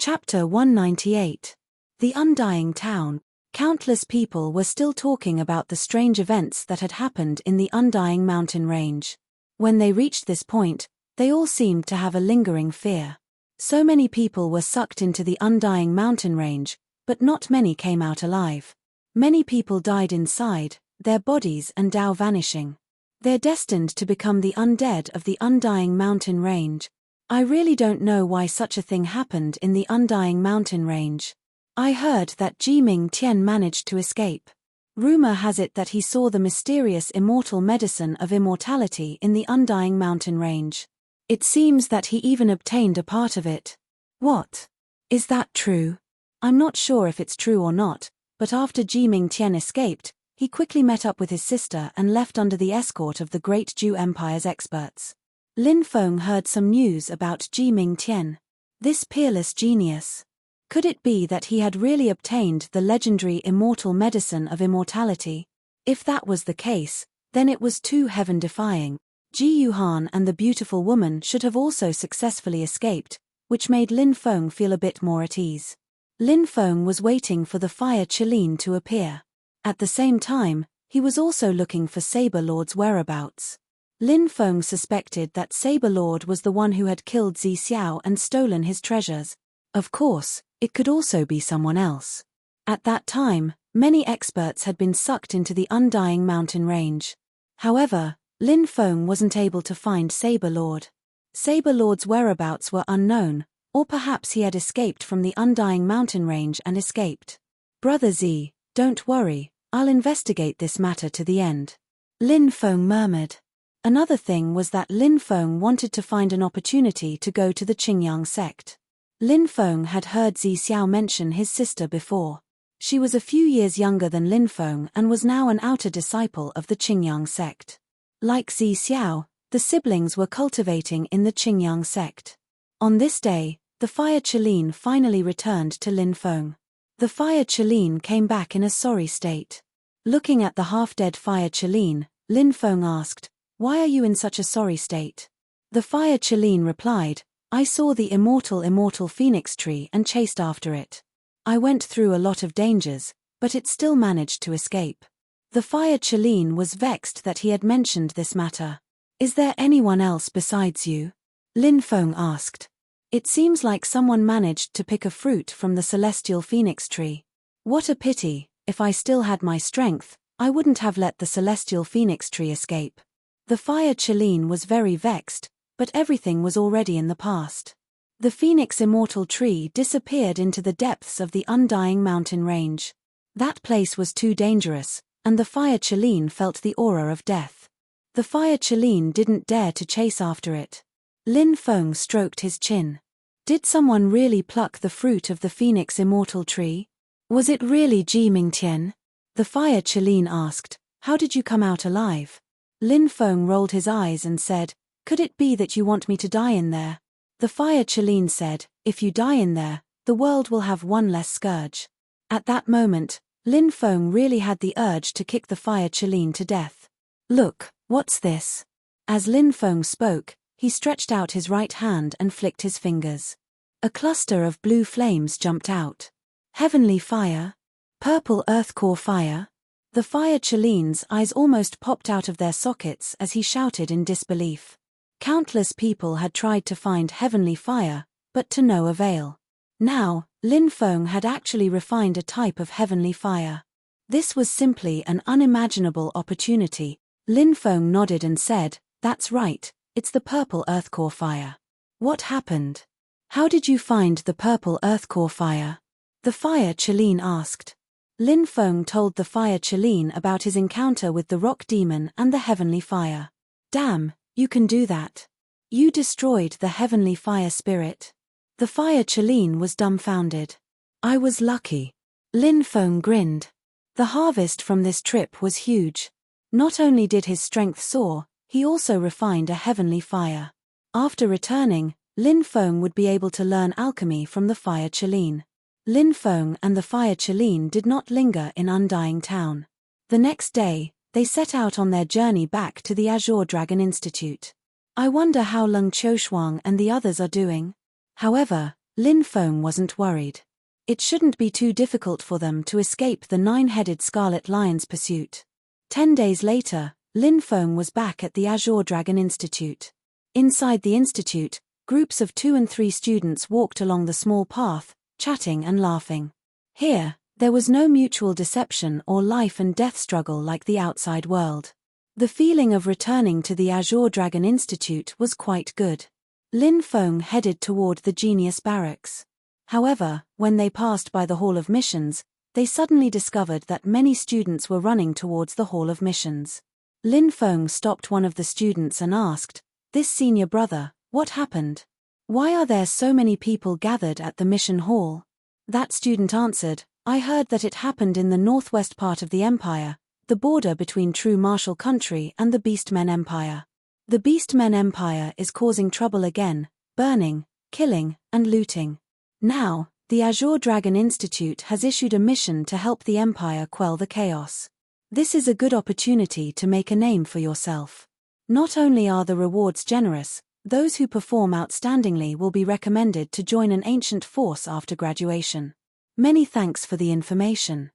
Chapter 198. The Undying Town. Countless people were still talking about the strange events that had happened in the Undying mountain range. When they reached this point, they all seemed to have a lingering fear. So many people were sucked into the Undying mountain range, but not many came out alive. Many people died inside, their bodies and Tao vanishing. They're destined to become the undead of the Undying mountain range. I really don't know why such a thing happened in the Undying mountain range. I heard that Jiming Tian managed to escape. Rumor has it that he saw the mysterious immortal medicine of immortality in the Undying mountain range. It seems that he even obtained a part of it. What? Is that true? I'm not sure if it's true or not, but after Jiming Tian escaped, he quickly met up with his sister and left under the escort of the Great Zhou Empire's experts. Lin Feng heard some news about Jiming Tian. This peerless genius. Could it be that he had really obtained the legendary immortal medicine of immortality? If that was the case, then it was too heaven-defying. Ji Yuhan and the beautiful woman should have also successfully escaped, which made Lin Feng feel a bit more at ease. Lin Feng was waiting for the fire Qilin to appear. At the same time, he was also looking for Saber Lord's whereabouts. Lin Feng suspected that Saber Lord was the one who had killed Zi Xiao and stolen his treasures. Of course, it could also be someone else. At that time, many experts had been sucked into the Undying mountain range. However, Lin Feng wasn't able to find Saber Lord. Saber Lord's whereabouts were unknown, or perhaps he had escaped from the Undying mountain range and escaped. Brother Zi, don't worry, I'll investigate this matter to the end. Lin Feng murmured. Another thing was that Lin Feng wanted to find an opportunity to go to the Qingyang sect. Lin Feng had heard Zi Xiao mention his sister before. She was a few years younger than Lin Feng and was now an outer disciple of the Qingyang sect. Like Zi Xiao, the siblings were cultivating in the Qingyang sect. On this day, the fire Qilin finally returned to Lin Feng. The fire Qilin came back in a sorry state. Looking at the half-dead fire Qilin, Lin Feng asked, "Why are you in such a sorry state?" The fire Qilin replied, "I saw the immortal phoenix tree and chased after it. I went through a lot of dangers, but it still managed to escape." The fire Qilin was vexed that he had mentioned this matter. "Is there anyone else besides you?" Lin Feng asked. "It seems like someone managed to pick a fruit from the celestial phoenix tree. What a pity, if I still had my strength, I wouldn't have let the celestial phoenix tree escape." The fire Qilin was very vexed, but everything was already in the past. The phoenix immortal tree disappeared into the depths of the Undying mountain range. That place was too dangerous, and the fire Qilin felt the aura of death. The fire Qilin didn't dare to chase after it. Lin Feng stroked his chin. Did someone really pluck the fruit of the phoenix immortal tree? Was it really Jiming Tian? The fire Qilin asked, "How did you come out alive?" Lin Feng rolled his eyes and said, "Could it be that you want me to die in there?" The fire Qilin said, "If you die in there, the world will have one less scourge." At that moment, Lin Feng really had the urge to kick the fire Qilin to death. "Look, what's this?" As Lin Feng spoke, he stretched out his right hand and flicked his fingers. A cluster of blue flames jumped out. Heavenly fire? Purple earth core fire? The fire Qilin's eyes almost popped out of their sockets as he shouted in disbelief. Countless people had tried to find heavenly fire, but to no avail. Now, Lin Feng had actually refined a type of heavenly fire. This was simply an unimaginable opportunity. Lin Feng nodded and said, "That's right, it's the purple earth core fire." "What happened? How did you find the purple earth core fire?" the fire Qilin asked. Lin Feng told the fire Qilin about his encounter with the rock demon and the heavenly fire. "Damn, you can do that. You destroyed the heavenly fire spirit." The fire Qilin was dumbfounded. "I was lucky." Lin Feng grinned. The harvest from this trip was huge. Not only did his strength soar, he also refined a heavenly fire. After returning, Lin Feng would be able to learn alchemy from the fire Qilin. Lin Feng and the fire Qilin did not linger in Undying Town. The next day, they set out on their journey back to the Azure Dragon Institute. "I wonder how Leng Qiushuang and the others are doing." However, Lin Feng wasn't worried. It shouldn't be too difficult for them to escape the 9-headed Scarlet Lion's pursuit. 10 days later, Lin Feng was back at the Azure Dragon Institute. Inside the institute, groups of 2 and 3 students walked along the small path, chatting and laughing. Here, there was no mutual deception or life and death struggle like the outside world. The feeling of returning to the Azure Dragon Institute was quite good. Lin Feng headed toward the Genius Barracks. However, when they passed by the Hall of Missions, they suddenly discovered that many students were running towards the Hall of Missions. Lin Feng stopped one of the students and asked, "This senior brother, what happened? Why are there so many people gathered at the mission hall?" That student answered, "I heard that it happened in the northwest part of the empire, the border between True Martial Country and the Beastmen Empire. The Beastmen Empire is causing trouble again, burning, killing, and looting. Now, the Azure Dragon Institute has issued a mission to help the empire quell the chaos. This is a good opportunity to make a name for yourself. Not only are the rewards generous, those who perform outstandingly will be recommended to join an ancient force after graduation. Many thanks for the information."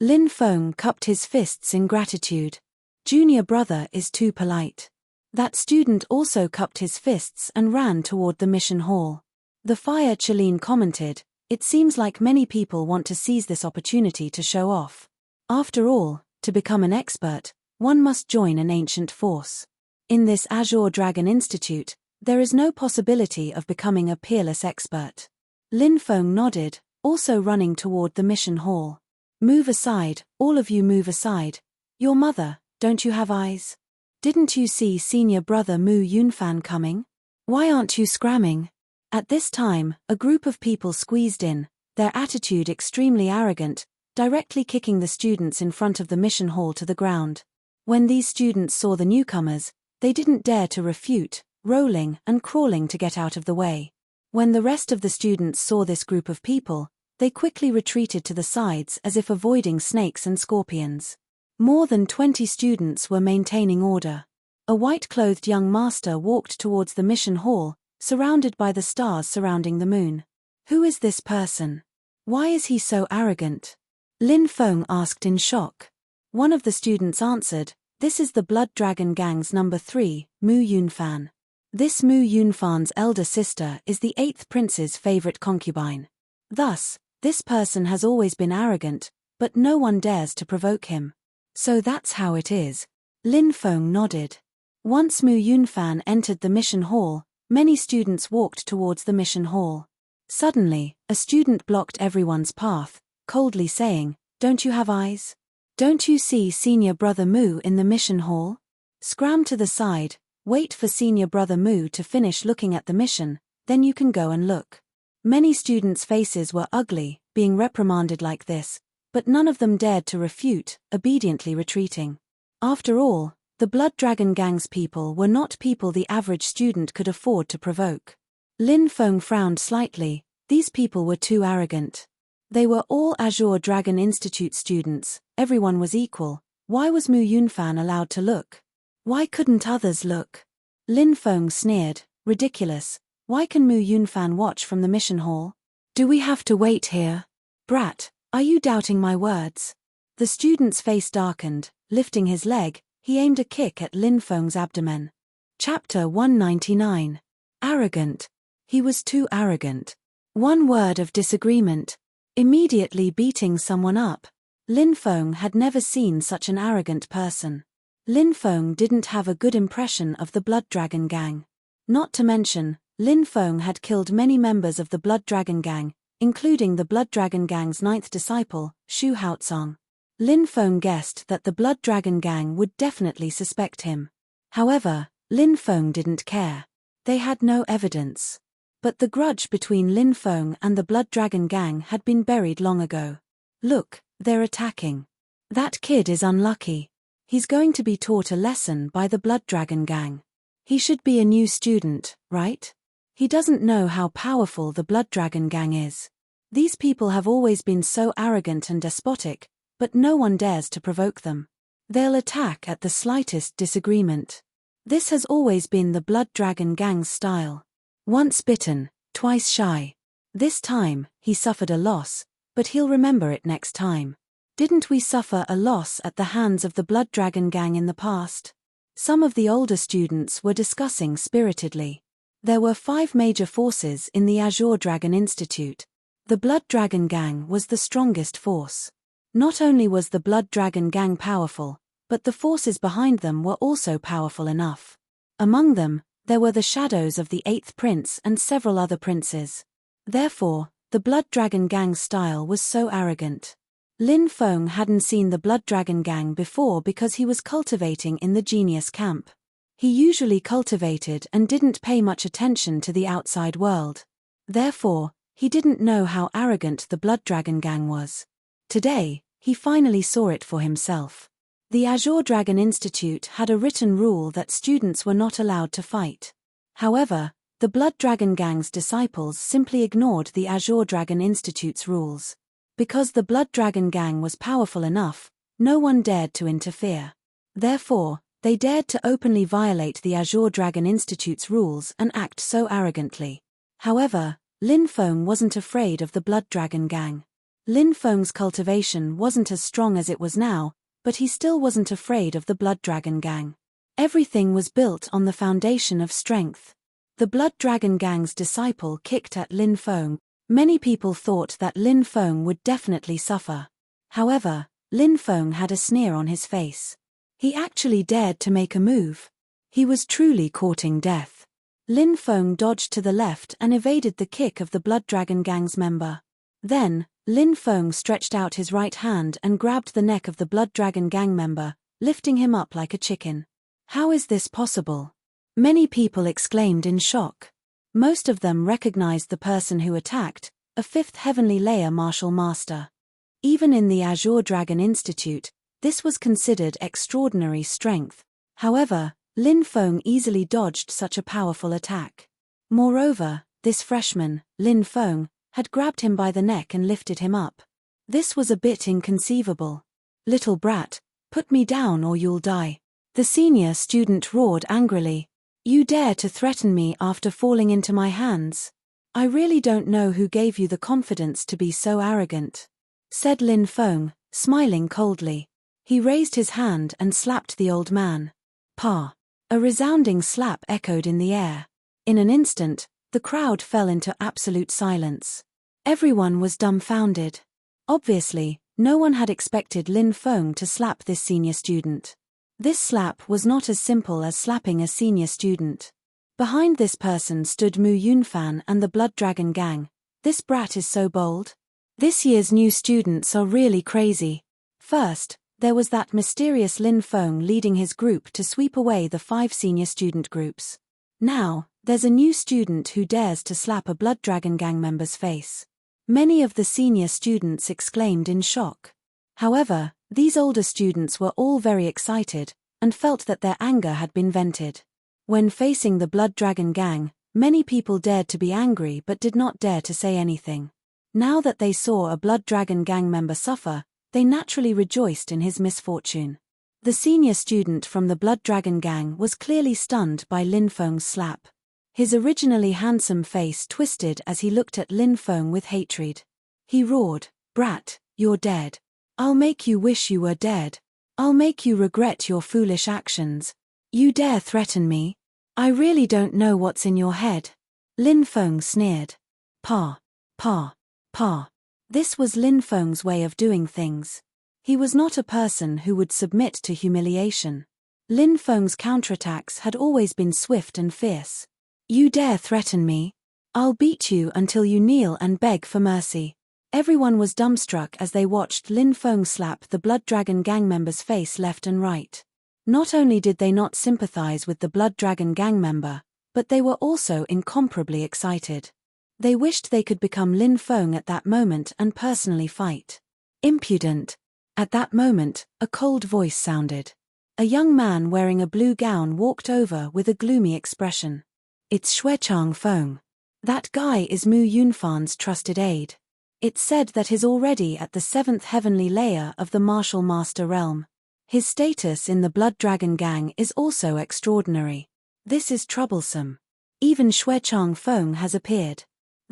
Lin Feng cupped his fists in gratitude. "Junior brother is too polite." That student also cupped his fists and ran toward the mission hall. The Fire Chalene commented, "It seems like many people want to seize this opportunity to show off. After all, to become an expert, one must join an ancient force. In this Azure Dragon Institute, there is no possibility of becoming a peerless expert." Lin Feng nodded, also running toward the mission hall. "Move aside, all of you move aside. Your mother, don't you have eyes? Didn't you see senior brother Mu Yunfan coming? Why aren't you scramming?" At this time, a group of people squeezed in, their attitude extremely arrogant, directly kicking the students in front of the mission hall to the ground. When these students saw the newcomers, they didn't dare to refute, rolling and crawling to get out of the way. When the rest of the students saw this group of people, they quickly retreated to the sides as if avoiding snakes and scorpions. More than 20 students were maintaining order. A white-clothed young master walked towards the mission hall, surrounded by the stars surrounding the moon. "Who is this person? Why is he so arrogant?" Lin Feng asked in shock. One of the students answered, "This is the Blood Dragon Gang's number 3, Mu Yunfan. This Mu Yunfan's elder sister is the 8th prince's favorite concubine. Thus, this person has always been arrogant, but no one dares to provoke him." "So that's how it is." Lin Feng nodded. Once Mu Yunfan entered the mission hall, many students walked towards the mission hall. Suddenly, a student blocked everyone's path, coldly saying, "Don't you have eyes? Don't you see senior brother Mu in the mission hall? Scram to the side, wait for senior brother Mu to finish looking at the mission, then you can go and look." Many students' faces were ugly, being reprimanded like this, but none of them dared to refute, obediently retreating. After all, the Blood Dragon Gang's people were not people the average student could afford to provoke. Lin Feng frowned slightly. These people were too arrogant. They were all Azure Dragon Institute students, everyone was equal. Why was Mu Yunfan allowed to look? Why couldn't others look? Lin Feng sneered, "Ridiculous. Why can Mu Yunfan watch from the mission hall? Do we have to wait here? Brat, are you doubting my words?" The student's face darkened. Lifting his leg, he aimed a kick at Lin Feng's abdomen. Chapter 199. Arrogant. He was too arrogant. One word of disagreement. Immediately beating someone up. Lin Feng had never seen such an arrogant person. Lin Feng didn't have a good impression of the Blood Dragon Gang. Not to mention, Lin Feng had killed many members of the Blood Dragon Gang, including the Blood Dragon Gang's 9th disciple, Shu Haotsong. Lin Feng guessed that the Blood Dragon Gang would definitely suspect him. However, Lin Feng didn't care. They had no evidence. But the grudge between Lin Feng and the Blood Dragon Gang had been buried long ago. "Look, they're attacking. That kid is unlucky. He's going to be taught a lesson by the Blood Dragon Gang. He should be a new student, right? He doesn't know how powerful the Blood Dragon Gang is. These people have always been so arrogant and despotic, but no one dares to provoke them. They'll attack at the slightest disagreement. This has always been the Blood Dragon Gang's style. Once bitten, twice shy. This time, he suffered a loss, but he'll remember it next time. Didn't we suffer a loss at the hands of the Blood Dragon Gang in the past? Some of the older students were discussing spiritedly. There were 5 major forces in the Azure Dragon Institute. The Blood Dragon Gang was the strongest force. Not only was the Blood Dragon Gang powerful, but the forces behind them were also powerful enough. Among them, there were the shadows of the 8th Prince and several other princes. Therefore, the Blood Dragon Gang's style was so arrogant. Lin Feng hadn't seen the Blood Dragon Gang before because he was cultivating in the Genius Camp. He usually cultivated and didn't pay much attention to the outside world. Therefore, he didn't know how arrogant the Blood Dragon Gang was. Today, he finally saw it for himself. The Azure Dragon Institute had a written rule that students were not allowed to fight. However, the Blood Dragon Gang's disciples simply ignored the Azure Dragon Institute's rules. Because the Blood Dragon Gang was powerful enough, no one dared to interfere. Therefore, they dared to openly violate the Azure Dragon Institute's rules and act so arrogantly. However, Lin Feng wasn't afraid of the Blood Dragon Gang. Lin Feng's cultivation wasn't as strong as it was now, but he still wasn't afraid of the Blood Dragon Gang. Everything was built on the foundation of strength. The Blood Dragon Gang's disciple kicked at Lin Feng. Many people thought that Lin Feng would definitely suffer. However, Lin Feng had a sneer on his face. He actually dared to make a move. He was truly courting death. Lin Feng dodged to the left and evaded the kick of the Blood Dragon Gang's member. Then, Lin Feng stretched out his right hand and grabbed the neck of the Blood Dragon Gang member, lifting him up like a chicken. How is this possible? Many people exclaimed in shock. Most of them recognized the person who attacked, a 5th Heavenly Layer Martial Master. Even in the Azure Dragon Institute, this was considered extraordinary strength. However, Lin Feng easily dodged such a powerful attack. Moreover, this freshman, Lin Feng, had grabbed him by the neck and lifted him up. This was a bit inconceivable. "Little brat, put me down or you'll die." The senior student roared angrily. "You dare to threaten me after falling into my hands? I really don't know who gave you the confidence to be so arrogant," said Lin Feng, smiling coldly. He raised his hand and slapped the old man. "Pa!" A resounding slap echoed in the air. In an instant, the crowd fell into absolute silence. Everyone was dumbfounded. Obviously, no one had expected Lin Feng to slap this senior student. This slap was not as simple as slapping a senior student. Behind this person stood Mu Yunfan and the Blood Dragon Gang. "This brat is so bold. This year's new students are really crazy." First, there was that mysterious Lin Feng leading his group to sweep away the 5 senior student groups. Now, there's a new student who dares to slap a Blood Dragon Gang member's face. Many of the senior students exclaimed in shock. However, these older students were all very excited, and felt that their anger had been vented. When facing the Blood Dragon Gang, many people dared to be angry but did not dare to say anything. Now that they saw a Blood Dragon Gang member suffer, they naturally rejoiced in his misfortune. The senior student from the Blood Dragon Gang was clearly stunned by Lin Feng's slap. His originally handsome face twisted as he looked at Lin Feng with hatred. He roared, "Brat, you're dead. I'll make you wish you were dead. I'll make you regret your foolish actions. You dare threaten me? I really don't know what's in your head." Lin Feng sneered. Pa. This was Lin Feng's way of doing things. He was not a person who would submit to humiliation. Lin Feng's counterattacks had always been swift and fierce. "You dare threaten me? I'll beat you until you kneel and beg for mercy." Everyone was dumbstruck as they watched Lin Feng slap the Blood Dragon Gang member's face left and right. Not only did they not sympathize with the Blood Dragon Gang member, but they were also incomparably excited. They wished they could become Lin Feng at that moment and personally fight. "Impudent." At that moment, a cold voice sounded. A young man wearing a blue gown walked over with a gloomy expression. "It's Xuechang Feng. That guy is Mu Yunfan's trusted aide. It's said that he's already at the 7th Heavenly Layer of the Martial Master realm. His status in the Blood Dragon Gang is also extraordinary. This is troublesome. Even Xuechang Feng has appeared."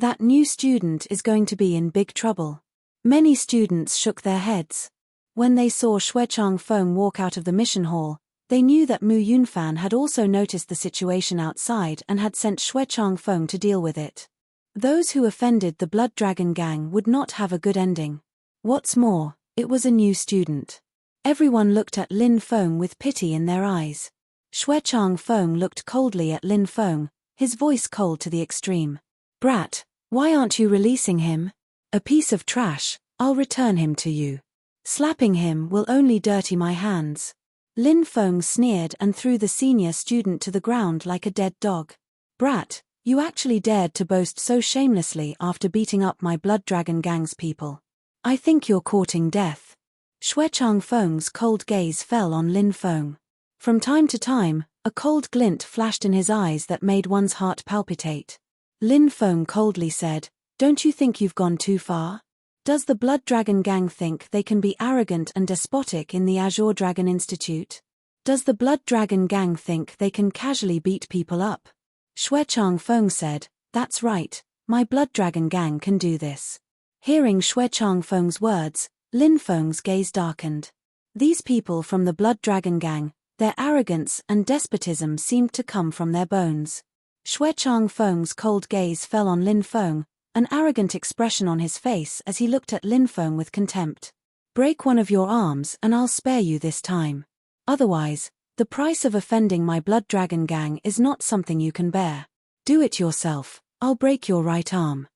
That new student is going to be in big trouble. Many students shook their heads. When they saw Xue Changfeng walk out of the mission hall, they knew that Mu Yunfan had also noticed the situation outside and had sent Xue Changfeng to deal with it. Those who offended the Blood Dragon Gang would not have a good ending. What's more, it was a new student. Everyone looked at Lin Feng with pity in their eyes. Xue Changfeng looked coldly at Lin Feng, his voice cold to the extreme. Brat, why aren't you releasing him? A piece of trash, I'll return him to you. Slapping him will only dirty my hands. Lin Feng sneered and threw the senior student to the ground like a dead dog. Brat, you actually dared to boast so shamelessly after beating up my Blood Dragon Gang's people. I think you're courting death. Xue Changfeng's cold gaze fell on Lin Feng. From time to time, a cold glint flashed in his eyes that made one's heart palpitate. Lin Feng coldly said, "Don't you think you've gone too far? Does the Blood Dragon Gang think they can be arrogant and despotic in the Azure Dragon Institute? Does the Blood Dragon Gang think they can casually beat people up?" Xue Changfeng said, "That's right, my Blood Dragon Gang can do this." Hearing Xue Changfeng's words, Lin Feng's gaze darkened. These people from the Blood Dragon Gang, their arrogance and despotism seemed to come from their bones. Xue Changfeng's cold gaze fell on Lin Feng, an arrogant expression on his face as he looked at Lin Feng with contempt. "Break one of your arms and I'll spare you this time. Otherwise, the price of offending my Blood Dragon Gang is not something you can bear. Do it yourself, I'll break your right arm."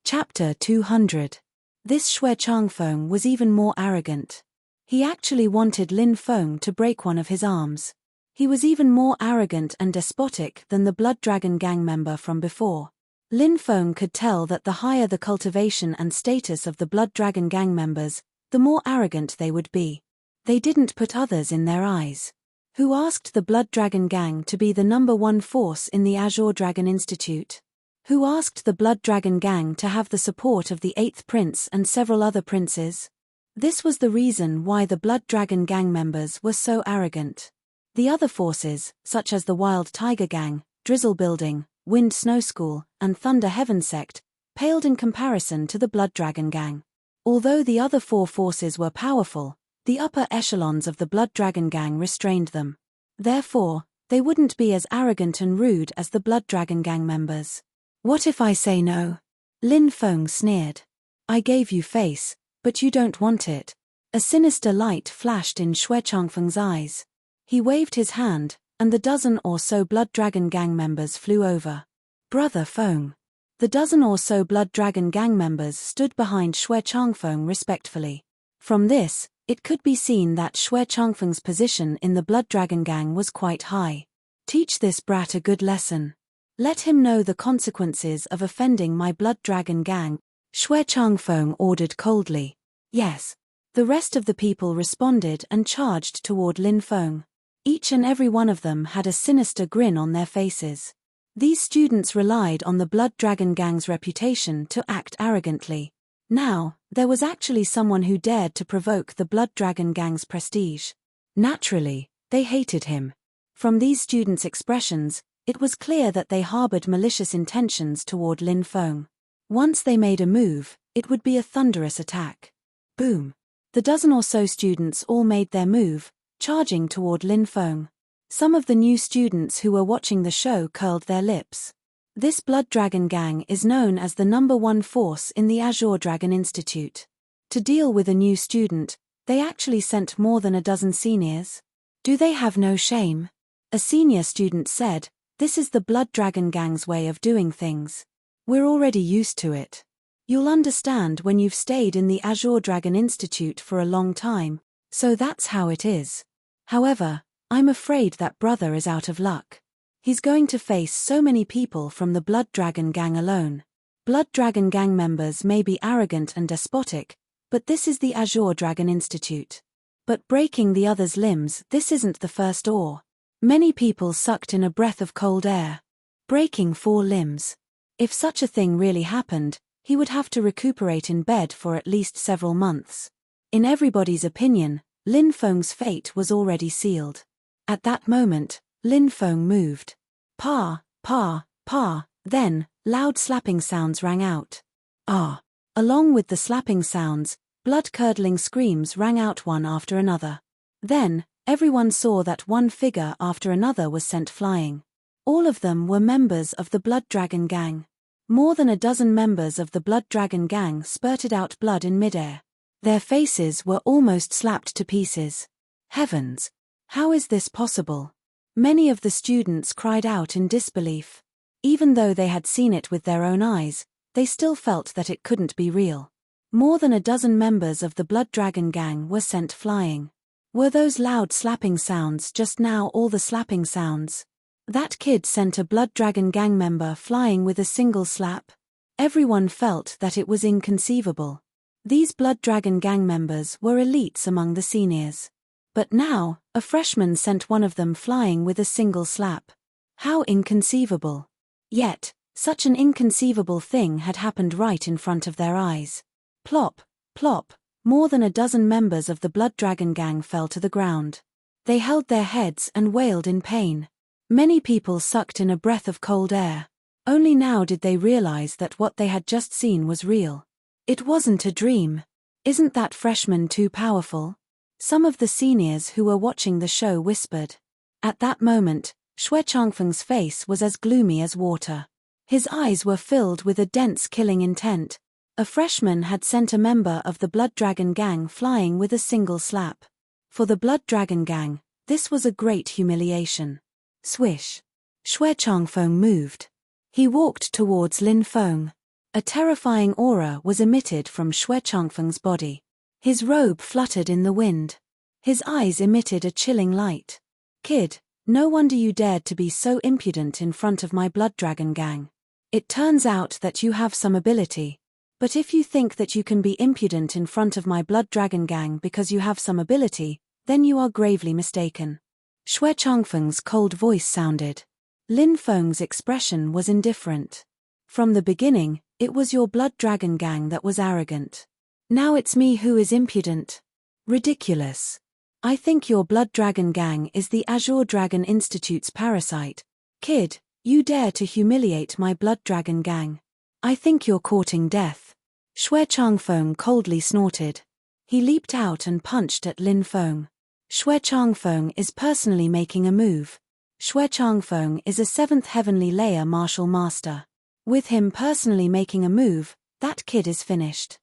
Chapter 200. This Xue Changfeng was even more arrogant. He actually wanted Lin Feng to break one of his arms. He was even more arrogant and despotic than the Blood Dragon Gang member from before. Lin Feng could tell that the higher the cultivation and status of the Blood Dragon Gang members, the more arrogant they would be. They didn't put others in their eyes. Who asked the Blood Dragon Gang to be the #1 force in the Azure Dragon Institute? Who asked the Blood Dragon Gang to have the support of the 8th Prince and several other princes? This was the reason why the Blood Dragon Gang members were so arrogant. The other forces, such as the Wild Tiger Gang, Drizzle Building, Wind Snow School, and Thunder Heaven Sect, paled in comparison to the Blood Dragon Gang. Although the other 4 forces were powerful, the upper echelons of the Blood Dragon Gang restrained them. Therefore, they wouldn't be as arrogant and rude as the Blood Dragon Gang members. "What if I say no?" Lin Feng sneered. "I gave you face, but you don't want it." A sinister light flashed in Xue Changfeng's eyes. He waved his hand, and the dozen or so Blood Dragon Gang members flew over. "Brother Feng." The dozen or so Blood Dragon Gang members stood behind Xue Changfeng respectfully. From this, it could be seen that Xue Changfeng's position in the Blood Dragon Gang was quite high. "Teach this brat a good lesson. Let him know the consequences of offending my Blood Dragon Gang," Xue Changfeng ordered coldly. "Yes." The rest of the people responded and charged toward Lin Feng. Each and every one of them had a sinister grin on their faces. These students relied on the Blood Dragon Gang's reputation to act arrogantly. Now, there was actually someone who dared to provoke the Blood Dragon Gang's prestige. Naturally, they hated him. From these students' expressions, it was clear that they harbored malicious intentions toward Lin Feng. Once they made a move, it would be a thunderous attack. Boom! The dozen or so students all made their move, charging toward Lin Feng. Some of the new students who were watching the show curled their lips. This Blood Dragon Gang is known as the #1 force in the Azure Dragon Institute. To deal with a new student, they actually sent more than a dozen seniors. "Do they have no shame?" A senior student said, "This is the Blood Dragon Gang's way of doing things. We're already used to it. You'll understand when you've stayed in the Azure Dragon Institute for a long time, so that's how it is. However, I'm afraid that brother is out of luck. He's going to face so many people from the Blood Dragon Gang alone. Blood Dragon Gang members may be arrogant and despotic, but this is the Azure Dragon Institute. But breaking the other's limbs, this isn't the first or." Many people sucked in a breath of cold air. Breaking 4 limbs. If such a thing really happened, he would have to recuperate in bed for at least several months. In everybody's opinion, Lin Feng's fate was already sealed. At that moment, Lin Feng moved. Pa, pa, pa. Then, Loud slapping sounds rang out. Ah! Along with the slapping sounds, blood-curdling screams rang out one after another. Then, everyone saw that one figure after another was sent flying. All of them were members of the Blood Dragon Gang. More than a dozen members of the Blood Dragon Gang spurted out blood in midair. Their faces were almost slapped to pieces. Heavens! How is this possible? Many of the students cried out in disbelief. Even though they had seen it with their own eyes, they still felt that it couldn't be real. More than a dozen members of the Blood Dragon Gang were sent flying. Were those loud slapping sounds just now all the slapping sounds? That kid sent a Blood Dragon Gang member flying with a single slap? Everyone felt that it was inconceivable. These Blood Dragon Gang members were elites among the seniors. But now, a freshman sent one of them flying with a single slap. How inconceivable. Yet, such an inconceivable thing had happened right in front of their eyes. Plop, plop, more than a dozen members of the Blood Dragon Gang fell to the ground. They held their heads and wailed in pain. Many people sucked in a breath of cold air. Only now did they realize that what they had just seen was real. It wasn't a dream. Isn't that freshman too powerful? Some of the seniors who were watching the show whispered. At that moment, Xue Changfeng's face was as gloomy as water. His eyes were filled with a dense killing intent. A freshman had sent a member of the Blood Dragon Gang flying with a single slap. For the Blood Dragon Gang, this was a great humiliation. Swish. Xue Changfeng moved. He walked towards Lin Feng. A terrifying aura was emitted from Xue Changfeng's body. His robe fluttered in the wind. His eyes emitted a chilling light. Kid, no wonder you dared to be so impudent in front of my Blood Dragon Gang. It turns out that you have some ability. But if you think that you can be impudent in front of my Blood Dragon Gang because you have some ability, then you are gravely mistaken. Xue Changfeng's cold voice sounded. Lin Feng's expression was indifferent. From the beginning, it was your Blood Dragon Gang that was arrogant. Now it's me who is impudent. Ridiculous. I think your Blood Dragon Gang is the Azure Dragon Institute's parasite. Kid, you dare to humiliate my Blood Dragon Gang. I think you're courting death. Xue Changfeng coldly snorted. He leaped out and punched at Lin Feng. Xue Changfeng is personally making a move. Xue Changfeng is a 7th Heavenly Layer martial master. With him personally making a move, that kid is finished.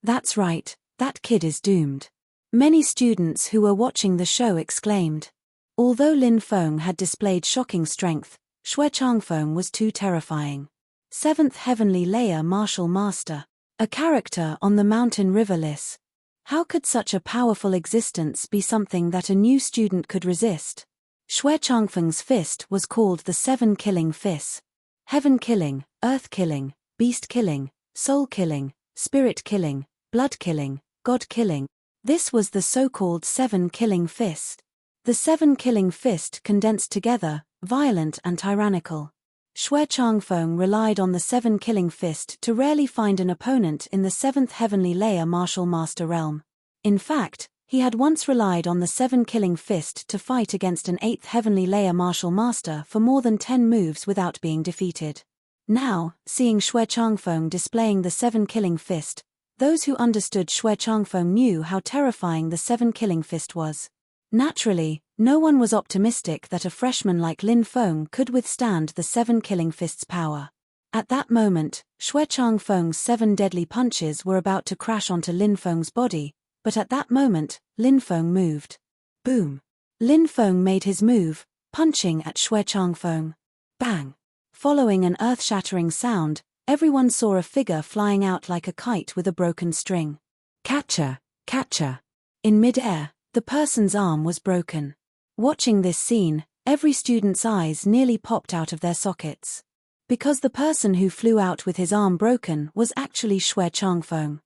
That's right, that kid is doomed. Many students who were watching the show exclaimed. Although Lin Feng had displayed shocking strength, Xue Changfeng was too terrifying. 7th Heavenly Layer martial master. A character on the Mountain River list. How could such a powerful existence be something that a new student could resist? Xue Changfeng's fist was called the 7 killing fist. Heaven killing, earth killing, beast killing, soul killing, spirit killing, blood killing, God killing. This was the so-called 7 killing fist. The 7 killing fist condensed together, violent and tyrannical. Xue Changfeng relied on the 7 killing fist to rarely find an opponent in the 7th Heavenly Layer martial master realm. In fact, he had once relied on the 7 killing fist to fight against an 8th Heavenly Layer martial master for more than 10 moves without being defeated. Now, seeing Xue Changfeng displaying the 7 killing fist, those who understood Xue Changfeng knew how terrifying the 7 killing fist was. Naturally, no one was optimistic that a freshman like Lin Feng could withstand the 7 killing fist's power. At that moment, Xue Changfeng's 7 deadly punches were about to crash onto Lin Feng's body, but at that moment, Lin Feng moved. Boom! Lin Feng made his move, punching at Xue Changfeng. Bang! Following an earth-shattering sound, everyone saw a figure flying out like a kite with a broken string. Catcher! Catcher! In mid-air, the person's arm was broken. Watching this scene, every student's eyes nearly popped out of their sockets. Because the person who flew out with his arm broken was actually Xue Changfeng.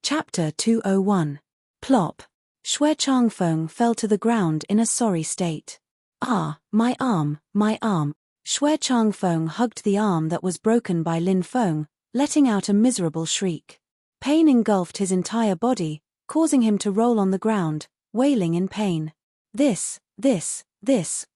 Chapter 201. Plop. Xue Changfeng fell to the ground in a sorry state. Ah, my arm, my arm. Xue Changfeng hugged the arm that was broken by Lin Feng, letting out a miserable shriek. Pain engulfed his entire body, causing him to roll on the ground, wailing in pain. This,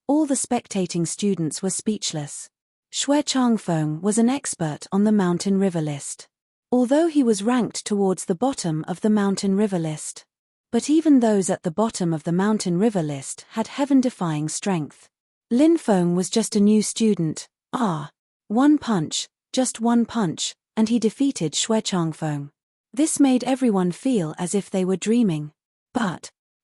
all the spectating students were speechless. Xue Changfeng was an expert on the mountain river list. Although he was ranked towards the bottom of the mountain river list. But even those at the bottom of the mountain river list had heaven-defying strength. Lin Feng was just a new student. One punch, just one punch, and he defeated Xue Changfeng. This made everyone feel as if they were dreaming.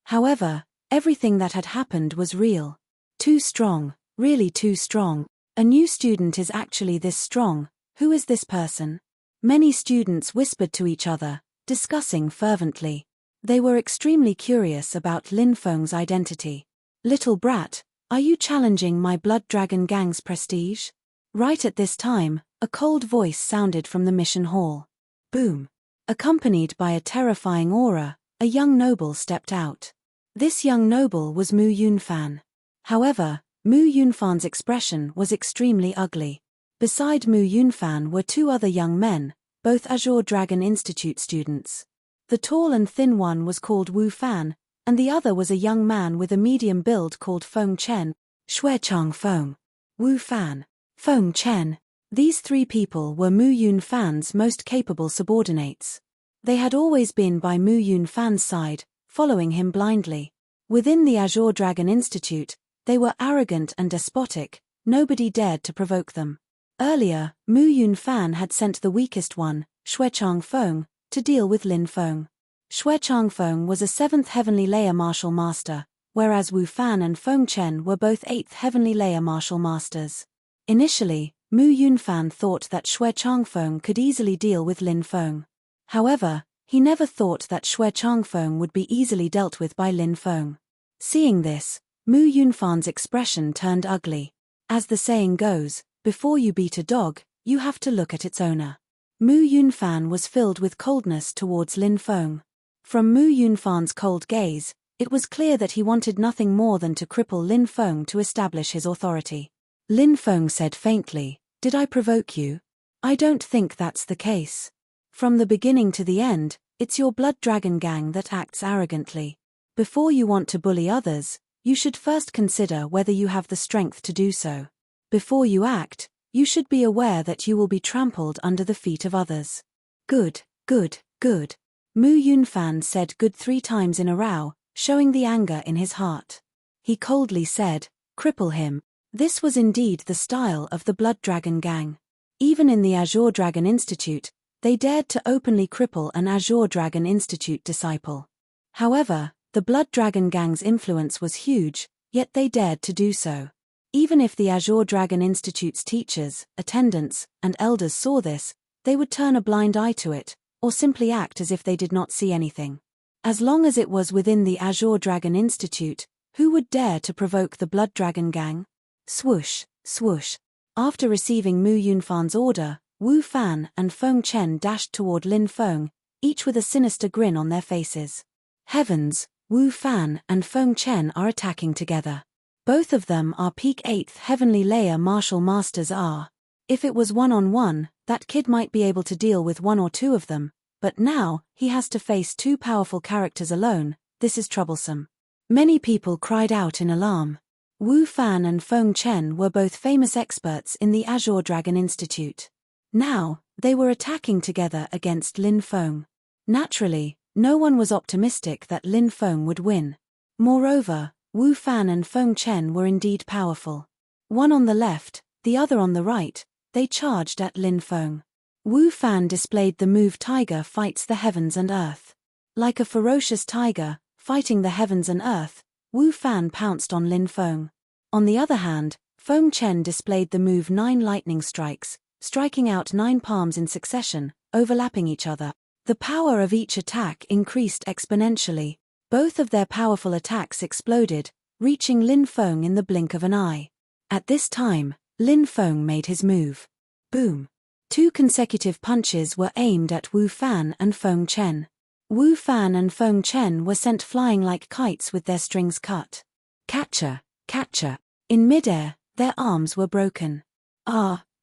However, everything that had happened was real. Too strong, really too strong. A new student is actually this strong. Who is this person? Many students whispered to each other, discussing fervently. They were extremely curious about Lin Feng's identity. Little brat, are you challenging my Blood Dragon Gang's prestige? Right at this time, a cold voice sounded from the mission hall. Boom. Accompanied by a terrifying aura, a young noble stepped out. This young noble was Mu Yunfan. However, Mu Yunfan's expression was extremely ugly. Beside Mu Yunfan were two other young men, both Azure Dragon Institute students. The tall and thin one was called Wu Fan, and the other was a young man with a medium build called Feng Chen. Xue Changfeng, Wu Fan, Feng Chen. These three people were Mu Yunfan's most capable subordinates. They had always been by Mu Yunfan's side, following him blindly. Within the Azure Dragon Institute, they were arrogant and despotic. Nobody dared to provoke them. Earlier, Mu Yunfan had sent the weakest one, Xue Changfeng, to deal with Lin Feng. Xue Changfeng was a 7th Heavenly Layer Martial Master, whereas Wu Fan and Feng Chen were both 8th Heavenly Layer Martial Masters. Initially, Mu Yunfan thought that Xue Changfeng could easily deal with Lin Feng. However, he never thought that Xue Changfeng would be easily dealt with by Lin Feng. Seeing this, Mu Yunfan's expression turned ugly. As the saying goes, before you beat a dog, you have to look at its owner. Mu Yunfan was filled with coldness towards Lin Feng. From Mu Yunfan's cold gaze, it was clear that he wanted nothing more than to cripple Lin Feng to establish his authority. Lin Feng said faintly, "Did I provoke you? I don't think that's the case. From the beginning to the end, it's your Blood Dragon Gang that acts arrogantly. Before you want to bully others, you should first consider whether you have the strength to do so. Before you act, you should be aware that you will be trampled under the feet of others." Good, good, good. Mu Yunfan said good 3 times in a row, showing the anger in his heart. He coldly said, "Cripple him." This was indeed the style of the Blood Dragon Gang. Even in the Azure Dragon Institute, they dared to openly cripple an Azure Dragon Institute disciple. However, the Blood Dragon Gang's influence was huge, yet they dared to do so. Even if the Azure Dragon Institute's teachers, attendants, and elders saw this, they would turn a blind eye to it, or simply act as if they did not see anything. As long as it was within the Azure Dragon Institute, who would dare to provoke the Blood Dragon Gang? Swoosh, swoosh. After receiving Mu Yunfan's order, Wu Fan and Feng Chen dashed toward Lin Feng, each with a sinister grin on their faces. Heavens, Wu Fan and Feng Chen are attacking together. Both of them are peak 8th Heavenly Layer Martial Masters are. If it was one-on-one, that kid might be able to deal with 1 or 2 of them, but now, he has to face 2 powerful characters alone. This is troublesome. Many people cried out in alarm. Wu Fan and Feng Chen were both famous experts in the Azure Dragon Institute. Now, they were attacking together against Lin Feng. Naturally, no one was optimistic that Lin Feng would win. Moreover, Wu Fan and Feng Chen were indeed powerful. One on the left, the other on the right, they charged at Lin Feng. Wu Fan displayed the move Tiger fights the heavens and earth. Like a ferocious tiger, fighting the heavens and earth, Wu Fan pounced on Lin Feng. On the other hand, Feng Chen displayed the move 9 lightning strikes, striking out 9 palms in succession, overlapping each other. The power of each attack increased exponentially. Both of their powerful attacks exploded, reaching Lin Feng in the blink of an eye. At this time, Lin Feng made his move. Boom. 2 consecutive punches were aimed at Wu Fan and Feng Chen. Wu Fan and Feng Chen were sent flying like kites with their strings cut. Catcher, catcher. In midair, their arms were broken.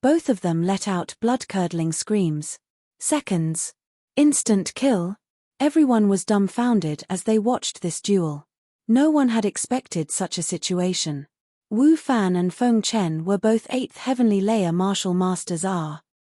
Both of them let out blood-curdling screams. Seconds. Instant kill. Everyone was dumbfounded as they watched this duel. No one had expected such a situation. Wu Fan and Feng Chen were both 8th heavenly layer martial masters.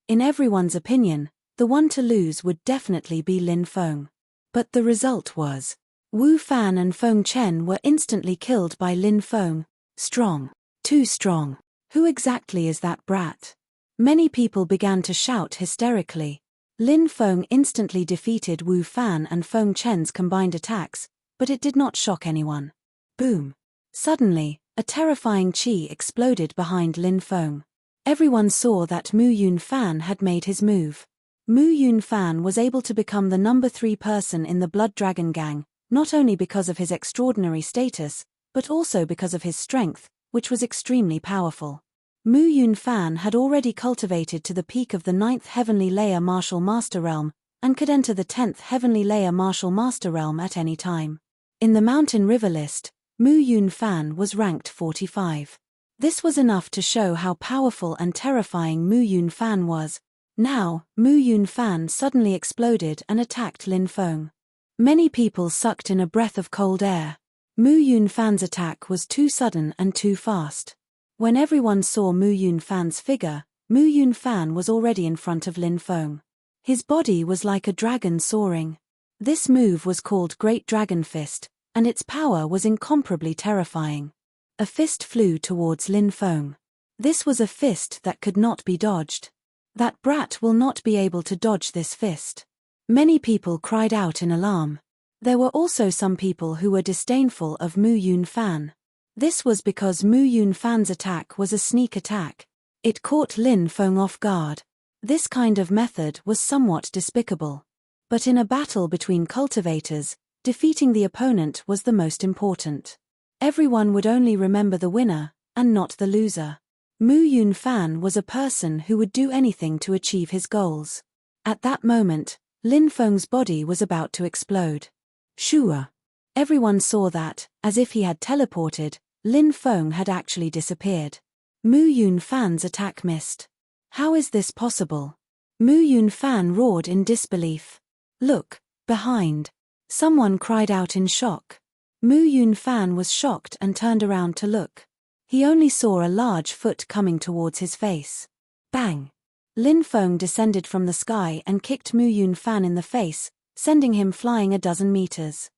In everyone's opinion, the one to lose would definitely be Lin Feng. But the result was, Wu Fan and Feng Chen were instantly killed by Lin Feng. Strong. Too strong. Who exactly is that brat? Many people began to shout hysterically. Lin Feng instantly defeated Wu Fan and Feng Chen's combined attacks, but it did not shock anyone. Boom. Suddenly, a terrifying qi exploded behind Lin Feng. Everyone saw that Mu Yun Fan had made his move. Mu Yun Fan was able to become the number 3 person in the Blood Dragon gang, not only because of his extraordinary status, but also because of his strength, which was extremely powerful. Mu Yun Fan had already cultivated to the peak of the 9th heavenly layer martial master realm, and could enter the 10th heavenly layer martial master realm at any time. In the Mountain River list, Mu Yun Fan was ranked 45. This was enough to show how powerful and terrifying Mu Yun Fan was. Now, Mu Yun Fan suddenly exploded and attacked Lin Feng. Many people sucked in a breath of cold air. Mu Yun Fan's attack was too sudden and too fast. When everyone saw Mu Yun Fan's figure, Mu Yun Fan was already in front of Lin Feng. His body was like a dragon soaring. This move was called Great Dragon Fist, and its power was incomparably terrifying. A fist flew towards Lin Feng. This was a fist that could not be dodged. That brat will not be able to dodge this fist. Many people cried out in alarm. There were also some people who were disdainful of Mu Yun Fan. This was because Mu Yun Fan's attack was a sneak attack. It caught Lin Feng off guard. This kind of method was somewhat despicable. But in a battle between cultivators, defeating the opponent was the most important. Everyone would only remember the winner, and not the loser. Mu Yun Fan was a person who would do anything to achieve his goals. At that moment, Lin Feng's body was about to explode. Shua. Everyone saw that, as if he had teleported, Lin Feng had actually disappeared. Mu Yun Fan's attack missed. How is this possible? Mu Yun Fan roared in disbelief. Look, behind. Someone cried out in shock. Mu Yun Fan was shocked and turned around to look. He only saw a large foot coming towards his face. Bang! Lin Feng descended from the sky and kicked Mu Yun Fan in the face, sending him flying a dozen meters.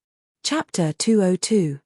Chapter 202.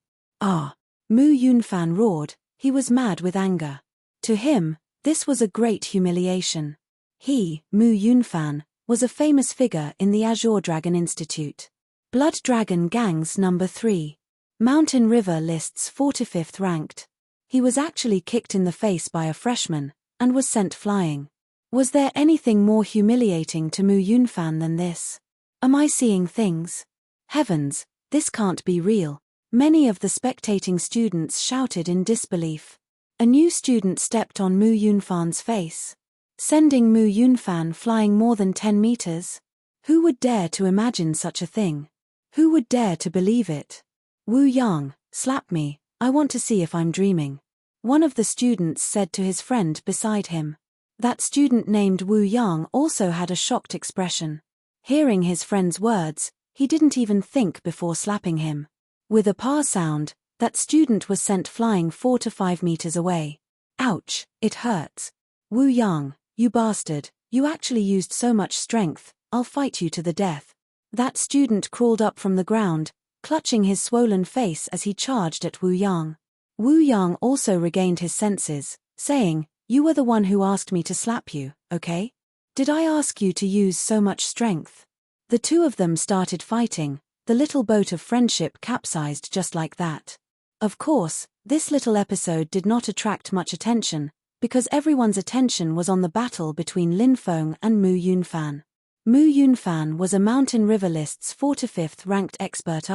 Mu Yun Fan roared. He was mad with anger. To him, this was a great humiliation. He, Mu Yun Fan, was a famous figure in the Azure Dragon Institute. Blood Dragon Gangs number 3. Mountain River lists 4 to 5th ranked. He was actually kicked in the face by a freshman, and was sent flying. Was there anything more humiliating to Mu Yun Fan than this? Am I seeing things? Heavens, this can't be real. Many of the spectating students shouted in disbelief. A new student stepped on Mu Yun Fan's face, sending Mu Yun Fan flying more than 10 meters. Who would dare to imagine such a thing? Who would dare to believe it? Wu Yang, slap me, I want to see if I'm dreaming. One of the students said to his friend beside him. That student named Wu Yang also had a shocked expression. Hearing his friend's words, he didn't even think before slapping him. With a pa sound, that student was sent flying 4 to 5 meters away. Ouch, it hurts. Wu Yang, you bastard, you actually used so much strength, I'll fight you to the death. That student crawled up from the ground, clutching his swollen face as he charged at Wu Yang. Wu Yang also regained his senses, saying, you were the one who asked me to slap you, okay? Did I ask you to use so much strength? The two of them started fighting. The little boat of friendship capsized just like that. Of course, this little episode did not attract much attention, because everyone's attention was on the battle between Lin Feng and Mu Yun Fan. Mu Yun Fan was a Mountain River list's 4 to 5th ranked expert.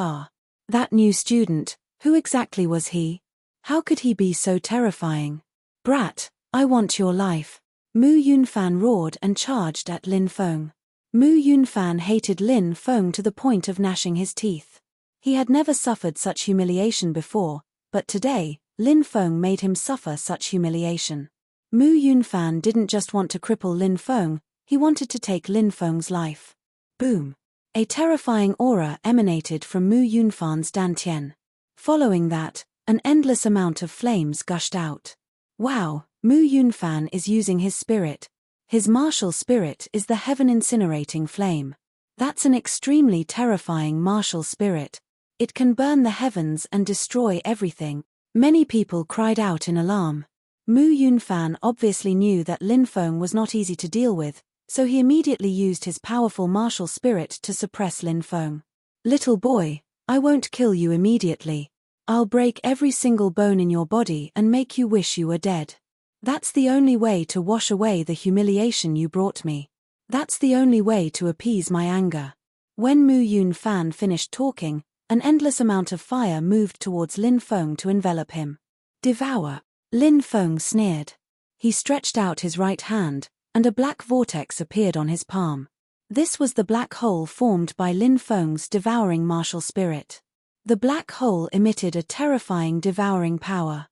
That new student, who exactly was he? How could he be so terrifying? Brat, I want your life. Mu Yun Fan roared and charged at Lin Feng. Mu Yun Fan hated Lin Feng to the point of gnashing his teeth. He had never suffered such humiliation before, but today, Lin Feng made him suffer such humiliation. Mu Yun Fan didn't just want to cripple Lin Feng, he wanted to take Lin Feng's life. Boom! A terrifying aura emanated from Mu Yun Fan's dantian. Following that, An endless amount of flames gushed out. Wow, Mu Yunfan is using his spirit. His martial spirit is the heaven-incinerating flame. That's an extremely terrifying martial spirit. It can burn the heavens and destroy everything. Many people cried out in alarm. Mu Yunfan obviously knew that Lin Feng was not easy to deal with, so he immediately used his powerful martial spirit to suppress Lin Feng. Little boy, I won't kill you immediately. I'll break every single bone in your body and make you wish you were dead. That's the only way to wash away the humiliation you brought me. That's the only way to appease my anger. When Mu Yunfan finished talking, an endless amount of fire moved towards Lin Feng to envelop him. Devour. Lin Feng sneered. He stretched out his right hand, and a black vortex appeared on his palm. This was the black hole formed by Lin Feng's devouring martial spirit. The black hole emitted a terrifying devouring power.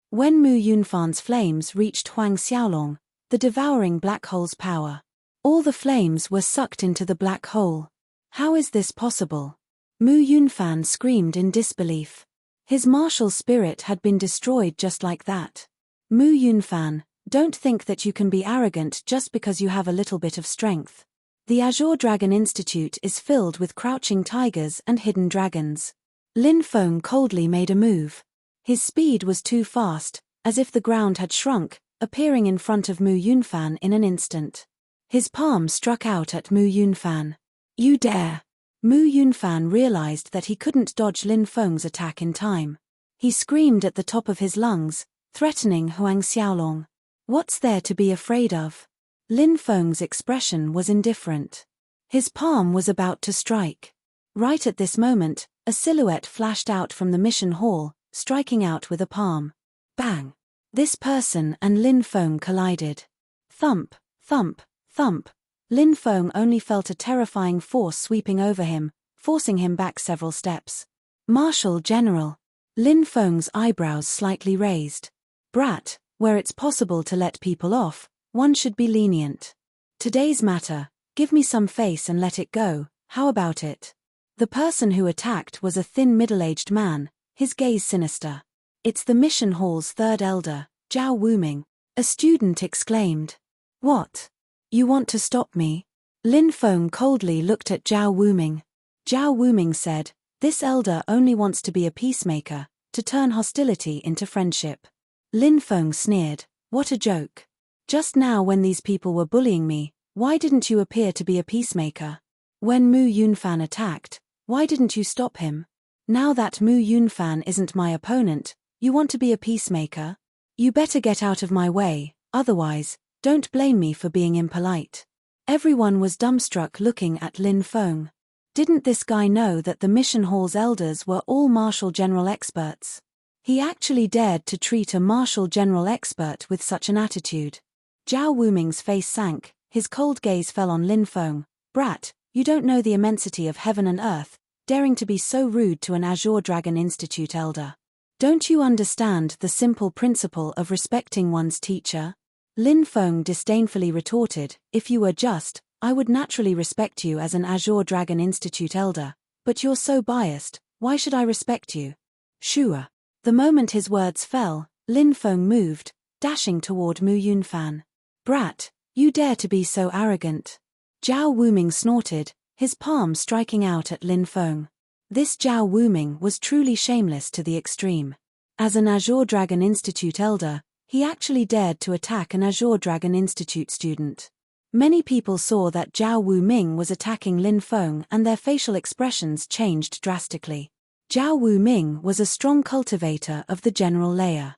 When Mu Yunfan's flames reached Huang Xiaolong, the devouring black hole's power, all the flames were sucked into the black hole. How is this possible? Mu Yunfan screamed in disbelief. His martial spirit had been destroyed just like that. Mu Yunfan, don't think that you can be arrogant just because you have a little bit of strength. The Azure Dragon Institute is filled with crouching tigers and hidden dragons. Lin Feng coldly made a move. His speed was too fast, as if the ground had shrunk, appearing in front of Mu Yunfan in an instant. His palm struck out at Mu Yunfan. You dare! Mu Yunfan realized that he couldn't dodge Lin Feng's attack in time. He screamed at the top of his lungs, threatening Huang Xiaolong. What's there to be afraid of? Lin Feng's expression was indifferent. His palm was about to strike. Right at this moment, a silhouette flashed out from the mission hall, striking out with a palm. Bang! This person and Lin Feng collided. Thump, thump, thump. Lin Feng only felt a terrifying force sweeping over him, forcing him back several steps. Marshal General. Lin Feng's eyebrows slightly raised. Brat, where it's possible to let people off, one should be lenient. Today's matter, give me some face and let it go, how about it? The person who attacked was a thin middle-aged man, his gaze sinister. It's the mission hall's third elder, Zhao Wuming. A student exclaimed. What? You want to stop me? Lin Feng coldly looked at Zhao Wuming. Zhao Wuming said, this elder only wants to be a peacemaker, to turn hostility into friendship. Lin Feng sneered, what a joke. Just now when these people were bullying me, why didn't you appear to be a peacemaker? When Mu Yunfan attacked, why didn't you stop him? Now that Mu Yunfan isn't my opponent, you want to be a peacemaker? You better get out of my way, otherwise, don't blame me for being impolite. Everyone was dumbstruck looking at Lin Feng. Didn't this guy know that the mission hall's elders were all martial general experts? He actually dared to treat a martial general expert with such an attitude. Zhao Wuming's face sank, his cold gaze fell on Lin Feng. Brat, you don't know the immensity of heaven and earth, daring to be so rude to an Azure Dragon Institute elder. Don't you understand the simple principle of respecting one's teacher? Lin Feng disdainfully retorted, if you were just, I would naturally respect you as an Azure Dragon Institute elder, but you're so biased, why should I respect you? Sure. The moment his words fell, Lin Feng moved, dashing toward Mu Yunfan. Brat, you dare to be so arrogant. Zhao Wuming snorted, his palm striking out at Lin Feng. This Zhao Wuming was truly shameless to the extreme. As an Azure Dragon Institute elder, he actually dared to attack an Azure Dragon Institute student. Many people saw that Zhao Wuming was attacking Lin Feng and their facial expressions changed drastically. Zhao Wuming was a strong cultivator of the general layer.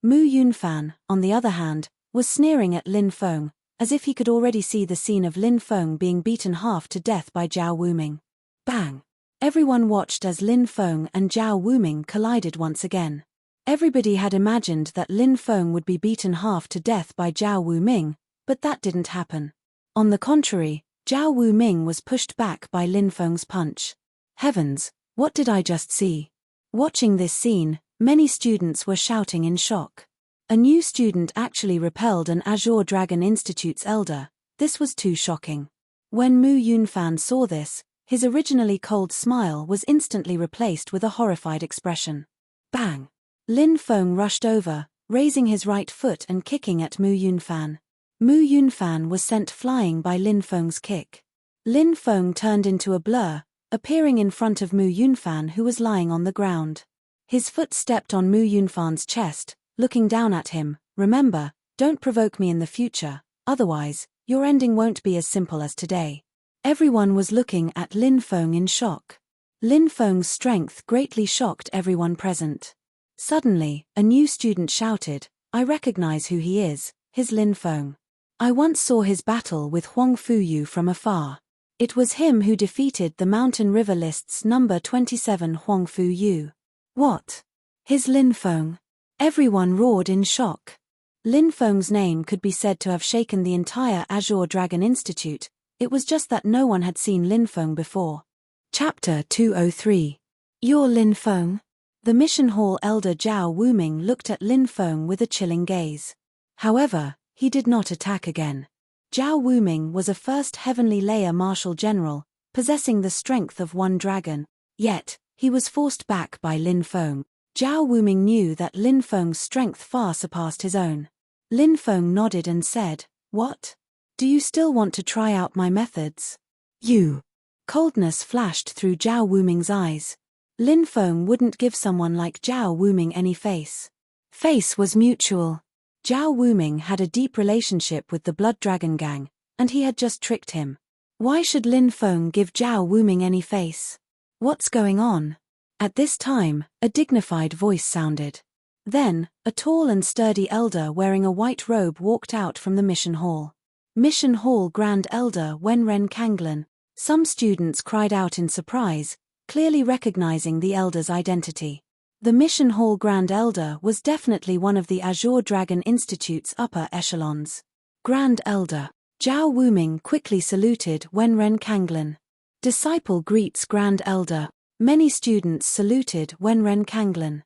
Mu Yunfan, on the other hand, was sneering at Lin Feng, as if he could already see the scene of Lin Feng being beaten half to death by Zhao Wuming. Bang! Everyone watched as Lin Feng and Zhao Wuming collided once again. Everybody had imagined that Lin Feng would be beaten half to death by Zhao Wuming, but that didn't happen. On the contrary, Zhao Wuming was pushed back by Lin Feng's punch. Heavens, what did I just see? Watching this scene, many students were shouting in shock. A new student actually repelled an Azure Dragon Institute's elder. This was too shocking. When Mu Yunfan saw this, his originally cold smile was instantly replaced with a horrified expression. Bang! Lin Feng rushed over, raising his right foot and kicking at Mu Yunfan. Mu Yunfan was sent flying by Lin Feng's kick. Lin Feng turned into a blur, appearing in front of Mu Yunfan, who was lying on the ground. His foot stepped on Mu Yunfan's chest, looking down at him. Remember, don't provoke me in the future, otherwise, your ending won't be as simple as today. Everyone was looking at Lin Feng in shock. Lin Feng's strength greatly shocked everyone present. Suddenly, a new student shouted, "I recognize who he is, his Lin Feng. I once saw his battle with Huang Fuyu from afar. It was him who defeated the Mountain River List's number 27 Huang Fuyu." What? His Lin Feng? Everyone roared in shock. Lin Feng's name could be said to have shaken the entire Azure Dragon Institute. It was just that no one had seen Lin Feng before. Chapter 203. You're Lin Feng? The Mission Hall elder Zhao Wuming looked at Lin Feng with a chilling gaze. However, he did not attack again. Zhao Wuming was a first heavenly layer martial general, possessing the strength of one dragon. Yet, he was forced back by Lin Feng. Zhao Wuming knew that Lin Feng's strength far surpassed his own. Lin Feng nodded and said, "What? Do you still want to try out my methods?" "You." Coldness flashed through Zhao Wuming's eyes. Lin Feng wouldn't give someone like Zhao Wuming any face. Face was mutual. Zhao Wuming had a deep relationship with the Blood Dragon Gang, and he had just tricked him. Why should Lin Feng give Zhao Wuming any face? What's going on? At this time, a dignified voice sounded. Then, a tall and sturdy elder wearing a white robe walked out from the Mission Hall. Mission Hall Grand Elder Wenren Kanglin. Some students cried out in surprise, clearly recognizing the elder's identity. The Mission Hall Grand Elder was definitely one of the Azure Dragon Institute's upper echelons. Grand Elder. Zhao Wuming quickly saluted Wenren Kanglin. Disciple greets Grand Elder. Many students saluted Wenren Kanglin.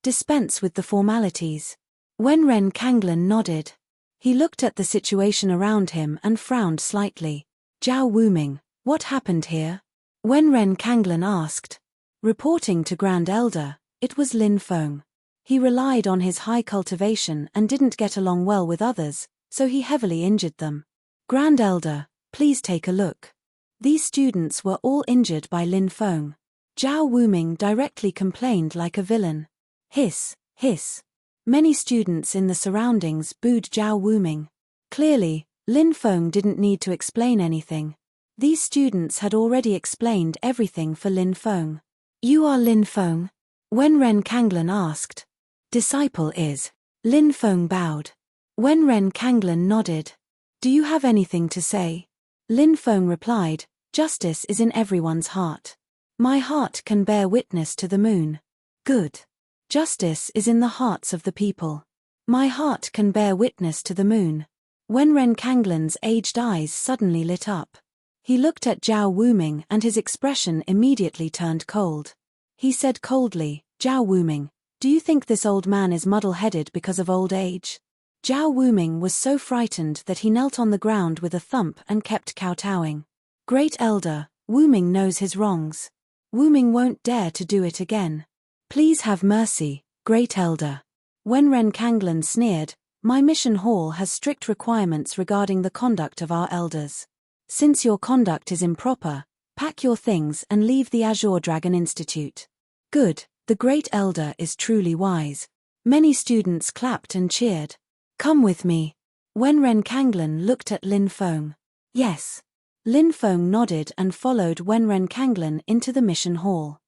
Dispense with the formalities. Wenren Kanglin nodded. He looked at the situation around him and frowned slightly. Zhao Wuming, what happened here? Wenren Kanglin asked. Reporting to Grand Elder, it was Lin Feng. He relied on his high cultivation and didn't get along well with others, so he heavily injured them. Grand Elder, please take a look. These students were all injured by Lin Feng. Zhao Wuming directly complained like a villain. Hiss, hiss. Many students in the surroundings booed Zhao Wuming. Clearly, Lin Feng didn't need to explain anything. These students had already explained everything for Lin Feng. You are Lin Feng? Wenren Kanglin asked. Disciple is. Lin Feng bowed. Wenren Kanglin nodded. Do you have anything to say? Lin Feng replied, justice is in everyone's heart. My heart can bear witness to the moon. Good. Justice is in the hearts of the people. My heart can bear witness to the moon. Wenren Kanglin's aged eyes suddenly lit up. He looked at Zhao Wuming and his expression immediately turned cold. He said coldly, Zhao Wuming, do you think this old man is muddle-headed because of old age? Zhao Wuming was so frightened that he knelt on the ground with a thump and kept kowtowing. Great Elder, Wuming knows his wrongs. Wuming won't dare to do it again. Please have mercy, Great Elder. Wenren Kanglin sneered, my mission hall has strict requirements regarding the conduct of our elders. Since your conduct is improper, pack your things and leave the Azure Dragon Institute. Good, the Great Elder is truly wise. Many students clapped and cheered. Come with me. Wenren Kanglin looked at Lin Feng. Yes. Lin Feng nodded and followed Wenren Kanglin into the mission hall.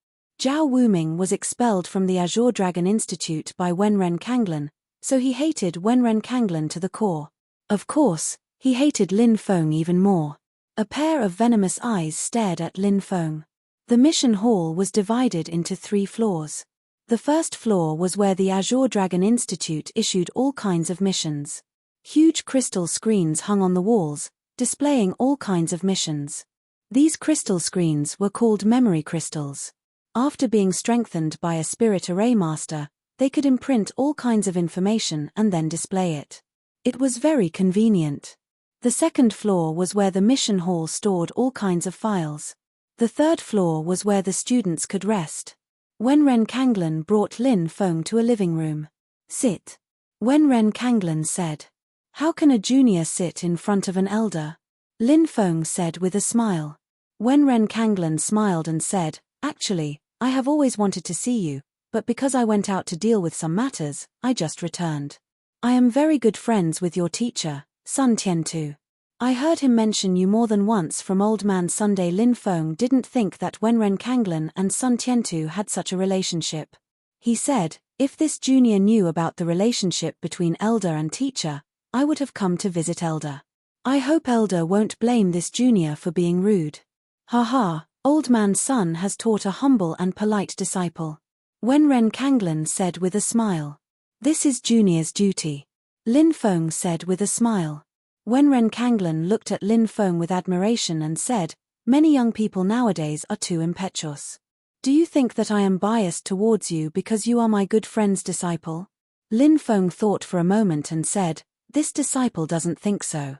Zhao Wuming was expelled from the Azure Dragon Institute by Wenren Kanglin, so he hated Wenren Kanglin to the core. Of course, he hated Lin Feng even more. A pair of venomous eyes stared at Lin Feng. The mission hall was divided into 3 floors. The first floor was where the Azure Dragon Institute issued all kinds of missions. Huge crystal screens hung on the walls, displaying all kinds of missions. These crystal screens were called memory crystals. After being strengthened by a spirit array master, they could imprint all kinds of information and then display it. It was very convenient. The second floor was where the mission hall stored all kinds of files. The third floor was where the students could rest. Wenren Kanglan brought Lin Feng to a living room. Sit. Wenren Kanglan said. How can a junior sit in front of an elder? Lin Feng said with a smile. Wenren Kanglan smiled and said, Actually, I have always wanted to see you, but because I went out to deal with some matters, I just returned. I am very good friends with your teacher, Sun Tiantu. I heard him mention you more than once from Old Man Sunday. Lin Feng didn't think that Wenren Kanglan and Sun Tiantu had such a relationship. He said, if this junior knew about the relationship between elder and teacher, I would have come to visit elder. I hope elder won't blame this junior for being rude. Haha, Old Man Sun has taught a humble and polite disciple. Wenren Kanglan said with a smile. This is junior's duty. Lin Feng said with a smile. Wenren Kanglan looked at Lin Feng with admiration and said, Many young people nowadays are too impetuous. Do you think that I am biased towards you because you are my good friend's disciple? Lin Feng thought for a moment and said, This disciple doesn't think so.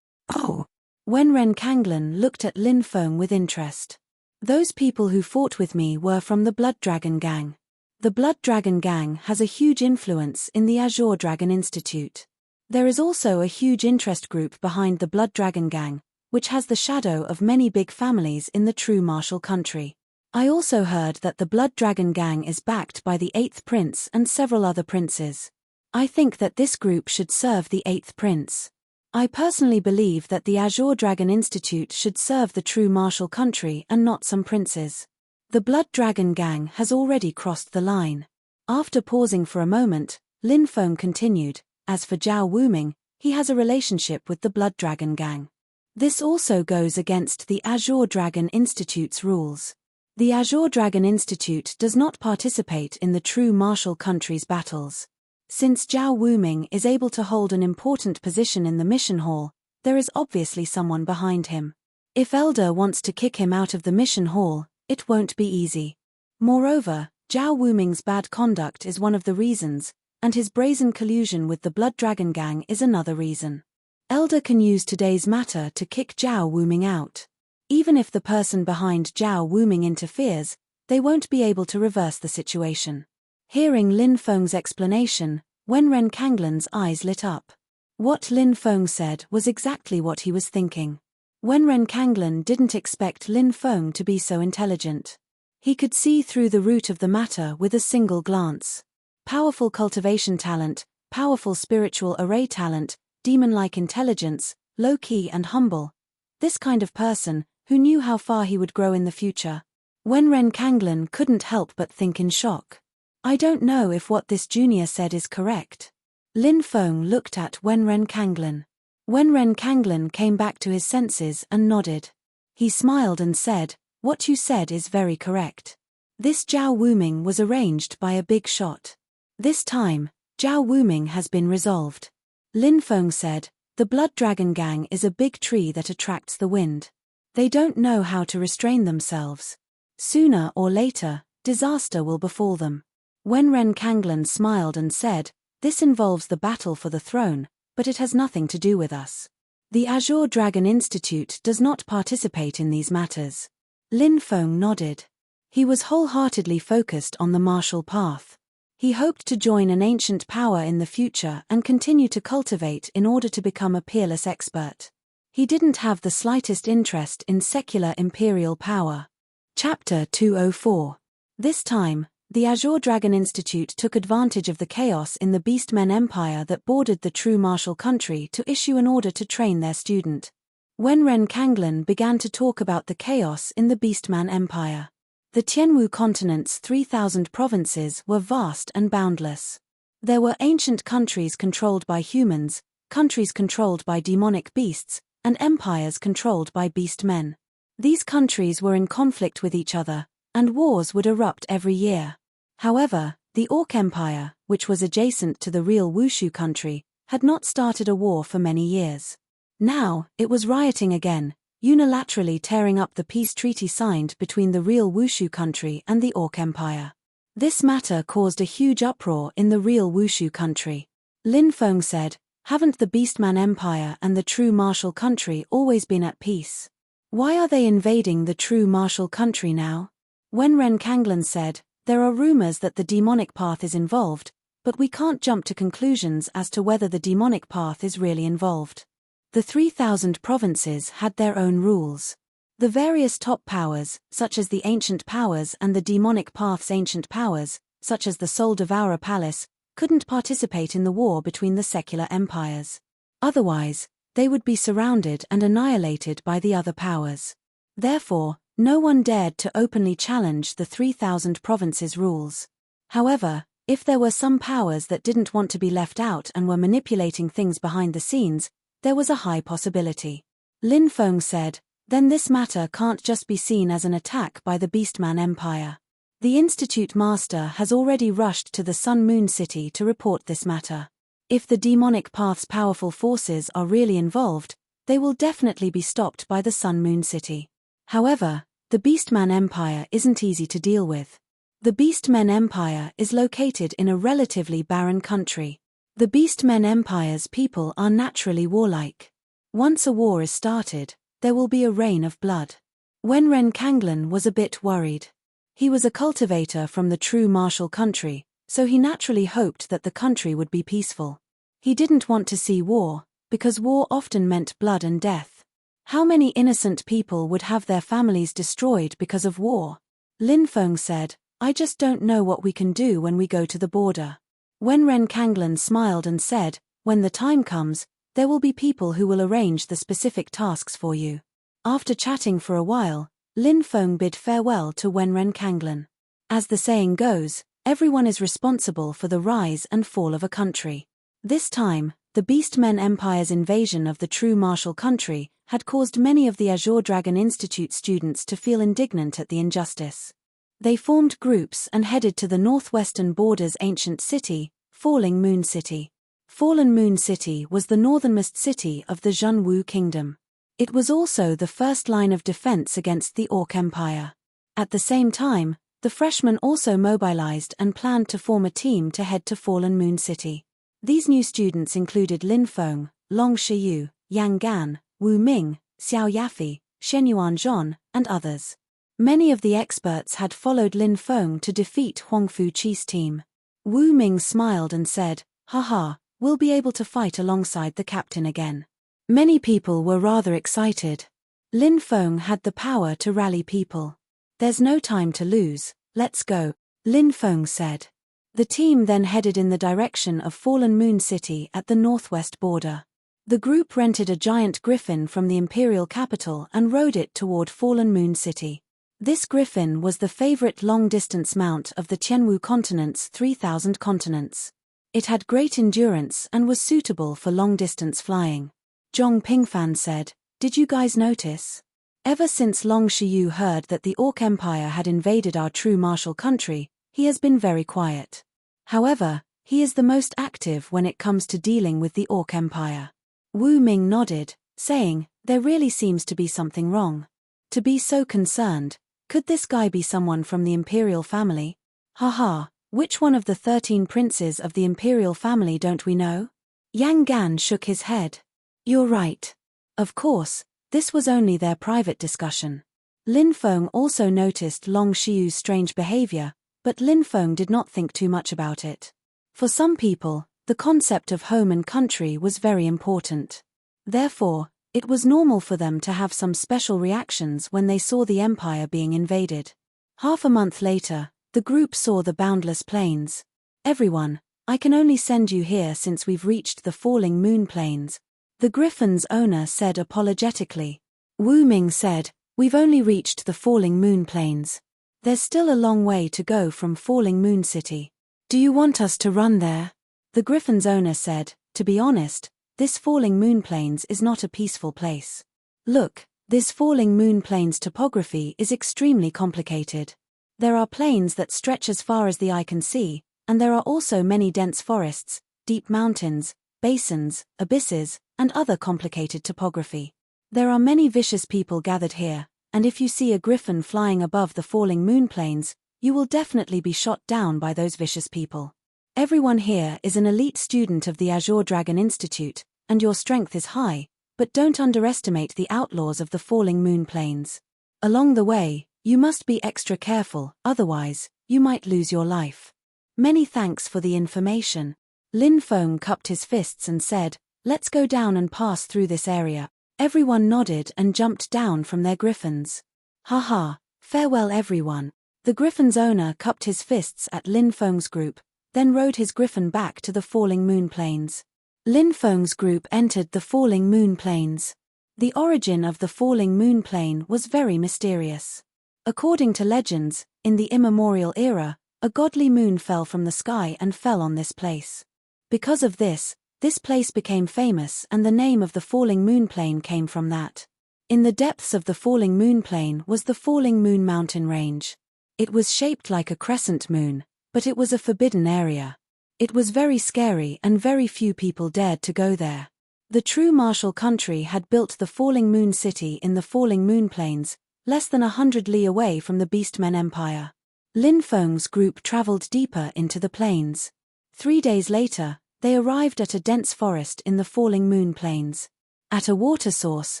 Oh. Wenren Kanglan looked at Lin Feng with interest. Those people who fought with me were from the Blood Dragon Gang. The Blood Dragon Gang has a huge influence in the Azure Dragon Institute. There is also a huge interest group behind the Blood Dragon Gang, which has the shadow of many big families in the true martial country. I also heard that the Blood Dragon Gang is backed by the 8th Prince and several other princes. I think that this group should serve the 8th Prince. I personally believe that the Azure Dragon Institute should serve the true martial country and not some princes. The Blood Dragon Gang has already crossed the line. After pausing for a moment, Lin Feng continued, As for Zhao Wuming, he has a relationship with the Blood Dragon Gang. This also goes against the Azure Dragon Institute's rules. The Azure Dragon Institute does not participate in the true martial country's battles. Since Zhao Wuming is able to hold an important position in the mission hall, there is obviously someone behind him. If Elder wants to kick him out of the mission hall, it won't be easy. Moreover, Zhao Wuming's bad conduct is one of the reasons, and his brazen collusion with the Blood Dragon Gang is another reason. Elder can use today's matter to kick Zhao Wuming out. Even if the person behind Zhao Wuming interferes, they won't be able to reverse the situation. Hearing Lin Feng's explanation, Wenren Kanglan's eyes lit up. What Lin Feng said was exactly what he was thinking. Wenren Kanglan didn't expect Lin Feng to be so intelligent. He could see through the root of the matter with a single glance. Powerful cultivation talent, powerful spiritual array talent, demon-like intelligence, low-key and humble. This kind of person, who knew how far he would grow in the future. Wenren Kanglan couldn't help but think in shock. I don't know if what this junior said is correct. Lin Feng looked at Wenren Kanglan. Wenren Kanglan came back to his senses and nodded. He smiled and said, What you said is very correct. This Zhao Wuming was arranged by a big shot. This time, Zhao Wuming has been resolved. Lin Feng said, The Blood Dragon Gang is a big tree that attracts the wind. They don't know how to restrain themselves. Sooner or later, disaster will befall them. Wenren Kanglan smiled and said, This involves the battle for the throne, but it has nothing to do with us. The Azure Dragon Institute does not participate in these matters. Lin Feng nodded. He was wholeheartedly focused on the martial path. He hoped to join an ancient power in the future and continue to cultivate in order to become a peerless expert. He didn't have the slightest interest in secular imperial power. Chapter 204. This time, the Azure Dragon Institute took advantage of the chaos in the Beastmen Empire that bordered the true martial country to issue an order to train their student. Wenren Kanglan began to talk about the chaos in the Beastman Empire. The Tianwu continent's 3,000 provinces were vast and boundless. There were ancient countries controlled by humans, countries controlled by demonic beasts, and empires controlled by beastmen. These countries were in conflict with each other, and wars would erupt every year. However, the Orc Empire, which was adjacent to the real Wushu country, had not started a war for many years. Now, it was rioting again, unilaterally tearing up the peace treaty signed between the real Wushu country and the Orc Empire. This matter caused a huge uproar in the real Wushu country. Lin Feng said, Haven't the Beastman Empire and the true martial country always been at peace? Why are they invading the true martial country now? Wenren Kanglan said, There are rumors that the demonic path is involved, but we can't jump to conclusions as to whether the demonic path is really involved. The 3,000 provinces had their own rules. The various top powers, such as the Ancient Powers, and the demonic path's ancient powers, such as the Soul Devourer Palace, couldn't participate in the war between the secular empires. Otherwise, they would be surrounded and annihilated by the other powers. Therefore, no one dared to openly challenge the 3,000 provinces' rules. However, if there were some powers that didn't want to be left out and were manipulating things behind the scenes, there was a high possibility. Lin Feng said, then this matter can't just be seen as an attack by the Beastman Empire. The Institute Master has already rushed to the Sun Moon City to report this matter. If the demonic path's powerful forces are really involved, they will definitely be stopped by the Sun Moon City. However, the Beastman Empire isn't easy to deal with. The Beastmen Empire is located in a relatively barren country. The Beastmen Empire's people are naturally warlike. Once a war is started, there will be a rain of blood. Wenren Kanglan was a bit worried. He was a cultivator from the true martial country, so he naturally hoped that the country would be peaceful. He didn't want to see war, because war often meant blood and death. How many innocent people would have their families destroyed because of war? Lin Feng said, I just don't know what we can do when we go to the border. Wenren Kanglan smiled and said, when the time comes, there will be people who will arrange the specific tasks for you. After chatting for a while, Lin Feng bid farewell to Wenren Kanglan. As the saying goes, everyone is responsible for the rise and fall of a country. This time, the Beastmen Empire's invasion of the true martial country had caused many of the Azure Dragon Institute students to feel indignant at the injustice. They formed groups and headed to the northwestern border's ancient city, Falling Moon City. Fallen Moon City was the northernmost city of the Zhenwu Kingdom. It was also the first line of defense against the Orc Empire. At the same time, the freshmen also mobilized and planned to form a team to head to Fallen Moon City. These new students included Lin Feng, Long Shiyu, Yang Gan, Wu Ming, Xiao Yafi, Shenyuan Zhon, and others. Many of the experts had followed Lin Feng to defeat Huang Fuqi's team. Wu Ming smiled and said, haha, we'll be able to fight alongside the captain again. Many people were rather excited. Lin Feng had the power to rally people. There's no time to lose, let's go, Lin Feng said. The team then headed in the direction of Fallen Moon City at the northwest border. The group rented a giant griffin from the imperial capital and rode it toward Fallen Moon City. This griffin was the favorite long-distance mount of the Tianwu continent's 3,000 continents. It had great endurance and was suitable for long-distance flying. Zhong Pingfan said, did you guys notice? Ever since Long Shiyu heard that the Orc Empire had invaded our true martial country, he has been very quiet. However, he is the most active when it comes to dealing with the Orc Empire. Wu Ming nodded, saying, there really seems to be something wrong. To be so concerned, could this guy be someone from the imperial family? Haha, which one of the 13 princes of the imperial family don't we know? Yang Gan shook his head. You're right. Of course, this was only their private discussion. Lin Feng also noticed Long Shiyu's strange behavior, but Lin Feng did not think too much about it. For some people, the concept of home and country was very important. Therefore, it was normal for them to have some special reactions when they saw the empire being invaded. Half a month later, the group saw the boundless plains. Everyone, I can only send you here since we've reached the Falling Moon Plains, the griffin's owner said apologetically. Wu Ming said, we've only reached the Falling Moon Plains. There's still a long way to go from Falling Moon City. Do you want us to run there? The griffin's owner said, to be honest, this Falling Moon Plains is not a peaceful place. Look, this Falling Moon Plains topography is extremely complicated. There are plains that stretch as far as the eye can see, and there are also many dense forests, deep mountains, basins, abysses, and other complicated topography. There are many vicious people gathered here, and if you see a griffin flying above the Falling Moon Plains, you will definitely be shot down by those vicious people. Everyone here is an elite student of the Azure Dragon Institute, and your strength is high, but don't underestimate the outlaws of the Falling Moon Plains. Along the way, You must be extra careful, otherwise, you might lose your life. Many thanks for the information. Lin Feng cupped his fists and said, let's go down and pass through this area. Everyone nodded and jumped down from their griffins. Haha, farewell everyone. The griffin's owner cupped his fists at Lin Feng's group, then rode his griffin back to the falling moon plains. Lin Feng's group entered the falling moon plains. The origin of the falling moon plain was very mysterious. According to legends, in the immemorial era, a godly moon fell from the sky and fell on this place. Because of this place became famous and the name of the falling moon plain came from that. In the depths of the falling moon plain was the falling moon mountain range. It was shaped like a crescent moon, but it was a forbidden area. It was very scary and very few people dared to go there. The true martial country had built the falling moon city in the falling moon plains, less than 100 li away from the Beastmen Empire. Lin Feng's group traveled deeper into the plains. 3 days later, they arrived at a dense forest in the falling moon plains. At a water source,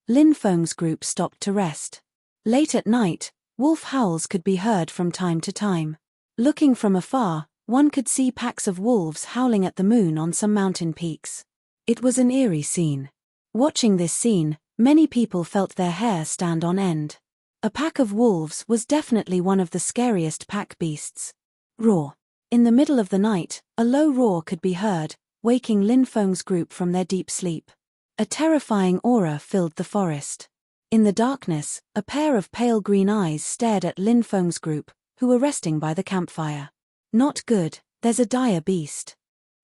Lin Feng's group stopped to rest. Late at night, wolf howls could be heard from time to time. Looking from afar, one could see packs of wolves howling at the moon on some mountain peaks. It was an eerie scene. Watching this scene, many people felt their hair stand on end. A pack of wolves was definitely one of the scariest pack beasts. Roar. In the middle of the night, a low roar could be heard, waking Lin Feng's group from their deep sleep. A terrifying aura filled the forest. In the darkness, a pair of pale green eyes stared at Lin Feng's group, who were resting by the campfire. Not good, there's a dire beast.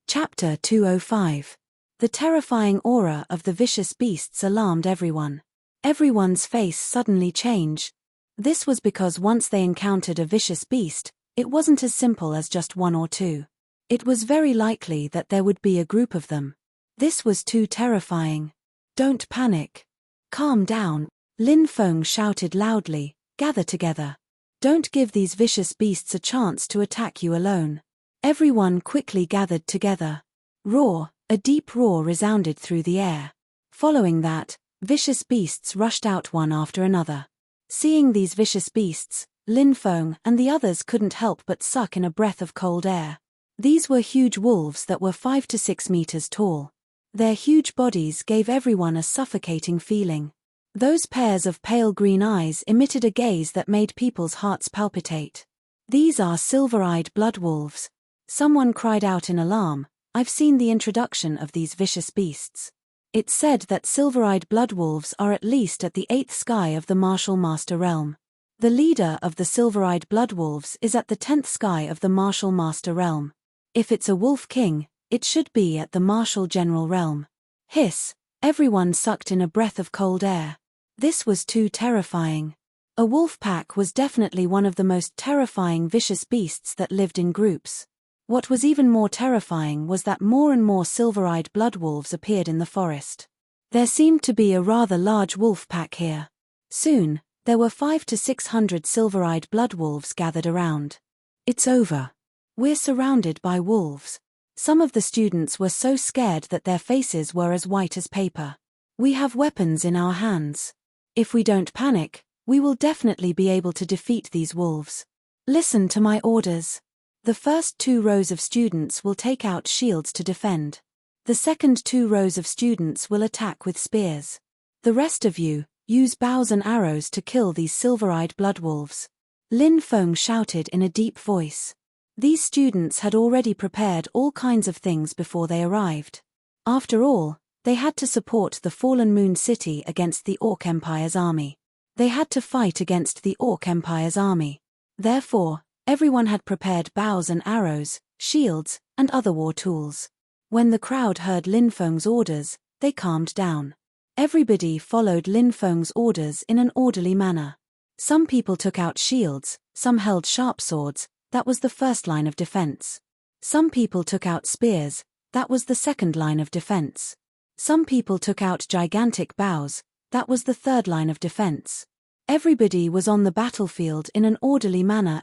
Chapter 205. The terrifying aura of the vicious beasts alarmed everyone. Everyone's face suddenly changed. This was because once they encountered a vicious beast, it wasn't as simple as just one or two. It was very likely that there would be a group of them. This was too terrifying. Don't panic. Calm down, Lin Feng shouted loudly, gather together. Don't give these vicious beasts a chance to attack you alone. Everyone quickly gathered together. Roar, a deep roar resounded through the air. Following that, vicious beasts rushed out one after another. Seeing these vicious beasts, Lin Feng and the others couldn't help but suck in a breath of cold air. These were huge wolves that were 5 to 6 meters tall. Their huge bodies gave everyone a suffocating feeling. Those pairs of pale green eyes emitted a gaze that made people's hearts palpitate. These are silver-eyed blood wolves. Someone cried out in alarm, I've seen the introduction of these vicious beasts. It's said that silver-eyed blood wolves are at least at the 8th sky of the martial master realm. The leader of the silver-eyed blood wolves is at the 10th sky of the martial master realm. If it's a wolf king, it should be at the martial general realm. Hiss, everyone sucked in a breath of cold air. This was too terrifying. A wolf pack was definitely one of the most terrifying vicious beasts that lived in groups. What was even more terrifying was that more and more silver-eyed blood wolves appeared in the forest. There seemed to be a rather large wolf pack here. Soon, there were 500 to 600 silver-eyed blood wolves gathered around. It's over. We're surrounded by wolves. Some of the students were so scared that their faces were as white as paper. We have weapons in our hands. If we don't panic, we will definitely be able to defeat these wolves. Listen to my orders. The first 2 rows of students will take out shields to defend. The second 2 rows of students will attack with spears. The rest of you, use bows and arrows to kill these silver-eyed blood wolves. Lin Feng shouted in a deep voice. These students had already prepared all kinds of things before they arrived. After all, they had to support the fallen moon city against the Orc Empire's army. They had to fight against the Orc Empire's army. Therefore, everyone had prepared bows and arrows, shields, and other war tools. When the crowd heard Lin Feng's orders, they calmed down. Everybody followed Lin Feng's orders in an orderly manner. Some people took out shields, some held sharp swords, that was the first line of defense. Some people took out spears, that was the second line of defense. Some people took out gigantic bows, that was the third line of defense. Everybody was on the battlefield in an orderly manner.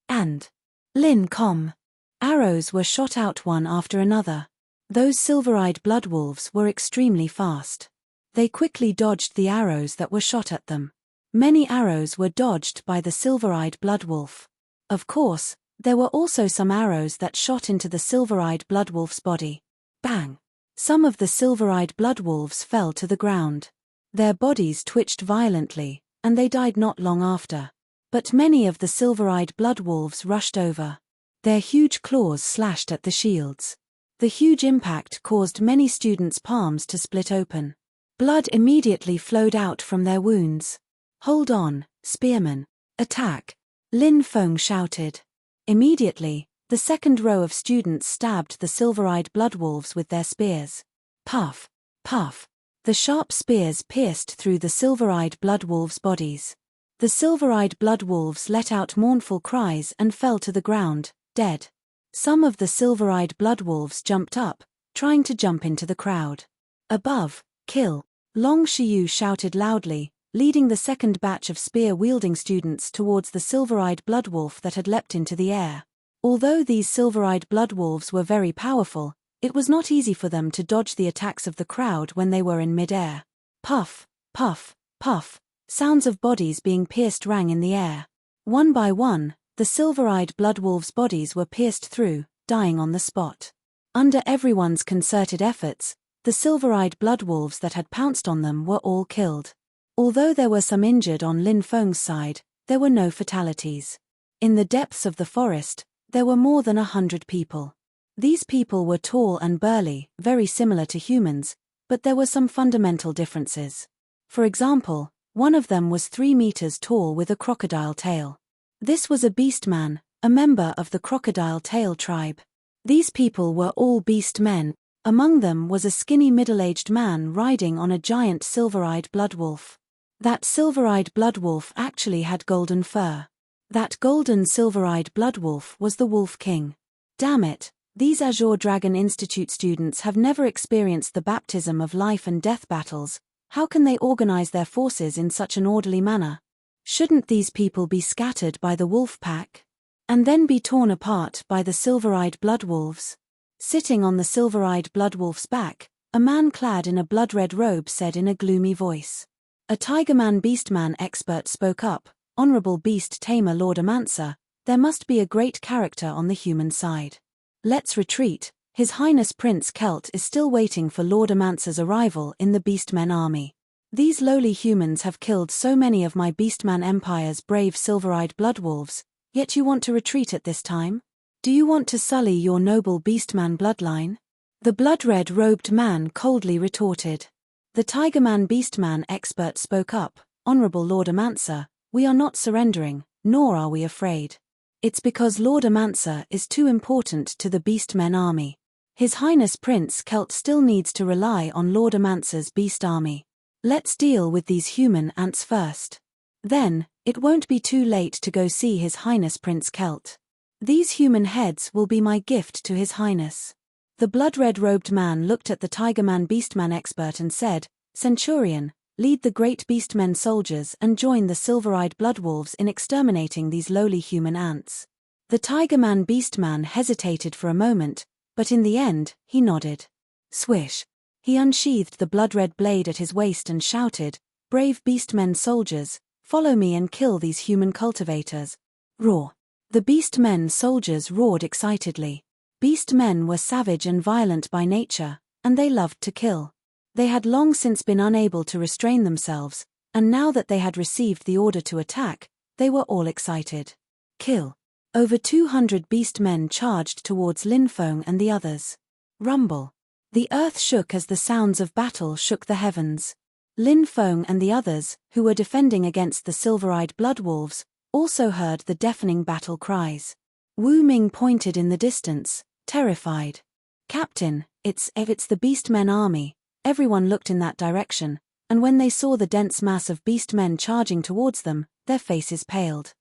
And Lin Com. Arrows were shot out one after another. Those silver-eyed blood wolves were extremely fast. They quickly dodged the arrows that were shot at them. Many arrows were dodged by the silver-eyed bloodwolf. Of course, there were also some arrows that shot into the silver-eyed bloodwolf's body. Bang! Some of the silver-eyed bloodwolves fell to the ground. Their bodies twitched violently, and they died not long after. But many of the silver-eyed bloodwolves rushed over. Their huge claws slashed at the shields. The huge impact caused many students' palms to split open. Blood immediately flowed out from their wounds. "Hold on, spearmen. Attack!" Lin Feng shouted. Immediately, the second row of students stabbed the silver-eyed bloodwolves with their spears. Puff! Puff! The sharp spears pierced through the silver-eyed bloodwolves' bodies. The silver-eyed bloodwolves let out mournful cries and fell to the ground, dead. Some of the silver-eyed bloodwolves jumped up, trying to jump into the crowd. Above, kill! Long Shiyu shouted loudly, leading the second batch of spear-wielding students towards the silver-eyed bloodwolf that had leapt into the air. Although these silver-eyed bloodwolves were very powerful, it was not easy for them to dodge the attacks of the crowd when they were in mid-air. Puff! Puff! Puff! Sounds of bodies being pierced rang in the air. One by one, the silver-eyed bloodwolves' bodies were pierced through, dying on the spot. Under everyone's concerted efforts, the silver-eyed bloodwolves that had pounced on them were all killed. Although there were some injured on Lin Feng's side, there were no fatalities. In the depths of the forest, there were more than 100 people. These people were tall and burly, very similar to humans, but there were some fundamental differences. For example, one of them was 3 meters tall with a crocodile tail. This was a beastman, a member of the crocodile tail tribe. These people were all beast men. Among them was a skinny middle-aged man riding on a giant silver-eyed bloodwolf. That silver-eyed bloodwolf actually had golden fur. That golden silver-eyed bloodwolf was the Wolf King. Damn it, these Azure Dragon Institute students have never experienced the baptism of life and death battles. How can they organize their forces in such an orderly manner? Shouldn't these people be scattered by the wolf pack? And then be torn apart by the silver-eyed bloodwolves? Sitting on the silver-eyed bloodwolf's back, a man clad in a blood-red robe said in a gloomy voice. A Tigerman Beastman expert spoke up, "Honorable Beast Tamer Lord Amansa, there must be a great character on the human side. Let's retreat. His Highness Prince Kelt is still waiting for Lord Amansa's arrival in the Beastmen army. These lowly humans have killed so many of my Beastman Empire's brave silver-eyed bloodwolves, yet you want to retreat at this time? Do you want to sully your noble Beastman bloodline?" The blood-red robed man coldly retorted. The Tigerman Beastman expert spoke up, "Honorable Lord Amansa, we are not surrendering, nor are we afraid. It's because Lord Amansa is too important to the Beastmen army. His Highness Prince Kelt still needs to rely on Lord Amansa's beast army. Let's deal with these human ants first. Then, it won't be too late to go see His Highness Prince Kelt. These human heads will be my gift to His Highness." The blood-red robed man looked at the Tigerman Beastman expert and said, "Centurion, lead the great Beastmen soldiers and join the silver-eyed bloodwolves in exterminating these lowly human ants." The Tigerman Beastman hesitated for a moment, but in the end, he nodded. Swish! He unsheathed the blood-red blade at his waist and shouted, "Brave Beastmen soldiers, follow me and kill these human cultivators." Roar! The Beastmen soldiers roared excitedly. Beastmen were savage and violent by nature, and they loved to kill. They had long since been unable to restrain themselves, and now that they had received the order to attack, they were all excited. Kill! Over 200 beastmen charged towards Lin Feng and the others. Rumble! The earth shook as the sounds of battle shook the heavens. Lin Feng and the others, who were defending against the silver-eyed bloodwolves, also heard the deafening battle cries. Wu Ming pointed in the distance, terrified. "Captain, it's the Beastmen army." Everyone looked in that direction, and when they saw the dense mass of beastmen charging towards them, their faces paled.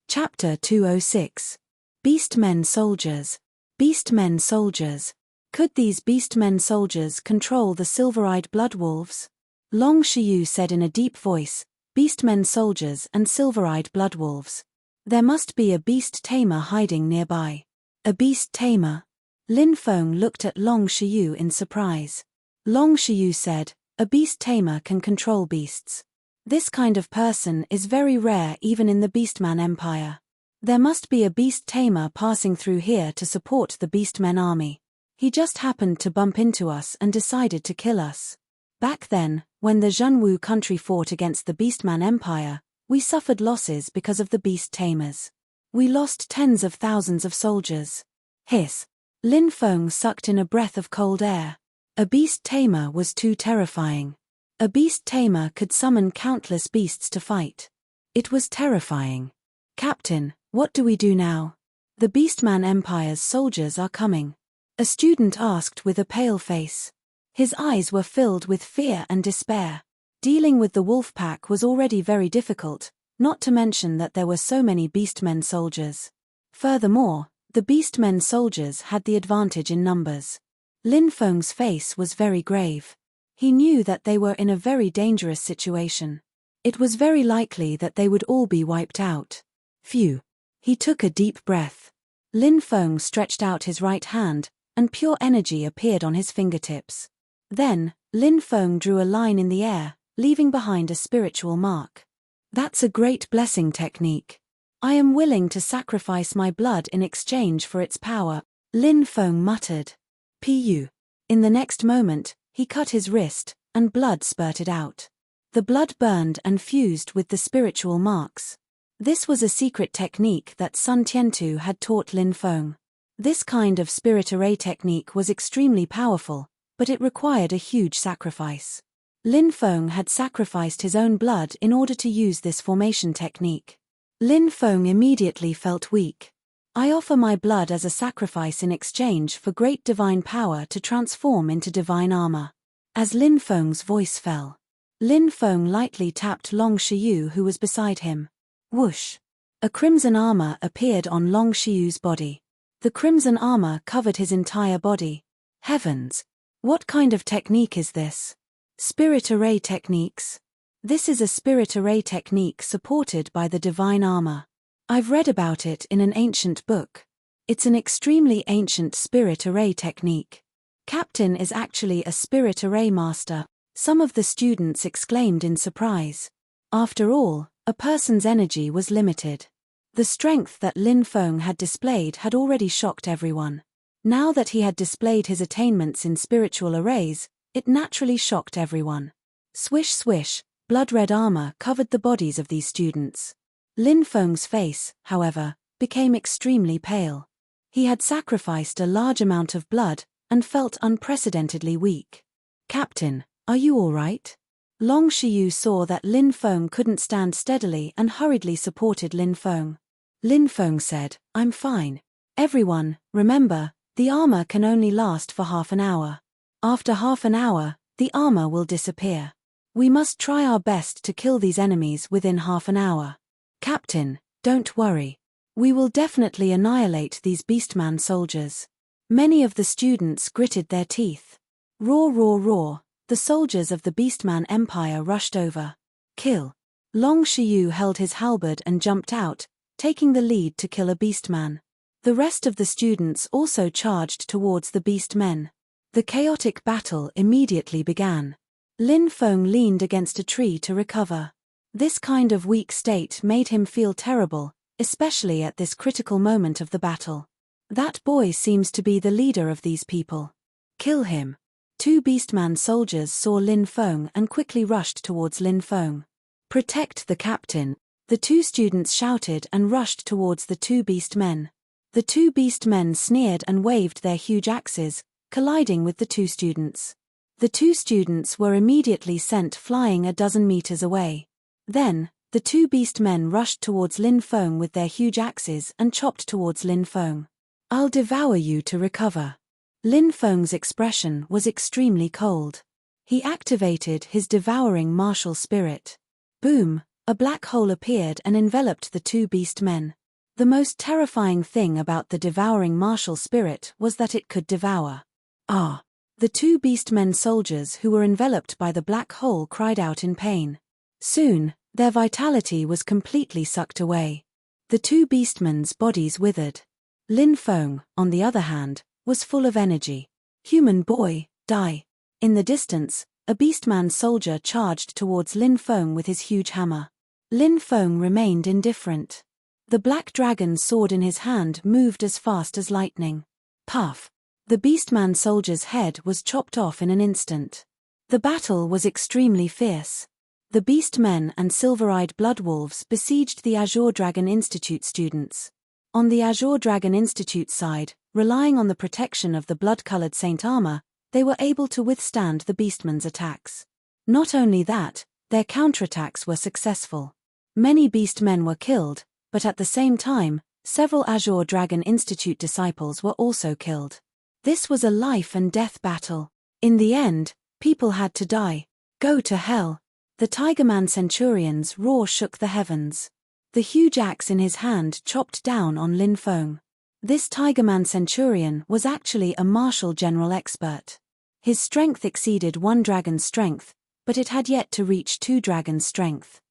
Chapter 206. Beastmen Soldiers. Beastmen Soldiers. Could these Beastmen soldiers control the silver-eyed bloodwolves? Long Shiyu said in a deep voice, "Beastmen soldiers and silver-eyed bloodwolves. There must be a beast tamer hiding nearby." A beast tamer? Lin Feng looked at Long Shiyu in surprise. Long Shiyu said, "A beast tamer can control beasts." This kind of person is very rare even in the Beastman Empire. There must be a beast tamer passing through here to support the Beastmen army. He just happened to bump into us and decided to kill us. Back then, when the Zhenwu country fought against the Beastman Empire, we suffered losses because of the beast tamers. We lost tens of thousands of soldiers. Hiss. Lin Feng sucked in a breath of cold air. A beast tamer was too terrifying. A beast tamer could summon countless beasts to fight. It was terrifying. Captain, what do we do now? The Beastman Empire's soldiers are coming. A student asked with a pale face. His eyes were filled with fear and despair. Dealing with the wolf pack was already very difficult, not to mention that there were so many Beastmen soldiers. Furthermore, the Beastmen soldiers had the advantage in numbers. Lin Feng's face was very grave. He knew that they were in a very dangerous situation. It was very likely that they would all be wiped out. Phew. He took a deep breath. Lin Feng stretched out his right hand, and pure energy appeared on his fingertips. Then, Lin Feng drew a line in the air, leaving behind a spiritual mark. That's a great blessing technique. I am willing to sacrifice my blood in exchange for its power, Lin Feng muttered. Pu. In the next moment, he cut his wrist, and blood spurted out. The blood burned and fused with the spiritual marks. This was a secret technique that Sun Tiantu had taught Lin Feng. This kind of spirit array technique was extremely powerful, but it required a huge sacrifice. Lin Feng had sacrificed his own blood in order to use this formation technique. Lin Feng immediately felt weak. I offer my blood as a sacrifice in exchange for great divine power to transform into divine armor. As Lin Feng's voice fell, Lin Feng lightly tapped Long Shiyu who was beside him. Whoosh! A crimson armor appeared on Long Shiyu's body. The crimson armor covered his entire body. Heavens! What kind of technique is this? Spirit array techniques. This is a spirit array technique supported by the divine armor. I've read about it in an ancient book. It's an extremely ancient spirit array technique. Captain is actually a spirit array master, some of the students exclaimed in surprise. After all, a person's energy was limited. The strength that Lin Feng had displayed had already shocked everyone. Now that he had displayed his attainments in spiritual arrays, it naturally shocked everyone. Swish swish, blood-red armor covered the bodies of these students. Lin Feng's face, however, became extremely pale. He had sacrificed a large amount of blood, and felt unprecedentedly weak. Captain, are you all right? Long Shiyu saw that Lin Feng couldn't stand steadily and hurriedly supported Lin Feng. Lin Feng said, I'm fine. Everyone, remember, the armor can only last for half an hour. After half an hour, the armor will disappear. We must try our best to kill these enemies within half an hour. Captain, don't worry. We will definitely annihilate these Beastman soldiers. Many of the students gritted their teeth. Roar roar roar, the soldiers of the Beastman Empire rushed over. Kill. Long Shiyu held his halberd and jumped out, taking the lead to kill a Beastman. The rest of the students also charged towards the Beastmen. The chaotic battle immediately began. Lin Feng leaned against a tree to recover. This kind of weak state made him feel terrible, especially at this critical moment of the battle. That boy seems to be the leader of these people. Kill him. Two Beastman soldiers saw Lin Feng and quickly rushed towards Lin Feng. Protect the captain. The two students shouted and rushed towards the two Beastmen. The two Beastmen sneered and waved their huge axes, colliding with the two students. The two students were immediately sent flying a dozen meters away. Then, the two Beastmen rushed towards Lin Feng with their huge axes and chopped towards Lin Feng. I'll devour you to recover. Lin Feng's expression was extremely cold. He activated his devouring martial spirit. Boom, a black hole appeared and enveloped the two Beastmen. The most terrifying thing about the devouring martial spirit was that it could devour. Ah! The two Beastmen soldiers who were enveloped by the black hole cried out in pain. Soon, their vitality was completely sucked away. The two Beastmen's bodies withered. Lin Feng, on the other hand, was full of energy. Human boy, die. In the distance, a beastman soldier charged towards Lin Feng with his huge hammer. Lin Feng remained indifferent. The black dragon sword in his hand moved as fast as lightning. Puff! The beastman soldier's head was chopped off in an instant. The battle was extremely fierce. The beastmen and silver-eyed bloodwolves besieged the Azure Dragon Institute students. On the Azure Dragon Institute side, relying on the protection of the blood-colored saint armor, they were able to withstand the beastmen's attacks. Not only that, their counterattacks were successful. Many beastmen were killed, but at the same time, several Azure Dragon Institute disciples were also killed. This was a life-and-death battle. In the end, people had to die. Go to hell! The Tigerman Centurion's roar shook the heavens. The huge axe in his hand chopped down on Lin Feng. This Tigerman Centurion was actually a martial general expert. His strength exceeded 1 dragon's strength, but it had yet to reach 2 dragons' strength.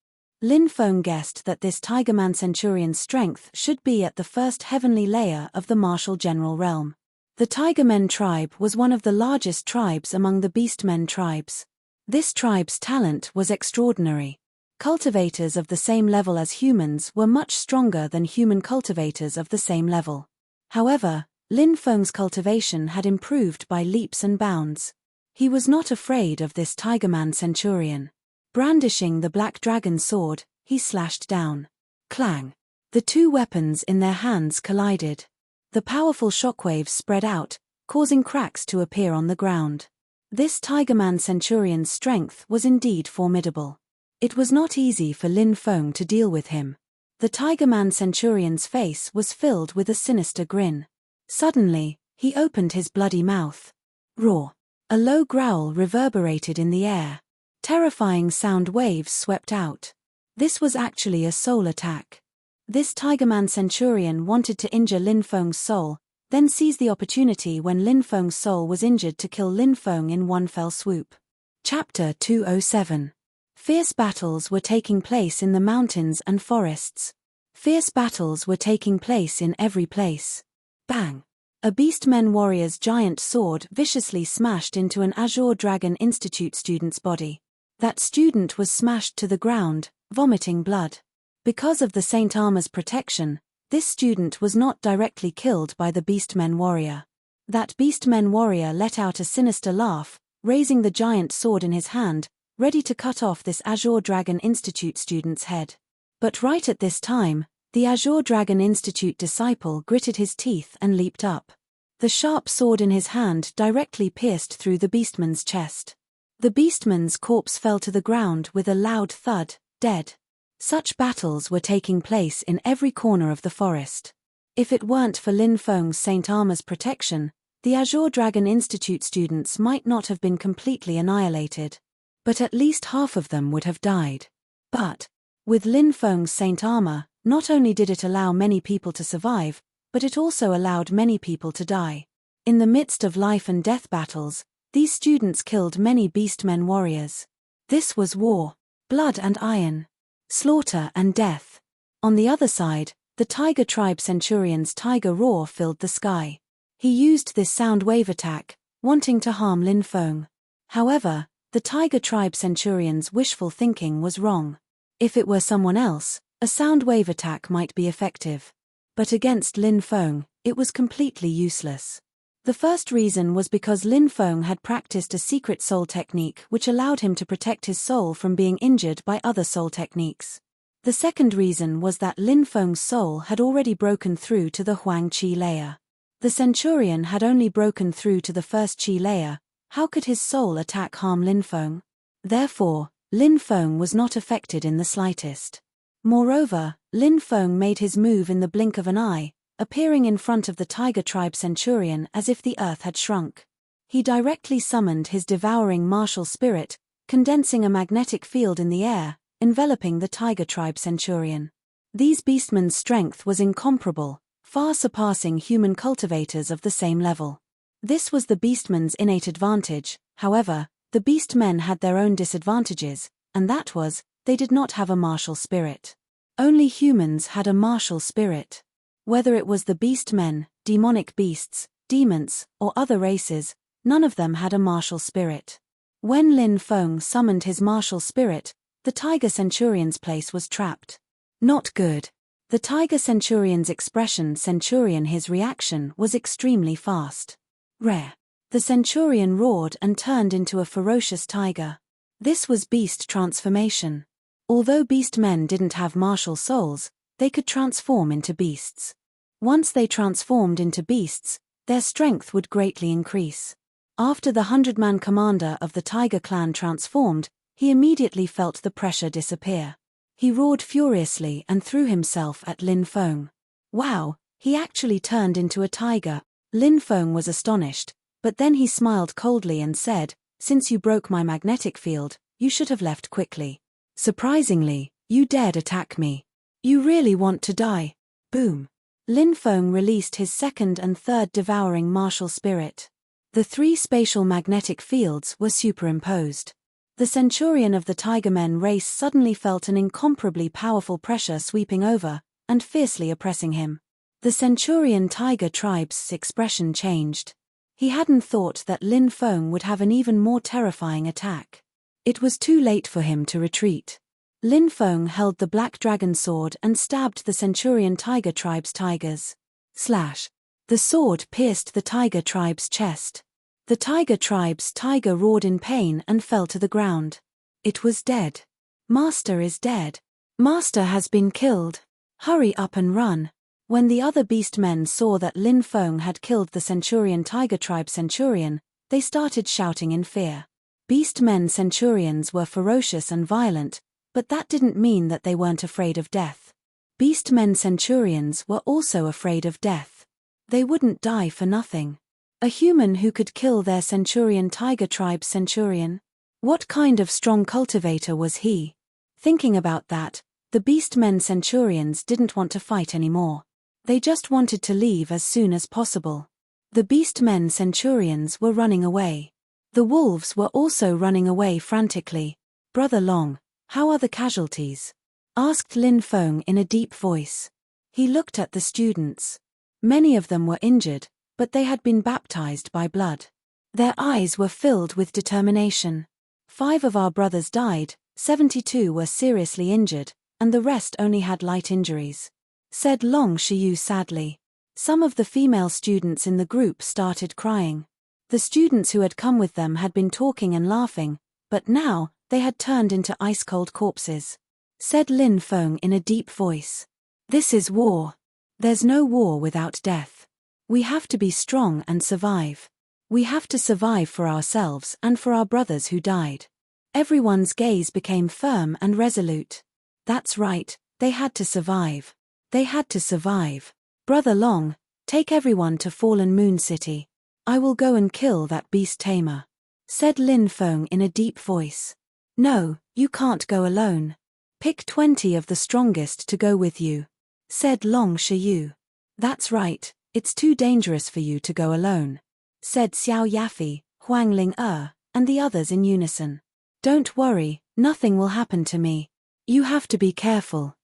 Lin Feng guessed that this Tigerman Centurion's strength should be at the first heavenly layer of the martial general realm. The Tigermen tribe was one of the largest tribes among the Beastmen tribes. This tribe's talent was extraordinary. Cultivators of the same level as humans were much stronger than human cultivators of the same level. However, Lin Feng's cultivation had improved by leaps and bounds. He was not afraid of this Tigerman Centurion. Brandishing the black dragon sword, he slashed down. Clang! The 2 weapons in their hands collided. The powerful shockwaves spread out, causing cracks to appear on the ground. This Tigerman Centurion's strength was indeed formidable. It was not easy for Lin Feng to deal with him. The Tigerman Centurion's face was filled with a sinister grin. Suddenly, he opened his bloody mouth. Roar! A low growl reverberated in the air. Terrifying sound waves swept out. This was actually a soul attack. This Tigerman Centurion wanted to injure Lin Feng's soul, then seized the opportunity when Lin Feng's soul was injured to kill Lin Feng in one fell swoop. Chapter 207. Fierce battles were taking place in the mountains and forests. Fierce battles were taking place in every place. Bang! A Beastmen warrior's giant sword viciously smashed into an Azure Dragon Institute student's body. That student was smashed to the ground, vomiting blood. Because of the Saint Armor's protection, this student was not directly killed by the Beastmen warrior. That Beastmen warrior let out a sinister laugh, raising the giant sword in his hand, ready to cut off this Azure Dragon Institute student's head. But right at this time, the Azure Dragon Institute disciple gritted his teeth and leaped up. The sharp sword in his hand directly pierced through the Beastman's chest. The Beastman's corpse fell to the ground with a loud thud, dead. Such battles were taking place in every corner of the forest. If it weren't for Lin Feng's Saint Armor's protection, the Azure Dragon Institute students might not have been completely annihilated. But at least half of them would have died. But, with Lin Feng's Saint Armor, not only did it allow many people to survive, but it also allowed many people to die. In the midst of life and death battles, these students killed many Beastmen warriors. This was war, blood and iron, slaughter and death. On the other side, the Tiger Tribe Centurion's tiger roar filled the sky. He used this sound wave attack, wanting to harm Lin Feng. However, the Tiger Tribe Centurion's wishful thinking was wrong. If it were someone else, a sound wave attack might be effective. But against Lin Feng, it was completely useless. The first reason was because Lin Feng had practiced a secret soul technique which allowed him to protect his soul from being injured by other soul techniques. The second reason was that Lin Feng's soul had already broken through to the Huang Qi layer. The Centurion had only broken through to the first Qi layer. How could his soul attack harm Lin Feng? Therefore, Lin Feng was not affected in the slightest. Moreover, Lin Feng made his move in the blink of an eye, appearing in front of the Tiger Tribe Centurion as if the earth had shrunk. He directly summoned his devouring martial spirit, condensing a magnetic field in the air, enveloping the Tiger Tribe Centurion. These beastmen's strength was incomparable, far surpassing human cultivators of the same level. This was the beastmen's innate advantage. However, the beastmen had their own disadvantages, and that was, they did not have a martial spirit. Only humans had a martial spirit. Whether it was the beastmen, demonic beasts, demons, or other races, none of them had a martial spirit. When Lin Feng summoned his martial spirit, the Tiger Centurion's place was trapped. Not good. The Tiger Centurion's expression Centurion his reaction was extremely fast. Rare. The Centurion roared and turned into a ferocious tiger. This was beast transformation. Although beast men didn't have martial souls, they could transform into beasts. Once they transformed into beasts, their strength would greatly increase. After the 100-man commander of the Tiger clan transformed, he immediately felt the pressure disappear. He roared furiously and threw himself at Lin Feng. Wow, he actually turned into a tiger. Lin Feng was astonished, but then he smiled coldly and said, "Since you broke my magnetic field, you should have left quickly. Surprisingly, you dared attack me. You really want to die." Boom. Lin Feng released his second and third devouring martial spirit. The 3 spatial magnetic fields were superimposed. The Centurion of the Tigermen race suddenly felt an incomparably powerful pressure sweeping over and fiercely oppressing him. The Centurion Tiger tribe's expression changed. He hadn't thought that Lin Feng would have an even more terrifying attack. It was too late for him to retreat. Lin Feng held the Black Dragon Sword and stabbed the Centurion Tiger tribe's tigers. Slash. The sword pierced the Tiger tribe's chest. The Tiger tribe's tiger roared in pain and fell to the ground. It was dead. Master is dead. Master has been killed. Hurry up and run. When the other beast men saw that Lin Feng had killed the Centurion Tiger tribe Centurion, they started shouting in fear. Beast men Centurions were ferocious and violent, but that didn't mean that they weren't afraid of death. Beast men Centurions were also afraid of death. They wouldn't die for nothing. A human who could kill their Centurion Tiger tribe Centurion? What kind of strong cultivator was he? Thinking about that, the beast men Centurions didn't want to fight anymore. They just wanted to leave as soon as possible. The beast men Centurions were running away. The wolves were also running away frantically. "Brother Long, how are the casualties?" asked Lin Feng in a deep voice. He looked at the students. Many of them were injured, but they had been baptized by blood. Their eyes were filled with determination. 5 of our brothers died, 72 were seriously injured, and the rest only had light injuries, said Long Shiyu sadly. Some of the female students in the group started crying. The students who had come with them had been talking and laughing, but now, they had turned into ice-cold corpses. Said Lin Feng in a deep voice. "This is war. There's no war without death. We have to be strong and survive. We have to survive for ourselves and for our brothers who died." Everyone's gaze became firm and resolute. That's right, they had to survive. They had to survive. "Brother Long, take everyone to Fallen Moon City. I will go and kill that beast tamer," said Lin Feng in a deep voice. "No, you can't go alone. Pick 20 of the strongest to go with you," said Long Shiyu. "That's right, it's too dangerous for you to go alone," said Xiao Yafi, Huang Ling and the others in unison. "Don't worry, nothing will happen to me. You have to be careful.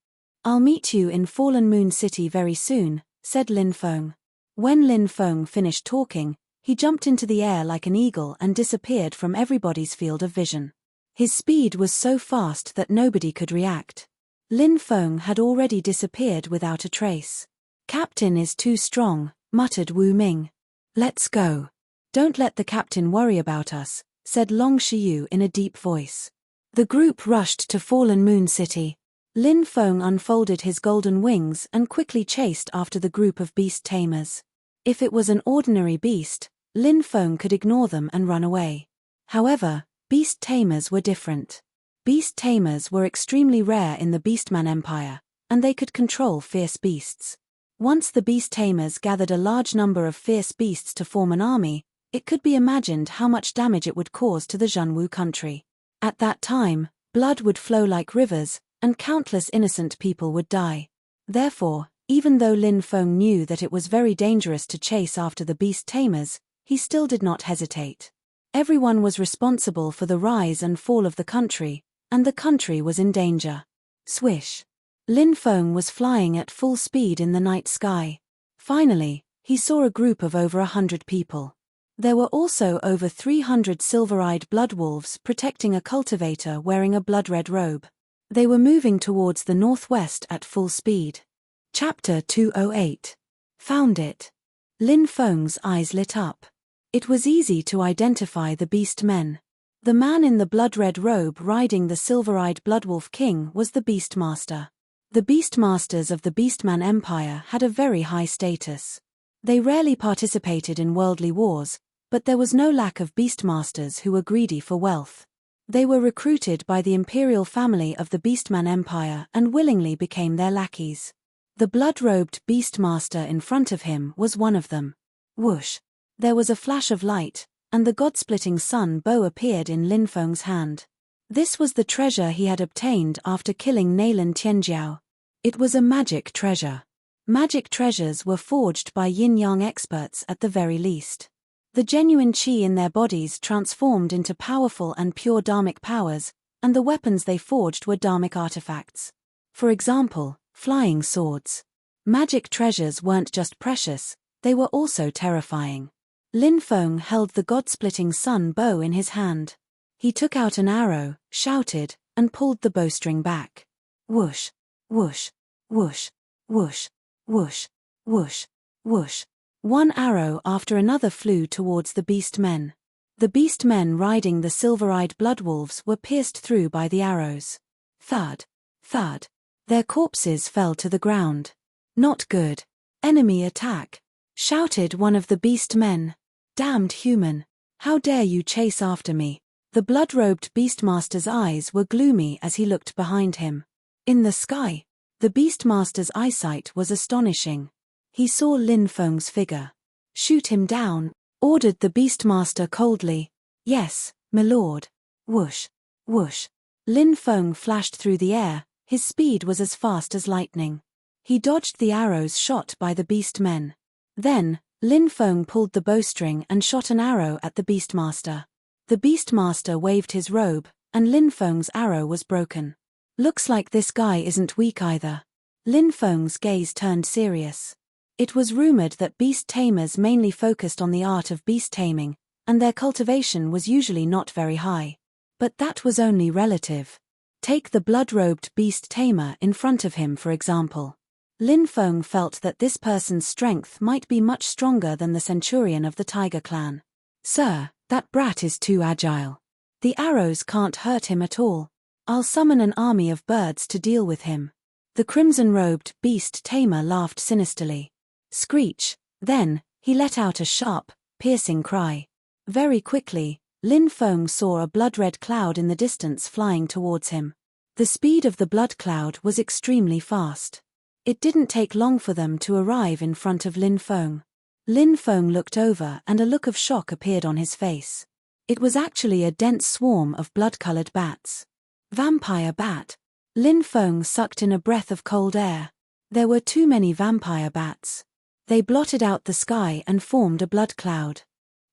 I'll meet you in Fallen Moon City very soon," said Lin Feng. When Lin Feng finished talking, he jumped into the air like an eagle and disappeared from everybody's field of vision. His speed was so fast that nobody could react. Lin Feng had already disappeared without a trace. "Captain is too strong," muttered Wu Ming. "Let's go." "Don't let the captain worry about us," said Long Shiyu in a deep voice. The group rushed to Fallen Moon City. Lin Feng unfolded his golden wings and quickly chased after the group of beast tamers. If it was an ordinary beast, Lin Feng could ignore them and run away. However, beast tamers were different. Beast tamers were extremely rare in the Beastman Empire, and they could control fierce beasts. Once the beast tamers gathered a large number of fierce beasts to form an army, it could be imagined how much damage it would cause to the Zhenwu country. At that time, blood would flow like rivers, and countless innocent people would die. Therefore, even though Lin Feng knew that it was very dangerous to chase after the beast tamers, he still did not hesitate. Everyone was responsible for the rise and fall of the country, and the country was in danger. Swish. Lin Feng was flying at full speed in the night sky. Finally, he saw a group of over 100 people. There were also over 300 silver-eyed bloodwolves protecting a cultivator wearing a blood-red robe. They were moving towards the northwest at full speed. Chapter 208. Found it. Lin Feng's eyes lit up. It was easy to identify the beast men. The man in the blood-red robe riding the silver-eyed Bloodwolf King was the Beastmaster. The Beastmasters of the Beastman Empire had a very high status. They rarely participated in worldly wars, but there was no lack of Beastmasters who were greedy for wealth. They were recruited by the imperial family of the Beastman Empire and willingly became their lackeys. The blood-robed Beastmaster in front of him was one of them. Whoosh! There was a flash of light, and the god-splitting sun bow appeared in Lin Feng's hand. This was the treasure he had obtained after killing Naylan Tianjiao. It was a magic treasure. Magic treasures were forged by yin-yang experts at the very least. The genuine qi in their bodies transformed into powerful and pure dharmic powers, and the weapons they forged were dharmic artifacts. For example, flying swords. Magic treasures weren't just precious, they were also terrifying. Lin Feng held the god-splitting sun bow in his hand. He took out an arrow, shouted, and pulled the bowstring back. Whoosh, whoosh, whoosh, whoosh, whoosh, whoosh, whoosh. One arrow after another flew towards the beast men. The beast men riding the silver-eyed bloodwolves were pierced through by the arrows. Thud, thud. Their corpses fell to the ground. Not good. Enemy attack, shouted one of the beast men. Damned human. How dare you chase after me? The blood-robed Beastmaster's eyes were gloomy as he looked behind him. In the sky, the Beastmaster's eyesight was astonishing. He saw Lin Feng's figure. Shoot him down, ordered the Beastmaster coldly. Yes, my lord. Whoosh, whoosh. Lin Feng flashed through the air, his speed was as fast as lightning. He dodged the arrows shot by the beast men. Then, Lin Feng pulled the bowstring and shot an arrow at the Beastmaster. The Beastmaster waved his robe, and Lin Feng's arrow was broken. Looks like this guy isn't weak either. Lin Feng's gaze turned serious. It was rumored that beast tamers mainly focused on the art of beast taming, and their cultivation was usually not very high. But that was only relative. Take the blood-robed beast tamer in front of him for example. Lin Feng felt that this person's strength might be much stronger than the centurion of the Tiger clan. Sir, that brat is too agile. The arrows can't hurt him at all. I'll summon an army of birds to deal with him. The crimson-robed beast tamer laughed sinisterly. Screech. Then, he let out a sharp, piercing cry. Very quickly, Lin Feng saw a blood-red cloud in the distance flying towards him. The speed of the blood cloud was extremely fast. It didn't take long for them to arrive in front of Lin Feng. Lin Feng looked over and a look of shock appeared on his face. It was actually a dense swarm of blood-colored bats. Vampire bat. Lin Feng sucked in a breath of cold air. There were too many vampire bats. They blotted out the sky and formed a blood cloud.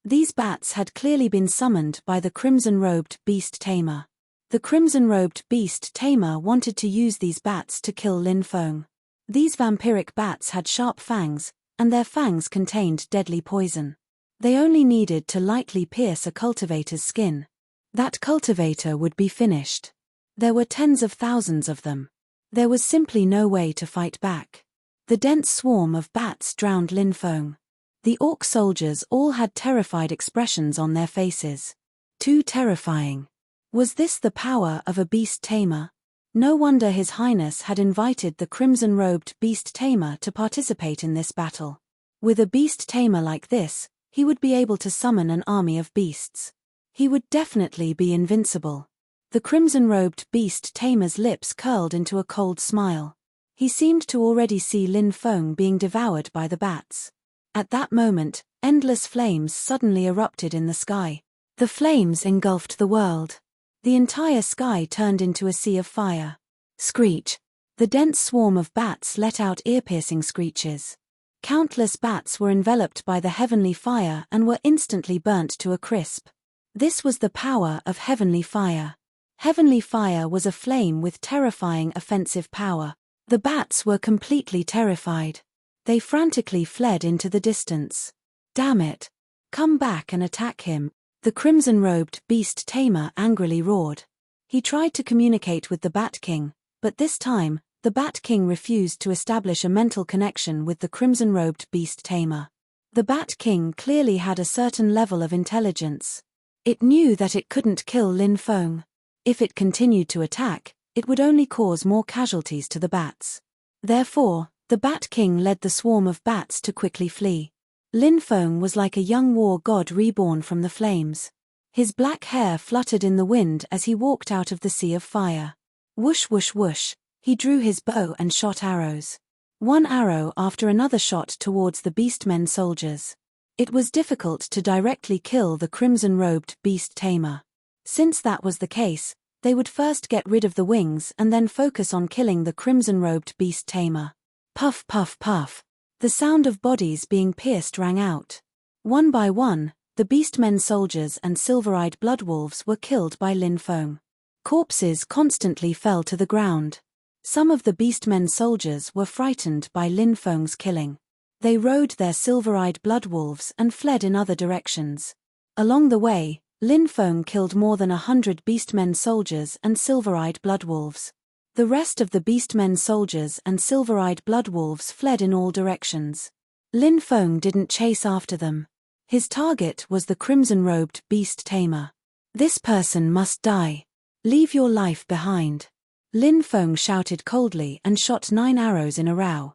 These bats had clearly been summoned by the crimson-robed beast tamer. The crimson-robed beast tamer wanted to use these bats to kill Lin Feng. These vampiric bats had sharp fangs, and their fangs contained deadly poison. They only needed to lightly pierce a cultivator's skin. That cultivator would be finished. There were tens of thousands of them. There was simply no way to fight back. The dense swarm of bats drowned Lin Feng. The orc soldiers all had terrified expressions on their faces. Too terrifying. Was this the power of a beast tamer? No wonder His Highness had invited the crimson-robed beast tamer to participate in this battle. With a beast tamer like this, he would be able to summon an army of beasts. He would definitely be invincible. The crimson-robed beast tamer's lips curled into a cold smile. He seemed to already see Lin Feng being devoured by the bats. At that moment, endless flames suddenly erupted in the sky. The flames engulfed the world. The entire sky turned into a sea of fire. Screech. The dense swarm of bats let out ear-piercing screeches. Countless bats were enveloped by the heavenly fire and were instantly burnt to a crisp. This was the power of heavenly fire. Heavenly fire was a flame with terrifying offensive power. The bats were completely terrified. They frantically fled into the distance. Damn it. Come back and attack him, the crimson-robed beast tamer angrily roared. He tried to communicate with the Bat King, but this time, the Bat King refused to establish a mental connection with the crimson-robed beast tamer. The Bat King clearly had a certain level of intelligence. It knew that it couldn't kill Lin Feng. If it continued to attack, it would only cause more casualties to the bats. Therefore, the Bat King led the swarm of bats to quickly flee. Lin Feng was like a young war god reborn from the flames. His black hair fluttered in the wind as he walked out of the sea of fire. Whoosh whoosh whoosh, he drew his bow and shot arrows. One arrow after another shot towards the beastmen soldiers. It was difficult to directly kill the crimson-robed beast tamer. Since that was the case, they would first get rid of the wings and then focus on killing the crimson-robed beast tamer. Puff puff puff. The sound of bodies being pierced rang out. One by one, the beastmen soldiers and silver-eyed bloodwolves were killed by Lin Feng. Corpses constantly fell to the ground. Some of the beastmen soldiers were frightened by Lin Feng's killing. They rode their silver-eyed bloodwolves and fled in other directions. Along the way, Lin Feng killed more than 100 beastmen soldiers and silver-eyed bloodwolves. The rest of the beastmen soldiers and silver-eyed bloodwolves fled in all directions. Lin Feng didn't chase after them. His target was the crimson-robed beast tamer. This person must die. Leave your life behind. Lin Feng shouted coldly and shot 9 arrows in a row.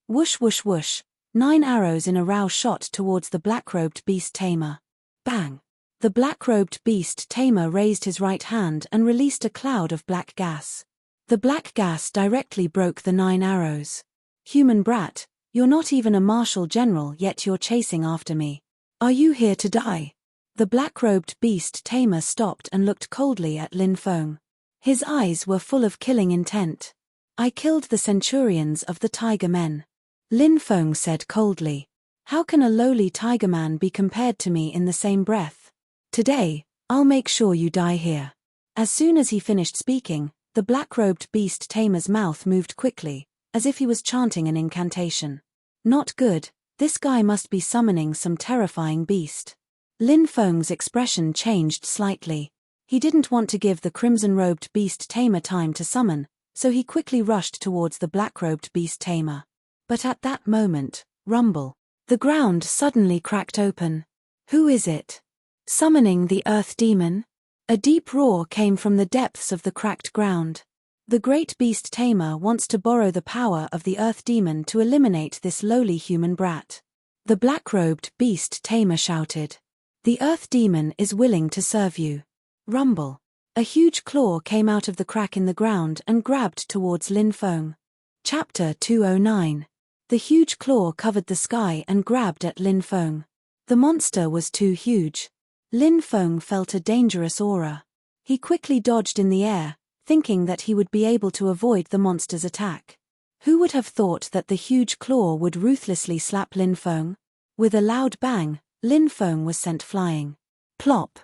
Whoosh whoosh whoosh, 9 arrows in a row shot towards the black-robed beast tamer. Bang! The black-robed beast tamer raised his right hand and released a cloud of black gas. The black gas directly broke the 9 arrows. Human brat, you're not even a marshal general yet you're chasing after me. Are you here to die? The black-robed beast tamer stopped and looked coldly at Lin Feng. His eyes were full of killing intent. I killed the centurions of the tiger men. Lin Feng said coldly. How can a lowly tiger man be compared to me in the same breath? Today, I'll make sure you die here. As soon as he finished speaking, the black-robed beast tamer's mouth moved quickly, as if he was chanting an incantation. Not good, this guy must be summoning some terrifying beast. Lin Feng's expression changed slightly. He didn't want to give the crimson-robed beast tamer time to summon, so he quickly rushed towards the black-robed beast tamer. But at that moment, rumble. The ground suddenly cracked open. Who is it? Summoning the earth demon? A deep roar came from the depths of the cracked ground. The great beast tamer wants to borrow the power of the earth demon to eliminate this lowly human brat. The black-robed beast tamer shouted. The earth demon is willing to serve you. Rumble. A huge claw came out of the crack in the ground and grabbed towards Lin Feng. Chapter 209. The huge claw covered the sky and grabbed at Lin Feng. The monster was too huge. Lin Feng felt a dangerous aura. He quickly dodged in the air, thinking that he would be able to avoid the monster's attack. Who would have thought that the huge claw would ruthlessly slap Lin Feng? With a loud bang, Lin Feng was sent flying. Plop!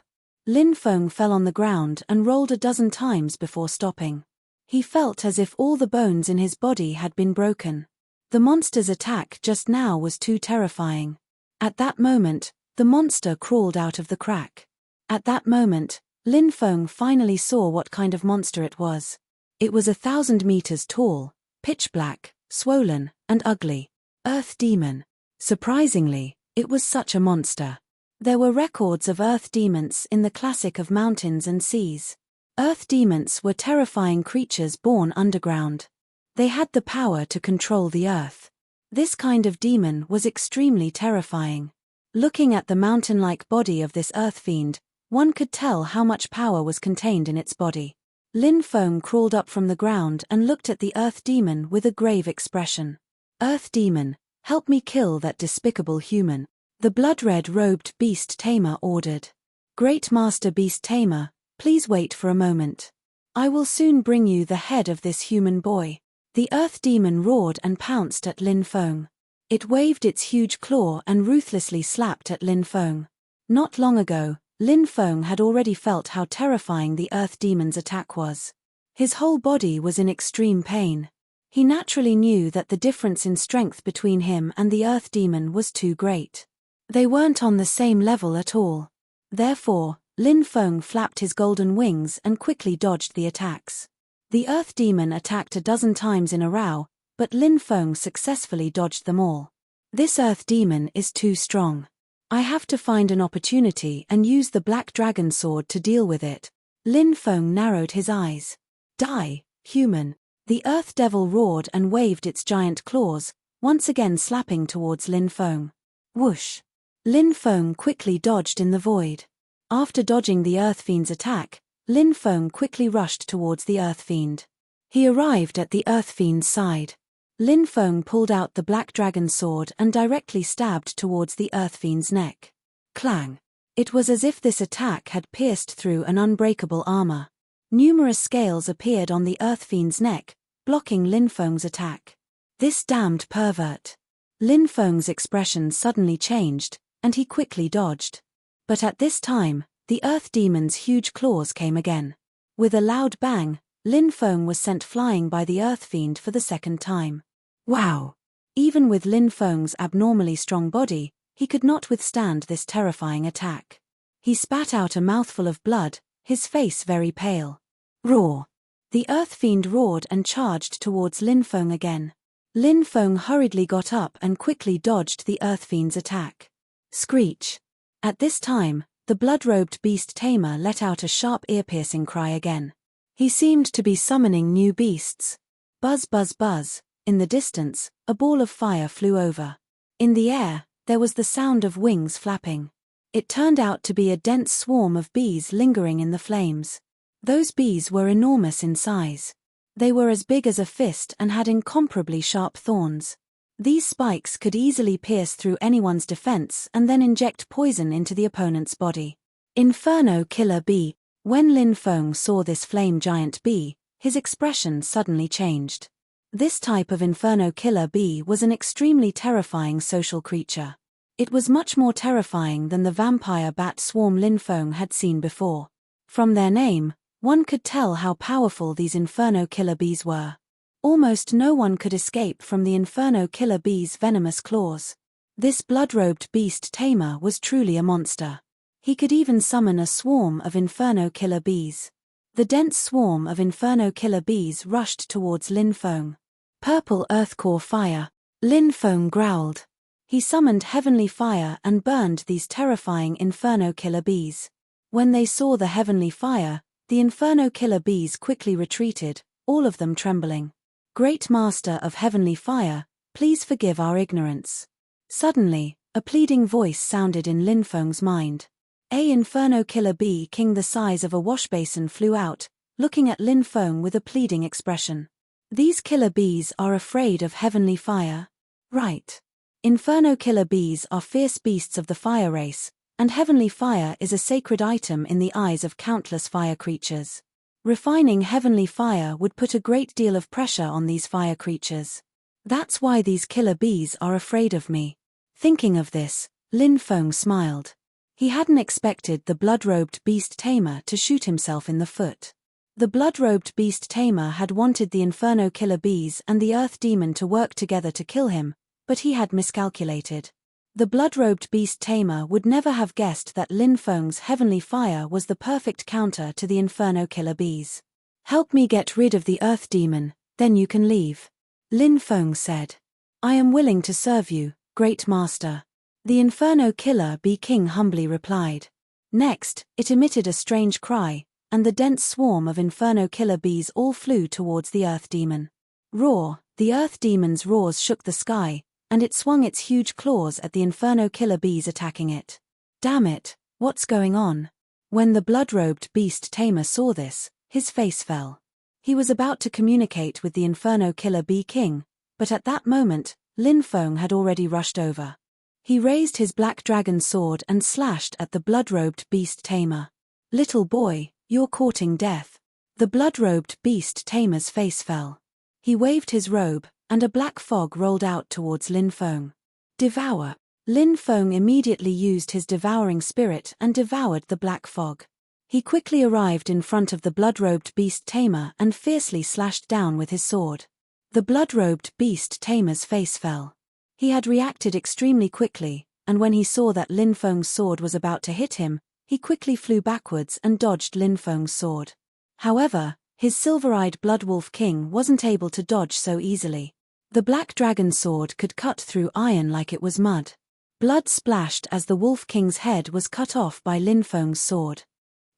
Lin Feng fell on the ground and rolled a dozen times before stopping. He felt as if all the bones in his body had been broken. The monster's attack just now was too terrifying. At that moment, the monster crawled out of the crack. At that moment, Lin Feng finally saw what kind of monster it was. It was 1,000 meters tall, pitch black, swollen, and ugly. Earth demon. Surprisingly, it was such a monster. There were records of earth demons in the classic of mountains and seas. Earth demons were terrifying creatures born underground. They had the power to control the earth. This kind of demon was extremely terrifying. Looking at the mountain-like body of this earth fiend, one could tell how much power was contained in its body. Lin Feng crawled up from the ground and looked at the earth demon with a grave expression. Earth demon, help me kill that despicable human. The blood-red robed beast tamer ordered. Great Master Beast Tamer, please wait for a moment. I will soon bring you the head of this human boy. The earth demon roared and pounced at Lin Feng. It waved its huge claw and ruthlessly slapped at Lin Feng. Not long ago, Lin Feng had already felt how terrifying the earth demon's attack was. His whole body was in extreme pain. He naturally knew that the difference in strength between him and the earth demon was too great. They weren't on the same level at all. Therefore, Lin Feng flapped his golden wings and quickly dodged the attacks. The Earth Demon attacked a dozen times in a row, but Lin Feng successfully dodged them all. This Earth Demon is too strong. I have to find an opportunity and use the Black Dragon Sword to deal with it. Lin Feng narrowed his eyes. Die, human. The Earth Devil roared and waved its giant claws, once again slapping towards Lin Feng. Whoosh! Lin Feng quickly dodged in the void. After dodging the Earth Fiend's attack, Lin Feng quickly rushed towards the Earth Fiend. He arrived at the Earth Fiend's side. Lin Feng pulled out the Black Dragon Sword and directly stabbed towards the Earth Fiend's neck. Clang! It was as if this attack had pierced through an unbreakable armor. Numerous scales appeared on the Earth Fiend's neck, blocking Lin Feng's attack. This damned pervert! Lin Feng's expression suddenly changed, and he quickly dodged. But at this time, the Earth Demon's huge claws came again. With a loud bang, Lin Feng was sent flying by the Earth Fiend for the second time. Wow! Even with Lin Feng's abnormally strong body, he could not withstand this terrifying attack. He spat out a mouthful of blood, his face very pale. Roar! The Earth Fiend roared and charged towards Lin Feng again. Lin Feng hurriedly got up and quickly dodged the Earth Fiend's attack. Screech! At this time, the blood-robed beast tamer let out a sharp ear-piercing cry again. He seemed to be summoning new beasts. Buzz buzz buzz, in the distance, a ball of fire flew over. In the air, there was the sound of wings flapping. It turned out to be a dense swarm of bees lingering in the flames. Those bees were enormous in size. They were as big as a fist and had incomparably sharp thorns. These spikes could easily pierce through anyone's defense and then inject poison into the opponent's body. Inferno Killer Bee. When Lin Feng saw this flame giant bee, his expression suddenly changed. This type of Inferno Killer Bee was an extremely terrifying social creature. It was much more terrifying than the vampire bat swarm Lin Feng had seen before. From their name, one could tell how powerful these Inferno Killer Bees were. Almost no one could escape from the Inferno Killer Bee's venomous claws. This blood-robed beast tamer was truly a monster. He could even summon a swarm of Inferno Killer Bees. The dense swarm of Inferno Killer Bees rushed towards Lin Feng. Purple Earth Core Fire. Lin Feng growled. He summoned Heavenly Fire and burned these terrifying Inferno Killer Bees. When they saw the Heavenly Fire, the Inferno Killer Bees quickly retreated, all of them trembling. Great Master of Heavenly Fire, please forgive our ignorance. Suddenly, a pleading voice sounded in Lin Feng's mind. A Inferno Killer Bee king the size of a washbasin flew out, looking at Lin Feng with a pleading expression. These killer bees are afraid of Heavenly Fire? Right. Inferno Killer Bees are fierce beasts of the fire race, and Heavenly Fire is a sacred item in the eyes of countless fire creatures. Refining Heavenly Fire would put a great deal of pressure on these fire creatures. That's why these killer bees are afraid of me. Thinking of this, Lin Feng smiled. He hadn't expected the blood-robed beast tamer to shoot himself in the foot. The blood-robed beast tamer had wanted the Inferno Killer Bees and the Earth Demon to work together to kill him, but he had miscalculated. The blood-robed beast tamer would never have guessed that Lin Feng's Heavenly Fire was the perfect counter to the Inferno Killer Bees. Help me get rid of the Earth Demon, then you can leave. Lin Feng said. I am willing to serve you, Great Master. The Inferno Killer Bee King humbly replied. Next, it emitted a strange cry, and the dense swarm of Inferno Killer Bees all flew towards the Earth Demon. Roar! The Earth Demon's roars shook the sky, and it swung its huge claws at the Inferno Killer Bees attacking it. Damn it, what's going on? When the blood-robed beast tamer saw this, his face fell. He was about to communicate with the Inferno Killer Bee King, but at that moment, Lin Feng had already rushed over. He raised his black dragon sword and slashed at the blood-robed beast tamer. Little boy, you're courting death. The blood-robed beast tamer's face fell. He waved his robe, and a black fog rolled out towards Lin Feng. Devour. Lin Feng immediately used his devouring spirit and devoured the black fog. He quickly arrived in front of the blood-robed beast tamer and fiercely slashed down with his sword. The blood-robed beast tamer's face fell. He had reacted extremely quickly, and when he saw that Lin Feng's sword was about to hit him, he quickly flew backwards and dodged Lin Feng's sword. However, his silver-eyed Blood Wolf King wasn't able to dodge so easily. The black dragon sword could cut through iron like it was mud. Blood splashed as the Wolf King's head was cut off by Lin Feng's sword.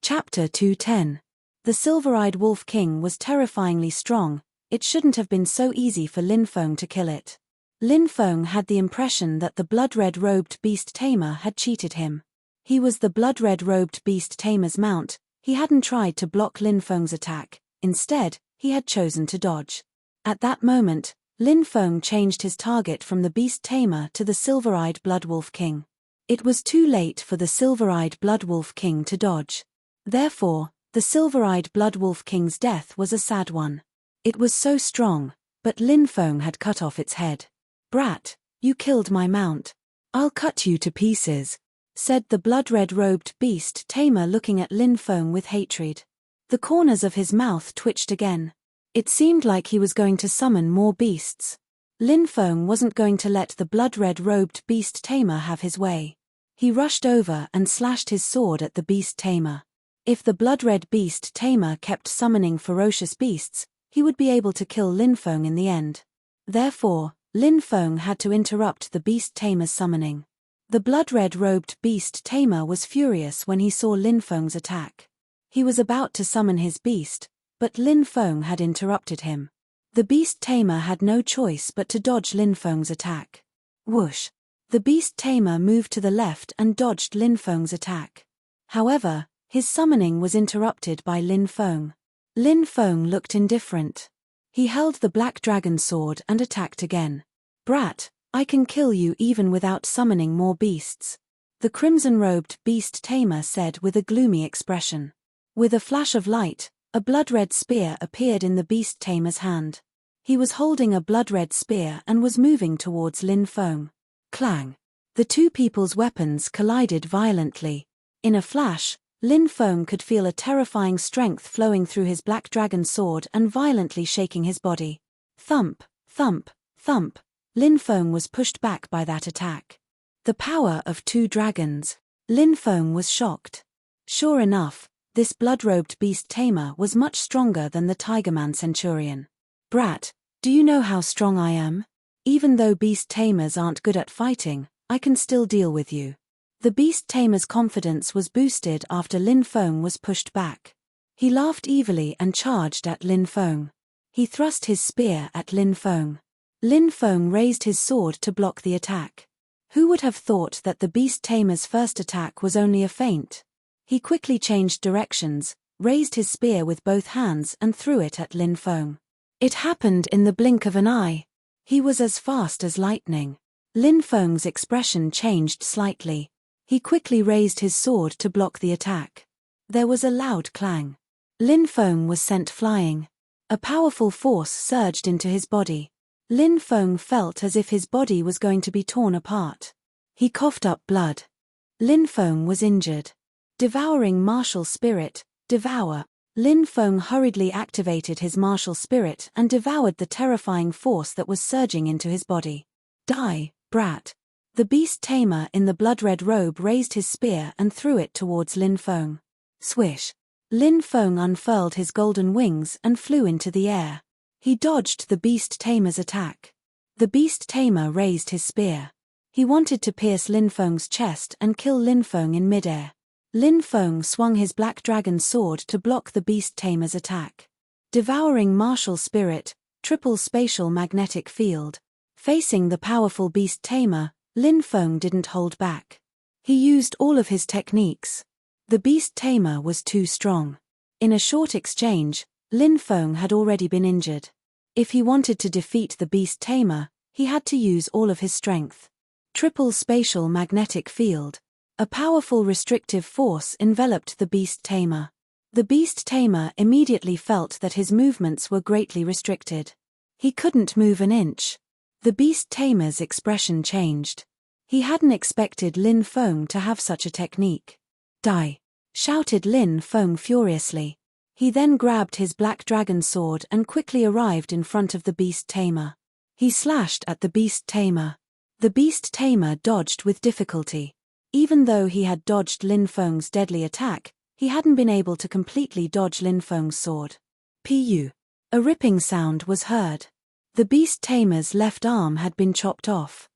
Chapter 210. The silver-eyed Wolf King was terrifyingly strong. It shouldn't have been so easy for Lin Feng to kill it. Lin Feng had the impression that the blood-red-robed beast tamer had cheated him. He was the blood-red-robed beast tamer's mount. He hadn't tried to block Lin Feng's attack. Instead, he had chosen to dodge. At that moment, Lin Feng changed his target from the beast tamer to the silver-eyed Blood Wolf King. It was too late for the silver-eyed Blood Wolf King to dodge. Therefore, the silver-eyed Blood Wolf King's death was a sad one. It was so strong, but Lin Feng had cut off its head. "Brat, you killed my mount. I'll cut you to pieces," said the blood-red-robed beast tamer, looking at Lin Feng with hatred. The corners of his mouth twitched again. It seemed like he was going to summon more beasts. Lin Feng wasn't going to let the blood-red-robed beast tamer have his way. He rushed over and slashed his sword at the beast tamer. If the blood-red beast tamer kept summoning ferocious beasts, he would be able to kill Lin Feng in the end. Therefore, Lin Feng had to interrupt the beast tamer's summoning. The blood-red-robed beast tamer was furious when he saw Lin Feng's attack. He was about to summon his beast, but Lin Feng had interrupted him. The beast tamer had no choice but to dodge Lin Feng's attack. Whoosh! The beast tamer moved to the left and dodged Lin Feng's attack. However, his summoning was interrupted by Lin Feng. Lin Feng looked indifferent. He held the black dragon sword and attacked again. "Brat, I can kill you even without summoning more beasts," the crimson-robed beast tamer said with a gloomy expression. With a flash of light, a blood-red spear appeared in the beast tamer's hand. He was holding a blood-red spear and was moving towards Lin Feng. Clang! The two people's weapons collided violently. In a flash, Lin Feng could feel a terrifying strength flowing through his black dragon sword and violently shaking his body. Thump, thump, thump. Lin Feng was pushed back by that attack. The power of two dragons. Lin Feng was shocked. Sure enough, this blood-robed beast tamer was much stronger than the Tigerman Centurion. "Brat, do you know how strong I am? Even though beast tamers aren't good at fighting, I can still deal with you." The beast tamer's confidence was boosted after Lin Feng was pushed back. He laughed evilly and charged at Lin Feng. He thrust his spear at Lin Feng. Lin Feng raised his sword to block the attack. Who would have thought that the beast tamer's first attack was only a feint? He quickly changed directions, raised his spear with both hands and threw it at Lin Feng. It happened in the blink of an eye. He was as fast as lightning. Lin Feng's expression changed slightly. He quickly raised his sword to block the attack. There was a loud clang. Lin Feng was sent flying. A powerful force surged into his body. Lin Feng felt as if his body was going to be torn apart. He coughed up blood. Lin Feng was injured. Devouring martial spirit, devour. Lin Feng hurriedly activated his martial spirit and devoured the terrifying force that was surging into his body. "Die, brat." The beast tamer in the blood-red robe raised his spear and threw it towards Lin Feng. Swish! Lin Feng unfurled his golden wings and flew into the air. He dodged the beast tamer's attack. The beast tamer raised his spear. He wanted to pierce Lin Feng's chest and kill Lin Feng in midair. Lin Feng swung his black dragon sword to block the beast tamer's attack. Devouring martial spirit, triple spatial magnetic field. Facing the powerful beast tamer, Lin Feng didn't hold back. He used all of his techniques. The beast tamer was too strong. In a short exchange, Lin Feng had already been injured. If he wanted to defeat the beast tamer, he had to use all of his strength. Triple spatial magnetic field. A powerful restrictive force enveloped the beast tamer. The beast tamer immediately felt that his movements were greatly restricted. He couldn't move an inch. The beast tamer's expression changed. He hadn't expected Lin Feng to have such a technique. "Die!" shouted Lin Feng furiously. He then grabbed his black dragon sword and quickly arrived in front of the beast tamer. He slashed at the beast tamer. The beast tamer dodged with difficulty. Even though he had dodged Lin Feng's deadly attack, he hadn't been able to completely dodge Lin Feng's sword. Pu. A ripping sound was heard. The beast tamer's left arm had been chopped off.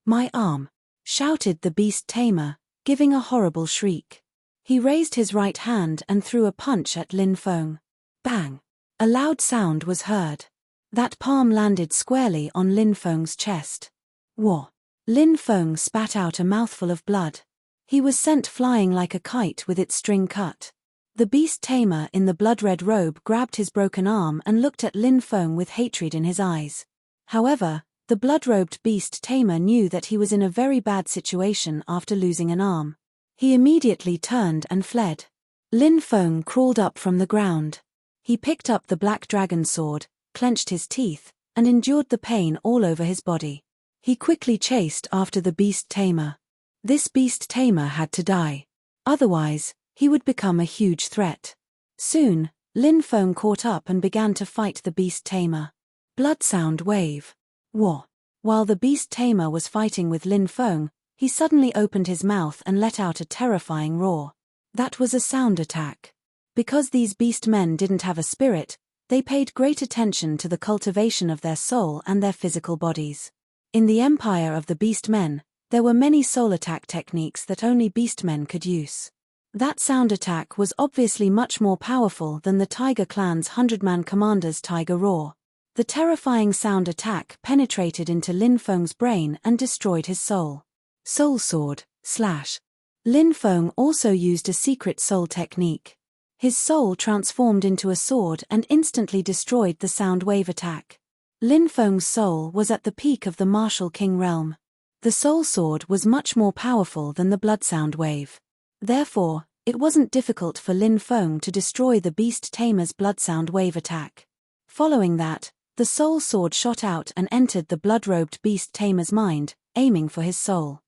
My arm! Shouted the beast tamer, giving a horrible shriek. He raised his right hand and threw a punch at Lin Feng. Bang! A loud sound was heard. That palm landed squarely on Lin Feng's chest. Whoa! Lin Feng spat out a mouthful of blood. He was sent flying like a kite with its string cut. The beast tamer in the blood-red robe grabbed his broken arm and looked at Lin Feng with hatred in his eyes. However, the blood-robed beast tamer knew that he was in a very bad situation after losing an arm. He immediately turned and fled. Lin Feng crawled up from the ground. He picked up the black dragon sword, clenched his teeth, and endured the pain all over his body. He quickly chased after the beast tamer. This beast tamer had to die. Otherwise, he would become a huge threat. Soon, Lin Feng caught up and began to fight the beast tamer. Blood sound wave. Whoa! While the beast tamer was fighting with Lin Feng, he suddenly opened his mouth and let out a terrifying roar. That was a sound attack. Because these beast men didn't have a spirit, they paid great attention to the cultivation of their soul and their physical bodies. In the empire of the beast men, there were many soul attack techniques that only beast men could use. That sound attack was obviously much more powerful than the Tiger Clan's 100-man commander's Tiger Roar. The terrifying sound attack penetrated into Lin Feng's brain and destroyed his soul. Soul sword, slash. Lin Feng also used a secret soul technique. His soul transformed into a sword and instantly destroyed the sound wave attack. Lin Feng's soul was at the peak of the martial king realm. The soul sword was much more powerful than the blood sound wave. Therefore, it wasn't difficult for Lin Feng to destroy the beast tamer's blood sound wave attack. Following that, the soul sword shot out and entered the blood-robed beast tamer's mind, aiming for his soul.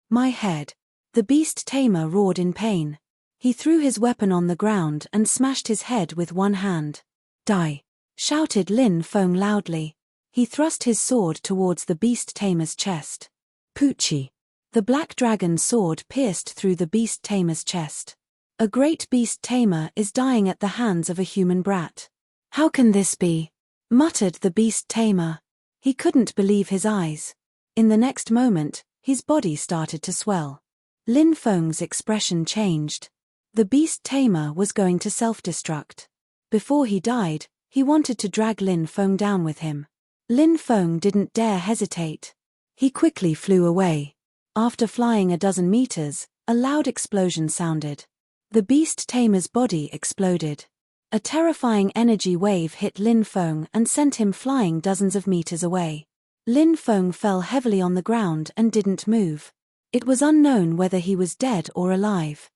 My head! The beast tamer roared in pain. He threw his weapon on the ground and smashed his head with one hand. Die! Shouted Lin Feng loudly. He thrust his sword towards the beast tamer's chest. Poochie! The black dragon sword pierced through the beast tamer's chest. A great beast tamer is dying at the hands of a human brat. How can this be? Muttered the beast tamer. He couldn't believe his eyes. In the next moment, his body started to swell. Lin Feng's expression changed. The beast tamer was going to self-destruct. Before he died, he wanted to drag Lin Feng down with him. Lin Feng didn't dare hesitate. He quickly flew away. After flying a dozen meters, a loud explosion sounded. The beast tamer's body exploded. A terrifying energy wave hit Lin Feng and sent him flying dozens of meters away. Lin Feng fell heavily on the ground and didn't move. It was unknown whether he was dead or alive.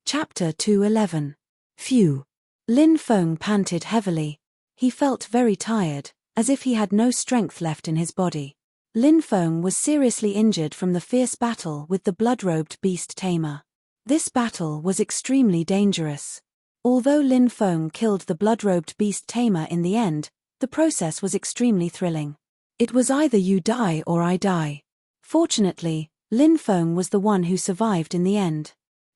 Chapter 211. Phew! Lin Feng panted heavily. He felt very tired, as if he had no strength left in his body. Lin Feng was seriously injured from the fierce battle with the blood-robed beast tamer. This battle was extremely dangerous. Although Lin Feng killed the blood-robed beast tamer in the end, the process was extremely thrilling. It was either you die or I die. Fortunately, Lin Feng was the one who survived in the end.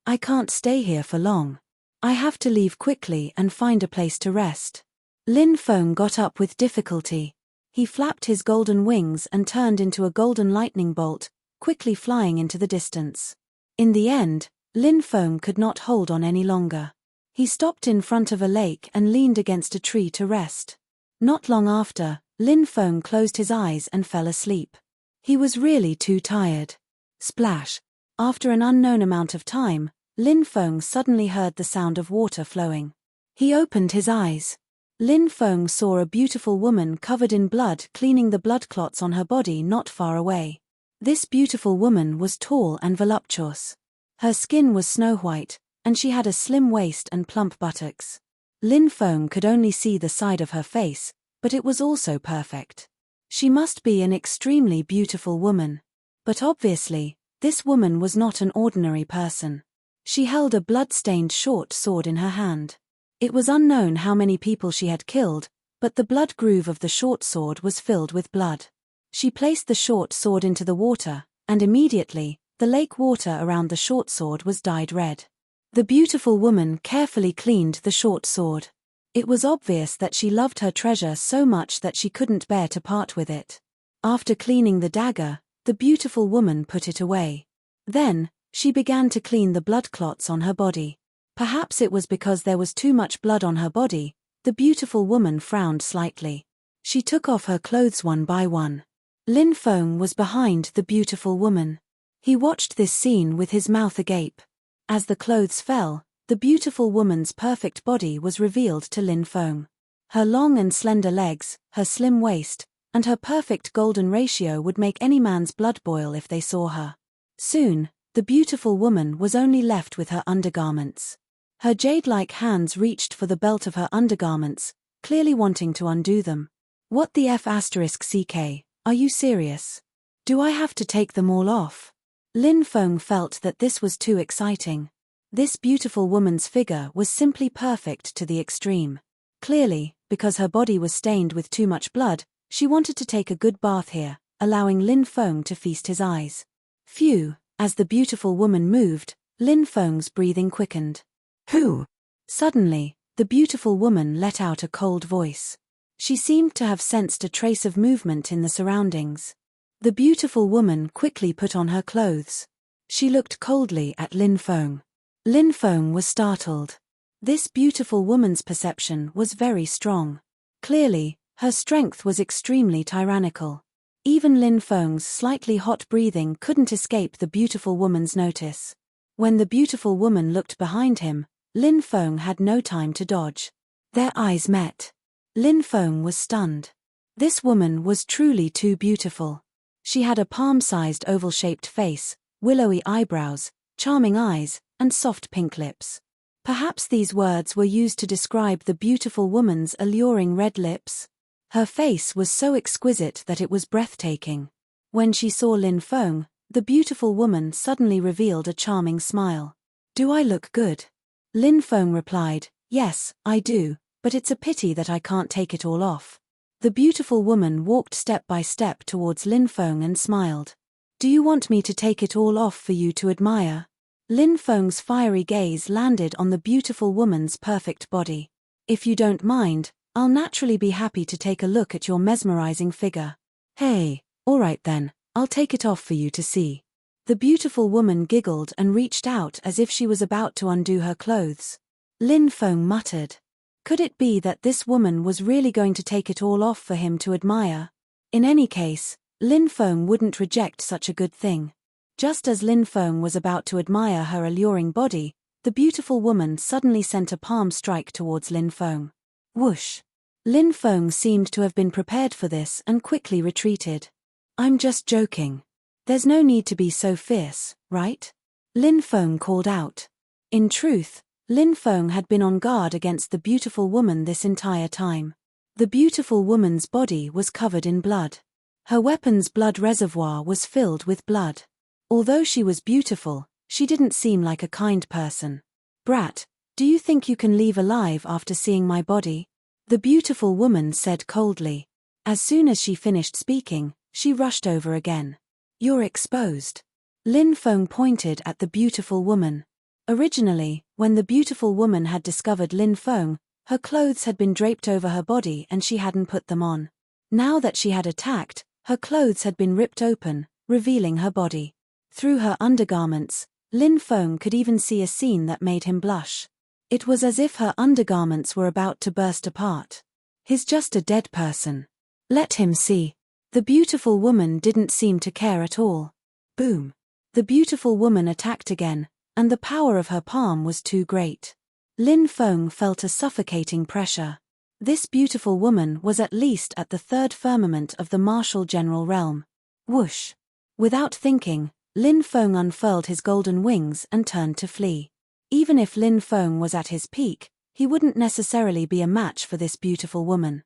I can't stay here for long. I have to leave quickly and find a place to rest. Lin Feng got up with difficulty. He flapped his golden wings and turned into a golden lightning bolt, quickly flying into the distance. In the end, Lin Feng could not hold on any longer. He stopped in front of a lake and leaned against a tree to rest. Not long after, Lin Feng closed his eyes and fell asleep. He was really too tired. Splash! After an unknown amount of time, Lin Feng suddenly heard the sound of water flowing. He opened his eyes. Lin Feng saw a beautiful woman covered in blood cleaning the blood clots on her body not far away. This beautiful woman was tall and voluptuous. Her skin was snow-white, and she had a slim waist and plump buttocks. Lin Feng could only see the side of her face, but it was also perfect. She must be an extremely beautiful woman. But obviously, this woman was not an ordinary person. She held a blood-stained short sword in her hand. It was unknown how many people she had killed, but the blood groove of the short sword was filled with blood. She placed the short sword into the water, and immediately, the lake water around the short sword was dyed red. The beautiful woman carefully cleaned the short sword. It was obvious that she loved her treasure so much that she couldn't bear to part with it. After cleaning the dagger, the beautiful woman put it away. Then, she began to clean the blood clots on her body. Perhaps it was because there was too much blood on her body. The beautiful woman frowned slightly. She took off her clothes one by one. Lin Feng was behind the beautiful woman. He watched this scene with his mouth agape. As the clothes fell, the beautiful woman's perfect body was revealed to Lin Feng. Her long and slender legs, her slim waist, and her perfect golden ratio would make any man's blood boil if they saw her. Soon, the beautiful woman was only left with her undergarments. Her jade-like hands reached for the belt of her undergarments, clearly wanting to undo them. What the F***ck, are you serious? Do I have to take them all off? Lin Feng felt that this was too exciting. This beautiful woman's figure was simply perfect to the extreme. Clearly, because her body was stained with too much blood, she wanted to take a good bath here, allowing Lin Feng to feast his eyes. Phew, as the beautiful woman moved, Lin Feng's breathing quickened. Who? Suddenly, the beautiful woman let out a cold voice. She seemed to have sensed a trace of movement in the surroundings. The beautiful woman quickly put on her clothes. She looked coldly at Lin Feng. Lin Feng was startled. This beautiful woman's perception was very strong. Clearly, her strength was extremely tyrannical. Even Lin Feng's slightly hot breathing couldn't escape the beautiful woman's notice. When the beautiful woman looked behind him, Lin Feng had no time to dodge. Their eyes met. Lin Feng was stunned. This woman was truly too beautiful. She had a palm-sized oval-shaped face, willowy eyebrows, charming eyes, and soft pink lips. Perhaps these words were used to describe the beautiful woman's alluring red lips. Her face was so exquisite that it was breathtaking. When she saw Lin Feng, the beautiful woman suddenly revealed a charming smile. "Do I look good?" Lin Feng replied, "Yes, I do, but it's a pity that I can't take it all off." The beautiful woman walked step by step towards Lin Feng and smiled. "Do you want me to take it all off for you to admire?" Lin Feng's fiery gaze landed on the beautiful woman's perfect body. "If you don't mind, I'll naturally be happy to take a look at your mesmerizing figure." "Hey, all right then, I'll take it off for you to see." The beautiful woman giggled and reached out as if she was about to undo her clothes. Lin Feng muttered. Could it be that this woman was really going to take it all off for him to admire? In any case, Lin Feng wouldn't reject such a good thing. Just as Lin Feng was about to admire her alluring body, the beautiful woman suddenly sent a palm strike towards Lin Feng. Whoosh! Lin Feng seemed to have been prepared for this and quickly retreated. "I'm just joking. There's no need to be so fierce, right?" Lin Feng called out. In truth, Lin Feng had been on guard against the beautiful woman this entire time. The beautiful woman's body was covered in blood. Her weapon's blood reservoir was filled with blood. Although she was beautiful, she didn't seem like a kind person. "Brat, do you think you can leave alive after seeing my body?" the beautiful woman said coldly. As soon as she finished speaking, she rushed over again. "You're exposed." Lin Feng pointed at the beautiful woman. Originally, when the beautiful woman had discovered Lin Feng, her clothes had been draped over her body and she hadn't put them on. Now that she had attacked, her clothes had been ripped open, revealing her body. Through her undergarments, Lin Feng could even see a scene that made him blush. It was as if her undergarments were about to burst apart. "He's just a dead person. Let him see." The beautiful woman didn't seem to care at all. Boom! The beautiful woman attacked again, and the power of her palm was too great. Lin Feng felt a suffocating pressure. This beautiful woman was at least at the third firmament of the martial general realm. Whoosh! Without thinking, Lin Feng unfurled his golden wings and turned to flee. Even if Lin Feng was at his peak, he wouldn't necessarily be a match for this beautiful woman.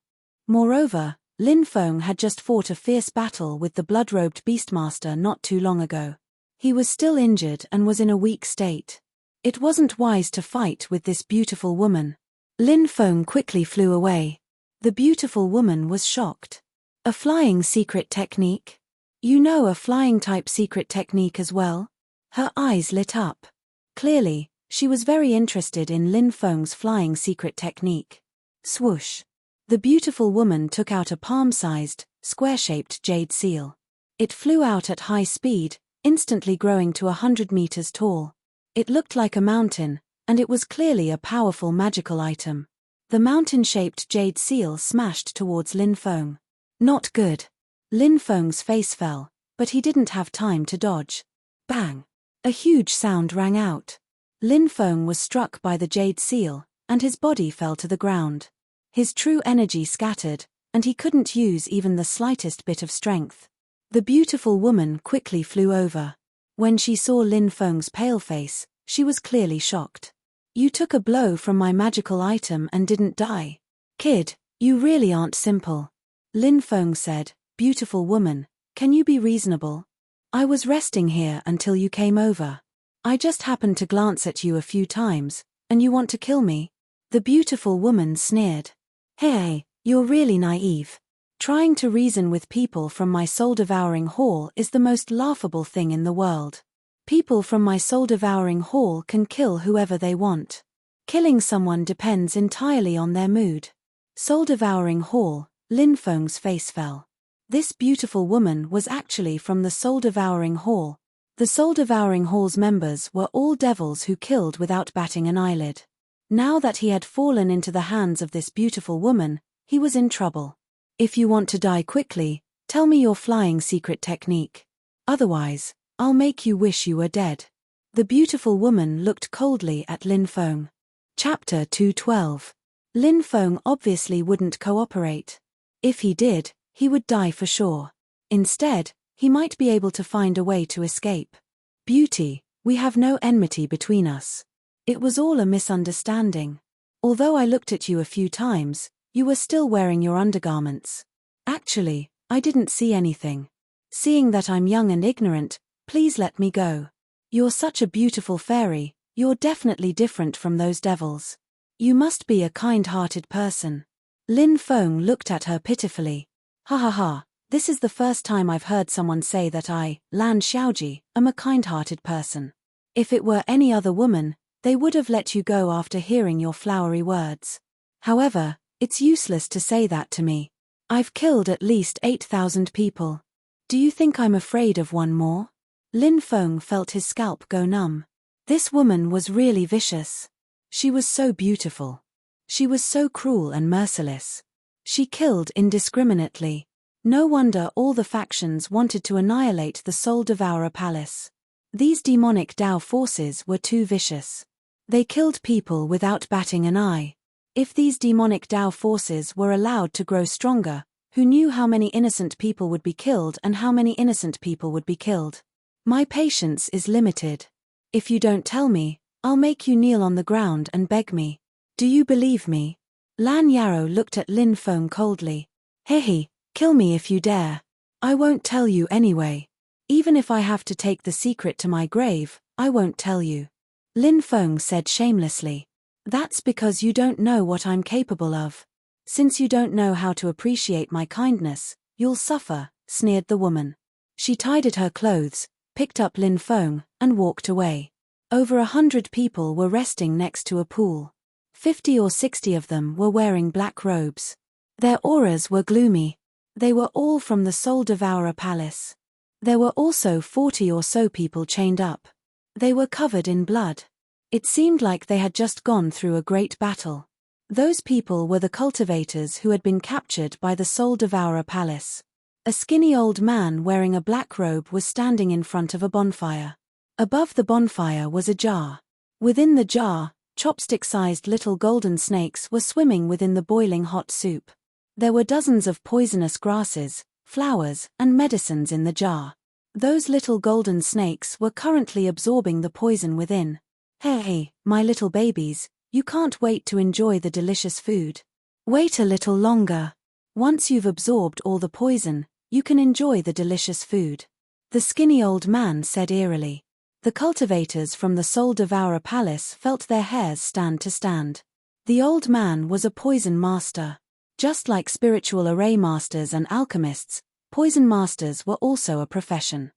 Moreover, Lin Feng had just fought a fierce battle with the blood-robed Beastmaster not too long ago. He was still injured and was in a weak state. It wasn't wise to fight with this beautiful woman. Lin Feng quickly flew away. The beautiful woman was shocked. A flying secret technique? You know a flying type secret technique as well? Her eyes lit up. Clearly, she was very interested in Lin Feng's flying secret technique. Swoosh. The beautiful woman took out a palm-sized, square-shaped jade seal. It flew out at high speed, instantly growing to 100 meters tall. It looked like a mountain, and it was clearly a powerful magical item. The mountain-shaped jade seal smashed towards Lin Feng. Not good. Lin Feng's face fell, but he didn't have time to dodge. Bang! A huge sound rang out. Lin Feng was struck by the jade seal, and his body fell to the ground. His true energy scattered, and he couldn't use even the slightest bit of strength. The beautiful woman quickly flew over. When she saw Lin Feng's pale face, she was clearly shocked. You took a blow from my magical item and didn't die. Kid, you really aren't simple. Lin Feng said, beautiful woman, can you be reasonable? I was resting here until you came over. I just happened to glance at you a few times, and you want to kill me? The beautiful woman sneered. Hey, you're really naive. Trying to reason with people from my soul-devouring hall is the most laughable thing in the world. People from my soul-devouring hall can kill whoever they want. Killing someone depends entirely on their mood. Soul-devouring hall, Lin Feng's face fell. This beautiful woman was actually from the soul-devouring hall. The soul-devouring hall's members were all devils who killed without batting an eyelid. Now that he had fallen into the hands of this beautiful woman, he was in trouble. If you want to die quickly, tell me your flying secret technique. Otherwise, I'll make you wish you were dead. The beautiful woman looked coldly at Lin Feng. Chapter 212. Lin Feng obviously wouldn't cooperate. If he did, he would die for sure. Instead, he might be able to find a way to escape. Beauty, we have no enmity between us. It was all a misunderstanding. Although I looked at you a few times, you were still wearing your undergarments. Actually, I didn't see anything. Seeing that I'm young and ignorant, please let me go. You're such a beautiful fairy, you're definitely different from those devils. You must be a kind-hearted person. Lin Feng looked at her pitifully. Ha ha ha, this is the first time I've heard someone say that I, Lan Xiaoji, am a kind-hearted person. If it were any other woman, they would have let you go after hearing your flowery words. However, it's useless to say that to me. I've killed at least 8,000 people. Do you think I'm afraid of one more? Lin Feng felt his scalp go numb. This woman was really vicious. She was so beautiful. She was so cruel and merciless. She killed indiscriminately. No wonder all the factions wanted to annihilate the Soul Devourer Palace. These demonic Tao forces were too vicious. They killed people without batting an eye. If these demonic Tao forces were allowed to grow stronger, who knew how many innocent people would be killed and how many innocent people would be killed? My patience is limited. If you don't tell me, I'll make you kneel on the ground and beg me. Do you believe me? Lan Yarrow looked at Lin Feng coldly. Hehe, kill me if you dare. I won't tell you anyway. Even if I have to take the secret to my grave, I won't tell you. Lin Feng said shamelessly. That's because you don't know what I'm capable of. Since you don't know how to appreciate my kindness, you'll suffer, sneered the woman. She tidied her clothes, picked up Lin Feng, and walked away. Over 100 people were resting next to a pool. 50 or 60 of them were wearing black robes. Their auras were gloomy. They were all from the Soul Devourer Palace. There were also 40 or so people chained up. They were covered in blood. It seemed like they had just gone through a great battle. Those people were the cultivators who had been captured by the Soul Devourer Palace. A skinny old man wearing a black robe was standing in front of a bonfire. Above the bonfire was a jar. Within the jar, chopstick-sized little golden snakes were swimming within the boiling hot soup. There were dozens of poisonous grasses, flowers, and medicines in the jar. Those little golden snakes were currently absorbing the poison within. Hey, my little babies, you can't wait to enjoy the delicious food. Wait a little longer. Once you've absorbed all the poison, you can enjoy the delicious food. The skinny old man said eerily. The cultivators from the Soul Devourer Palace felt their hairs stand to stand. The old man was a poison master. Just like spiritual array masters and alchemists, poison masters were also a profession.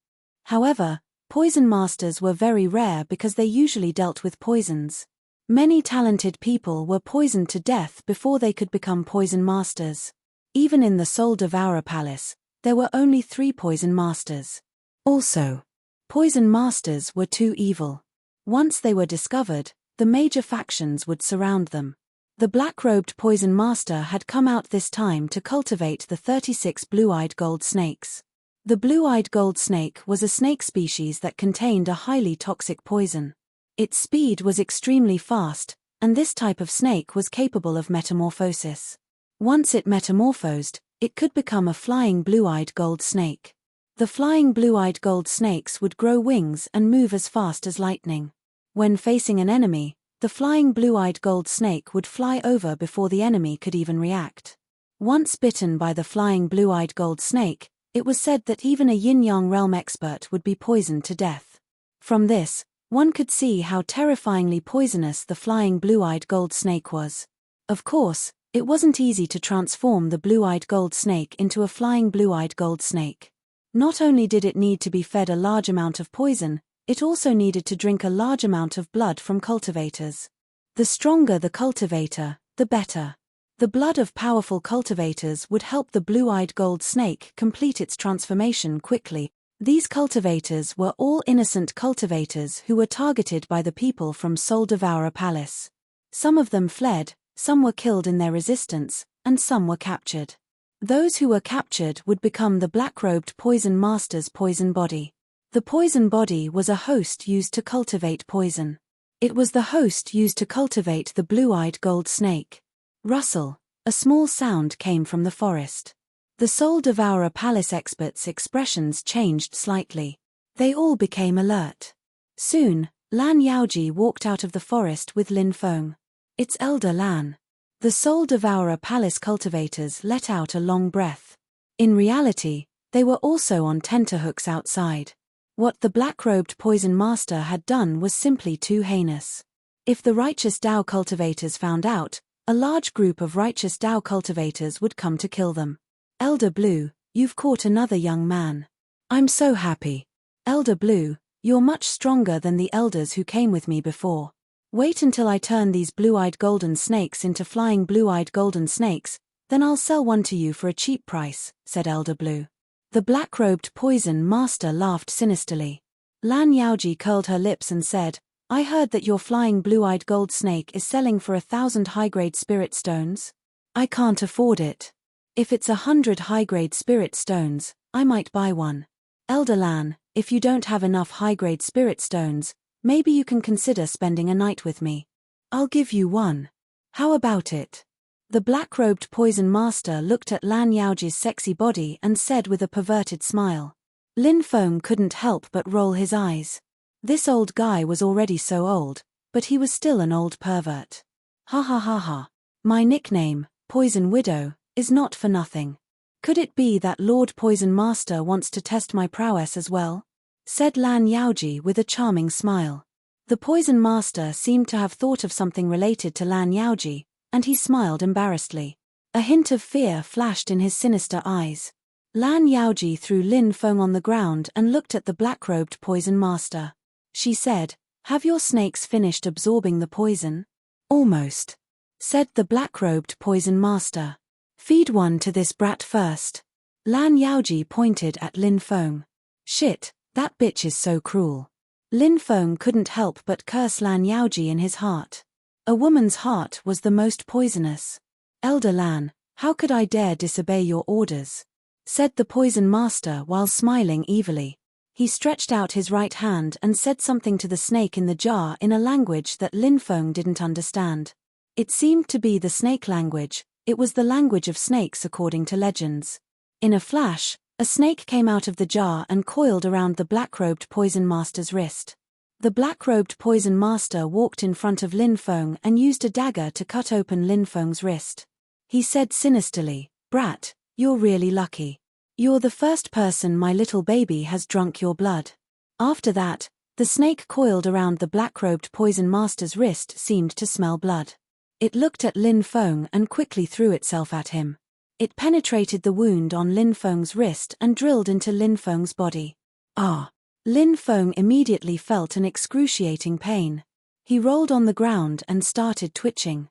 However, poison masters were very rare because they usually dealt with poisons. Many talented people were poisoned to death before they could become poison masters. Even in the Soul Devourer Palace, there were only 3 poison masters. Also, poison masters were too evil. Once they were discovered, the major factions would surround them. The black-robed poison master had come out this time to cultivate the 36 blue-eyed gold snakes. The blue-eyed gold snake was a snake species that contained a highly toxic poison. Its speed was extremely fast, and this type of snake was capable of metamorphosis. Once it metamorphosed, it could become a flying blue-eyed gold snake. The flying blue-eyed gold snakes would grow wings and move as fast as lightning. When facing an enemy, the flying blue-eyed gold snake would fly over before the enemy could even react. Once bitten by the flying blue-eyed gold snake, it was said that even a yin-yang realm expert would be poisoned to death. From this, one could see how terrifyingly poisonous the flying blue-eyed gold snake was. Of course, it wasn't easy to transform the blue-eyed gold snake into a flying blue-eyed gold snake. Not only did it need to be fed a large amount of poison, it also needed to drink a large amount of blood from cultivators. The stronger the cultivator, the better. The blood of powerful cultivators would help the blue-eyed gold snake complete its transformation quickly. These cultivators were all innocent cultivators who were targeted by the people from Soul Devourer Palace. Some of them fled, some were killed in their resistance, and some were captured. Those who were captured would become the black-robed poison master's poison body. The poison body was a host used to cultivate poison. It was the host used to cultivate the blue-eyed gold snake. Rustle, a small sound came from the forest. The Soul Devourer Palace experts' expressions changed slightly. They all became alert. Soon, Lan Yaoji walked out of the forest with Lin Feng. It's Elder Lan. The Soul Devourer Palace cultivators let out a long breath. In reality, they were also on tenterhooks outside. What the black-robed poison master had done was simply too heinous. If the righteous Dao cultivators found out, a large group of righteous Dao cultivators would come to kill them. Elder Blue, you've caught another young man. I'm so happy. Elder Blue, you're much stronger than the elders who came with me before. Wait until I turn these blue-eyed golden snakes into flying blue-eyed golden snakes, then I'll sell one to you for a cheap price, said Elder Blue. The black-robed poison master laughed sinisterly. Lan Yaoji curled her lips and said, I heard that your flying blue-eyed gold snake is selling for 1,000 high-grade spirit stones. I can't afford it. If it's 100 high-grade spirit stones, I might buy one. Elder Lan, if you don't have enough high-grade spirit stones, maybe you can consider spending a night with me. I'll give you one. How about it? The black-robed poison master looked at Lan Yaoji's sexy body and said with a perverted smile. Lin Feng couldn't help but roll his eyes. This old guy was already so old, but he was still an old pervert. Ha ha ha ha. My nickname, Poison Widow, is not for nothing. Could it be that Lord Poison Master wants to test my prowess as well? Said Lan Yaoji with a charming smile. The Poison Master seemed to have thought of something related to Lan Yaoji, and he smiled embarrassedly. A hint of fear flashed in his sinister eyes. Lan Yaoji threw Lin Feng on the ground and looked at the black-robed Poison Master. She said, Have your snakes finished absorbing the poison? Almost. Said the black-robed Poison Master. Feed one to this brat first. Lan Yaoji pointed at Lin Feng. Shit, that bitch is so cruel. Lin Feng couldn't help but curse Lan Yaoji in his heart. A woman's heart was the most poisonous. Elder Lan, how could I dare disobey your orders? Said the Poison Master while smiling evilly. He stretched out his right hand and said something to the snake in the jar in a language that Lin Feng didn't understand. It seemed to be the snake language. It was the language of snakes according to legends. In a flash, a snake came out of the jar and coiled around the black-robed Poison Master's wrist. The black-robed Poison Master walked in front of Lin Feng and used a dagger to cut open Lin Feng's wrist. He said sinisterly, Brat, you're really lucky. You're the first person my little baby has drunk your blood. After that, the snake coiled around the black-robed Poison Master's wrist seemed to smell blood. It looked at Lin Feng and quickly threw itself at him. It penetrated the wound on Lin Feng's wrist and drilled into Lin Feng's body. Ah! Lin Feng immediately felt an excruciating pain. He rolled on the ground and started twitching.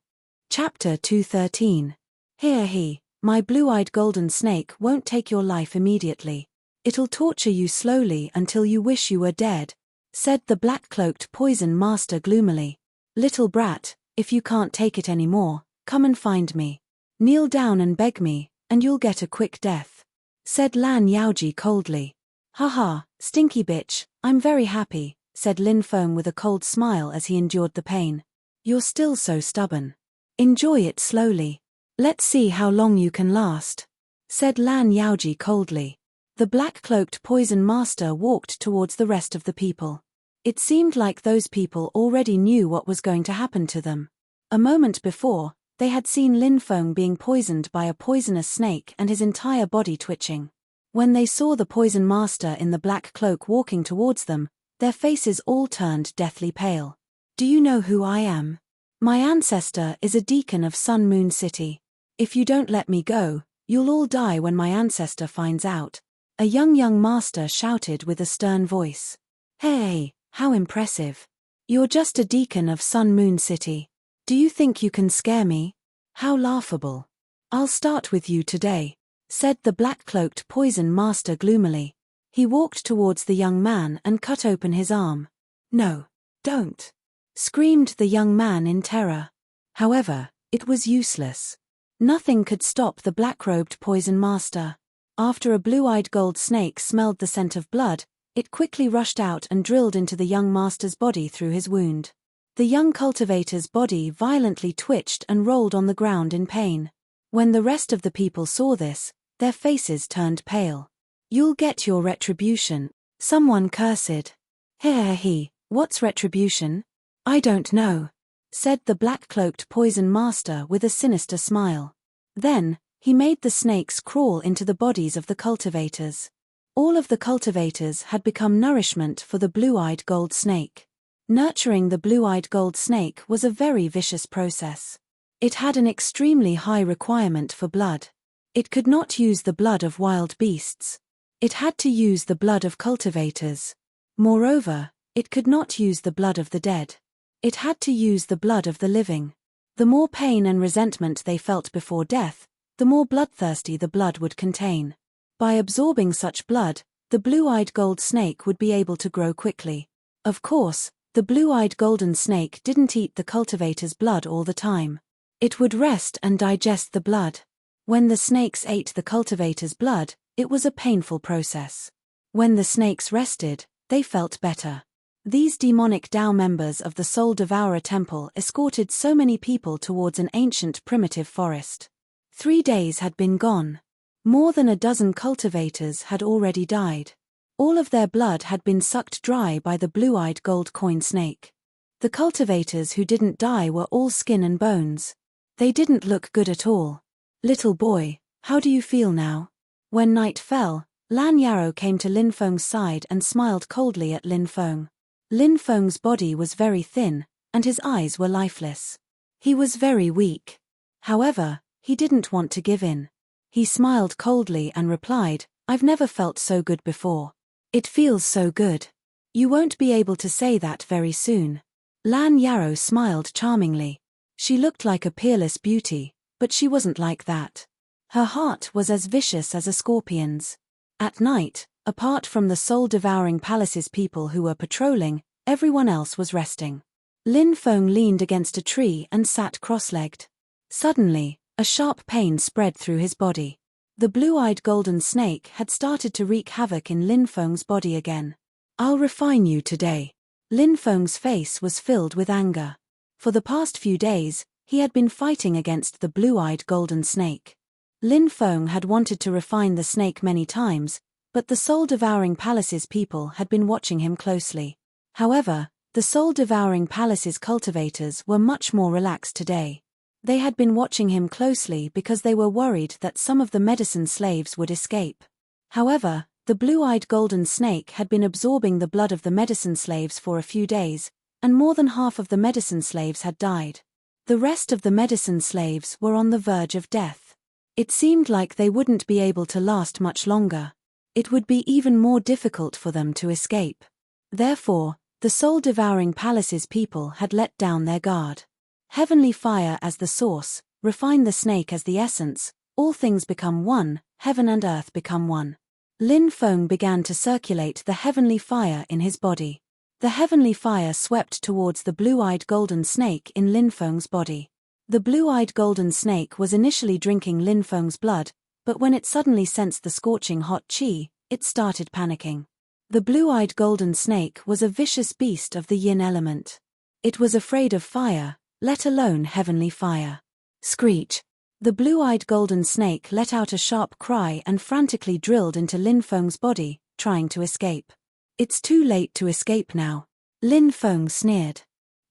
Chapter 213. Here he, my blue-eyed golden snake won't take your life immediately. It'll torture you slowly until you wish you were dead, said the black-cloaked poison master gloomily. Little brat, if you can't take it anymore, come and find me. Kneel down and beg me, and you'll get a quick death, said Lan Yaoji coldly. Haha, stinky bitch, I'm very happy, said Lin Feng with a cold smile as he endured the pain. You're still so stubborn. Enjoy it slowly. Let's see how long you can last, said Lan Yaoji coldly. The black-cloaked poison master walked towards the rest of the people. It seemed like those people already knew what was going to happen to them. A moment before, they had seen Lin Feng being poisoned by a poisonous snake and his entire body twitching. When they saw the poison master in the black cloak walking towards them, their faces all turned deathly pale. Do you know who I am? My ancestor is a deacon of Sun Moon City. If you don't let me go, you'll all die when my ancestor finds out. A young master shouted with a stern voice. Hey, how impressive. You're just a deacon of Sun Moon City. Do you think you can scare me? How laughable. I'll start with you today, said the black-cloaked poison master gloomily. He walked towards the young man and cut open his arm. No, don't, screamed the young man in terror. However, it was useless. Nothing could stop the black-robed poison master. After a blue-eyed gold snake smelled the scent of blood, it quickly rushed out and drilled into the young master's body through his wound. The young cultivator's body violently twitched and rolled on the ground in pain. When the rest of the people saw this, their faces turned pale. You'll get your retribution, someone cursed. He, what's retribution? I don't know, said the black-cloaked poison master with a sinister smile. Then, he made the snakes crawl into the bodies of the cultivators. All of the cultivators had become nourishment for the blue-eyed gold snake. Nurturing the blue-eyed gold snake was a very vicious process. It had an extremely high requirement for blood. It could not use the blood of wild beasts. It had to use the blood of cultivators. Moreover, it could not use the blood of the dead. It had to use the blood of the living. The more pain and resentment they felt before death, the more bloodthirsty the blood would contain. By absorbing such blood, the blue-eyed gold snake would be able to grow quickly. Of course, the blue-eyed golden snake didn't eat the cultivator's blood all the time. It would rest and digest the blood. When the snakes ate the cultivator's blood, it was a painful process. When the snakes rested, they felt better. These demonic Tao members of the Soul Devourer Temple escorted so many people towards an ancient primitive forest. 3 days had been gone. More than a dozen cultivators had already died. All of their blood had been sucked dry by the blue-eyed gold coin snake. The cultivators who didn't die were all skin and bones. They didn't look good at all. Little boy, how do you feel now? When night fell, Lan Yarrow came to Lin Feng's side and smiled coldly at Lin Feng. Lin Feng's body was very thin, and his eyes were lifeless. He was very weak. However, he didn't want to give in. He smiled coldly and replied, I've never felt so good before. It feels so good. You won't be able to say that very soon. Lan Yarrow smiled charmingly. She looked like a peerless beauty, but she wasn't like that. Her heart was as vicious as a scorpion's. At night, apart from the soul-devouring palace's people who were patrolling, everyone else was resting. Lin Feng leaned against a tree and sat cross-legged. Suddenly, a sharp pain spread through his body. The blue-eyed golden snake had started to wreak havoc in Lin Feng's body again. I'll refine you today. Lin Feng's face was filled with anger. For the past few days, he had been fighting against the blue-eyed golden snake. Lin Feng had wanted to refine the snake many times, but the soul-devouring palace's people had been watching him closely. However, the soul-devouring palace's cultivators were much more relaxed today. They had been watching him closely because they were worried that some of the medicine slaves would escape. However, the blue-eyed golden snake had been absorbing the blood of the medicine slaves for a few days, and more than half of the medicine slaves had died. The rest of the medicine slaves were on the verge of death. It seemed like they wouldn't be able to last much longer. It would be even more difficult for them to escape. Therefore, the soul-devouring palace's people had let down their guard. Heavenly fire as the source, refine the snake as the essence, all things become one, heaven and earth become one. Lin Feng began to circulate the heavenly fire in his body. The heavenly fire swept towards the blue-eyed golden snake in Lin Feng's body. The blue-eyed golden snake was initially drinking Lin Feng's blood, but when it suddenly sensed the scorching hot qi, it started panicking. The blue-eyed golden snake was a vicious beast of the yin element. It was afraid of fire, let alone heavenly fire. Screech! The blue-eyed golden snake let out a sharp cry and frantically drilled into Lin Feng's body, trying to escape. It's too late to escape now. Lin Feng sneered.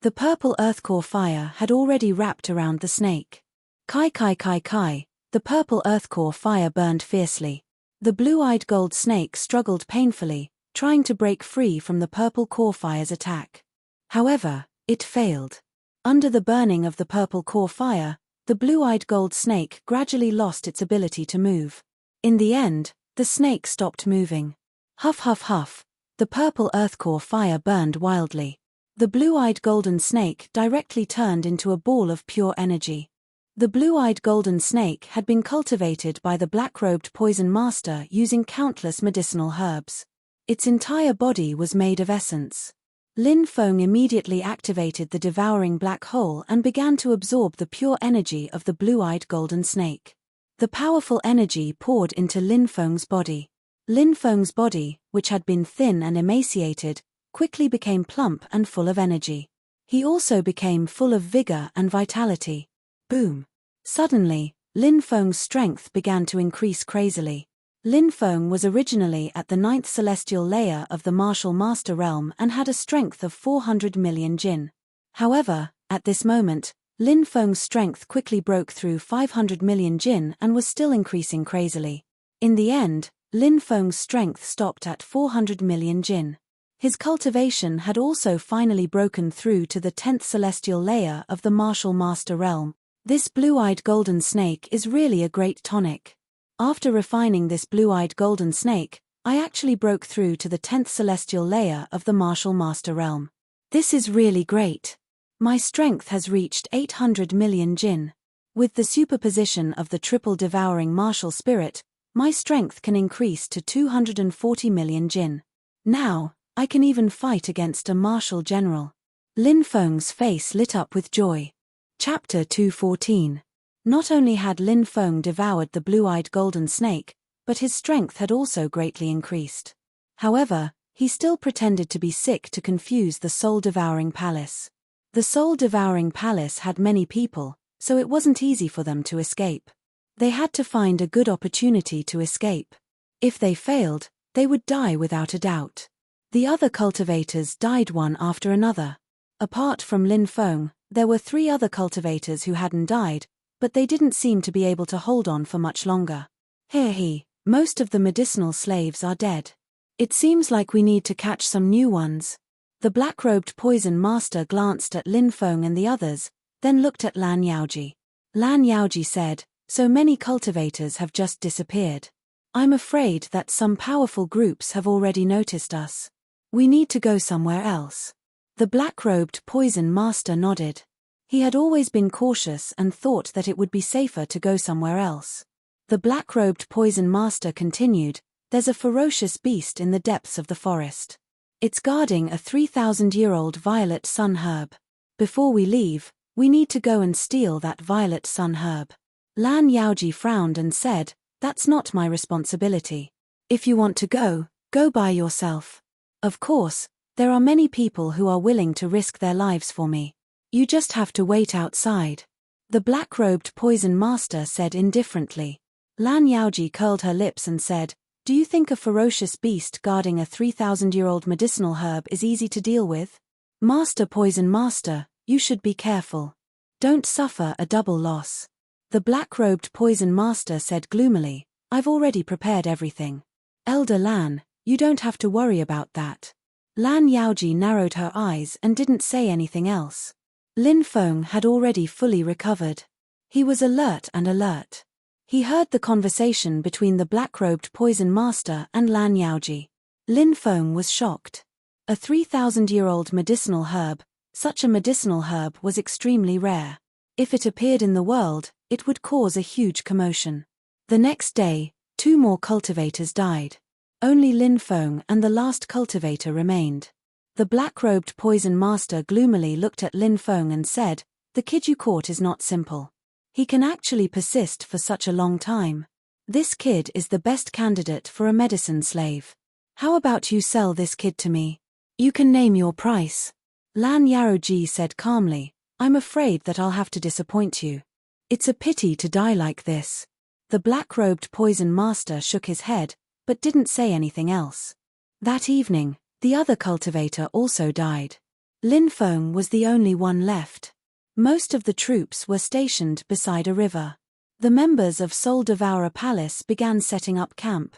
The purple earthcore fire had already wrapped around the snake. Kai kai kai kai, the purple earthcore fire burned fiercely. The blue-eyed gold snake struggled painfully, trying to break free from the purple core fire's attack. However, it failed. Under the burning of the purple core fire, the blue-eyed gold snake gradually lost its ability to move. In the end, the snake stopped moving. Huff huff huff, the purple earthcore fire burned wildly. The blue-eyed golden snake directly turned into a ball of pure energy. The blue-eyed golden snake had been cultivated by the black-robed poison master using countless medicinal herbs. Its entire body was made of essence. Lin Feng immediately activated the devouring black hole and began to absorb the pure energy of the blue-eyed golden snake. The powerful energy poured into Lin Feng's body. Lin Feng's body, which had been thin and emaciated, quickly became plump and full of energy. He also became full of vigor and vitality. Boom! Suddenly, Lin Feng's strength began to increase crazily. Lin Feng was originally at the 9th celestial layer of the martial master realm and had a strength of 400 million jin. However, at this moment, Lin Feng's strength quickly broke through 500 million jin and was still increasing crazily. In the end, Lin Feng's strength stopped at 400 million jin. His cultivation had also finally broken through to the 10th celestial layer of the martial master realm. This blue-eyed golden snake is really a great tonic. After refining this blue-eyed golden snake, I actually broke through to the 10th celestial layer of the martial master realm. This is really great. My strength has reached 800 million jin. With the superposition of the triple devouring martial spirit, my strength can increase to 240 million jin. Now, I can even fight against a martial general. Lin Feng's face lit up with joy. Chapter 214. Not only had Lin Feng devoured the blue-eyed golden snake, but his strength had also greatly increased. However, he still pretended to be sick to confuse the soul-devouring palace. The soul-devouring palace had many people, so it wasn't easy for them to escape. They had to find a good opportunity to escape. If they failed, they would die without a doubt. The other cultivators died one after another. Apart from Lin Feng, there were 3 other cultivators who hadn't died, but they didn't seem to be able to hold on for much longer. He, most of the medicinal slaves are dead. It seems like we need to catch some new ones. The black-robed poison master glanced at Lin Feng and the others, then looked at Lan Yaoji. Lan Yaoji said, "So many cultivators have just disappeared. I'm afraid that some powerful groups have already noticed us. We need to go somewhere else." The black-robed poison master nodded. He had always been cautious and thought that it would be safer to go somewhere else. The black-robed poison master continued, "There's a ferocious beast in the depths of the forest. It's guarding a 3,000-year-old violet sun herb. Before we leave, we need to go and steal that violet sun herb." Lan Yaoji frowned and said, "That's not my responsibility. If you want to go, go by yourself. Of course, there are many people who are willing to risk their lives for me. You just have to wait outside." The black-robed poison master said indifferently. Lan Yaoji curled her lips and said, "Do you think a ferocious beast guarding a 3,000-year-old medicinal herb is easy to deal with? Master Poison Master, you should be careful. Don't suffer a double loss." The black-robed poison master said gloomily, "I've already prepared everything. Elder Lan, you don't have to worry about that." Lan Yaoji narrowed her eyes and didn't say anything else. Lin Feng had already fully recovered. He was alert and alert. He heard the conversation between the black-robed poison master and Lan Yaoji. Lin Feng was shocked. A 3,000-year-old medicinal herb, such a medicinal herb was extremely rare. If it appeared in the world, it would cause a huge commotion. The next day, 2 more cultivators died. Only Lin Feng and the last cultivator remained. The black-robed poison master gloomily looked at Lin Feng and said, "The kid you caught is not simple. He can actually persist for such a long time. This kid is the best candidate for a medicine slave. How about you sell this kid to me? You can name your price." Lan Yaoji said calmly, "I'm afraid that I'll have to disappoint you. It's a pity to die like this." The black-robed poison master shook his head, but didn't say anything else. That evening, the other cultivator also died. Lin Feng was the only one left. Most of the troops were stationed beside a river. The members of Soul Devourer Palace began setting up camp.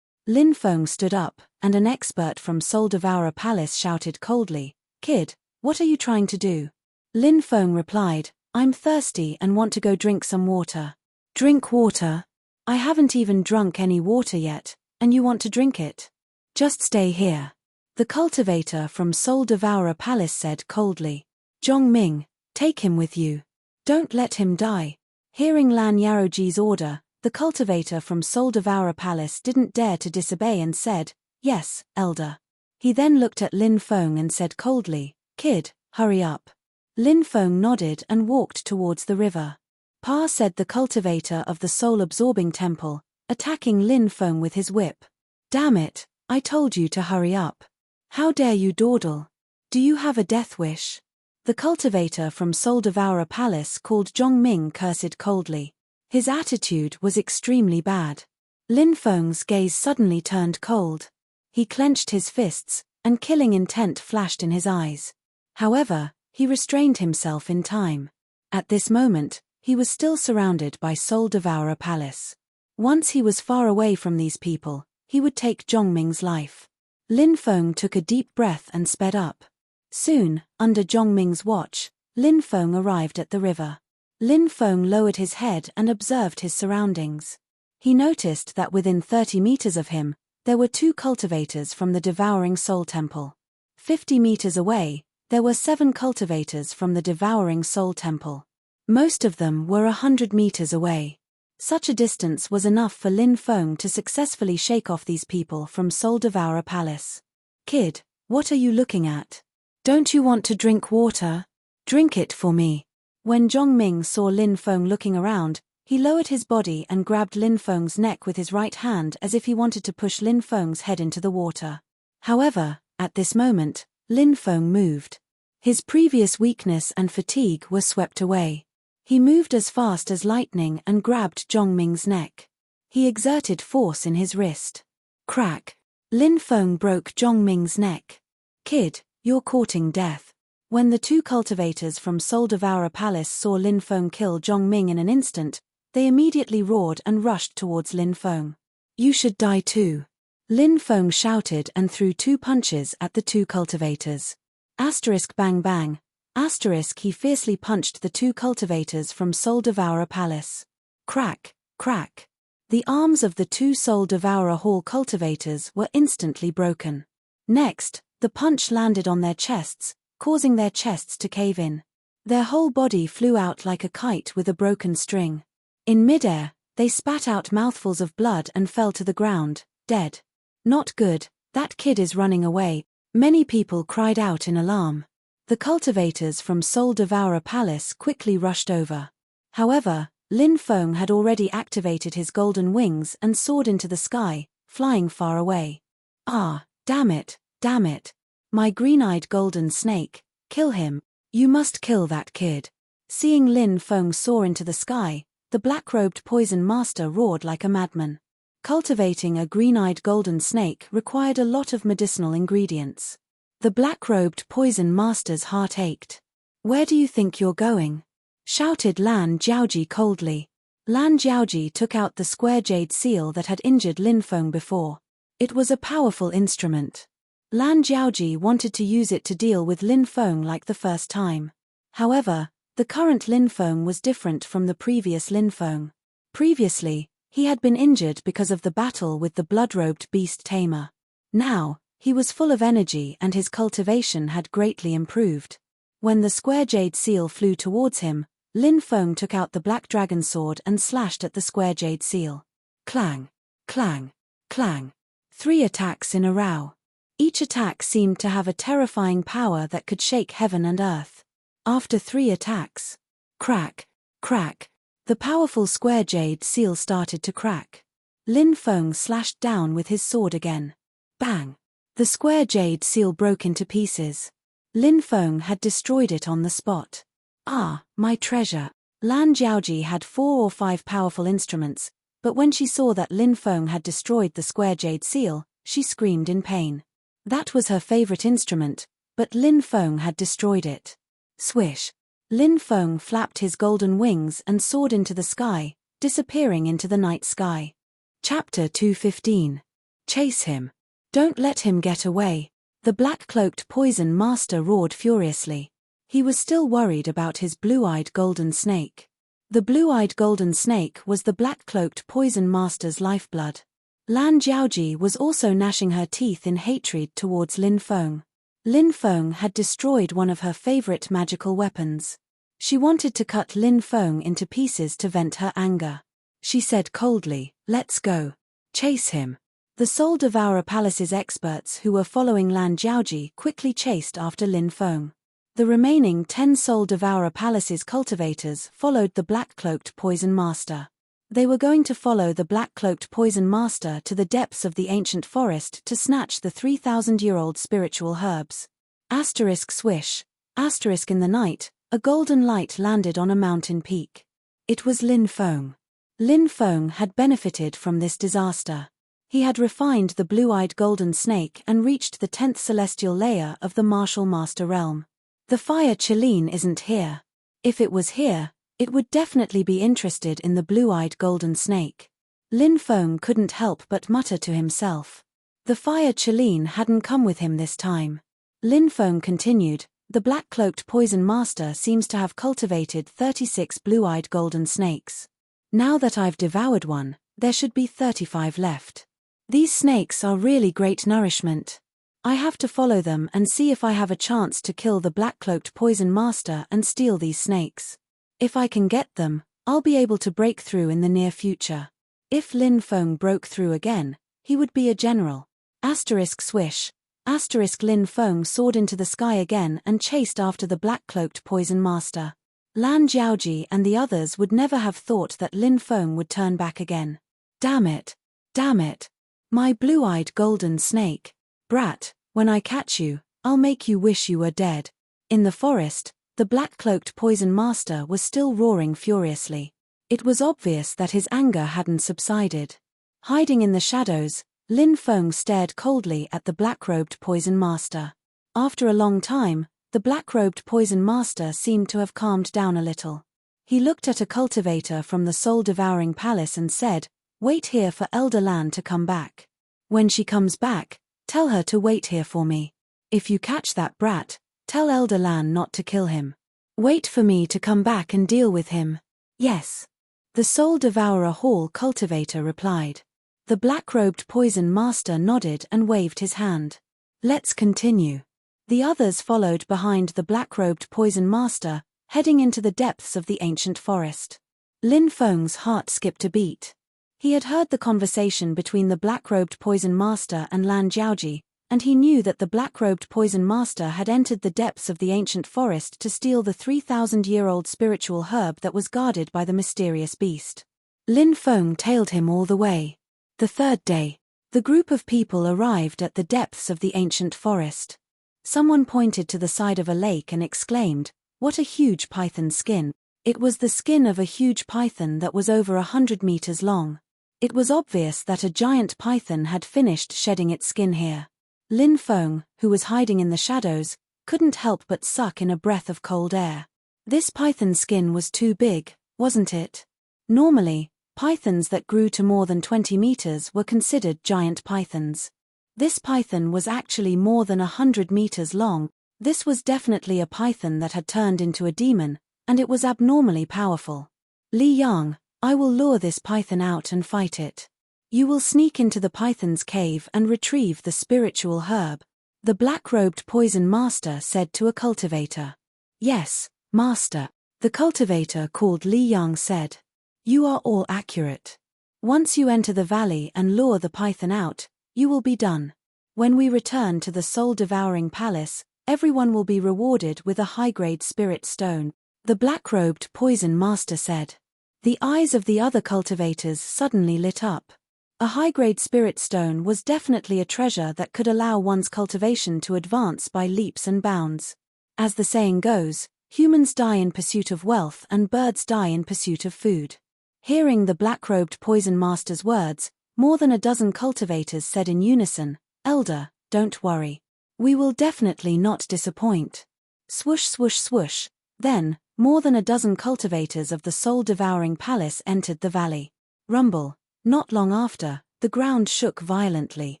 Lin Feng stood up, and an expert from Soul Devourer Palace shouted coldly, "Kid, what are you trying to do?" Lin Feng replied, "I'm thirsty and want to go drink some water." "Drink water? I haven't even drunk any water yet, and you want to drink it? Just stay here." The cultivator from Soul Devourer Palace said coldly, "Zhongming, take him with you. Don't let him die." Hearing Lan Yaoji's order, the cultivator from Soul Devourer Palace didn't dare to disobey and said, "Yes, elder." He then looked at Lin Feng and said coldly, "Kid, hurry up." Lin Feng nodded and walked towards the river. "Pa," said the cultivator of the soul-absorbing temple, attacking Lin Feng with his whip. "Damn it, I told you to hurry up. How dare you dawdle? Do you have a death wish?" The cultivator from Soul Devourer Palace called Zhongming cursed coldly. His attitude was extremely bad. Lin Feng's gaze suddenly turned cold. He clenched his fists, and killing intent flashed in his eyes. However, he restrained himself in time. At this moment, he was still surrounded by Soul Devourer Palace. Once he was far away from these people, he would take Zhongming's life. Lin Feng took a deep breath and sped up. Soon, under Zhongming's watch, Lin Feng arrived at the river. Lin Feng lowered his head and observed his surroundings. He noticed that within 30 meters of him, there were 2 cultivators from the Devouring Soul Temple. 50 meters away, there were 7 cultivators from the Devouring Soul Temple. Most of them were 100 meters away. Such a distance was enough for Lin Feng to successfully shake off these people from Soul Devourer Palace. "Kid, what are you looking at? Don't you want to drink water? Drink it for me." When Zhongming saw Lin Feng looking around, he lowered his body and grabbed Lin Feng's neck with his right hand as if he wanted to push Lin Feng's head into the water. However, at this moment, Lin Feng moved. His previous weakness and fatigue were swept away. He moved as fast as lightning and grabbed Zhongming's neck. He exerted force in his wrist. Crack! Lin Feng broke Zhongming's neck. "Kid, you're courting death." When the 2 cultivators from Soul Devourer Palace saw Lin Feng kill Zhongming in an instant, they immediately roared and rushed towards Lin Feng. "You should die too." Lin Feng shouted and threw 2 punches at the 2 cultivators. Asterisk bang bang. Asterisk he fiercely punched the 2 cultivators from Soul Devourer Palace. Crack, crack. The arms of the 2 Soul Devourer Hall cultivators were instantly broken. Next, the punch landed on their chests, causing their chests to cave in. Their whole body flew out like a kite with a broken string. In midair, they spat out mouthfuls of blood and fell to the ground, dead. "Not good, that kid is running away," many people cried out in alarm. The cultivators from Soul Devourer Palace quickly rushed over. However, Lin Feng had already activated his golden wings and soared into the sky, flying far away. "Ah, damn it, damn it. My green-eyed golden snake, kill him. You must kill that kid." Seeing Lin Feng soar into the sky, the black-robed poison master roared like a madman. Cultivating a green-eyed golden snake required a lot of medicinal ingredients. The black-robed poison master's heart ached. "Where do you think you're going?" shouted Lan Jiaoji coldly. Lan Jiaoji took out the square jade seal that had injured Lin Feng before. It was a powerful instrument. Lan Jiaoji wanted to use it to deal with Lin Feng like the first time. However, the current Lin Feng was different from the previous Lin Feng. Previously, he had been injured because of the battle with the blood-robed beast tamer. Now, he was full of energy and his cultivation had greatly improved. When the square jade seal flew towards him, Lin Feng took out the black dragon sword and slashed at the square jade seal. Clang, clang, clang. 3 attacks in a row. Each attack seemed to have a terrifying power that could shake heaven and earth. After 3 attacks, crack, crack, the powerful square jade seal started to crack. Lin Feng slashed down with his sword again. Bang! The square jade seal broke into pieces. Lin Feng had destroyed it on the spot. Ah, my treasure. Lan Jiaoji had 4 or 5 powerful instruments, but when she saw that Lin Feng had destroyed the square jade seal, she screamed in pain. That was her favorite instrument, but Lin Feng had destroyed it. Swish! Lin Feng flapped his golden wings and soared into the sky, disappearing into the night sky. Chapter 215. Chase him. Don't let him get away. The black-cloaked poison master roared furiously. He was still worried about his blue-eyed golden snake. The blue-eyed golden snake was the black-cloaked poison master's lifeblood. Lan Jiaoji was also gnashing her teeth in hatred towards Lin Feng. Lin Feng had destroyed one of her favorite magical weapons. She wanted to cut Lin Feng into pieces to vent her anger. She said coldly, "Let's go. Chase him." The Soul Devourer Palace's experts who were following Lan Jiaoji quickly chased after Lin Feng. The remaining 10 Soul Devourer Palace's cultivators followed the black-cloaked poison master. They were going to follow the black-cloaked poison master to the depths of the ancient forest to snatch the 3,000-year-old spiritual herbs. Asterisk swish. Asterisk in the night, a golden light landed on a mountain peak. It was Lin Feng. Lin Feng had benefited from this disaster. He had refined the blue-eyed golden snake and reached the 10th celestial layer of the martial master realm. The fire Qilin isn't here. If it was here, it would definitely be interested in the blue-eyed golden snake. Lin Feng couldn't help but mutter to himself. The fire Qilin hadn't come with him this time. Lin Feng continued, "The black-cloaked poison master seems to have cultivated 36 blue-eyed golden snakes. Now that I've devoured one, there should be 35 left. These snakes are really great nourishment. I have to follow them and see if I have a chance to kill the black-cloaked poison master and steal these snakes. If I can get them, I'll be able to break through in the near future." If Lin Feng broke through again, he would be a general. Asterisk swish. Asterisk Lin Feng soared into the sky again and chased after the black-cloaked poison master. Lan Jiaoji and the others would never have thought that Lin Feng would turn back again. Damn it! Damn it! My blue-eyed golden snake. Brat, when I catch you, I'll make you wish you were dead. In the forest, the black-cloaked poison master was still roaring furiously. It was obvious that his anger hadn't subsided. Hiding in the shadows, Lin Feng stared coldly at the black-robed poison master. After a long time, the black-robed poison master seemed to have calmed down a little. He looked at a cultivator from the soul-devouring palace and said, "Wait here for Elder Lan to come back. When she comes back, tell her to wait here for me. If you catch that brat, tell Elder Lan not to kill him. Wait for me to come back and deal with him." "Yes." The Soul Devourer Hall cultivator replied. The black-robed poison master nodded and waved his hand. "Let's continue." The others followed behind the black-robed poison master, heading into the depths of the ancient forest. Lin Feng's heart skipped a beat. He had heard the conversation between the black-robed poison master and Lan Jiaoji, and he knew that the black-robed poison master had entered the depths of the ancient forest to steal the 3,000-year-old spiritual herb that was guarded by the mysterious beast. Lin Feng tailed him all the way. The third day, the group of people arrived at the depths of the ancient forest. Someone pointed to the side of a lake and exclaimed, "What a huge python skin!" It was the skin of a huge python that was over 100 meters long. It was obvious that a giant python had finished shedding its skin here. Lin Feng, who was hiding in the shadows, couldn't help but suck in a breath of cold air. This python skin was too big, wasn't it? Normally, pythons that grew to more than 20 meters were considered giant pythons. This python was actually more than 100 meters long, This was definitely a python that had turned into a demon, and it was abnormally powerful. Li Yang, I will lure this python out and fight it. You will sneak into the python's cave and retrieve the spiritual herb, the black-robed poison master said to a cultivator. Yes, master, the cultivator called Li Yang said. You are all accurate. Once you enter the valley and lure the python out, you will be done. When we return to the soul-devouring palace, everyone will be rewarded with a high-grade spirit stone, the black-robed poison master said. The eyes of the other cultivators suddenly lit up. A high-grade spirit stone was definitely a treasure that could allow one's cultivation to advance by leaps and bounds. As the saying goes, humans die in pursuit of wealth and birds die in pursuit of food. Hearing the black-robed poison master's words, more than a dozen cultivators said in unison, Elder, don't worry. We will definitely not disappoint. Swoosh swoosh swoosh. Then, more than a dozen cultivators of the soul-devouring palace entered the valley. Rumble. Not long after, the ground shook violently.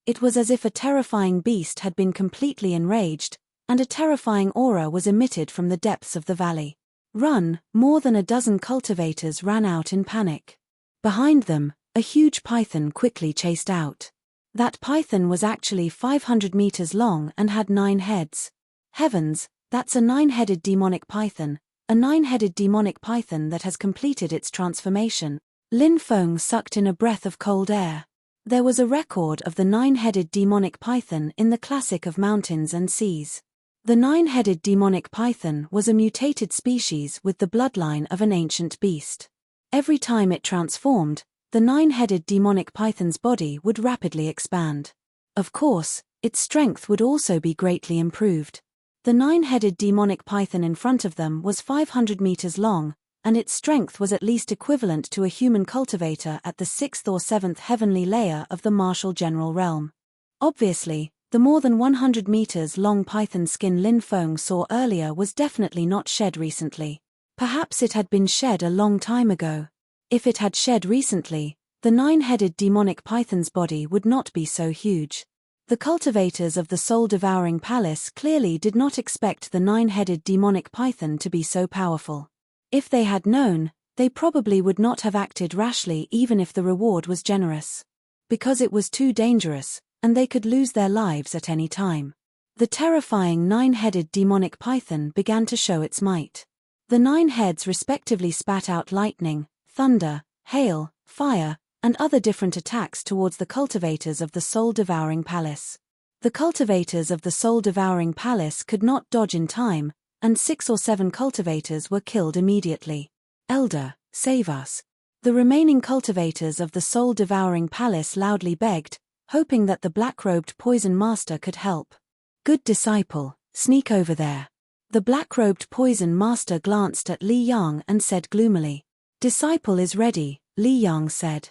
It was as if a terrifying beast had been completely enraged, and a terrifying aura was emitted from the depths of the valley. Run! More than a dozen cultivators ran out in panic. Behind them, a huge python quickly chased out. That python was actually 500 meters long and had 9 heads. Heavens, that's a 9-headed demonic python, a 9-headed demonic python that has completed its transformation. Lin Feng sucked in a breath of cold air. There was a record of the 9-headed demonic python in the Classic of Mountains and Seas. The 9-headed demonic python was a mutated species with the bloodline of an ancient beast. Every time it transformed, the 9-headed demonic python's body would rapidly expand. Of course, its strength would also be greatly improved. The 9-headed demonic python in front of them was 500 meters long, and its strength was at least equivalent to a human cultivator at the 6th or 7th heavenly layer of the martial general realm. Obviously, the more than 100 meters long python skin Lin Feng saw earlier was definitely not shed recently. Perhaps it had been shed a long time ago. If it had shed recently, the 9-headed demonic python's body would not be so huge. The cultivators of the soul-devouring palace clearly did not expect the 9-headed demonic python to be so powerful. If they had known, they probably would not have acted rashly even if the reward was generous. Because it was too dangerous, and they could lose their lives at any time. The terrifying 9-headed demonic python began to show its might. The 9 heads respectively spat out lightning, thunder, hail, fire, and other different attacks towards the cultivators of the soul-devouring palace. The cultivators of the soul-devouring palace could not dodge in time, and 6 or 7 cultivators were killed immediately. Elder, save us. The remaining cultivators of the soul-devouring palace loudly begged, hoping that the black-robed poison master could help. Good disciple, sneak over there. The black-robed poison master glanced at Li Yang and said gloomily. Disciple is ready, Li Yang said.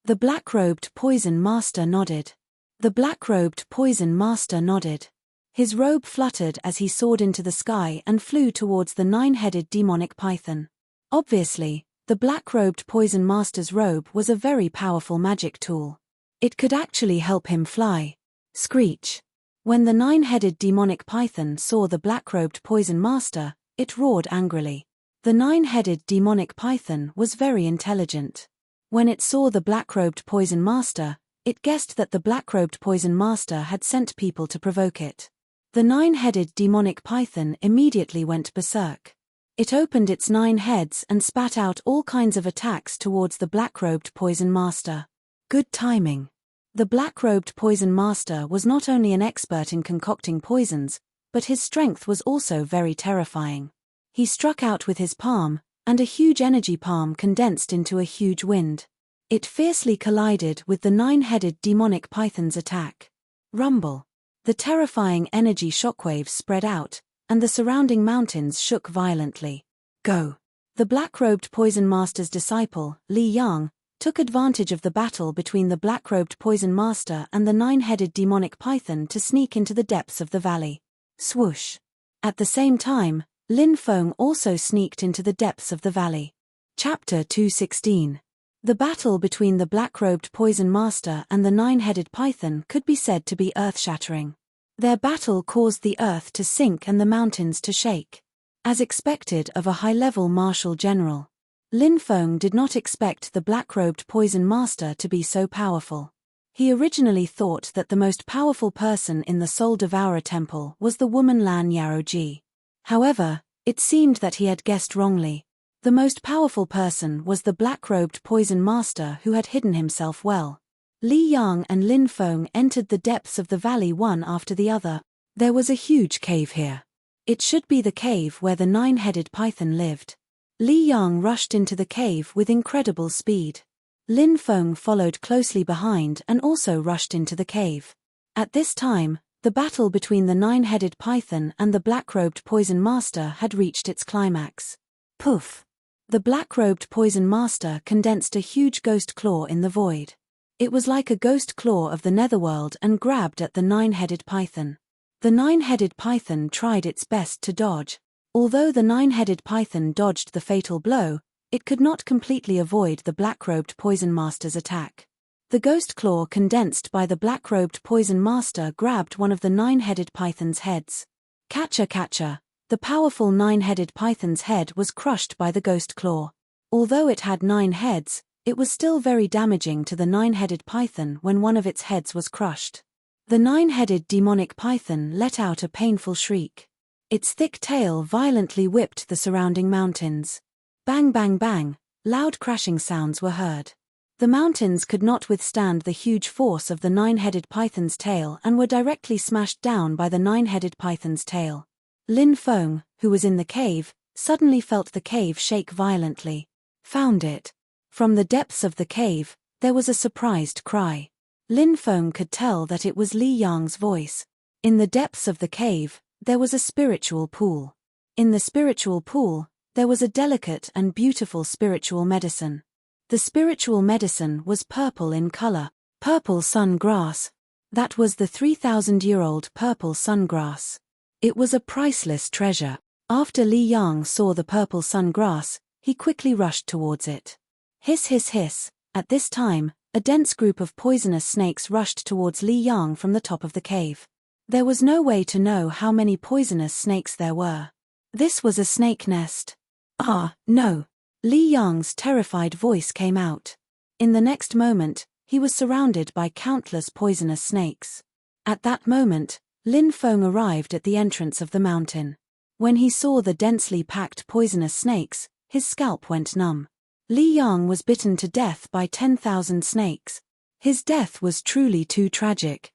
The black-robed poison master nodded. The black-robed poison master nodded. His robe fluttered as he soared into the sky and flew towards the 9-headed demonic python. Obviously, the black-robed poison master's robe was a very powerful magic tool. It could actually help him fly. Screech. When the 9-headed demonic python saw the black-robed poison master, it roared angrily. The 9-headed demonic python was very intelligent. When it saw the black-robed poison master, it guessed that the black-robed poison master had sent people to provoke it. The 9-headed demonic python immediately went berserk. It opened its 9 heads and spat out all kinds of attacks towards the black-robed poison master. Good timing. The black-robed poison master was not only an expert in concocting poisons, but his strength was also very terrifying. He struck out with his palm, and a huge energy palm condensed into a huge wind. It fiercely collided with the 9-headed demonic python's attack. Rumble. The terrifying energy shockwaves spread out, and the surrounding mountains shook violently. Go! The black-robed poison master's disciple, Li Yang, took advantage of the battle between the black-robed poison master and the 9-headed demonic python to sneak into the depths of the valley. Swoosh! At the same time, Lin Feng also sneaked into the depths of the valley. Chapter 216. The battle between the black-robed poison master and the 9-headed python could be said to be earth-shattering. Their battle caused the earth to sink and the mountains to shake. As expected of a high-level martial general, Lin Feng did not expect the black-robed poison master to be so powerful. He originally thought that the most powerful person in the Soul Devourer temple was the woman Lan Yaoji. However, it seemed that he had guessed wrongly. The most powerful person was the black-robed poison master who had hidden himself well. Li Yang and Lin Feng entered the depths of the valley one after the other. There was a huge cave here. It should be the cave where the nine-headed python lived. Li Yang rushed into the cave with incredible speed. Lin Feng followed closely behind and also rushed into the cave. At this time, the battle between the nine-headed python and the black-robed poison master had reached its climax. Poof! The black-robed poison master condensed a huge ghost claw in the void. It was like a ghost claw of the netherworld and grabbed at the nine-headed python. The nine-headed python tried its best to dodge. Although the nine-headed python dodged the fatal blow, it could not completely avoid the black-robed poison master's attack. The ghost claw condensed by the black-robed poison master grabbed one of the nine-headed python's heads. Catcher, catcher! The powerful nine-headed python's head was crushed by the ghost claw. Although it had 9 heads, it was still very damaging to the nine-headed python when one of its heads was crushed. The nine-headed demonic python let out a painful shriek. Its thick tail violently whipped the surrounding mountains. Bang, bang, bang! Loud crashing sounds were heard. The mountains could not withstand the huge force of the nine-headed python's tail and were directly smashed down by the nine-headed python's tail. Lin Feng, who was in the cave, suddenly felt the cave shake violently. Found it! From the depths of the cave, there was a surprised cry. Lin Feng could tell that it was Li Yang's voice. In the depths of the cave, there was a spiritual pool. In the spiritual pool, there was a delicate and beautiful spiritual medicine. The spiritual medicine was purple in color, purple sun grass. That was the 3,000-year-old purple sun grass. It was a priceless treasure. After Li Yang saw the purple sun grass, he quickly rushed towards it. Hiss, hiss, hiss! At this time, a dense group of poisonous snakes rushed towards Li Yang from the top of the cave. There was no way to know how many poisonous snakes there were. This was a snake nest. Ah, no! Li Yang's terrified voice came out. In the next moment, he was surrounded by countless poisonous snakes. At that moment, Lin Feng arrived at the entrance of the mountain. When he saw the densely packed poisonous snakes, his scalp went numb. Li Yang was bitten to death by 10,000 snakes. His death was truly too tragic.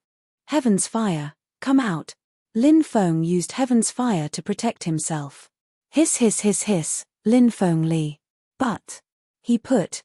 Heaven's fire, come out! Lin Feng used heaven's fire to protect himself. Hiss, hiss, hiss, hiss! Lin Feng Li. But he put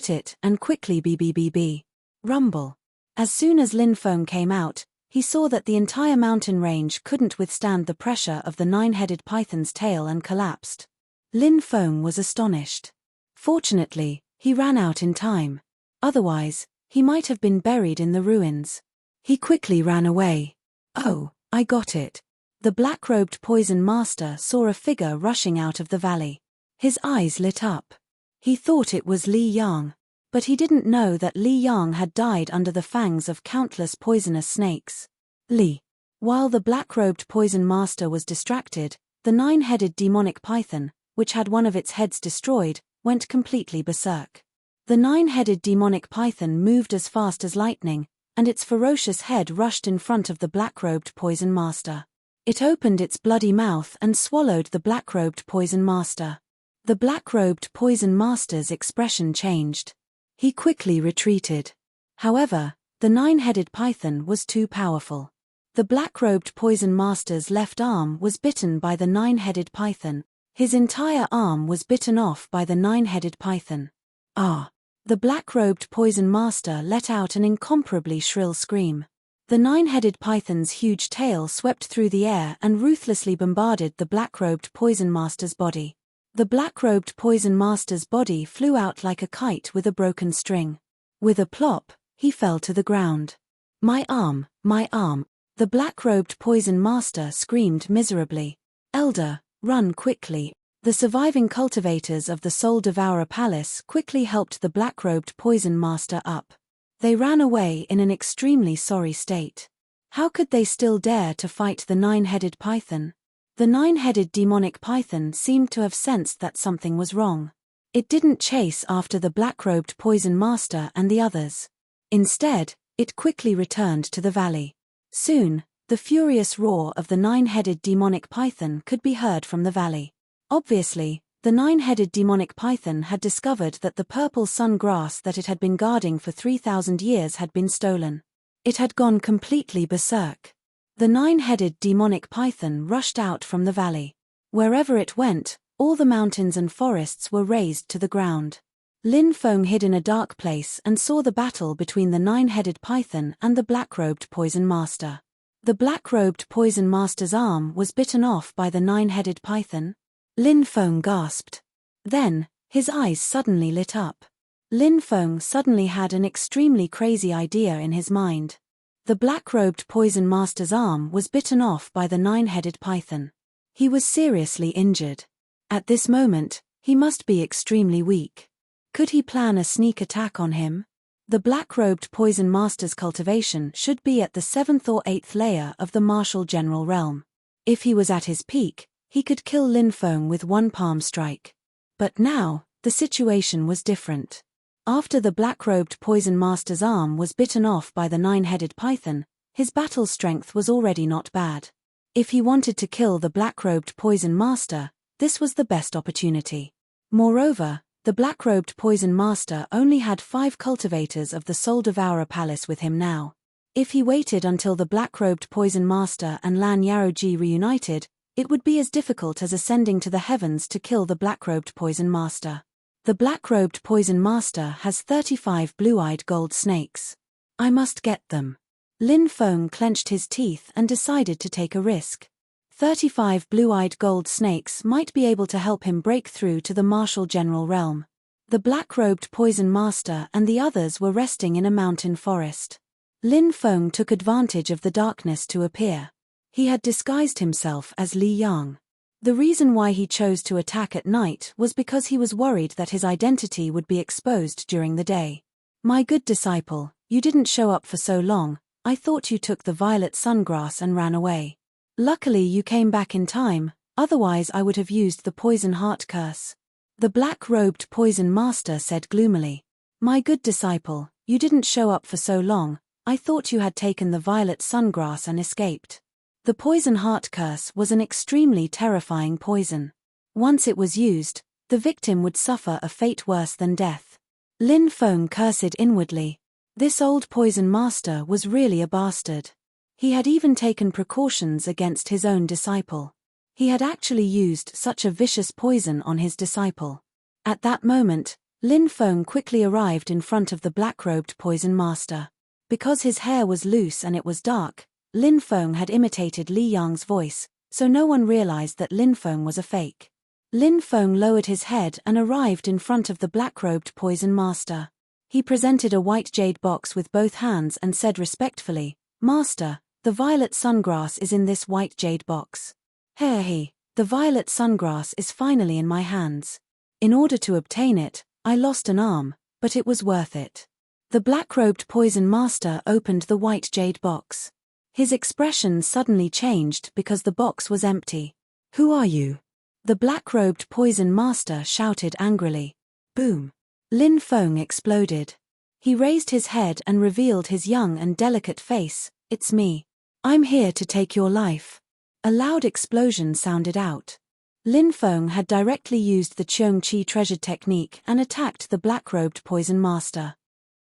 it and quickly be. Rumble. As soon as Lin Feng came out, he saw that the entire mountain range couldn't withstand the pressure of the nine-headed python's tail and collapsed. Lin Feng was astonished. Fortunately, he ran out in time. Otherwise, he might have been buried in the ruins. He quickly ran away. Oh, I got it. The black-robed poison master saw a figure rushing out of the valley. His eyes lit up. He thought it was Li Yang. But he didn't know that Li Yang had died under the fangs of countless poisonous snakes. Li. While the black-robed poison master was distracted, the nine-headed demonic python, which had one of its heads destroyed, went completely berserk. The nine-headed demonic python moved as fast as lightning, and its ferocious head rushed in front of the black-robed poison master. It opened its bloody mouth and swallowed the black-robed poison master. The black-robed poison master's expression changed. He quickly retreated. However, the nine-headed python was too powerful. The black-robed poison master's left arm was bitten by the nine-headed python. His entire arm was bitten off by the nine-headed python. Ah! The black-robed poison master let out an incomparably shrill scream. The nine-headed python's huge tail swept through the air and ruthlessly bombarded the black-robed poison master's body. The black-robed poison master's body flew out like a kite with a broken string. With a plop, he fell to the ground. My arm, my arm! The black-robed poison master screamed miserably. Elder, run quickly! The surviving cultivators of the Soul Devourer Palace quickly helped the black-robed poison master up. They ran away in an extremely sorry state. How could they still dare to fight the nine-headed python? The nine-headed demonic python seemed to have sensed that something was wrong. It didn't chase after the black-robed poison master and the others. Instead, it quickly returned to the valley. Soon, the furious roar of the nine-headed demonic python could be heard from the valley. Obviously, the nine-headed demonic python had discovered that the purple sun grass that it had been guarding for 3,000 years had been stolen. It had gone completely berserk. The nine-headed demonic python rushed out from the valley. Wherever it went, all the mountains and forests were razed to the ground. Lin Feng hid in a dark place and saw the battle between the nine-headed python and the black-robed poison master. The black-robed poison master's arm was bitten off by the nine-headed python. Lin Feng gasped. Then, his eyes suddenly lit up. Lin Feng suddenly had an extremely crazy idea in his mind. The black-robed poison master's arm was bitten off by the nine-headed python. He was seriously injured. At this moment, he must be extremely weak. Could he plan a sneak attack on him? The black-robed poison master's cultivation should be at the 7th or 8th layer of the martial general realm. If he was at his peak, he could kill Lin Feng with one palm strike. But now, the situation was different. After the black-robed poison master's arm was bitten off by the nine-headed python, his battle strength was already not bad. If he wanted to kill the black-robed poison master, this was the best opportunity. Moreover, the black-robed poison master only had 5 cultivators of the Soul Devourer Palace with him now. If he waited until the black-robed poison master and Lan Yaoji reunited, it would be as difficult as ascending to the heavens to kill the black-robed poison master. The black-robed poison master has 35 blue-eyed gold snakes. I must get them. Lin Feng clenched his teeth and decided to take a risk. 35 blue-eyed gold snakes might be able to help him break through to the martial general realm. The black-robed poison master and the others were resting in a mountain forest. Lin Feng took advantage of the darkness to appear. He had disguised himself as Li Yang. The reason why he chose to attack at night was because he was worried that his identity would be exposed during the day. My good disciple, you didn't show up for so long. I thought you took the violet sungrass and ran away. Luckily you came back in time, otherwise I would have used the poison heart curse. The black-robed poison master said gloomily. My good disciple, you didn't show up for so long. I thought you had taken the violet sungrass and escaped. The poison heart curse was an extremely terrifying poison. Once it was used, the victim would suffer a fate worse than death. Lin Feng cursed inwardly. This old poison master was really a bastard. He had even taken precautions against his own disciple. He had actually used such a vicious poison on his disciple. At that moment, Lin Feng quickly arrived in front of the black-robed poison master. Because his hair was loose and it was dark, Lin Feng had imitated Li Yang's voice, so no one realized that Lin Feng was a fake. Lin Feng lowered his head and arrived in front of the black-robed poison master. He presented a white jade box with both hands and said respectfully, Master, the violet sungrass is in this white jade box. He, the violet sungrass is finally in my hands. In order to obtain it, I lost an arm, but it was worth it. The black-robed poison master opened the white jade box. His expression suddenly changed because the box was empty. Who are you? The black-robed poison master shouted angrily. Boom! Lin Feng exploded. He raised his head and revealed his young and delicate face. It's me. I'm here to take your life. A loud explosion sounded out. Lin Feng had directly used the Cheong Qi treasure technique and attacked the black-robed poison master.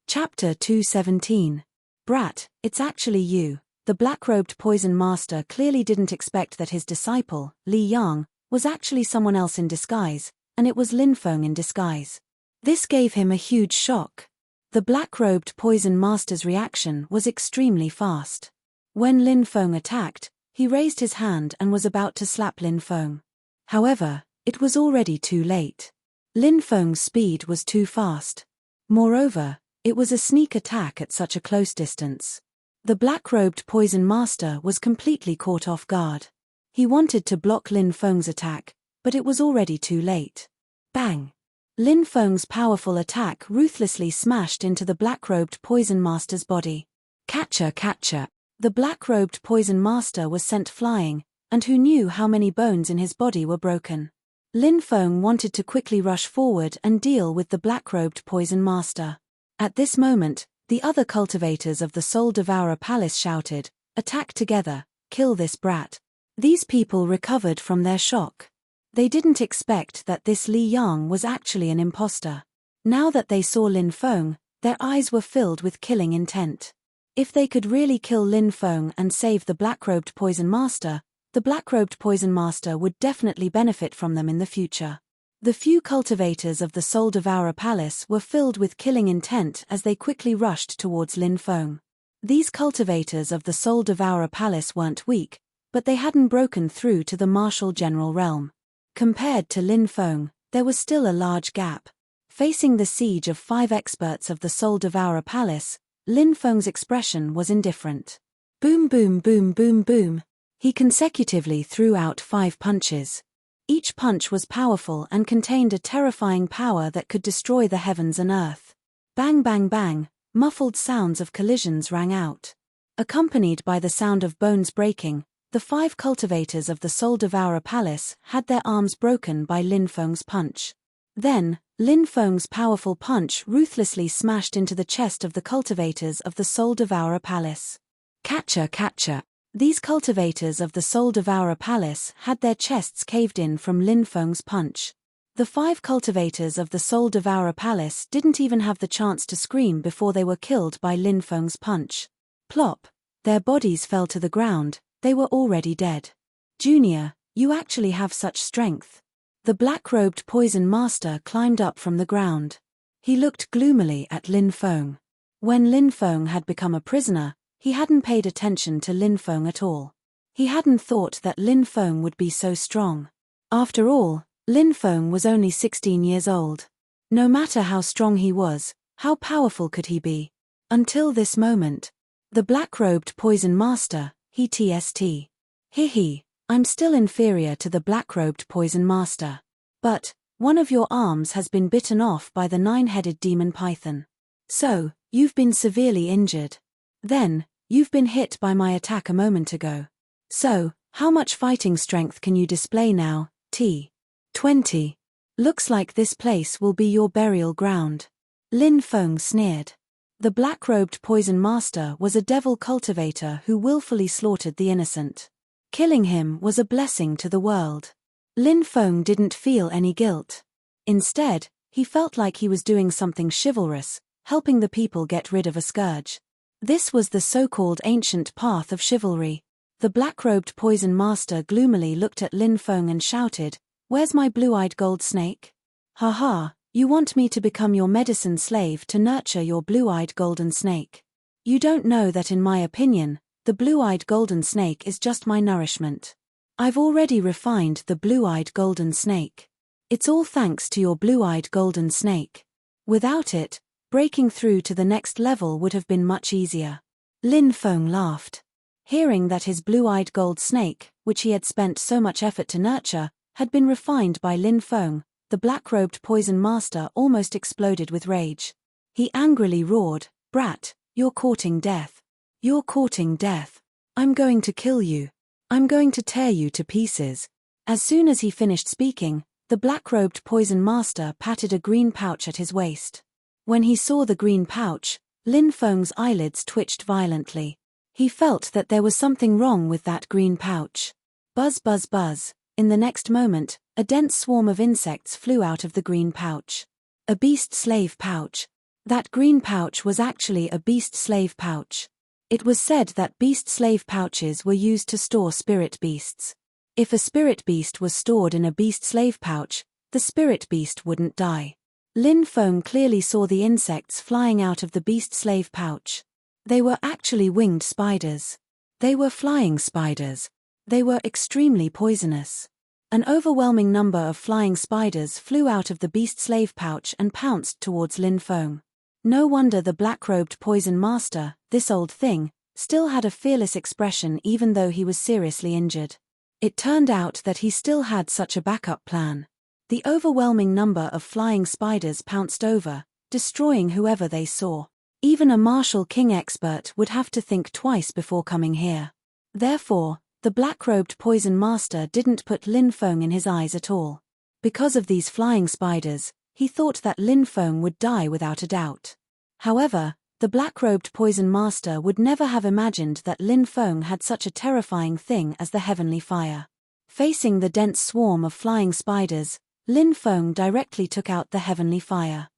Chapter 217. Brat, it's actually you. The black-robed poison master clearly didn't expect that his disciple, Li Yang, was actually someone else in disguise, and it was Lin Feng in disguise. This gave him a huge shock. The black-robed poison master's reaction was extremely fast. When Lin Feng attacked, he raised his hand and was about to slap Lin Feng. However, it was already too late. Lin Feng's speed was too fast. Moreover, it was a sneak attack at such a close distance. The black-robed poison master was completely caught off guard. He wanted to block Lin Feng's attack, but it was already too late. Bang! Lin Feng's powerful attack ruthlessly smashed into the black-robed poison master's body. Catcher, catcher! The black-robed poison master was sent flying, and who knew how many bones in his body were broken. Lin Feng wanted to quickly rush forward and deal with the black-robed poison master. At this moment, the other cultivators of the Soul Devourer Palace shouted, "Attack together, kill this brat." These people recovered from their shock. They didn't expect that this Li Yang was actually an imposter. Now that they saw Lin Feng, their eyes were filled with killing intent. If they could really kill Lin Feng and save the black-robed poison master, the black-robed poison master would definitely benefit from them in the future. The few cultivators of the Soul Devourer Palace were filled with killing intent as they quickly rushed towards Lin Feng. These cultivators of the Soul Devourer Palace weren't weak, but they hadn't broken through to the martial general realm. Compared to Lin Feng, there was still a large gap. Facing the siege of 5 experts of the Soul Devourer Palace, Lin Feng's expression was indifferent. Boom boom boom boom boom. He consecutively threw out 5 punches. Each punch was powerful and contained a terrifying power that could destroy the heavens and earth. Bang bang bang, muffled sounds of collisions rang out. Accompanied by the sound of bones breaking, the 5 cultivators of the Soul Devourer Palace had their arms broken by Lin Feng's punch. Then, Lin Feng's powerful punch ruthlessly smashed into the chest of the cultivators of the Soul Devourer Palace. Catcher, catcher. These cultivators of the Soul Devourer Palace had their chests caved in from Lin Feng's punch. The 5 cultivators of the Soul Devourer Palace didn't even have the chance to scream before they were killed by Lin Feng's punch. Plop. Their bodies fell to the ground, they were already dead. "Junior, you actually have such strength." The black-robed poison master climbed up from the ground. He looked gloomily at Lin Feng. When Lin Feng had become a prisoner, he hadn't paid attention to Lin Feng at all. He hadn't thought that Lin Feng would be so strong. After all, Lin Feng was only 16 years old. No matter how strong he was, how powerful could he be? Until this moment. The black-robed poison master, he tst. He, I'm still inferior to the black-robed poison master. But, one of your arms has been bitten off by the 9-headed demon python. So, you've been severely injured. Then, you've been hit by my attack a moment ago. So, how much fighting strength can you display now, T? 20. Looks like this place will be your burial ground. Lin Feng sneered. The black-robed poison master was a devil cultivator who willfully slaughtered the innocent. Killing him was a blessing to the world. Lin Feng didn't feel any guilt. Instead, he felt like he was doing something chivalrous, helping the people get rid of a scourge. This was the so-called ancient path of chivalry. The black-robed poison master gloomily looked at Lin Feng and shouted, "Where's my blue-eyed gold snake?" "Haha, you want me to become your medicine slave to nurture your blue-eyed golden snake. You don't know that in my opinion, the blue-eyed golden snake is just my nourishment. I've already refined the blue-eyed golden snake. It's all thanks to your blue-eyed golden snake. Without it, breaking through to the next level would have been much easier." Lin Feng laughed. Hearing that his blue-eyed gold snake, which he had spent so much effort to nurture, had been refined by Lin Feng, the black-robed poison master almost exploded with rage. He angrily roared, "Brat, you're courting death. You're courting death. I'm going to kill you. I'm going to tear you to pieces." As soon as he finished speaking, the black-robed poison master patted a green pouch at his waist. When he saw the green pouch, Lin Feng's eyelids twitched violently. He felt that there was something wrong with that green pouch. Buzz buzz buzz. In the next moment, a dense swarm of insects flew out of the green pouch. A beast slave pouch. That green pouch was actually a beast slave pouch. It was said that beast slave pouches were used to store spirit beasts. If a spirit beast was stored in a beast slave pouch, the spirit beast wouldn't die. Lin Feng clearly saw the insects flying out of the beast slave pouch. They were actually winged spiders. They were flying spiders. They were extremely poisonous. An overwhelming number of flying spiders flew out of the beast slave pouch and pounced towards Lin Feng. No wonder the black-robed poison master, this old thing, still had a fearless expression even though he was seriously injured. It turned out that he still had such a backup plan. The overwhelming number of flying spiders pounced over, destroying whoever they saw. Even a martial king expert would have to think twice before coming here. Therefore, the black-robed poison master didn't put Lin Feng in his eyes at all. Because of these flying spiders, he thought that Lin Feng would die without a doubt. However, the black-robed poison master would never have imagined that Lin Feng had such a terrifying thing as the heavenly fire. Facing the dense swarm of flying spiders, Lin Feng directly took out the heavenly fire.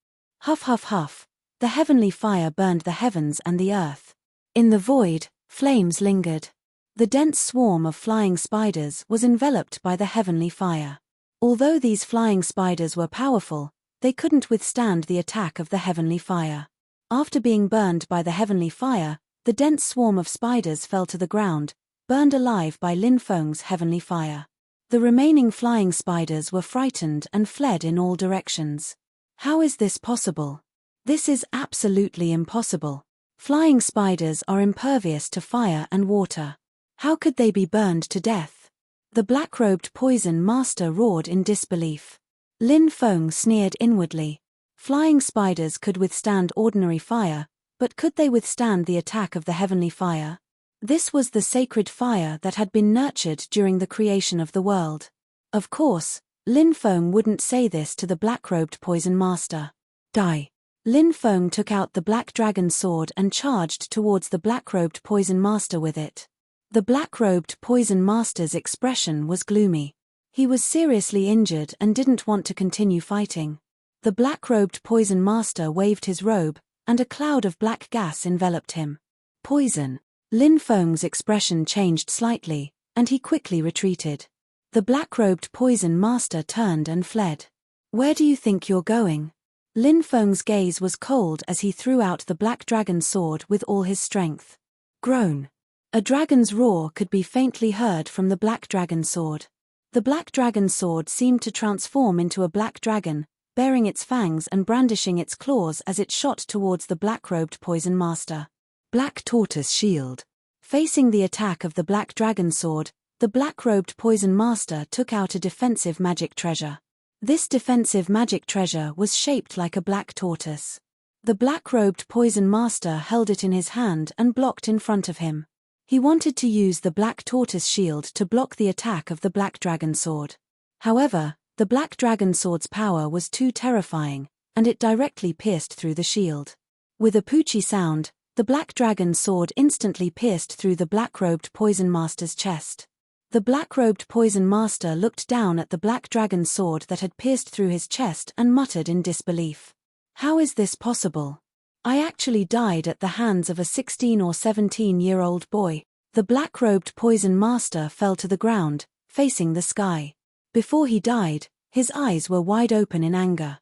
Huff huff huff, the heavenly fire burned the heavens and the earth. In the void, flames lingered. The dense swarm of flying spiders was enveloped by the heavenly fire. Although these flying spiders were powerful, they couldn't withstand the attack of the heavenly fire. After being burned by the heavenly fire, the dense swarm of spiders fell to the ground, burned alive by Lin Feng's heavenly fire. The remaining flying spiders were frightened and fled in all directions. How is this possible? This is absolutely impossible. Flying spiders are impervious to fire and water. How could they be burned to death? The black-robed poison master roared in disbelief. Lin Feng sneered inwardly. Flying spiders could withstand ordinary fire, but could they withstand the attack of the heavenly fire? This was the sacred fire that had been nurtured during the creation of the world. Of course, Lin Feng wouldn't say this to the black-robed poison master. Die. Lin Feng took out the black dragon sword and charged towards the black-robed poison master with it. The black-robed poison master's expression was gloomy. He was seriously injured and didn't want to continue fighting. The black-robed poison master waved his robe, and a cloud of black gas enveloped him. Poison. Lin Feng's expression changed slightly, and he quickly retreated. The black-robed poison master turned and fled. Where do you think you're going? Lin Feng's gaze was cold as he threw out the black dragon sword with all his strength. Groan. A dragon's roar could be faintly heard from the black dragon sword. The black dragon sword seemed to transform into a black dragon, baring its fangs and brandishing its claws as it shot towards the black-robed poison master. Black tortoise shield. Facing the attack of the black dragon sword, the black-robed poison master took out a defensive magic treasure. This defensive magic treasure was shaped like a black tortoise. The black-robed poison master held it in his hand and blocked in front of him. He wanted to use the black tortoise shield to block the attack of the black dragon sword. However, the black dragon sword's power was too terrifying, and it directly pierced through the shield. With a poochie sound, the black dragon sword instantly pierced through the black-robed poison master's chest. The black-robed poison master looked down at the black dragon sword that had pierced through his chest and muttered in disbelief. How is this possible? I actually died at the hands of a 16 or 17-year-old boy. The black-robed poison master fell to the ground, facing the sky. Before he died, his eyes were wide open in anger.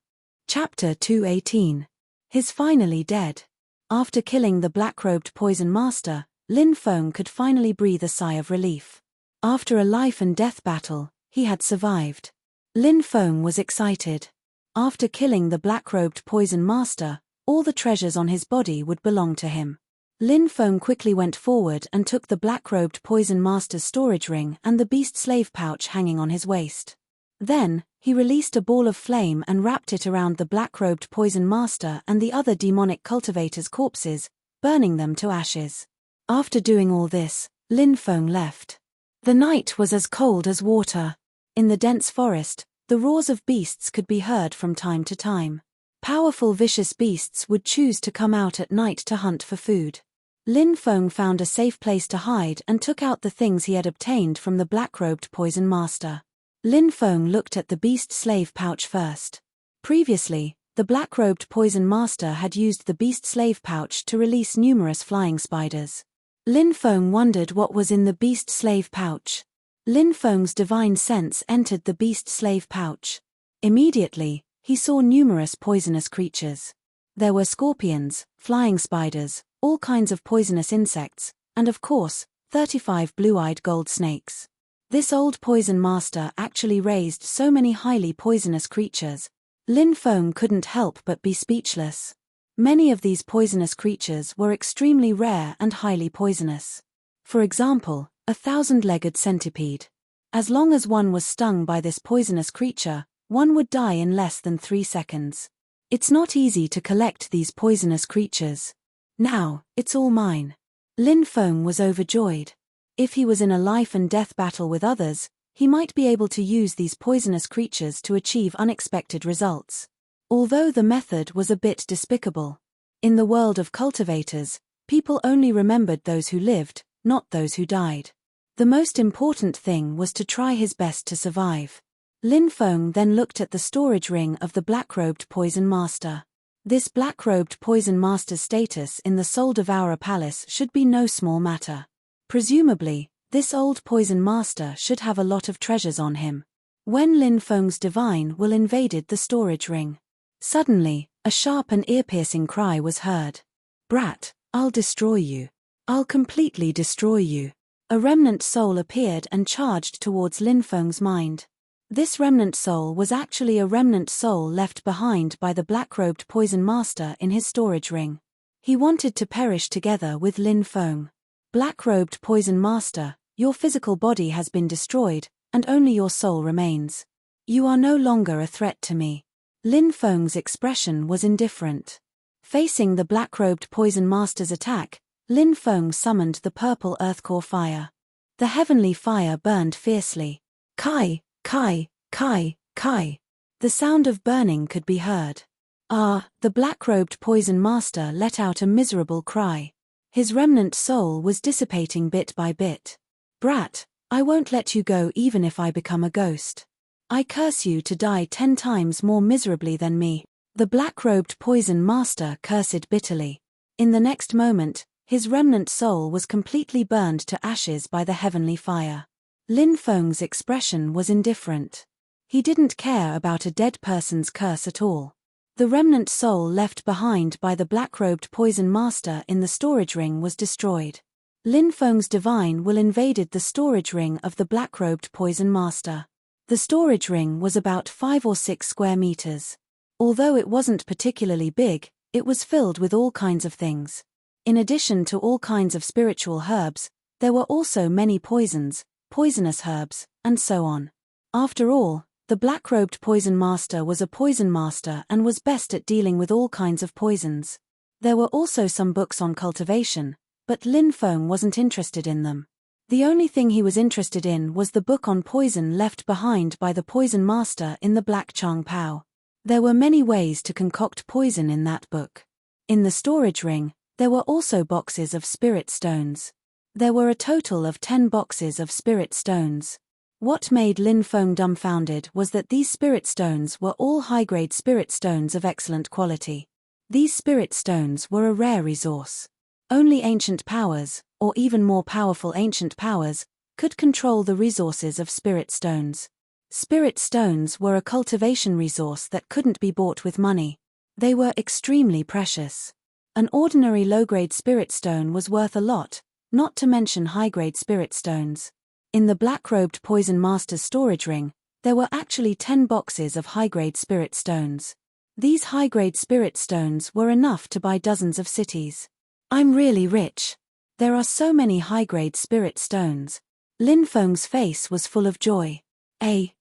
Chapter 218. He's finally dead. After killing the black-robed poison master, Lin Feng could finally breathe a sigh of relief. After a life-and-death battle, he had survived. Lin Feng was excited. After killing the black-robed poison master, all the treasures on his body would belong to him. Lin Feng quickly went forward and took the black-robed poison master's storage ring and the beast slave pouch hanging on his waist. Then, he released a ball of flame and wrapped it around the black-robed poison master and the other demonic cultivators' corpses, burning them to ashes. After doing all this, Lin Feng left. The night was as cold as water. In the dense forest, the roars of beasts could be heard from time to time. Powerful vicious beasts would choose to come out at night to hunt for food. Lin Feng found a safe place to hide and took out the things he had obtained from the black-robed poison master. Lin Feng looked at the beast slave pouch first. Previously, the black-robed poison master had used the beast slave pouch to release numerous flying spiders. Lin Feng wondered what was in the beast slave pouch. Lin Feng's divine sense entered the beast slave pouch. Immediately, he saw numerous poisonous creatures. There were scorpions, flying spiders, all kinds of poisonous insects, and of course, 35 blue-eyed gold snakes. This old poison master actually raised so many highly poisonous creatures. Lin Feng couldn't help but be speechless. Many of these poisonous creatures were extremely rare and highly poisonous. For example, a 1,000-legged centipede. As long as one was stung by this poisonous creature, one would die in less than 3 seconds. It's not easy to collect these poisonous creatures. Now, it's all mine. Lin Feng was overjoyed. If he was in a life-and-death battle with others, he might be able to use these poisonous creatures to achieve unexpected results. Although the method was a bit despicable. In the world of cultivators, people only remembered those who lived, not those who died. The most important thing was to try his best to survive. Lin Feng then looked at the storage ring of the black-robed poison master. This black-robed poison master's status in the Soul Devourer Palace should be no small matter. Presumably, this old poison master should have a lot of treasures on him. When Lin Feng's divine will invaded the storage ring. Suddenly, a sharp and ear-piercing cry was heard. "Brat, I'll destroy you. I'll completely destroy you." A remnant soul appeared and charged towards Lin Feng's mind. This remnant soul was actually a remnant soul left behind by the black-robed poison master in his storage ring. He wanted to perish together with Lin Feng. Black-robed poison master, your physical body has been destroyed, and only your soul remains. You are no longer a threat to me. Lin Feng's expression was indifferent. Facing the black-robed poison master's attack, Lin Feng summoned the purple earthcore fire. The heavenly fire burned fiercely. Kai, Kai, Kai, Kai. The sound of burning could be heard. The black-robed poison master let out a miserable cry. His remnant soul was dissipating bit by bit. "Brat, I won't let you go even if I become a ghost. I curse you to die 10 times more miserably than me." The black-robed poison master cursed bitterly. In the next moment, his remnant soul was completely burned to ashes by the heavenly fire. Lin Feng's expression was indifferent. He didn't care about a dead person's curse at all. The remnant soul left behind by the black-robed poison master in the storage ring was destroyed. Lin Feng's divine will invaded the storage ring of the black-robed poison master. The storage ring was about 5 or 6 square meters. Although it wasn't particularly big, it was filled with all kinds of things. In addition to all kinds of spiritual herbs, there were also many poisons, poisonous herbs, and so on. After all, the black-robed poison master was a poison master and was best at dealing with all kinds of poisons. There were also some books on cultivation, but Lin Feng wasn't interested in them. The only thing he was interested in was the book on poison left behind by the poison master in the Black Chang Pao. There were many ways to concoct poison in that book. In the storage ring, there were also boxes of spirit stones. There were a total of 10 boxes of spirit stones. What made Lin Feng dumbfounded was that these spirit stones were all high-grade spirit stones of excellent quality. These spirit stones were a rare resource. Only ancient powers, or even more powerful ancient powers, could control the resources of spirit stones. Spirit stones were a cultivation resource that couldn't be bought with money. They were extremely precious. An ordinary low-grade spirit stone was worth a lot, not to mention high-grade spirit stones. In the black-robed poison master's storage ring, there were actually 10 boxes of high-grade spirit stones. These high-grade spirit stones were enough to buy dozens of cities. "I'm really rich. There are so many high-grade spirit stones." Lin Feng's face was full of joy.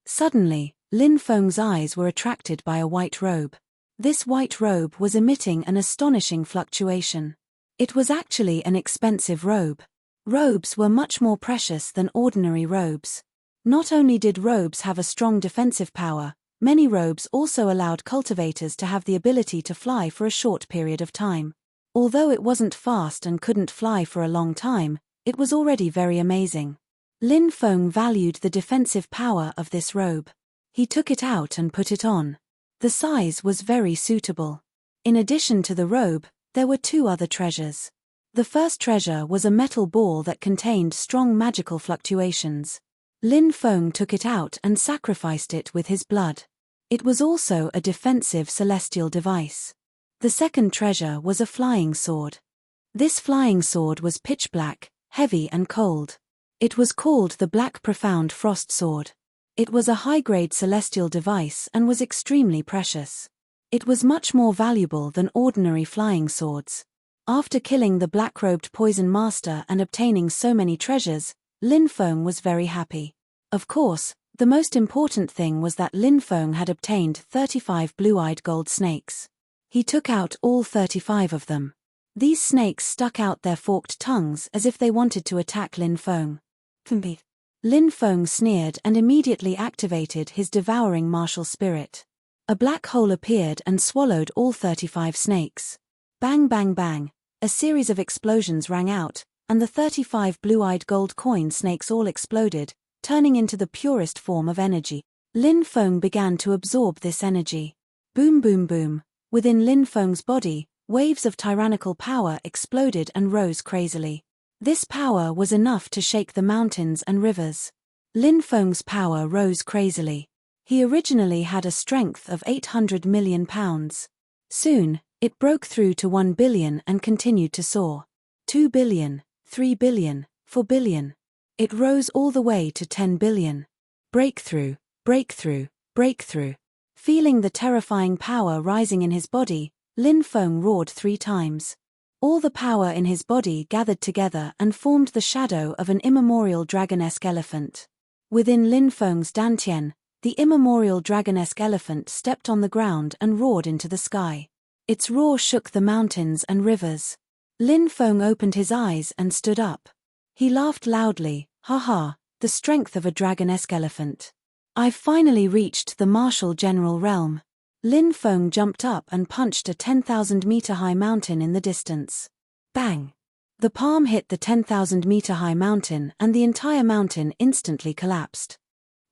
Suddenly, Lin Feng's eyes were attracted by a white robe. This white robe was emitting an astonishing fluctuation. It was actually an expensive robe. Robes were much more precious than ordinary robes. Not only did robes have a strong defensive power, many robes also allowed cultivators to have the ability to fly for a short period of time. Although it wasn't fast and couldn't fly for a long time, it was already very amazing. Lin Feng valued the defensive power of this robe. He took it out and put it on. The size was very suitable. In addition to the robe, there were 2 other treasures. The first treasure was a metal ball that contained strong magical fluctuations. Lin Feng took it out and sacrificed it with his blood. It was also a defensive celestial device. The second treasure was a flying sword. This flying sword was pitch black, heavy and cold. It was called the Black Profound Frost Sword. It was a high-grade celestial device and was extremely precious. It was much more valuable than ordinary flying swords. After killing the black-robed poison master and obtaining so many treasures, Lin Feng was very happy. Of course, the most important thing was that Lin Feng had obtained 35 blue-eyed gold snakes. He took out all 35 of them. These snakes stuck out their forked tongues as if they wanted to attack Lin Feng. Lin Feng sneered and immediately activated his devouring martial spirit. A black hole appeared and swallowed all 35 snakes. Bang bang bang, a series of explosions rang out, and the 35 blue-eyed gold coin snakes all exploded, turning into the purest form of energy. Lin Feng began to absorb this energy. Boom boom boom. Within Lin Feng's body, waves of tyrannical power exploded and rose crazily. This power was enough to shake the mountains and rivers. Lin Feng's power rose crazily. He originally had a strength of 800 million pounds. Soon, it broke through to 1 billion and continued to soar. 2 billion, 3 billion, 4 billion. It rose all the way to 10 billion. Breakthrough, breakthrough, breakthrough. Feeling the terrifying power rising in his body, Lin Feng roared 3 times. All the power in his body gathered together and formed the shadow of an immemorial dragon-esque elephant. Within Lin Feng's dantian, the immemorial dragon-esque elephant stepped on the ground and roared into the sky. Its roar shook the mountains and rivers. Lin Feng opened his eyes and stood up. He laughed loudly, "Ha ha, the strength of a dragon-esque elephant. I've finally reached the martial general realm." Lin Feng jumped up and punched a 10,000-meter-high mountain in the distance. Bang! The palm hit the 10,000-meter-high mountain and the entire mountain instantly collapsed.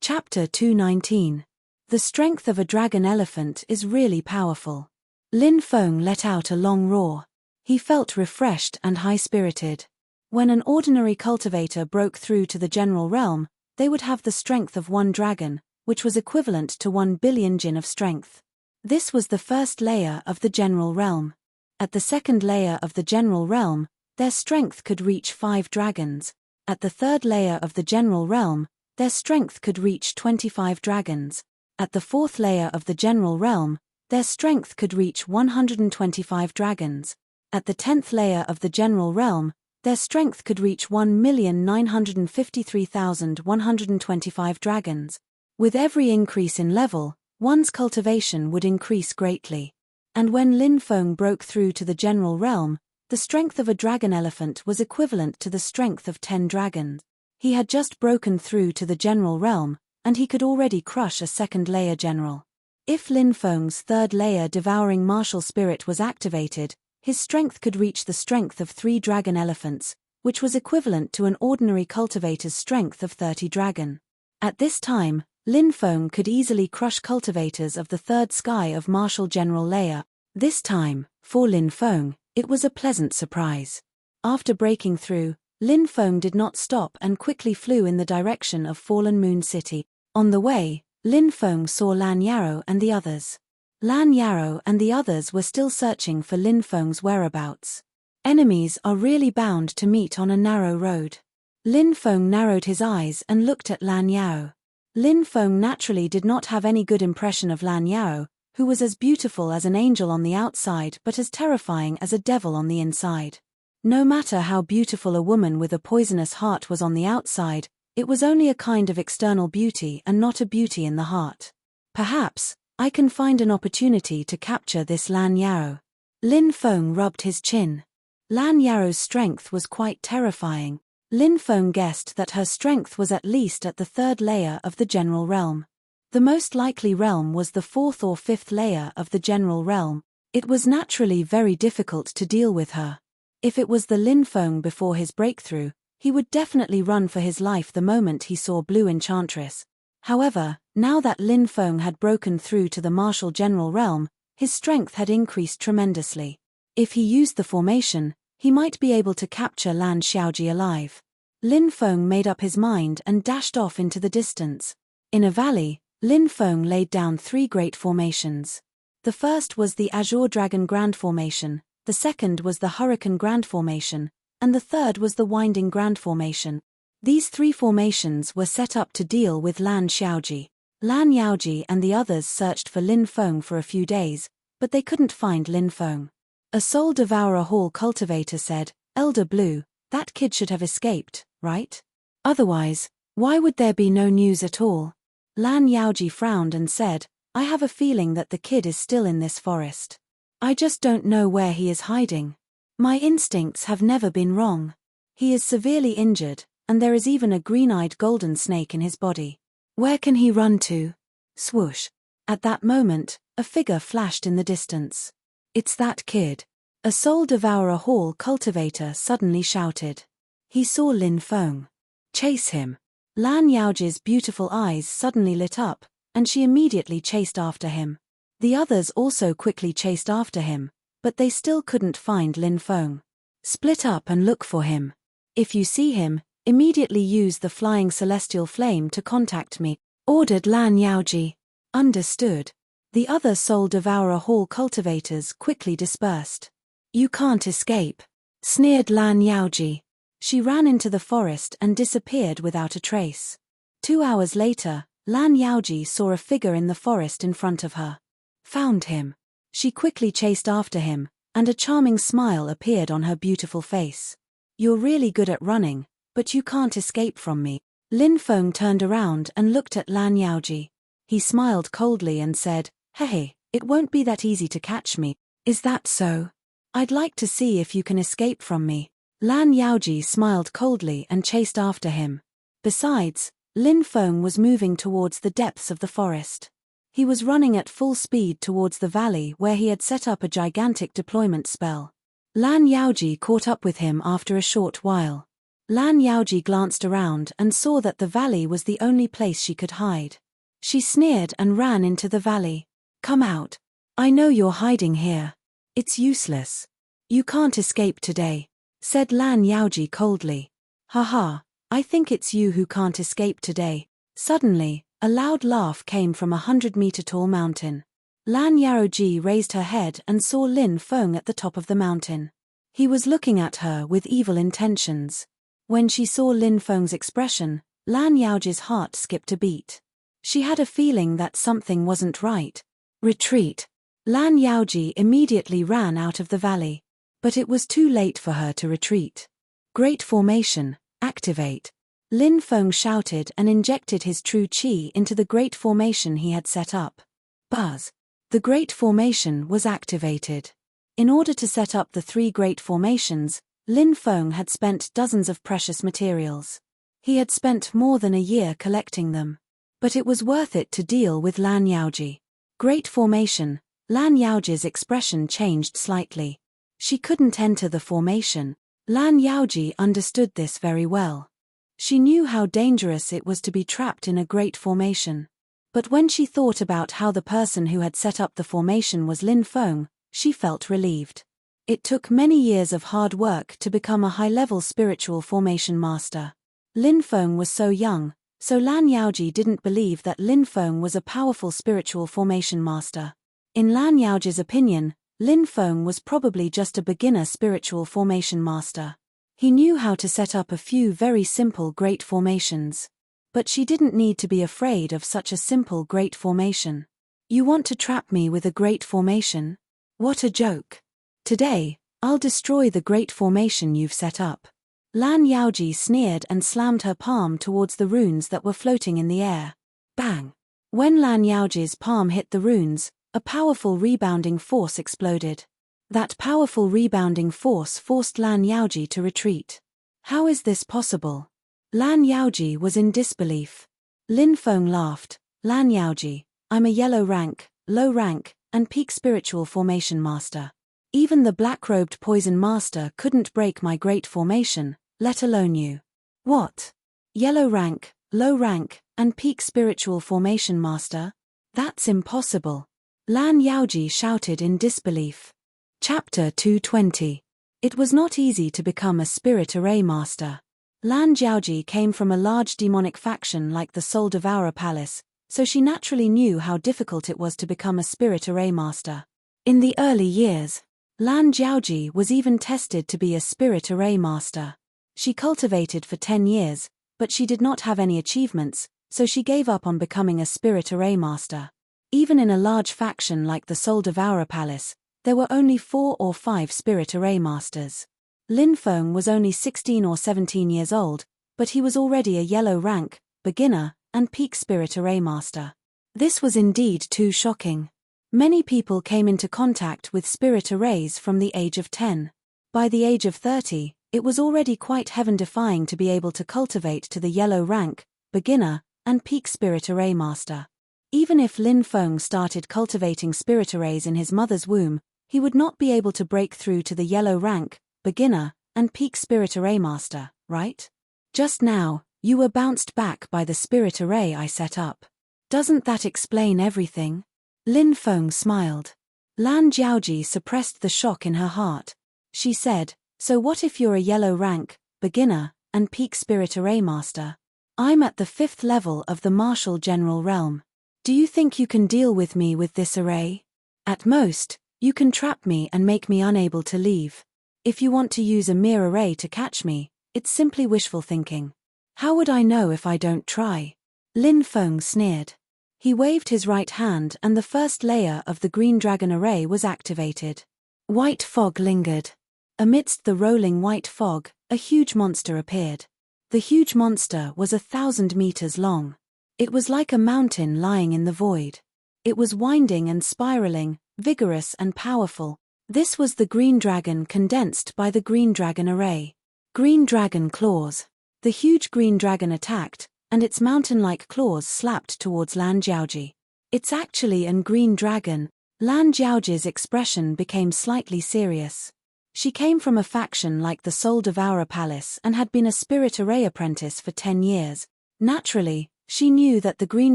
Chapter 219. The strength of a dragon elephant is really powerful. Lin Feng let out a long roar. He felt refreshed and high-spirited. When an ordinary cultivator broke through to the general realm, they would have the strength of 1 dragon, which was equivalent to 1 billion jin of strength. This was the first layer of the general realm. At the second layer of the general realm, their strength could reach 5 dragons. At the third layer of the general realm, their strength could reach 25 dragons. At the fourth layer of the general realm, their strength could reach 125 dragons. At the 10th layer of the general realm, their strength could reach 1,953,125 dragons. With every increase in level, one's cultivation would increase greatly. And when Lin Feng broke through to the general realm, the strength of a dragon elephant was equivalent to the strength of 10 dragons. He had just broken through to the general realm, and he could already crush a second-layer general. If Lin Feng's third-layer devouring martial spirit was activated, his strength could reach the strength of 3 dragon elephants, which was equivalent to an ordinary cultivator's strength of 30 dragon. At this time, Lin Feng could easily crush cultivators of the third sky of martial general layer. This time, for Lin Feng, it was a pleasant surprise. After breaking through, Lin Feng did not stop and quickly flew in the direction of Fallen Moon City. On the way, Lin Feng saw Lan Yarrow and the others. Lan Yarrow and the others were still searching for Lin Feng's whereabouts. Enemies are really bound to meet on a narrow road. Lin Feng narrowed his eyes and looked at Lan Yarrow. Lin Feng naturally did not have any good impression of Lan Yarrow, who was as beautiful as an angel on the outside but as terrifying as a devil on the inside. No matter how beautiful a woman with a poisonous heart was on the outside, it was only a kind of external beauty and not a beauty in the heart. Perhaps I can find an opportunity to capture this Lan Yarrow. Lin Feng rubbed his chin. Lan Yarrow's strength was quite terrifying. Lin Feng guessed that her strength was at least at the third layer of the general realm. The most likely realm was the fourth or fifth layer of the general realm. It was naturally very difficult to deal with her. If it was the Lin Feng before his breakthrough, he would definitely run for his life the moment he saw Blue Enchantress. However, now that Lin Feng had broken through to the martial general realm, his strength had increased tremendously. If he used the formation, he might be able to capture Lan Xiaoji alive. Lin Feng made up his mind and dashed off into the distance. In a valley, Lin Feng laid down 3 great formations. The first was the Azure Dragon Grand Formation, the second was the Hurricane Grand Formation, and the third was the Winding Grand Formation. These 3 formations were set up to deal with Lan Xiaoji. Lan Yaoji and the others searched for Lin Feng for a few days, but they couldn't find Lin Feng. A Soul Devourer Hall cultivator said, "Elder Blue, that kid should have escaped, right? Otherwise, why would there be no news at all?" Lan Yaoji frowned and said, "I have a feeling that the kid is still in this forest. I just don't know where he is hiding." My instincts have never been wrong. He is severely injured, and there is even a green-eyed golden snake in his body. Where can he run to? Swoosh. At that moment, a figure flashed in the distance. It's that kid. A soul devourer hall cultivator suddenly shouted. He saw Lin Feng. Chase him. Lan Yaoji's beautiful eyes suddenly lit up, and she immediately chased after him. The others also quickly chased after him, but they still couldn't find Lin Feng. Split up and look for him. If you see him, immediately use the flying celestial flame to contact me, ordered Lan Yaoji. Understood. The other soul devourer hall cultivators quickly dispersed. You can't escape, sneered Lan Yaoji. She ran into the forest and disappeared without a trace. 2 hours later, Lan Yaoji saw a figure in the forest in front of her. Found him. She quickly chased after him, and a charming smile appeared on her beautiful face. You're really good at running, but you can't escape from me. Lin Feng turned around and looked at Lan Yaoji. He smiled coldly and said, Hey, it won't be that easy to catch me. Is that so? I'd like to see if you can escape from me. Lan Yaoji smiled coldly and chased after him. Besides, Lin Feng was moving towards the depths of the forest. He was running at full speed towards the valley where he had set up a gigantic deployment spell. Lan Yaoji caught up with him after a short while. Lan Yaoji glanced around and saw that the valley was the only place she could hide. She sneered and ran into the valley. Come out. I know you're hiding here. It's useless. You can't escape today, said Lan Yaoji coldly. Haha, I think it's you who can't escape today. Suddenly, a loud laugh came from 100-meter-tall mountain. Lan Yaoji raised her head and saw Lin Feng at the top of the mountain. He was looking at her with evil intentions. When she saw Lin Feng's expression, Lan Yaoji's heart skipped a beat. She had a feeling that something wasn't right. Retreat. Lan Yaoji immediately ran out of the valley. But it was too late for her to retreat. Great Formation, activate. Lin Feng shouted and injected his true qi into the Great Formation he had set up. Buzz. The Great Formation was activated. In order to set up the 3 Great Formations, Lin Feng had spent dozens of precious materials. He had spent more than a year collecting them. But it was worth it to deal with Lan Yaoji. Great Formation. Lan Yaoji's expression changed slightly. She couldn't enter the formation. Lan Yaoji understood this very well. She knew how dangerous it was to be trapped in a great formation. But when she thought about how the person who had set up the formation was Lin Feng, she felt relieved. It took many years of hard work to become a high-level spiritual formation master. Lin Feng was so young, so Lan Yaoji didn't believe that Lin Feng was a powerful spiritual formation master. In Lan Yaoji's opinion, Lin Feng was probably just a beginner spiritual formation master. He knew how to set up a few very simple great formations. But she didn't need to be afraid of such a simple great formation. You want to trap me with a great formation? What a joke. Today, I'll destroy the great formation you've set up. Lan Yaoji sneered and slammed her palm towards the runes that were floating in the air. Bang! When Lan Yaoji's palm hit the runes, a powerful rebounding force exploded. That powerful rebounding force forced Lan Yaoji to retreat. How is this possible? Lan Yaoji was in disbelief. Lin Feng laughed. Lan Yaoji, I'm a yellow rank, low rank, and peak spiritual formation master. Even the black-robed poison master couldn't break my great formation, let alone you. What? Yellow rank, low rank, and peak spiritual formation master? That's impossible. Lan Yaoji shouted in disbelief. Chapter 220. It was not easy to become a spirit array master. Lan Yaoji came from a large demonic faction like the Soul Devourer Palace, so she naturally knew how difficult it was to become a spirit array master. In the early years, Lan Yaoji was even tested to be a spirit array master. She cultivated for 10 years, but she did not have any achievements, so she gave up on becoming a spirit array master. Even in a large faction like the Soul Devourer Palace, there were only 4 or 5 spirit array masters. Lin Feng was only 16 or 17 years old, but he was already a yellow rank, beginner, and peak spirit array master. This was indeed too shocking. Many people came into contact with spirit arrays from the age of 10. By the age of 30, it was already quite heaven-defying to be able to cultivate to the yellow rank, beginner, and peak spirit array master. Even if Lin Feng started cultivating spirit arrays in his mother's womb, he would not be able to break through to the yellow rank, beginner, and peak spirit array master, right? Just now, you were bounced back by the spirit array I set up. Doesn't that explain everything? Lin Feng smiled. Lan Jiaoji suppressed the shock in her heart. She said, so what if you're a yellow rank, beginner, and peak spirit array master? I'm at the 5th level of the martial general realm. Do you think you can deal with me with this array? At most, you can trap me and make me unable to leave. If you want to use a mere array to catch me, it's simply wishful thinking. How would I know if I don't try? Lin Feng sneered. He waved his right hand and the first layer of the green dragon array was activated. White fog lingered. Amidst the rolling white fog, a huge monster appeared. The huge monster was 1,000 meters long. It was like a mountain lying in the void. It was winding and spiraling, vigorous and powerful. This was the green dragon condensed by the green dragon array. Green dragon claws. The huge green dragon attacked, and its mountain-like claws slapped towards Lan Jiaoji. It's actually an green dragon. Lan Jiaoji's expression became slightly serious. She came from a faction like the Soul Devourer Palace and had been a spirit array apprentice for 10 years. Naturally, she knew that the green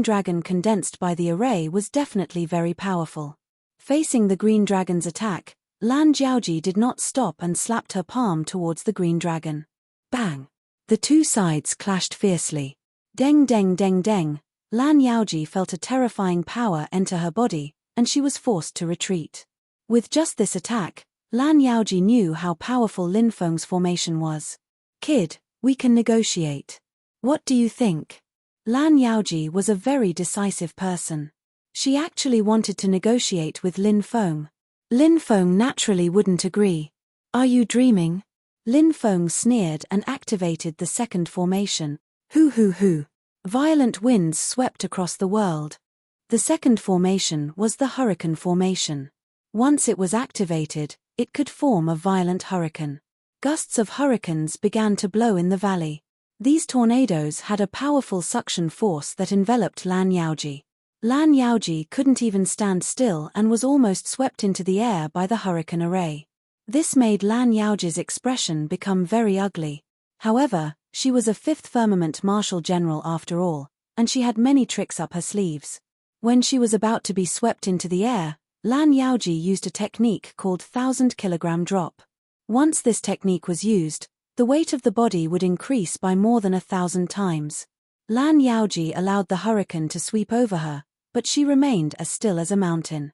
dragon condensed by the array was definitely very powerful. Facing the green dragon's attack, Lan Jiaoji did not stop and slapped her palm towards the green dragon. Bang! The two sides clashed fiercely. Deng deng deng deng. Lan Jiaoji felt a terrifying power enter her body, and she was forced to retreat. With just this attack, Lan Jiaoji knew how powerful Lin Feng's formation was. Kid, we can negotiate. What do you think? Lan Jiaoji was a very decisive person. She actually wanted to negotiate with Lin Feng. Lin Feng naturally wouldn't agree. Are you dreaming? Lin Feng sneered and activated the second formation. Hoo hoo hoo. Violent winds swept across the world. The second formation was the hurricane formation. Once it was activated, it could form a violent hurricane. Gusts of hurricanes began to blow in the valley. These tornadoes had a powerful suction force that enveloped Lan Jiaoji. Lan Jiaoji couldn't even stand still and was almost swept into the air by the hurricane array. This made Lan Jiaoji's expression become very ugly. However, she was a 5th firmament martial general after all, and she had many tricks up her sleeves. When she was about to be swept into the air, Lan Jiaoji used a technique called 1,000-kilogram drop. Once this technique was used, the weight of the body would increase by more than 1,000 times. Lan Jiaoji allowed the hurricane to sweep over her, but she remained as still as a mountain.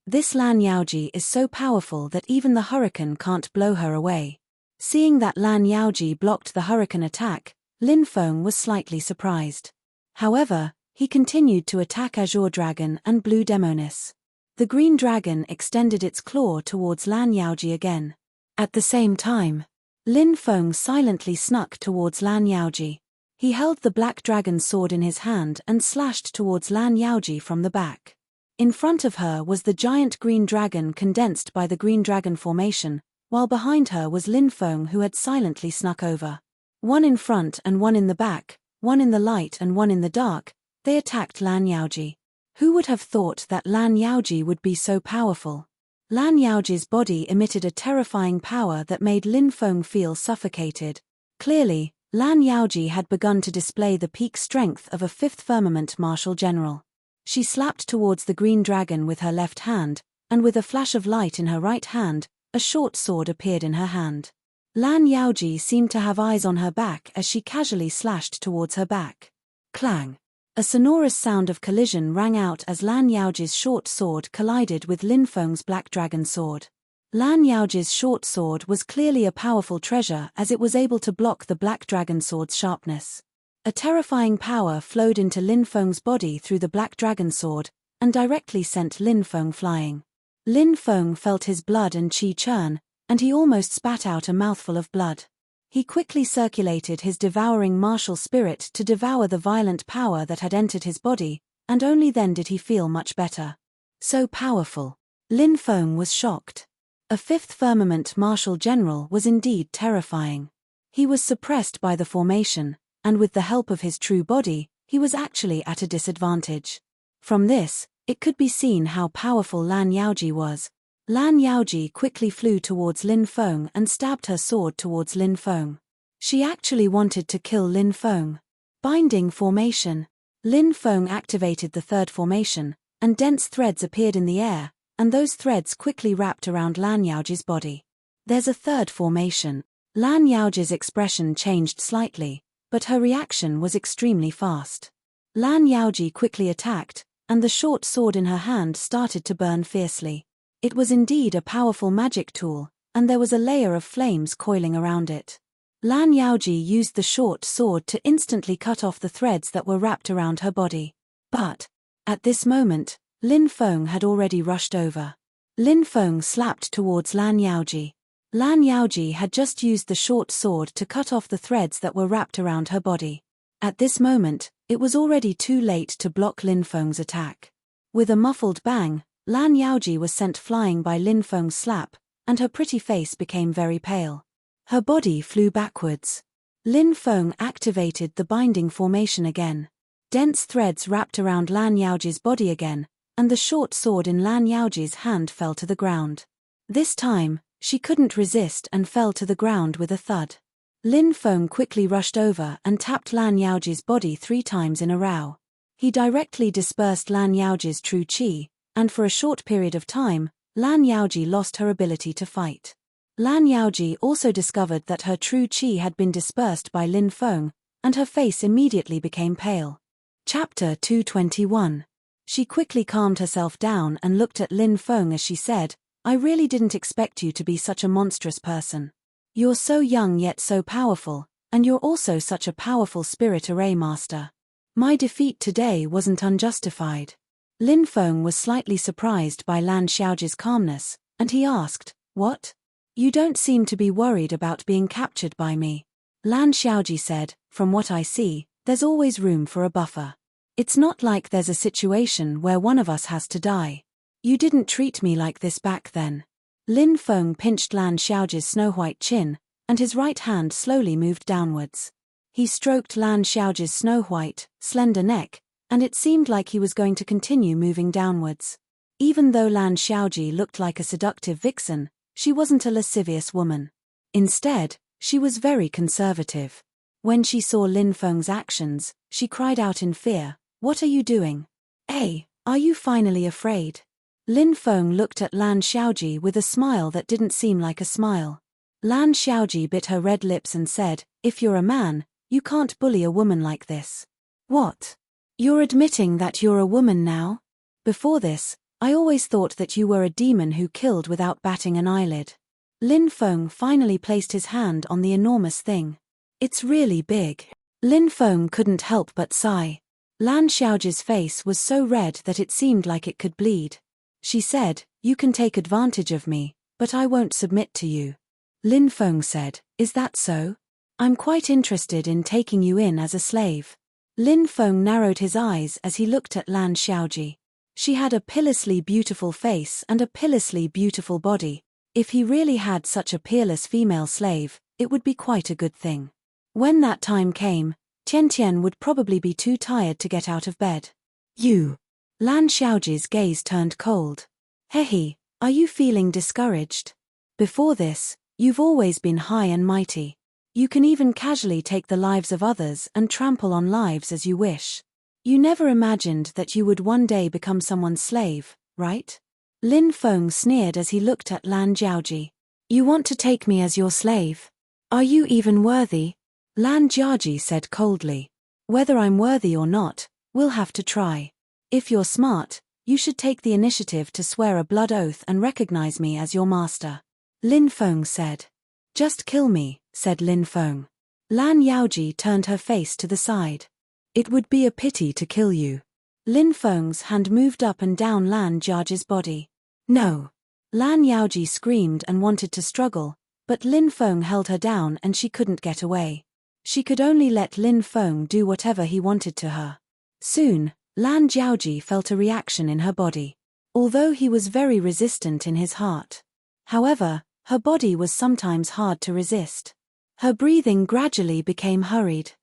This Lan Jiaoji is so powerful that even the hurricane can't blow her away. Seeing that Lan Jiaoji blocked the hurricane attack, Lin Feng was slightly surprised. However, he continued to attack Azure Dragon and Blue Demonis. The green dragon extended its claw towards Lan Jiaoji again. At the same time, Lin Feng silently snuck towards Lan Jiaoji. He held the black dragon's sword in his hand and slashed towards Lan Jiaoji from the back. In front of her was the giant green dragon condensed by the green dragon formation, while behind her was Lin Feng who had silently snuck over. One in front and one in the back, one in the light and one in the dark, they attacked Lan Jiaoji. Who would have thought that Lan Jiaoji would be so powerful? Lan Jiaoji's body emitted a terrifying power that made Lin Feng feel suffocated. Clearly, Lan Jiaoji had begun to display the peak strength of a 5th firmament martial general. She slapped towards the green dragon with her left hand, and with a flash of light in her right hand, a short sword appeared in her hand. Lan Jiaoji seemed to have eyes on her back as she casually slashed towards her back. Clang! A sonorous sound of collision rang out as Lan Jiaoji's short sword collided with Lin Feng's black dragon sword. Lan Jiaoji's short sword was clearly a powerful treasure as it was able to block the black dragon sword's sharpness. A terrifying power flowed into Lin Feng's body through the black dragon sword, and directly sent Lin Feng flying. Lin Feng felt his blood and qi churn, and he almost spat out a mouthful of blood. He quickly circulated his devouring martial spirit to devour the violent power that had entered his body, and only then did he feel much better. So powerful. Lin Feng was shocked. A fifth firmament marshal general was indeed terrifying. He was suppressed by the formation, and with the help of his true body, he was actually at a disadvantage. From this, it could be seen how powerful Lan Yaoji was. Lan Yaoji quickly flew towards Lin Feng and stabbed her sword towards Lin Feng. She actually wanted to kill Lin Feng. Binding formation. Lin Feng activated the third formation, and dense threads appeared in the air, and those threads quickly wrapped around Lan Yaoji's body. There's a third formation. Lan Yaoji's expression changed slightly, but her reaction was extremely fast. Lan Yaoji quickly attacked, and the short sword in her hand started to burn fiercely. It was indeed a powerful magic tool, and there was a layer of flames coiling around it. Lan Yaoji used the short sword to instantly cut off the threads that were wrapped around her body. But, at this moment, Lin Feng had already rushed over. Lin Feng slapped towards Lan Yaoji. Lan Yaoji had just used the short sword to cut off the threads that were wrapped around her body. At this moment, it was already too late to block Lin Feng's attack. With a muffled bang, Lan Yaoji was sent flying by Lin Feng's slap, and her pretty face became very pale. Her body flew backwards. Lin Feng activated the binding formation again. Dense threads wrapped around Lan Yaoji's body again, and the short sword in Lan Yaoji's hand fell to the ground. This time, she couldn't resist and fell to the ground with a thud. Lin Feng quickly rushed over and tapped Lan Yaoji's body 3 times in a row. He directly dispersed Lan Yaoji's true qi, and for a short period of time, Lan Yaoji lost her ability to fight. Lan Yaoji also discovered that her true qi had been dispersed by Lin Feng, and her face immediately became pale. Chapter 221. She quickly calmed herself down and looked at Lin Feng as she said, "I really didn't expect you to be such a monstrous person. You're so young yet so powerful, and you're also such a powerful spirit array master. My defeat today wasn't unjustified." Lin Feng was slightly surprised by Lan Xiaoji's calmness, and he asked, "What? You don't seem to be worried about being captured by me." Lan Xiaoji said, "From what I see, there's always room for a buffer. It's not like there's a situation where one of us has to die. You didn't treat me like this back then." Lin Feng pinched Lan Xiaoji's snow-white chin, and his right hand slowly moved downwards. He stroked Lan Xiaoji's snow-white, slender neck, and it seemed like he was going to continue moving downwards. Even though Lan Xiaoji looked like a seductive vixen, she wasn't a lascivious woman. Instead, she was very conservative. When she saw Lin Feng's actions, she cried out in fear, "What are you doing? Hey, are you finally afraid?" Lin Feng looked at Lan Xiaoji with a smile that didn't seem like a smile. Lan Xiaoji bit her red lips and said, "If you're a man, you can't bully a woman like this." "What? You're admitting that you're a woman now? Before this, I always thought that you were a demon who killed without batting an eyelid." Lin Feng finally placed his hand on the enormous thing. "It's really big." Lin Feng couldn't help but sigh. Lan Xiaoji's face was so red that it seemed like it could bleed. She said, "You can take advantage of me, but I won't submit to you." Lin Feng said, "Is that so? I'm quite interested in taking you in as a slave." Lin Feng narrowed his eyes as he looked at Lan Xiaoji. She had a peerlessly beautiful face and a peerlessly beautiful body. If he really had such a peerless female slave, it would be quite a good thing. When that time came, Tian Tian would probably be too tired to get out of bed. "You." Lan Xiaoji's gaze turned cold. "Hehe, are you feeling discouraged? Before this, you've always been high and mighty. You can even casually take the lives of others and trample on lives as you wish. You never imagined that you would one day become someone's slave, right?" Lin Feng sneered as he looked at Lan Xiaoji. "You want to take me as your slave? Are you even worthy?" Lan Xiaoji said coldly. "Whether I'm worthy or not, we'll have to try. If you're smart, you should take the initiative to swear a blood oath and recognize me as your master." Lin Feng said. "Just kill me," said Lin Feng. Lan Yaoji turned her face to the side. "It would be a pity to kill you." Lin Feng's hand moved up and down Lan Jiaji's body. "No." Lan Yaoji screamed and wanted to struggle, but Lin Feng held her down and she couldn't get away. She could only let Lin Feng do whatever he wanted to her. Soon, Lan Jiaoji felt a reaction in her body. Although he was very resistant in his heart. However, her body was sometimes hard to resist. Her breathing gradually became hurried.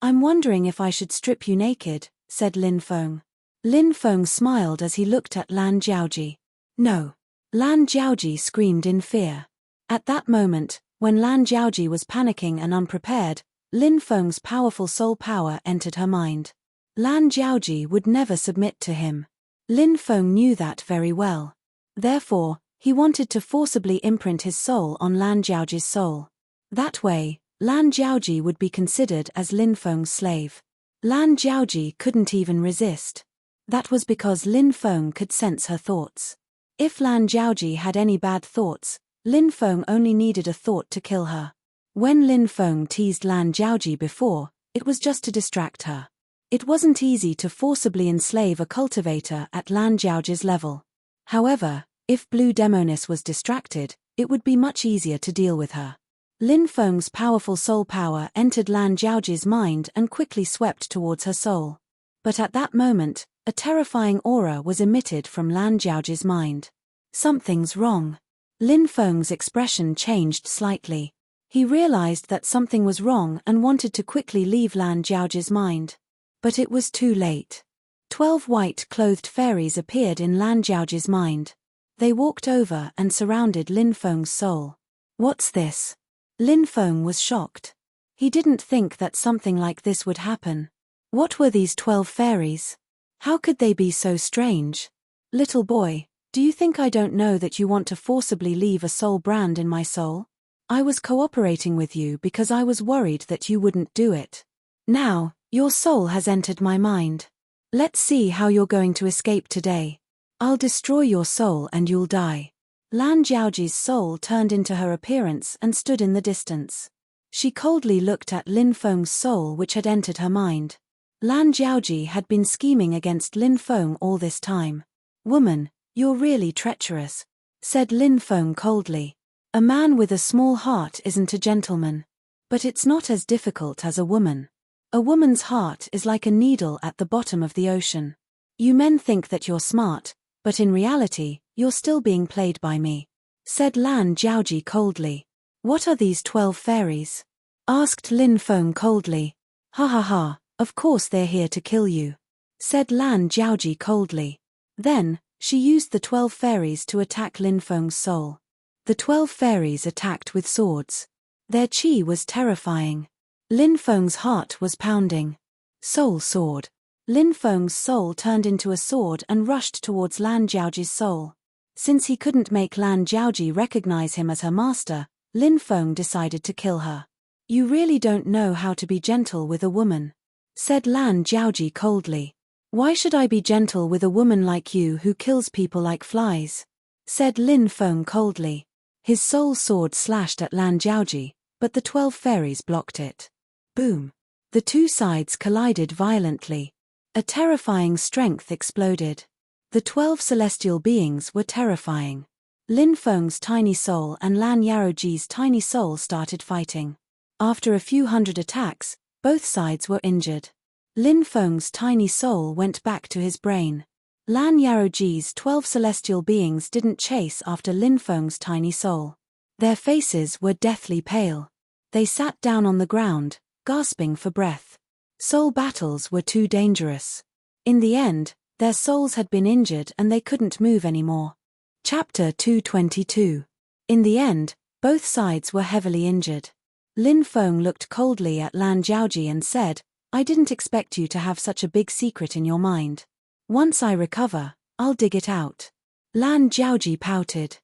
"I'm wondering if I should strip you naked," said Lin Feng. Lin Feng smiled as he looked at Lan Jiaoji. "No." Lan Jiaoji screamed in fear. At that moment, when Lan Jiaoji was panicking and unprepared, Lin Feng's powerful soul power entered her mind. Lan Jiaoji would never submit to him. Lin Feng knew that very well. Therefore, he wanted to forcibly imprint his soul on Lan Jiaoji's soul. That way, Lan Jiaoji would be considered as Lin Feng's slave. Lan Jiaoji couldn't even resist. That was because Lin Feng could sense her thoughts. If Lan Jiaoji had any bad thoughts, Lin Feng only needed a thought to kill her. When Lin Feng teased Lan Jiaoji before, it was just to distract her. It wasn't easy to forcibly enslave a cultivator at Lan Jiaoji's level. However, if Blue Demonis was distracted, it would be much easier to deal with her. Lin Feng's powerful soul power entered Lan Jiaoji's mind and quickly swept towards her soul. But at that moment, a terrifying aura was emitted from Lan Jiaoji's mind. "Something's wrong." Lin Feng's expression changed slightly. He realized that something was wrong and wanted to quickly leave Lan Jiaoji's mind. But it was too late. 12 white-clothed fairies appeared in Lan Jiaoji's mind. They walked over and surrounded Lin Feng's soul. "What's this?" Lin Feng was shocked. He didn't think that something like this would happen. What were these 12 fairies? How could they be so strange? "Little boy, do you think I don't know that you want to forcibly leave a soul brand in my soul? I was cooperating with you because I was worried that you wouldn't do it. Now, your soul has entered my mind. Let's see how you're going to escape today. I'll destroy your soul and you'll die." Lan Jiaoji's soul turned into her appearance and stood in the distance. She coldly looked at Lin Feng's soul which had entered her mind. Lan Jiaoji had been scheming against Lin Feng all this time. "Woman, you're really treacherous," said Lin Feng coldly. "A man with a small heart isn't a gentleman. But it's not as difficult as a woman. A woman's heart is like a needle at the bottom of the ocean. You men think that you're smart, but in reality, you're still being played by me," said Lan Jiaoji coldly. "What are these 12 fairies?" asked Lin Feng coldly. "Ha ha ha, of course they're here to kill you," said Lan Jiaoji coldly. Then, she used the 12 fairies to attack Lin Feng's soul. The 12 fairies attacked with swords. Their chi was terrifying. Lin Feng's heart was pounding. Soul sword. Lin Feng's soul turned into a sword and rushed towards Lan Jiaoji's soul. Since he couldn't make Lan Jiaoji recognize him as her master, Lin Feng decided to kill her. "You really don't know how to be gentle with a woman," said Lan Jiaoji coldly. "Why should I be gentle with a woman like you who kills people like flies?" said Lin Feng coldly. His soul sword slashed at Lan Jiaoji, but the 12 fairies blocked it. Boom! The two sides collided violently. A terrifying strength exploded. The 12 celestial beings were terrifying. Lin Feng's tiny soul and Lan Yaoji's tiny soul started fighting. After a few hundred attacks, both sides were injured. Lin Feng's tiny soul went back to his brain. Lan Yaoji's 12 celestial beings didn't chase after Lin Feng's tiny soul. Their faces were deathly pale. They sat down on the ground, gasping for breath. Soul battles were too dangerous. In the end, their souls had been injured and they couldn't move anymore. Chapter 222. In the end, both sides were heavily injured. Lin Feng looked coldly at Lan Jiaoji and said, "I didn't expect you to have such a big secret in your mind. Once I recover, I'll dig it out." Lan Jiaoji pouted.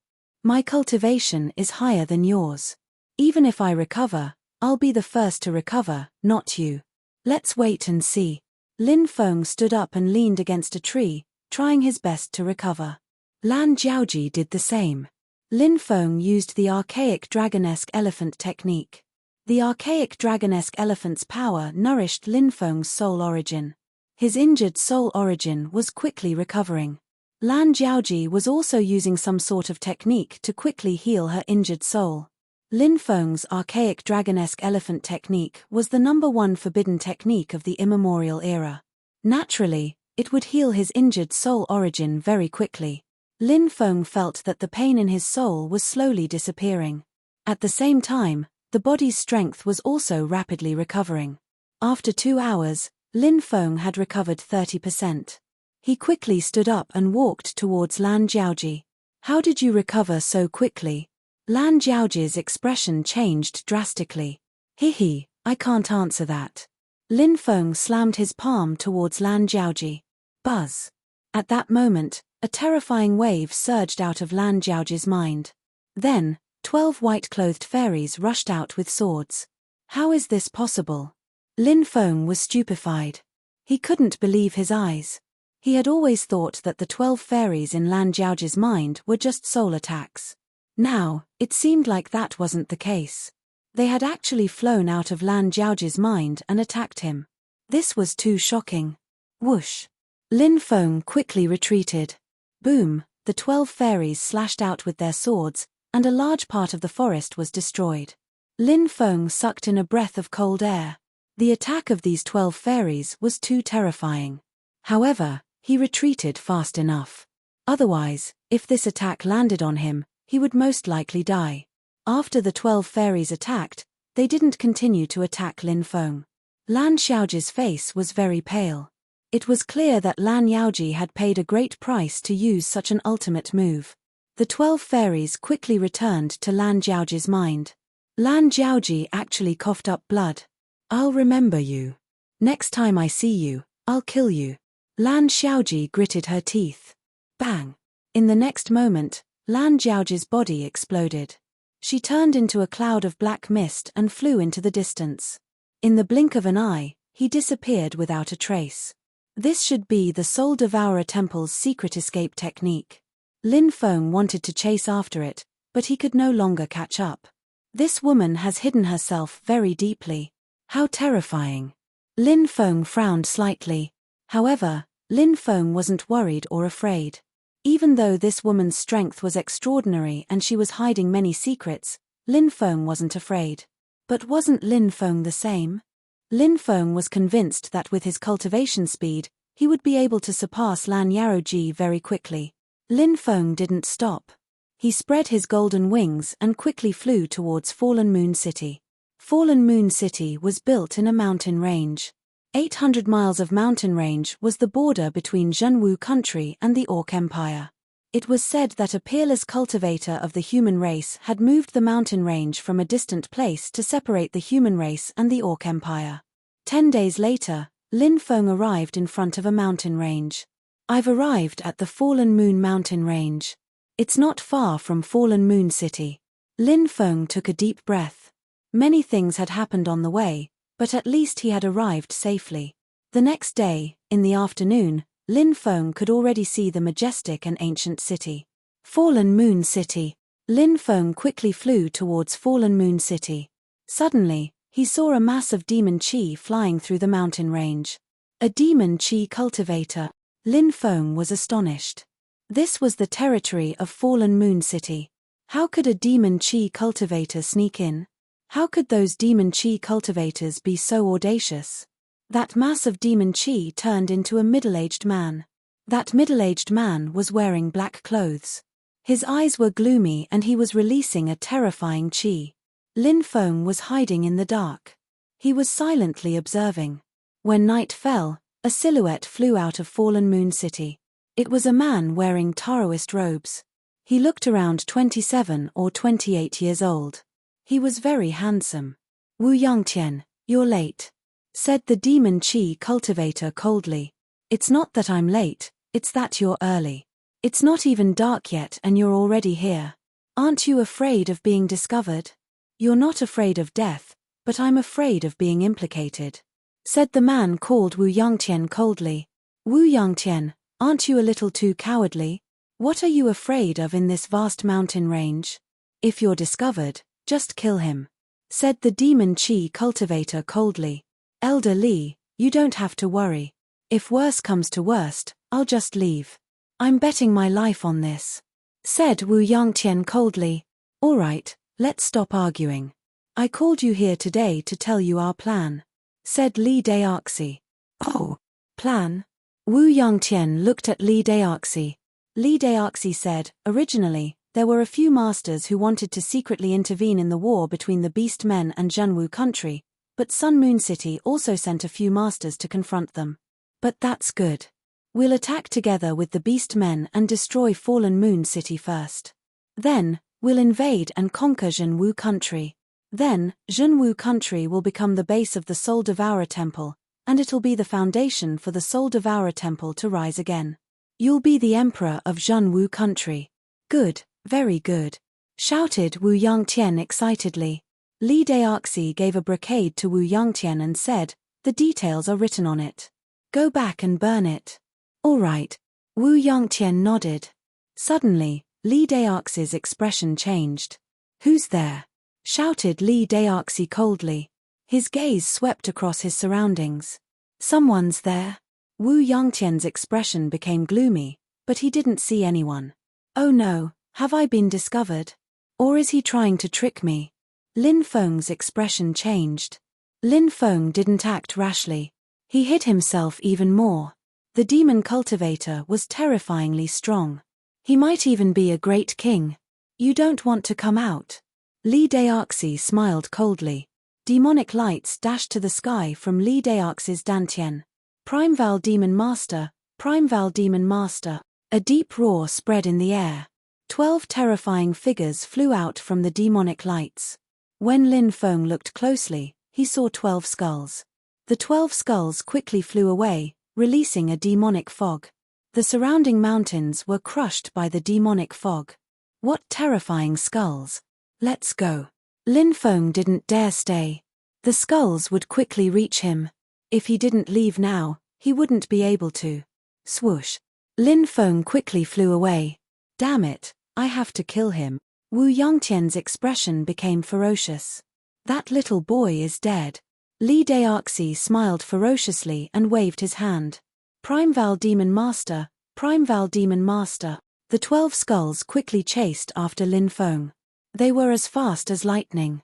"My cultivation is higher than yours. Even if I recover, I'll be the first to recover, not you. Let's wait and see." Lin Feng stood up and leaned against a tree, trying his best to recover. Lan Jiaoji did the same. Lin Feng used the archaic dragonesque elephant technique. The archaic dragonesque elephant's power nourished Lin Feng's soul origin. His injured soul origin was quickly recovering. Lan Jiaoji was also using some sort of technique to quickly heal her injured soul. Lin Feng's archaic dragonesque elephant technique was the #1 forbidden technique of the immemorial era. Naturally, it would heal his injured soul origin very quickly. Lin Feng felt that the pain in his soul was slowly disappearing. At the same time, the body's strength was also rapidly recovering. After 2 hours, Lin Feng had recovered 30%. He quickly stood up and walked towards Lan Jiaoji. "How did you recover so quickly?" Lan Jiaoji's expression changed drastically. "Hihi, I can't answer that." Lin Feng slammed his palm towards Lan Jiaoji. Buzz. At that moment, a terrifying wave surged out of Lan Jiaoji's mind. Then, 12 white-clothed fairies rushed out with swords. How is this possible? Lin Feng was stupefied. He couldn't believe his eyes. He had always thought that the 12 fairies in Lan Jiaoji's mind were just soul attacks. Now, it seemed like that wasn't the case. They had actually flown out of Lan Jiaoji's mind and attacked him. This was too shocking. Whoosh! Lin Feng quickly retreated. Boom! The 12 fairies slashed out with their swords, and a large part of the forest was destroyed. Lin Feng sucked in a breath of cold air. The attack of these 12 fairies was too terrifying. However, he retreated fast enough. Otherwise, if this attack landed on him, he would most likely die. After the 12 fairies attacked, they didn't continue to attack Lin Feng. Lan Xiaoji's face was very pale. It was clear that Lan Yaoji had paid a great price to use such an ultimate move. The 12 fairies quickly returned to Lan Jiaoji's mind. Lan Jiaoji actually coughed up blood. "I'll remember you. Next time I see you, I'll kill you." Lan Xiaoji gritted her teeth. Bang! In the next moment, Lan Jiaoji's body exploded. She turned into a cloud of black mist and flew into the distance. In the blink of an eye, he disappeared without a trace. This should be the Soul Devourer Temple's secret escape technique. Lin Feng wanted to chase after it, but he could no longer catch up. This woman has hidden herself very deeply. How terrifying. Lin Feng frowned slightly. However, Lin Feng wasn't worried or afraid. Even though this woman's strength was extraordinary and she was hiding many secrets, Lin Feng wasn't afraid. But wasn't Lin Feng the same? Lin Feng was convinced that with his cultivation speed, he would be able to surpass Lan Yaoji very quickly. Lin Feng didn't stop. He spread his golden wings and quickly flew towards Fallen Moon City. Fallen Moon City was built in a mountain range. 800 miles of mountain range was the border between Zhenwu country and the Orc Empire. It was said that a peerless cultivator of the human race had moved the mountain range from a distant place to separate the human race and the Orc Empire. 10 days later, Lin Feng arrived in front of a mountain range. "I've arrived at the Fallen Moon mountain range. It's not far from Fallen Moon City." Lin Feng took a deep breath. Many things had happened on the way, but at least he had arrived safely. The next day, in the afternoon, Lin Feng could already see the majestic and ancient city. Fallen Moon City. Lin Feng quickly flew towards Fallen Moon City. Suddenly, he saw a mass of demon chi flying through the mountain range. A demon chi cultivator. Lin Feng was astonished. This was the territory of Fallen Moon City. How could a demon chi cultivator sneak in? How could those demon chi cultivators be so audacious? That mass of demon chi turned into a middle-aged man. That middle-aged man was wearing black clothes. His eyes were gloomy and he was releasing a terrifying chi. Lin Feng was hiding in the dark. He was silently observing. When night fell, a silhouette flew out of Fallen Moon City. It was a man wearing Taoist robes. He looked around 27 or 28 years old. He was very handsome. "Wu Yangtian, you're late," said the demon chi cultivator coldly. "It's not that I'm late, it's that you're early. It's not even dark yet and you're already here. Aren't you afraid of being discovered?" "You're not afraid of death, but I'm afraid of being implicated," said the man called Wu Yangtian coldly. "Wu Yangtian, aren't you a little too cowardly? What are you afraid of in this vast mountain range? If you're discovered, just kill him," said the demon chi cultivator coldly. "Elder Li, you don't have to worry. If worse comes to worst, I'll just leave. I'm betting my life on this," said Wu Yangtian coldly. "All right, let's stop arguing. I called you here today to tell you our plan," said Li Daoxi. "Oh, plan?" Wu Yangtian looked at Li Daoxi. Li Daoxi said, originally, there were a few masters who wanted to secretly intervene in the war between the Beast Men and Zhenwu country, but Sun Moon City also sent a few masters to confront them. But that's good. We'll attack together with the Beast Men and destroy Fallen Moon City first. Then, we'll invade and conquer Zhenwu country. Then, Zhenwu country will become the base of the Soul Devourer Temple, and it'll be the foundation for the Soul Devourer Temple to rise again. You'll be the emperor of Zhenwu country. Good, very good, shouted Wu Yangtian excitedly. Li Daoxi gave a brocade to Wu Yangtian and said, the details are written on it. Go back and burn it. All right. Wu Yangtian nodded. Suddenly, Li Daoxi's expression changed. Who's there? Shouted Li Daoxi coldly. His gaze swept across his surroundings. Someone's there. Wu Yangtian's expression became gloomy, but he didn't see anyone. Oh no, have I been discovered? Or is he trying to trick me? Lin Feng's expression changed. Lin Feng didn't act rashly. He hid himself even more. The demon cultivator was terrifyingly strong. He might even be a great king. You don't want to come out? Li Daoxi smiled coldly. Demonic lights dashed to the sky from Li Daoxi's dantian. Primeval Demon Master, Primeval Demon Master. A deep roar spread in the air. 12 terrifying figures flew out from the demonic lights. When Lin Feng looked closely, he saw 12 skulls. The 12 skulls quickly flew away, releasing a demonic fog. The surrounding mountains were crushed by the demonic fog. What terrifying skulls! Let's go. Lin Feng didn't dare stay. The skulls would quickly reach him. If he didn't leave now, he wouldn't be able to. Swoosh. Lin Feng quickly flew away. Damn it, I have to kill him. Wu Yangtian's expression became ferocious. That little boy is dead. Li Daoxi smiled ferociously and waved his hand. Primeval Demon Master, Primeval Demon Master. The 12 skulls quickly chased after Lin Feng. They were as fast as lightning.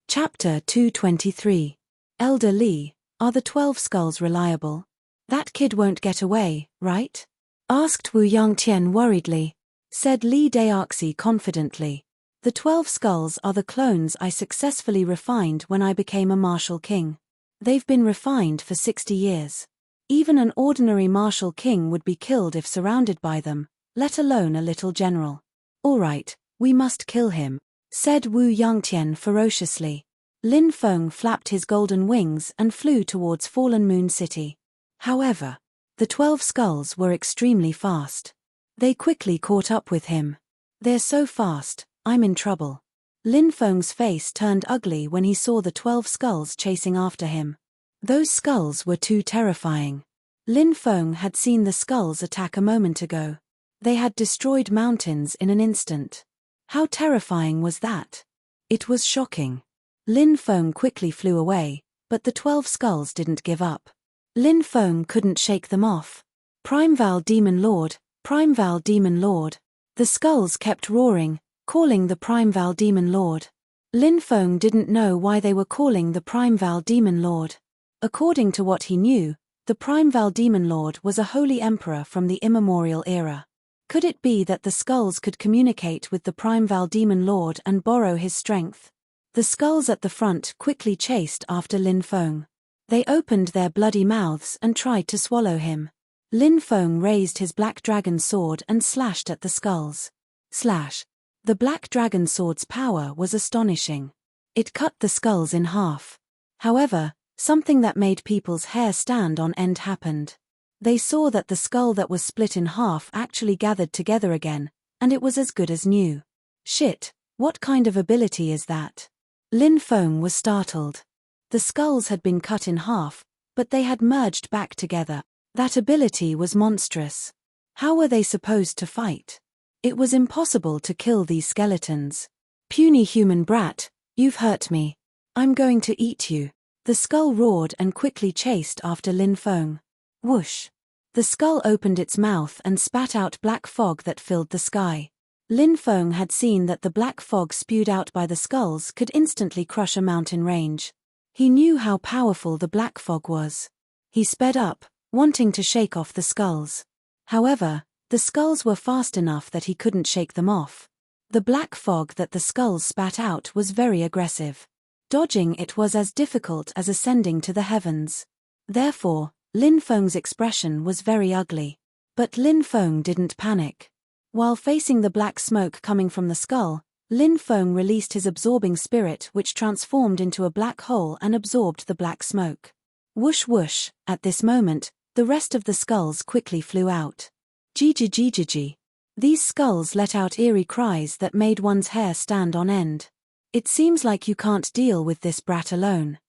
Chapter 223. Elder Li, are the 12 skulls reliable? That kid won't get away, right? Asked Wu Yangtian worriedly. Said Li Daoxi confidently. The 12 skulls are the clones I successfully refined when I became a martial king. They've been refined for 60 years. Even an ordinary martial king would be killed if surrounded by them, let alone a little general. All right, we must kill him, said Wu Yangtian ferociously. Lin Feng flapped his golden wings and flew towards Fallen Moon City. However, the 12 skulls were extremely fast. They quickly caught up with him. They're so fast, I'm in trouble. Lin Feng's face turned ugly when he saw the 12 skulls chasing after him. Those skulls were too terrifying. Lin Feng had seen the skulls attack a moment ago. They had destroyed mountains in an instant. How terrifying was that? It was shocking. Lin Feng quickly flew away, but the 12 skulls didn't give up. Lin Feng couldn't shake them off. Primeval Demon Lord, Primeval Demon Lord. The skulls kept roaring, calling the Primeval Demon Lord. Lin Feng didn't know why they were calling the Primeval Demon Lord. According to what he knew, the Primeval Demon Lord was a holy emperor from the immemorial era. Could it be that the skulls could communicate with the Primeval Demon Lord and borrow his strength? The skulls at the front quickly chased after Lin Feng. They opened their bloody mouths and tried to swallow him. Lin Feng raised his black dragon sword and slashed at the skulls. Slash. The black dragon sword's power was astonishing. It cut the skulls in half. However, something that made people's hair stand on end happened. They saw that the skull that was split in half actually gathered together again, and it was as good as new. Shit, what kind of ability is that? Lin Feng was startled. The skulls had been cut in half, but they had merged back together. That ability was monstrous. How were they supposed to fight? It was impossible to kill these skeletons. Puny human brat, you've hurt me. I'm going to eat you. The skull roared and quickly chased after Lin Feng. Whoosh. The skull opened its mouth and spat out black fog that filled the sky. Lin Feng had seen that the black fog spewed out by the skulls could instantly crush a mountain range. He knew how powerful the black fog was. He sped up, wanting to shake off the skulls. However, The skulls were fast enough that he couldn't shake them off. The black fog that the skulls spat out was very aggressive. Dodging it was as difficult as ascending to the heavens. Therefore, Lin Feng's expression was very ugly. But Lin Feng didn't panic. While facing the black smoke coming from the skull, Lin Feng released his absorbing spirit, which transformed into a black hole and absorbed the black smoke. Whoosh whoosh, at this moment, the rest of the skulls quickly flew out. Gee. These skulls let out eerie cries that made one's hair stand on end. It seems like you can't deal with this brat alone,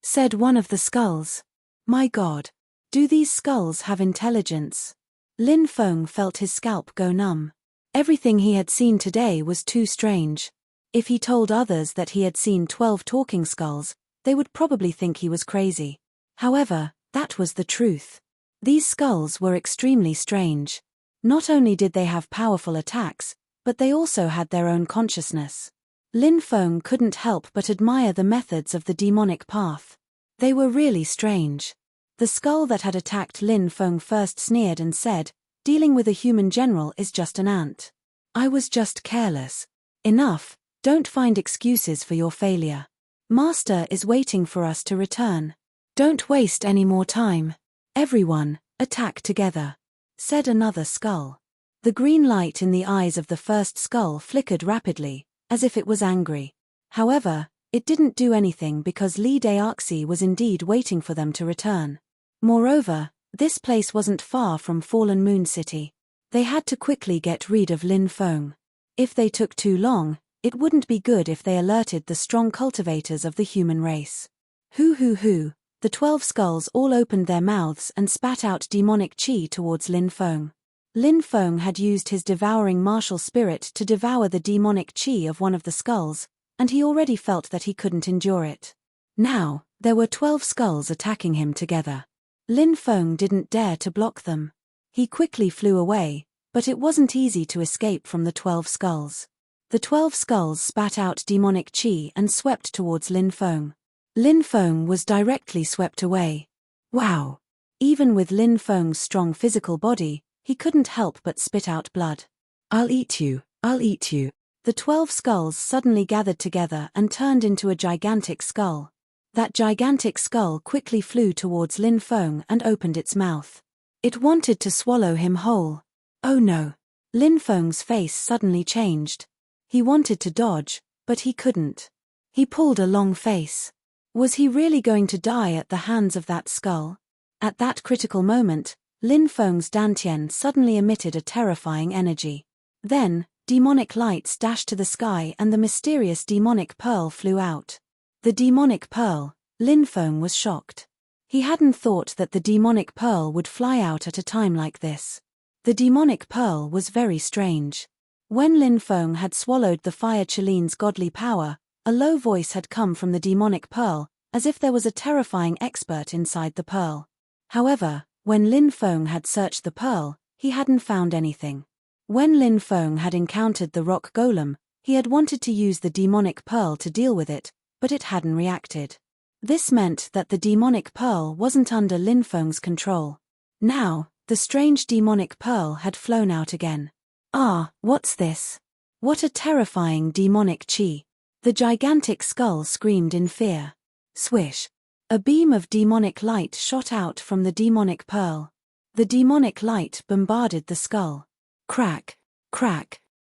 said one of the skulls. My God. Do these skulls have intelligence? Lin Feng felt his scalp go numb. Everything he had seen today was too strange. If he told others that he had seen 12 talking skulls, they would probably think he was crazy. However, that was the truth. These skulls were extremely strange. Not only did they have powerful attacks, but they also had their own consciousness. Lin Feng couldn't help but admire the methods of the demonic path. They were really strange. The skull that had attacked Lin Feng first sneered and said, "Dealing with a human general is just an ant. I was just careless. Enough, don't find excuses for your failure. Master is waiting for us to return. Don't waste any more time. Everyone, attack together," said another skull. The green light in the eyes of the first skull flickered rapidly, as if it was angry. However, it didn't do anything because Li Daoxi was indeed waiting for them to return. Moreover, this place wasn't far from Fallen Moon City. They had to quickly get rid of Lin Feng. If they took too long, it wouldn't be good if they alerted the strong cultivators of the human race. Hoo. The 12 skulls all opened their mouths and spat out demonic chi towards Lin Feng. Lin Feng had used his devouring martial spirit to devour the demonic chi of one of the skulls, and he already felt that he couldn't endure it. Now, there were 12 skulls attacking him together. Lin Feng didn't dare to block them. He quickly flew away, but it wasn't easy to escape from the 12 skulls. The 12 skulls spat out demonic chi and swept towards Lin Feng. Lin Feng was directly swept away. Wow! Even with Lin Feng's strong physical body, he couldn't help but spit out blood. I'll eat you. The 12 skulls suddenly gathered together and turned into a gigantic skull. That gigantic skull quickly flew towards Lin Feng and opened its mouth. It wanted to swallow him whole. Oh no! Lin Feng's face suddenly changed. He wanted to dodge, but he couldn't. He pulled a long face. Was he really going to die at the hands of that skull? At that critical moment, Lin Feng's dantian suddenly emitted a terrifying energy. Then, demonic lights dashed to the sky and the mysterious demonic pearl flew out. The demonic pearl, Lin Feng was shocked. He hadn't thought that the demonic pearl would fly out at a time like this. The demonic pearl was very strange. When Lin Feng had swallowed the fire Chiline's godly power, a low voice had come from the demonic pearl, as if there was a terrifying expert inside the pearl. However, when Lin Feng had searched the pearl, he hadn't found anything. When Lin Feng had encountered the rock golem, he had wanted to use the demonic pearl to deal with it, but it hadn't reacted. This meant that the demonic pearl wasn't under Lin Feng's control. Now, the strange demonic pearl had flown out again. Ah, what's this? What a terrifying demonic chi! The gigantic skull screamed in fear. Swish! A beam of demonic light shot out from the demonic pearl. The demonic light bombarded the skull. Crack!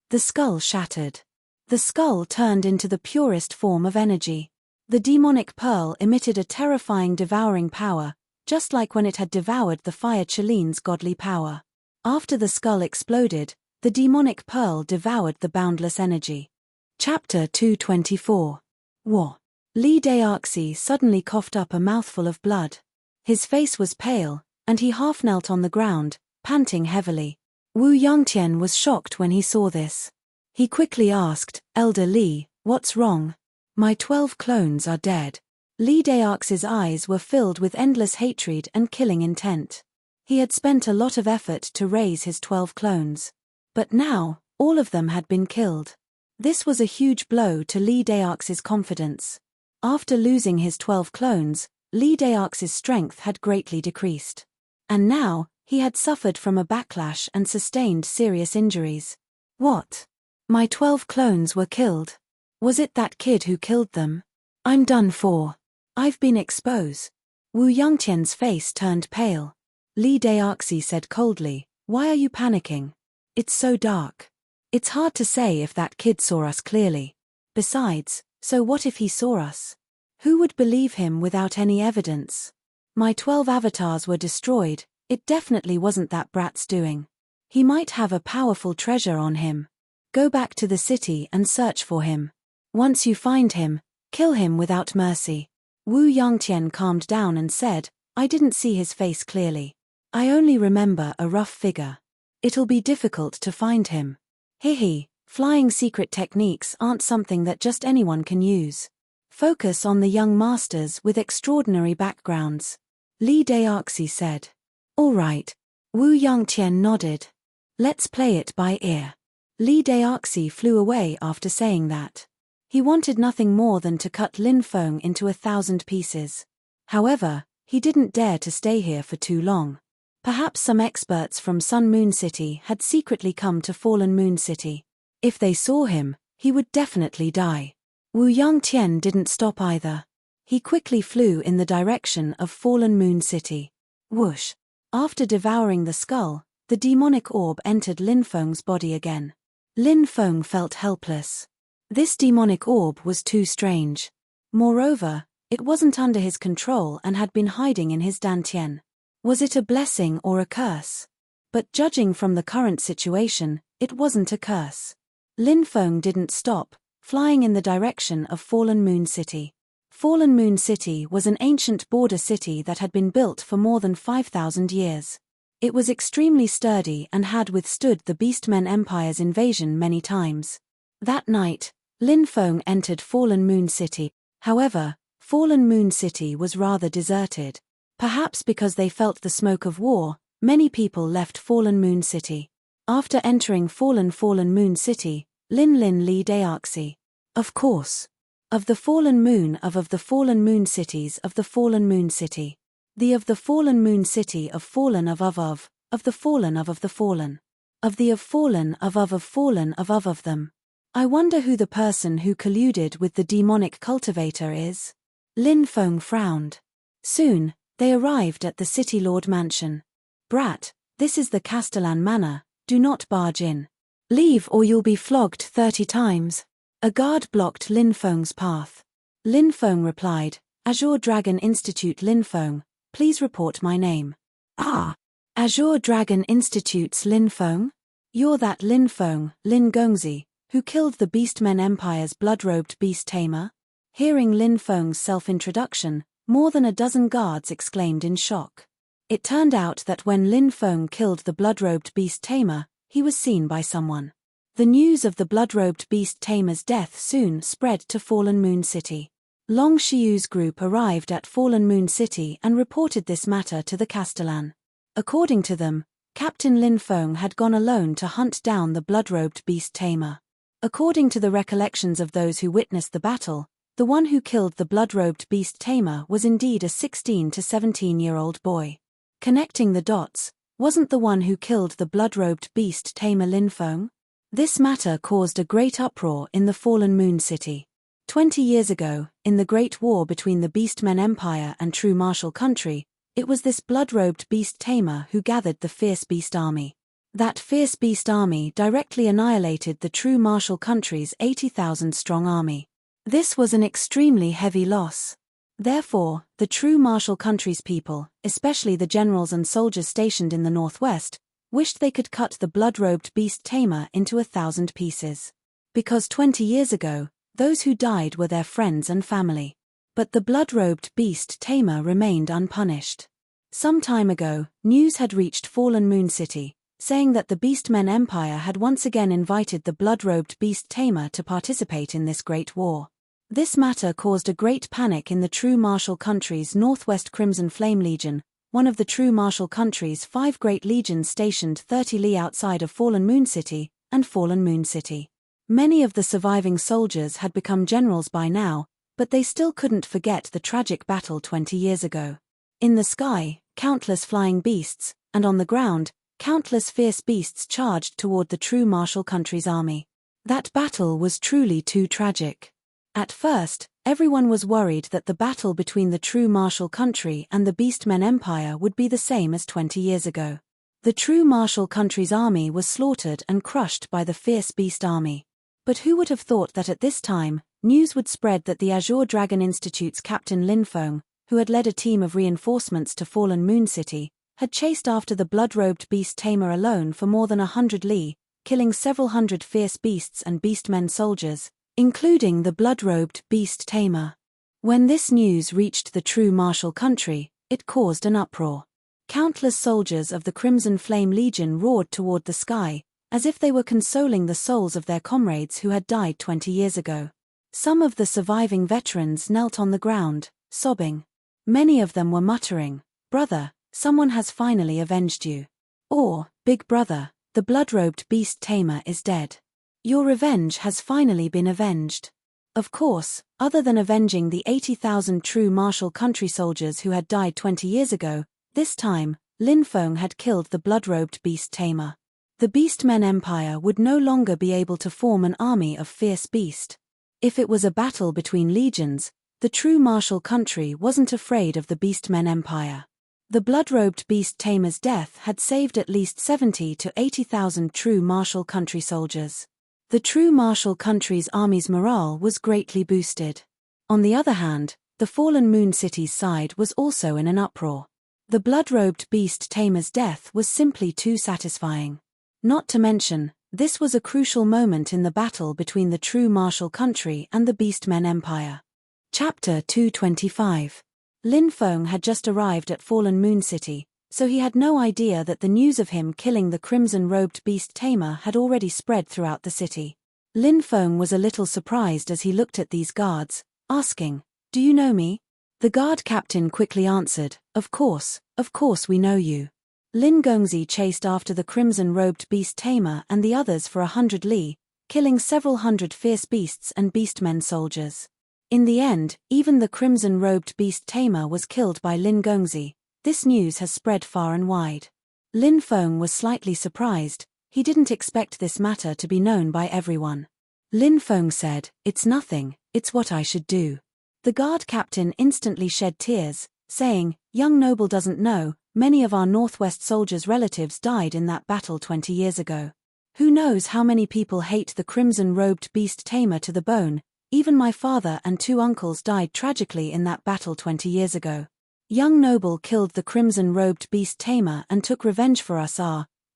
The skull shattered. The skull turned into the purest form of energy. The demonic pearl emitted a terrifying devouring power, just like when it had devoured the fire Chiline's godly power. After the skull exploded, the demonic pearl devoured the boundless energy. Chapter 224. War. Li Daoxi suddenly coughed up a mouthful of blood. His face was pale, and he half knelt on the ground, panting heavily. Wu Yongtian was shocked when he saw this. He quickly asked, "Elder Li, what's wrong?" "My 12 clones are dead." Li Daoxi's eyes were filled with endless hatred and killing intent. He had spent a lot of effort to raise his 12 clones. But now, all of them had been killed. This was a huge blow to Li Daoxi's confidence. After losing his 12 clones, Li Daoxi's strength had greatly decreased. And now, He had suffered from a backlash and sustained serious injuries. What? My 12 clones were killed. Was it that kid who killed them? I'm done for. I've been exposed. Wu Yangtian's face turned pale. Li Daoxi said coldly, "Why are you panicking? It's so dark. It's hard to say if that kid saw us clearly. Besides, so what if he saw us? Who would believe him without any evidence? My 12 avatars were destroyed, it definitely wasn't that brat's doing. He might have a powerful treasure on him. Go back to the city and search for him. Once you find him, kill him without mercy." Wu Yangtian calmed down and said, "I didn't see his face clearly. I only remember a rough figure. It'll be difficult to find him. Hehe, flying secret techniques aren't something that just anyone can use. Focus on the young masters with extraordinary backgrounds," Li Daoxi said. "All right." Wu Yangtian nodded. "Let's play it by ear." Li Daoxi flew away after saying that. He wanted nothing more than to cut Lin Feng into 1,000 pieces. However, he didn't dare to stay here for too long. Perhaps some experts from Sun Moon City had secretly come to Fallen Moon City. If they saw him, he would definitely die. Wu Yangtian didn't stop either. He quickly flew in the direction of Fallen Moon City. Whoosh! After devouring the skull, the demonic orb entered Lin Feng's body again. Lin Feng felt helpless. This demonic orb was too strange. Moreover, it wasn't under his control and had been hiding in his dantian. Was it a blessing or a curse? But judging from the current situation, it wasn't a curse. Lin Feng didn't stop, flying in the direction of Fallen Moon City. Fallen Moon City was an ancient border city that had been built for more than 5,000 years. It was extremely sturdy and had withstood the Beastmen Empire's invasion many times. That night, Lin Feng entered Fallen Moon City. However, Fallen Moon City was rather deserted. Perhaps because they felt the smoke of war, many people left Fallen Moon City. After entering Fallen Moon City, Lin Li Daoxi. Of course. Of the Fallen Moon of the Fallen Moon cities of the Fallen Moon City. Of the Fallen Moon City of Fallen of the Fallen of the Fallen. Of the of Fallen of Fallen of them. I wonder who the person who colluded with the demonic cultivator is. Lin Feng frowned. Soon, they arrived at the City Lord Mansion. "Brat, this is the Castellan Manor, do not barge in. Leave or you'll be flogged 30 times. A guard blocked Lin Feng's path. Lin Feng replied, "Azure Dragon Institute Lin Feng, please report my name." "Ah! Azure Dragon Institute's Lin Feng? You're that Lin Feng, Lin Gongzi, who killed the Beastmen Empire's blood-robed beast tamer?" Hearing Lin Feng's self-introduction, more than a dozen guards exclaimed in shock. It turned out that when Lin Feng killed the blood-robed beast tamer, he was seen by someone. The news of the blood-robed beast tamer's death soon spread to Fallen Moon City. Long Xiu's group arrived at Fallen Moon City and reported this matter to the Castellan. According to them, Captain Lin Feng had gone alone to hunt down the blood-robed beast tamer. According to the recollections of those who witnessed the battle, the one who killed the blood-robed beast tamer was indeed a 16 to 17-year-old boy. Connecting the dots, wasn't the one who killed the blood-robed beast tamer Lin Feng? This matter caused a great uproar in the Fallen Moon City. 20 years ago, in the Great War between the Beastmen Empire and True Martial Country, it was this blood-robed beast tamer who gathered the fierce beast army. That fierce beast army directly annihilated the True Martial Country's 80,000-strong army. This was an extremely heavy loss. Therefore, the True Martial Country's people, especially the generals and soldiers stationed in the northwest, wished they could cut the blood-robed beast tamer into 1,000 pieces. Because 20 years ago, those who died were their friends and family. But the blood-robed beast tamer remained unpunished. Some time ago, news had reached Fallen Moon City, saying that the Beastmen Empire had once again invited the blood-robed beast tamer to participate in this great war. This matter caused a great panic in the True Martial Country's Northwest Crimson Flame Legion, one of the True Martial Country's 5 great legions stationed 30 li outside of Fallen Moon City and Fallen Moon City. Many of the surviving soldiers had become generals by now, but they still couldn't forget the tragic battle 20 years ago. In the sky, countless flying beasts, and on the ground, countless fierce beasts charged toward the true martial country's army. That battle was truly too tragic. At first, everyone was worried that the battle between the true martial country and the Beastmen Empire would be the same as 20 years ago. The true martial country's army was slaughtered and crushed by the fierce beast army. But who would have thought that at this time, news would spread that the Azure Dragon Institute's Captain Lin Feng, who had led a team of reinforcements to fallen Moon City, had chased after the blood-robed beast tamer alone for more than 100 li, killing several hundred fierce beasts and beastmen soldiers, including the blood-robed beast tamer. When this news reached the true martial country, it caused an uproar. Countless soldiers of the Crimson Flame Legion roared toward the sky, as if they were consoling the souls of their comrades who had died 20 years ago. Some of the surviving veterans knelt on the ground, sobbing. Many of them were muttering, "Brother, someone has finally avenged you." Or, "Big brother, the blood-robed beast tamer is dead. Your revenge has finally been avenged." Of course, other than avenging the 80,000 true martial country soldiers who had died 20 years ago, this time, Lin Feng had killed the blood-robed beast tamer. The Beastmen Empire would no longer be able to form an army of fierce beast. If it was a battle between legions, the true martial country wasn't afraid of the Beastmen Empire. The blood-robed beast tamer's death had saved at least 70 to 80,000 true martial country soldiers. The true martial country's army's morale was greatly boosted. On the other hand, the fallen Moon City's side was also in an uproar. The blood-robed beast tamer's death was simply too satisfying. Not to mention, this was a crucial moment in the battle between the true martial country and the Beastmen Empire. Chapter 225. Lin Feng had just arrived at fallen Moon City, so he had no idea that the news of him killing the crimson-robed beast tamer had already spread throughout the city. Lin Feng was a little surprised as he looked at these guards, asking, "Do you know me?" The guard captain quickly answered, of course we know you." Lin Gongzi chased after the crimson-robed beast tamer and the others for 100 li, killing several hundred fierce beasts and beastmen soldiers. In the end, even the crimson-robed beast tamer was killed by Lin Gongzi. This news has spread far and wide. Lin Feng was slightly surprised. He didn't expect this matter to be known by everyone. Lin Feng said, "It's nothing, it's what I should do." The guard captain instantly shed tears, saying, "Young noble doesn't know, many of our Northwest soldiers' relatives died in that battle 20 years ago. Who knows how many people hate the crimson-robed beast tamer to the bone. Even my father and 2 uncles died tragically in that battle 20 years ago. Young noble killed the crimson-robed beast tamer and took revenge for us.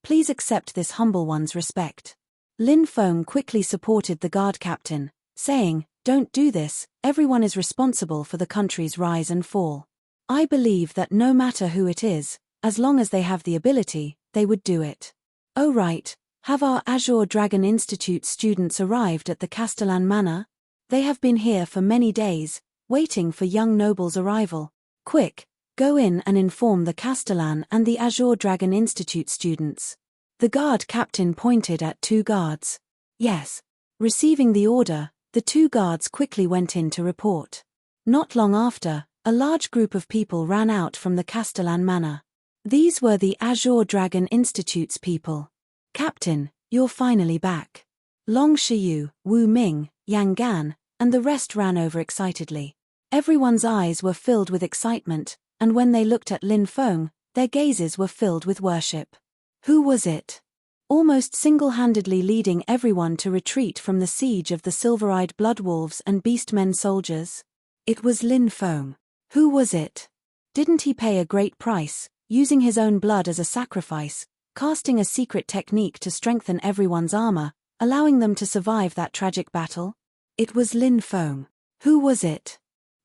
Please accept this humble one's respect." Lin Feng quickly supported the guard captain, saying, "Don't do this, everyone is responsible for the country's rise and fall. I believe that no matter who it is, as long as they have the ability, they would do it." "Oh right, have our Azure Dragon Institute students arrived at the Castellan Manor? They have been here for many days, waiting for young noble's arrival. Quick, go in and inform the Castellan and the Azure Dragon Institute students." The guard captain pointed at 2 guards. "Yes." Receiving the order, the 2 guards quickly went in to report. Not long after, a large group of people ran out from the Castellan Manor. These were the Azure Dragon Institute's people. "Captain, you're finally back." Long Shiyu, Wu Ming, Yang Gan, and the rest ran over excitedly. Everyone's eyes were filled with excitement, and when they looked at Lin Feng, their gazes were filled with worship. Who was it? Almost single-handedly leading everyone to retreat from the siege of the silver-eyed bloodwolves and beastmen soldiers? It was Lin Feng. Who was it? Didn't he pay a great price, using his own blood as a sacrifice, casting a secret technique to strengthen everyone's armor, allowing them to survive that tragic battle? It was Lin Feng. Who was it?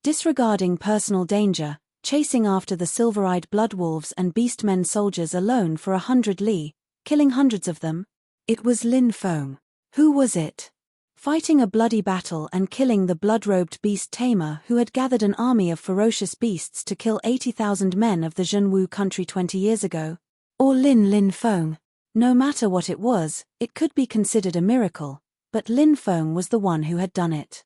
Disregarding personal danger, chasing after the silver-eyed bloodwolves and beastmen soldiers alone for 100 li, killing hundreds of them? It was Lin Feng. Who was it? Fighting a bloody battle and killing the blood-robed beast tamer who had gathered an army of ferocious beasts to kill 80,000 men of the Zhenwu country 20 years ago? Or Lin Feng? No matter what it was, it could be considered a miracle, but Lin Feng was the one who had done it.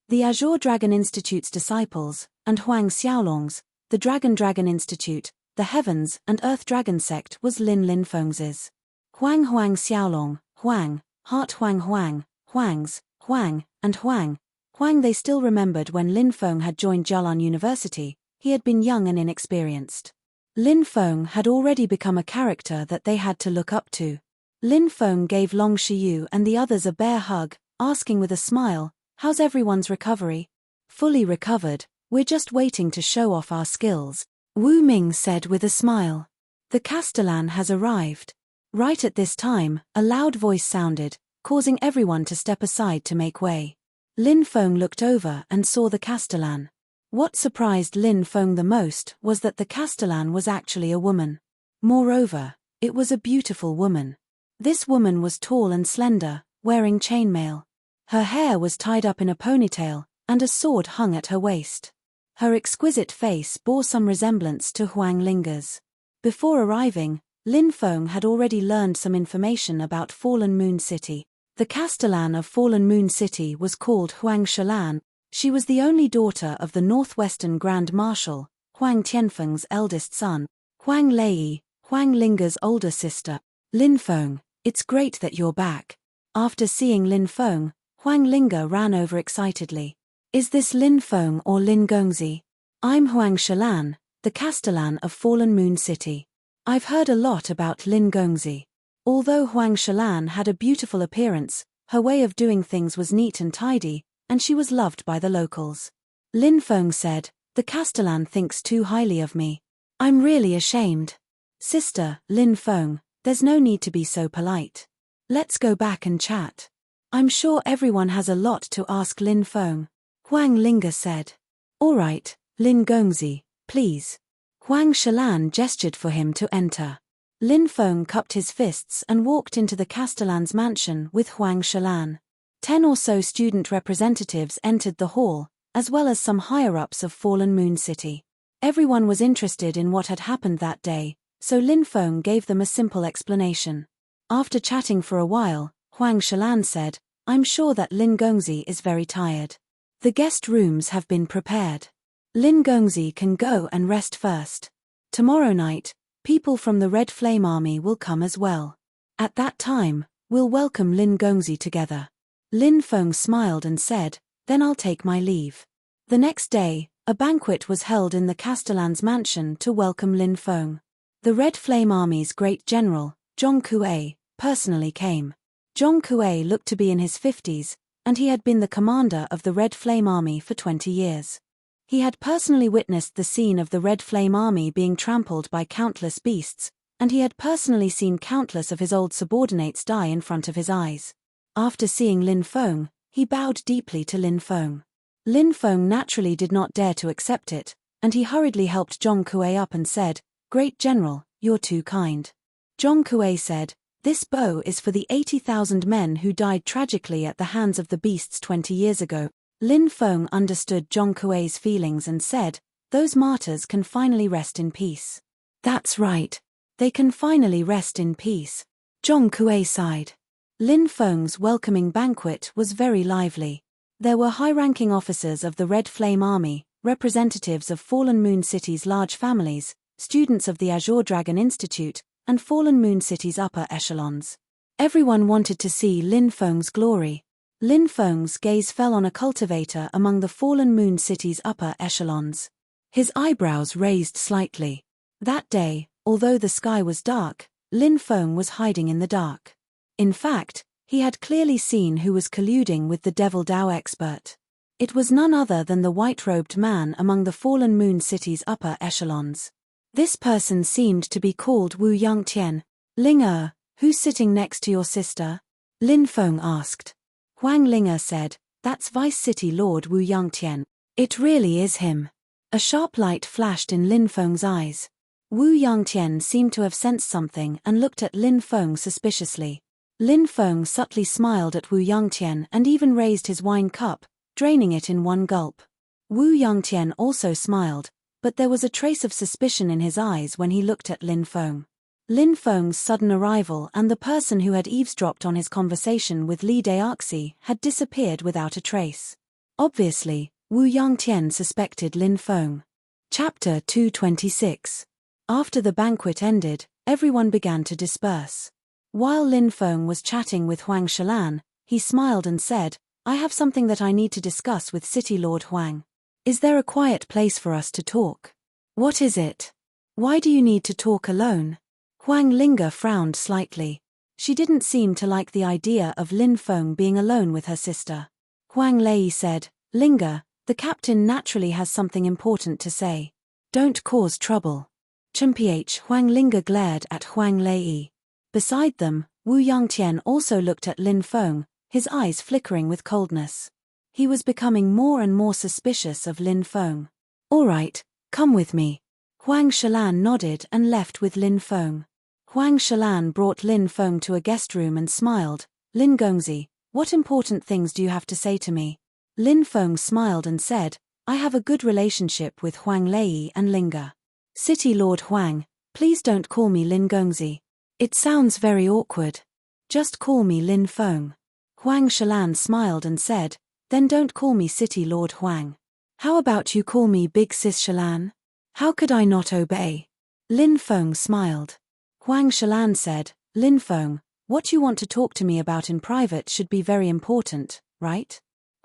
The Azure Dragon Institute's disciples, and Huang Xiaolong's, the Dragon Institute, the Heavens and Earth Dragon sect was Lin Feng's. Huang Huang Xiaolong, Huang, Heart Huang Huang, Huangs, Huang, and Huang. Huang they still remembered when Lin Feng had joined Jialan University. He had been young and inexperienced. Lin Feng had already become a character that they had to look up to. Lin Feng gave Long Shiyu and the others a bear hug, asking with a smile, "How's everyone's recovery?" "Fully recovered, we're just waiting to show off our skills," Wu Ming said with a smile. "The Castellan has arrived." Right at this time, a loud voice sounded, causing everyone to step aside to make way. Lin Feng looked over and saw the Castellan. What surprised Lin Feng the most was that the Castellan was actually a woman. Moreover, it was a beautiful woman. This woman was tall and slender, wearing chainmail. Her hair was tied up in a ponytail, and a sword hung at her waist. Her exquisite face bore some resemblance to Huang Linger's. Before arriving, Lin Feng had already learned some information about Fallen Moon City. The Castellan of Fallen Moon City was called Huang Shalan. She was the only daughter of the Northwestern Grand Marshal, Huang Tianfeng's eldest son, Huang Lei, Huang Linger's older sister. "Lin Feng, it's great that you're back." After seeing Lin Feng, Huang Linger ran over excitedly. "Is this Lin Feng or Lin Gongzi?" "I'm Huang Shalan, the Castellan of Fallen Moon City. I've heard a lot about Lin Gongzi." Although Huang Shalan had a beautiful appearance, her way of doing things was neat and tidy, and she was loved by the locals. Lin Feng said, "The Castellan thinks too highly of me. I'm really ashamed." "Sister, Lin Feng, there's no need to be so polite. Let's go back and chat. I'm sure everyone has a lot to ask Lin Feng," Huang Linger said. "All right, Lin Gongzi, please." Huang Shalan gestured for him to enter. Lin Feng cupped his fists and walked into the Castellan's mansion with Huang Shalan. 10 or so student representatives entered the hall, as well as some higher-ups of Fallen Moon City. Everyone was interested in what had happened that day, so Lin Feng gave them a simple explanation. After chatting for a while, Huang Shalan said, "I'm sure that Lin Gongzi is very tired. The guest rooms have been prepared. Lin Gongzi can go and rest first. Tomorrow night, people from the Red Flame Army will come as well. At that time, we'll welcome Lin Gongzi together." Lin Feng smiled and said, "Then I'll take my leave." The next day, a banquet was held in the Castellan's mansion to welcome Lin Feng. The Red Flame Army's great general, Zhong Kuei, personally came. Zhong Kuei looked to be in his 50s, and he had been the commander of the Red Flame Army for 20 years. He had personally witnessed the scene of the Red Flame Army being trampled by countless beasts, and he had personally seen countless of his old subordinates die in front of his eyes. After seeing Lin Feng, he bowed deeply to Lin Feng. Lin Feng naturally did not dare to accept it, and he hurriedly helped Zhong Kuei up and said, "Great General, you're too kind." Zhong Kuei said, "This bow is for the 80,000 men who died tragically at the hands of the beasts 20 years ago." Lin Feng understood Zhong Kuei's feelings and said, "Those martyrs can finally rest in peace." "That's right. They can finally rest in peace." Zhong Kuei sighed. Lin Feng's welcoming banquet was very lively. There were high-ranking officers of the Red Flame Army, representatives of Fallen Moon City's large families, students of the Azure Dragon Institute, and Fallen Moon City's upper echelons. Everyone wanted to see Lin Feng's glory. Lin Feng's gaze fell on a cultivator among the Fallen Moon City's upper echelons. His eyebrows raised slightly. That day, although the sky was dark, Lin Feng was hiding in the dark. In fact, he had clearly seen who was colluding with the Devil Dao expert. It was none other than the white-robed man among the Fallen Moon City's upper echelons. This person seemed to be called Wu Yangtian. "Linger, who's sitting next to your sister?" Lin Feng asked. Huang Linger said, "That's Vice City Lord Wu Yangtian. It really is him." A sharp light flashed in Lin Feng's eyes. Wu Yangtian seemed to have sensed something and looked at Lin Feng suspiciously. Lin Feng subtly smiled at Wu Yangtian and even raised his wine cup, draining it in one gulp. Wu Yangtian also smiled, but there was a trace of suspicion in his eyes when he looked at Lin Feng. Lin Feng's sudden arrival and the person who had eavesdropped on his conversation with Li Deoxi had disappeared without a trace. Obviously, Wu Yangtian suspected Lin Feng. Chapter 226. After the banquet ended, everyone began to disperse. While Lin Feng was chatting with Huang Shalan, he smiled and said, "I have something that I need to discuss with City Lord Huang. Is there a quiet place for us to talk?" "What is it? Why do you need to talk alone?" Huang Linga frowned slightly. She didn't seem to like the idea of Lin Feng being alone with her sister. Huang Lei said, "Linga, the captain naturally has something important to say. Don't cause trouble." Chumph Huang Linga glared at Huang Lei. Beside them, Wu Yangtian also looked at Lin Feng, his eyes flickering with coldness. He was becoming more and more suspicious of Lin Feng. "All right, come with me." Huang Shalan nodded and left with Lin Feng. Huang Shalan brought Lin Feng to a guest room and smiled. "Lin Gongzi, what important things do you have to say to me?" Lin Feng smiled and said, "I have a good relationship with Huang Lei and Linga. City Lord Huang, please don't call me Lin Gongzi. It sounds very awkward. Just call me Lin Feng." Huang Shalan smiled and said, "Then don't call me City Lord Huang. How about you call me Big Sis Shalan? How could I not obey?" Lin Feng smiled. Huang Shalan said, "Lin Feng, what you want to talk to me about in private should be very important, right?"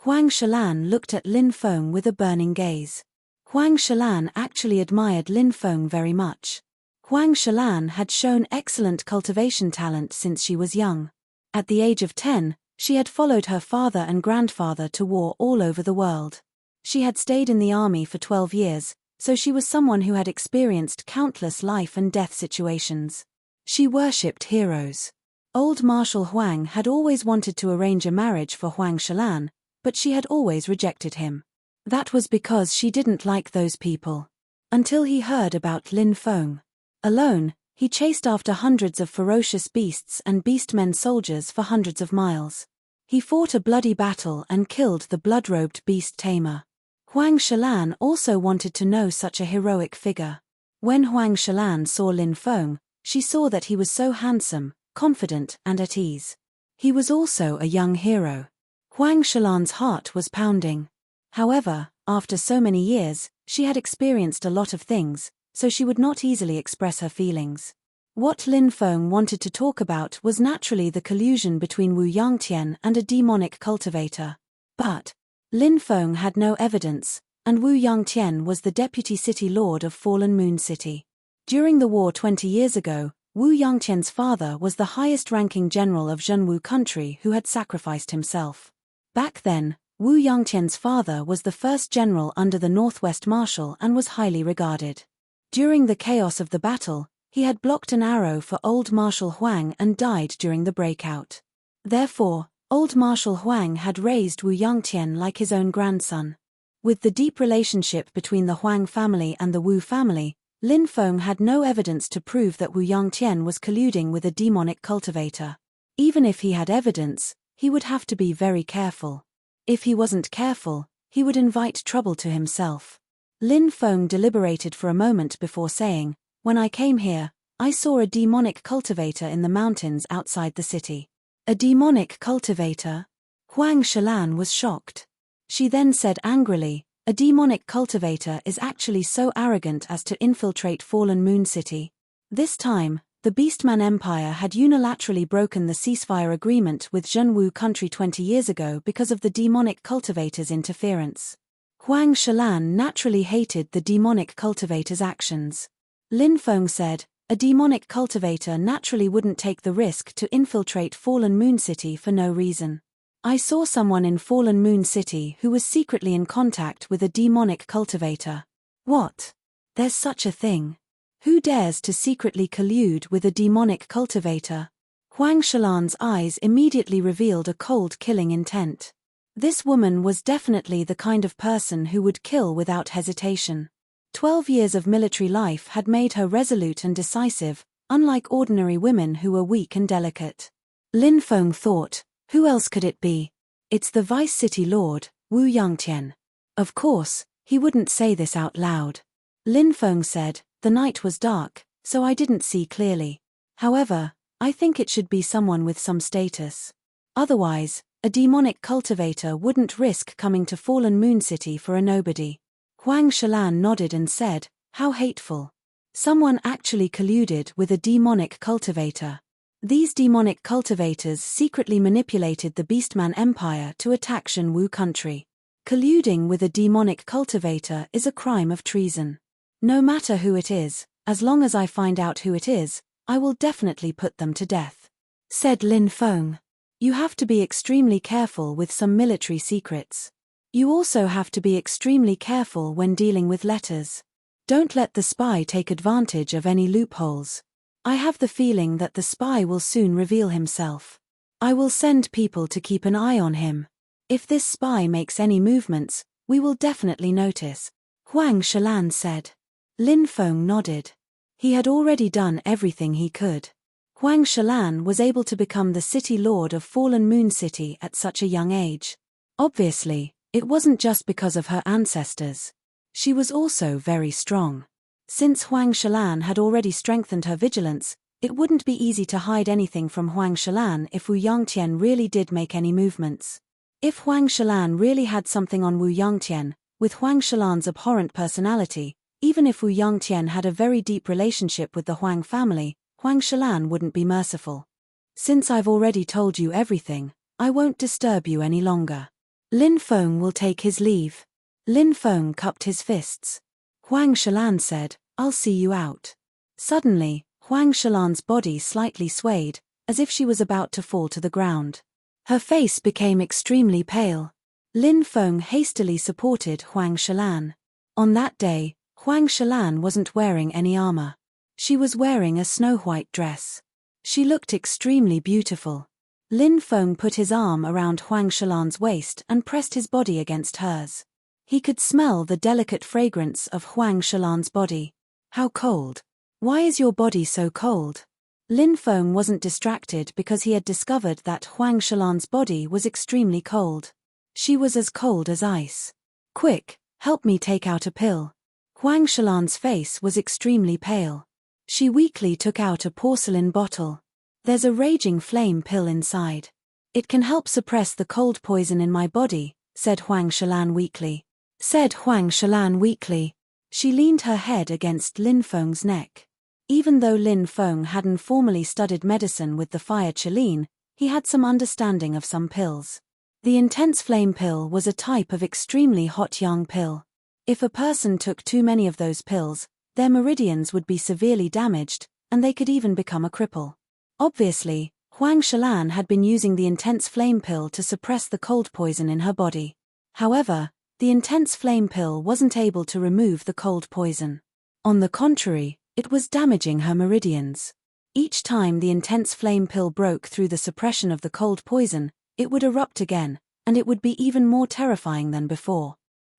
Huang Shalan looked at Lin Feng with a burning gaze. Huang Shalan actually admired Lin Feng very much. Huang Shalan had shown excellent cultivation talent since she was young. At the age of 10, she had followed her father and grandfather to war all over the world. She had stayed in the army for 12 years, so she was someone who had experienced countless life and death situations. She worshipped heroes. Old Marshal Huang had always wanted to arrange a marriage for Huang Shalan, but she had always rejected him. That was because she didn't like those people. Until he heard about Lin Feng. Alone, he chased after hundreds of ferocious beasts and beastmen soldiers for hundreds of miles. He fought a bloody battle and killed the blood-robed beast tamer. Huang Shalan also wanted to know such a heroic figure. When Huang Shalan saw Lin Feng, she saw that he was so handsome, confident and at ease. He was also a young hero. Huang Shalan's heart was pounding. However, after so many years, she had experienced a lot of things, so she would not easily express her feelings. What Lin Feng wanted to talk about was naturally the collusion between Wu Yangtian and a demonic cultivator. But Lin Feng had no evidence, and Wu Yangtian was the deputy city lord of Fallen Moon City. During the war 20 years ago, Wu Yangtian's father was the highest-ranking general of Zhenwu country who had sacrificed himself. Back then, Wu Yangtian's father was the first general under the Northwest Marshal and was highly regarded. During the chaos of the battle, he had blocked an arrow for Old Marshal Huang and died during the breakout. Therefore, Old Marshal Huang had raised Wu Yangtian like his own grandson. With the deep relationship between the Huang family and the Wu family, Lin Feng had no evidence to prove that Wu Yangtian was colluding with a demonic cultivator. Even if he had evidence, he would have to be very careful. If he wasn't careful, he would invite trouble to himself. Lin Feng deliberated for a moment before saying, "When I came here, I saw a demonic cultivator in the mountains outside the city." "A demonic cultivator?" Huang Shalan was shocked. She then said angrily, "A demonic cultivator is actually so arrogant as to infiltrate Fallen Moon City." This time, the Beastman Empire had unilaterally broken the ceasefire agreement with Zhenwu country 20 years ago because of the demonic cultivator's interference. Huang Shalan naturally hated the demonic cultivator's actions. Lin Feng said, "A demonic cultivator naturally wouldn't take the risk to infiltrate Fallen Moon City for no reason. I saw someone in Fallen Moon City who was secretly in contact with a demonic cultivator." "What? There's such a thing? Who dares to secretly collude with a demonic cultivator?" Huang Shalan's eyes immediately revealed a cold killing intent. This woman was definitely the kind of person who would kill without hesitation. 12 years of military life had made her resolute and decisive, unlike ordinary women who were weak and delicate. Lin Feng thought, who else could it be? It's the Vice City Lord, Wu Yangtian. Of course, he wouldn't say this out loud. Lin Feng said, "The night was dark, so I didn't see clearly. However, I think it should be someone with some status. Otherwise, a demonic cultivator wouldn't risk coming to Fallen Moon City for a nobody." Huang Shalan nodded and said, "How hateful. Someone actually colluded with a demonic cultivator. These demonic cultivators secretly manipulated the Beastman Empire to attack Shenwu country. Colluding with a demonic cultivator is a crime of treason. No matter who it is, as long as I find out who it is, I will definitely put them to death," said Lin Feng. "You have to be extremely careful with some military secrets. You also have to be extremely careful when dealing with letters. Don't let the spy take advantage of any loopholes. I have the feeling that the spy will soon reveal himself. I will send people to keep an eye on him. If this spy makes any movements, we will definitely notice," Huang Shilan said. Lin Feng nodded. He had already done everything he could. Huang Shilan was able to become the city lord of Fallen Moon City at such a young age. Obviously, it wasn't just because of her ancestors. She was also very strong. Since Huang Shilan had already strengthened her vigilance, it wouldn't be easy to hide anything from Huang Shilan if Wu Yangtian really did make any movements. If Huang Shilan really had something on Wu Yangtian, with Huang Shilan's abhorrent personality, even if Wu Yangtian had a very deep relationship with the Huang family, Huang Shilan wouldn't be merciful. "Since I've already told you everything, I won't disturb you any longer. Lin Feng will take his leave." Lin Feng cupped his fists. Huang Shilan said, "I'll see you out." Suddenly, Huang Shilan's body slightly swayed, as if she was about to fall to the ground. Her face became extremely pale. Lin Feng hastily supported Huang Shilan. On that day, Huang Shilan wasn't wearing any armor. She was wearing a snow-white dress. She looked extremely beautiful. Lin Feng put his arm around Huang Shilan's waist and pressed his body against hers. He could smell the delicate fragrance of Huang Shilan's body. "How cold? Why is your body so cold?" Lin Feng wasn't distracted because he had discovered that Huang Shilan's body was extremely cold. She was as cold as ice. "Quick, help me take out a pill." Huang Shilan's face was extremely pale. She weakly took out a porcelain bottle. "There's a raging flame pill inside. It can help suppress the cold poison in my body," said Huang Shilan weakly. She leaned her head against Lin Feng's neck. Even though Lin Feng hadn't formally studied medicine with the fire Qilin, he had some understanding of some pills. The intense flame pill was a type of extremely hot yang pill. If a person took too many of those pills, their meridians would be severely damaged, and they could even become a cripple. Obviously, Huang Shilan had been using the intense flame pill to suppress the cold poison in her body. However, the intense flame pill wasn't able to remove the cold poison. On the contrary, it was damaging her meridians. Each time the intense flame pill broke through the suppression of the cold poison, it would erupt again, and it would be even more terrifying than before.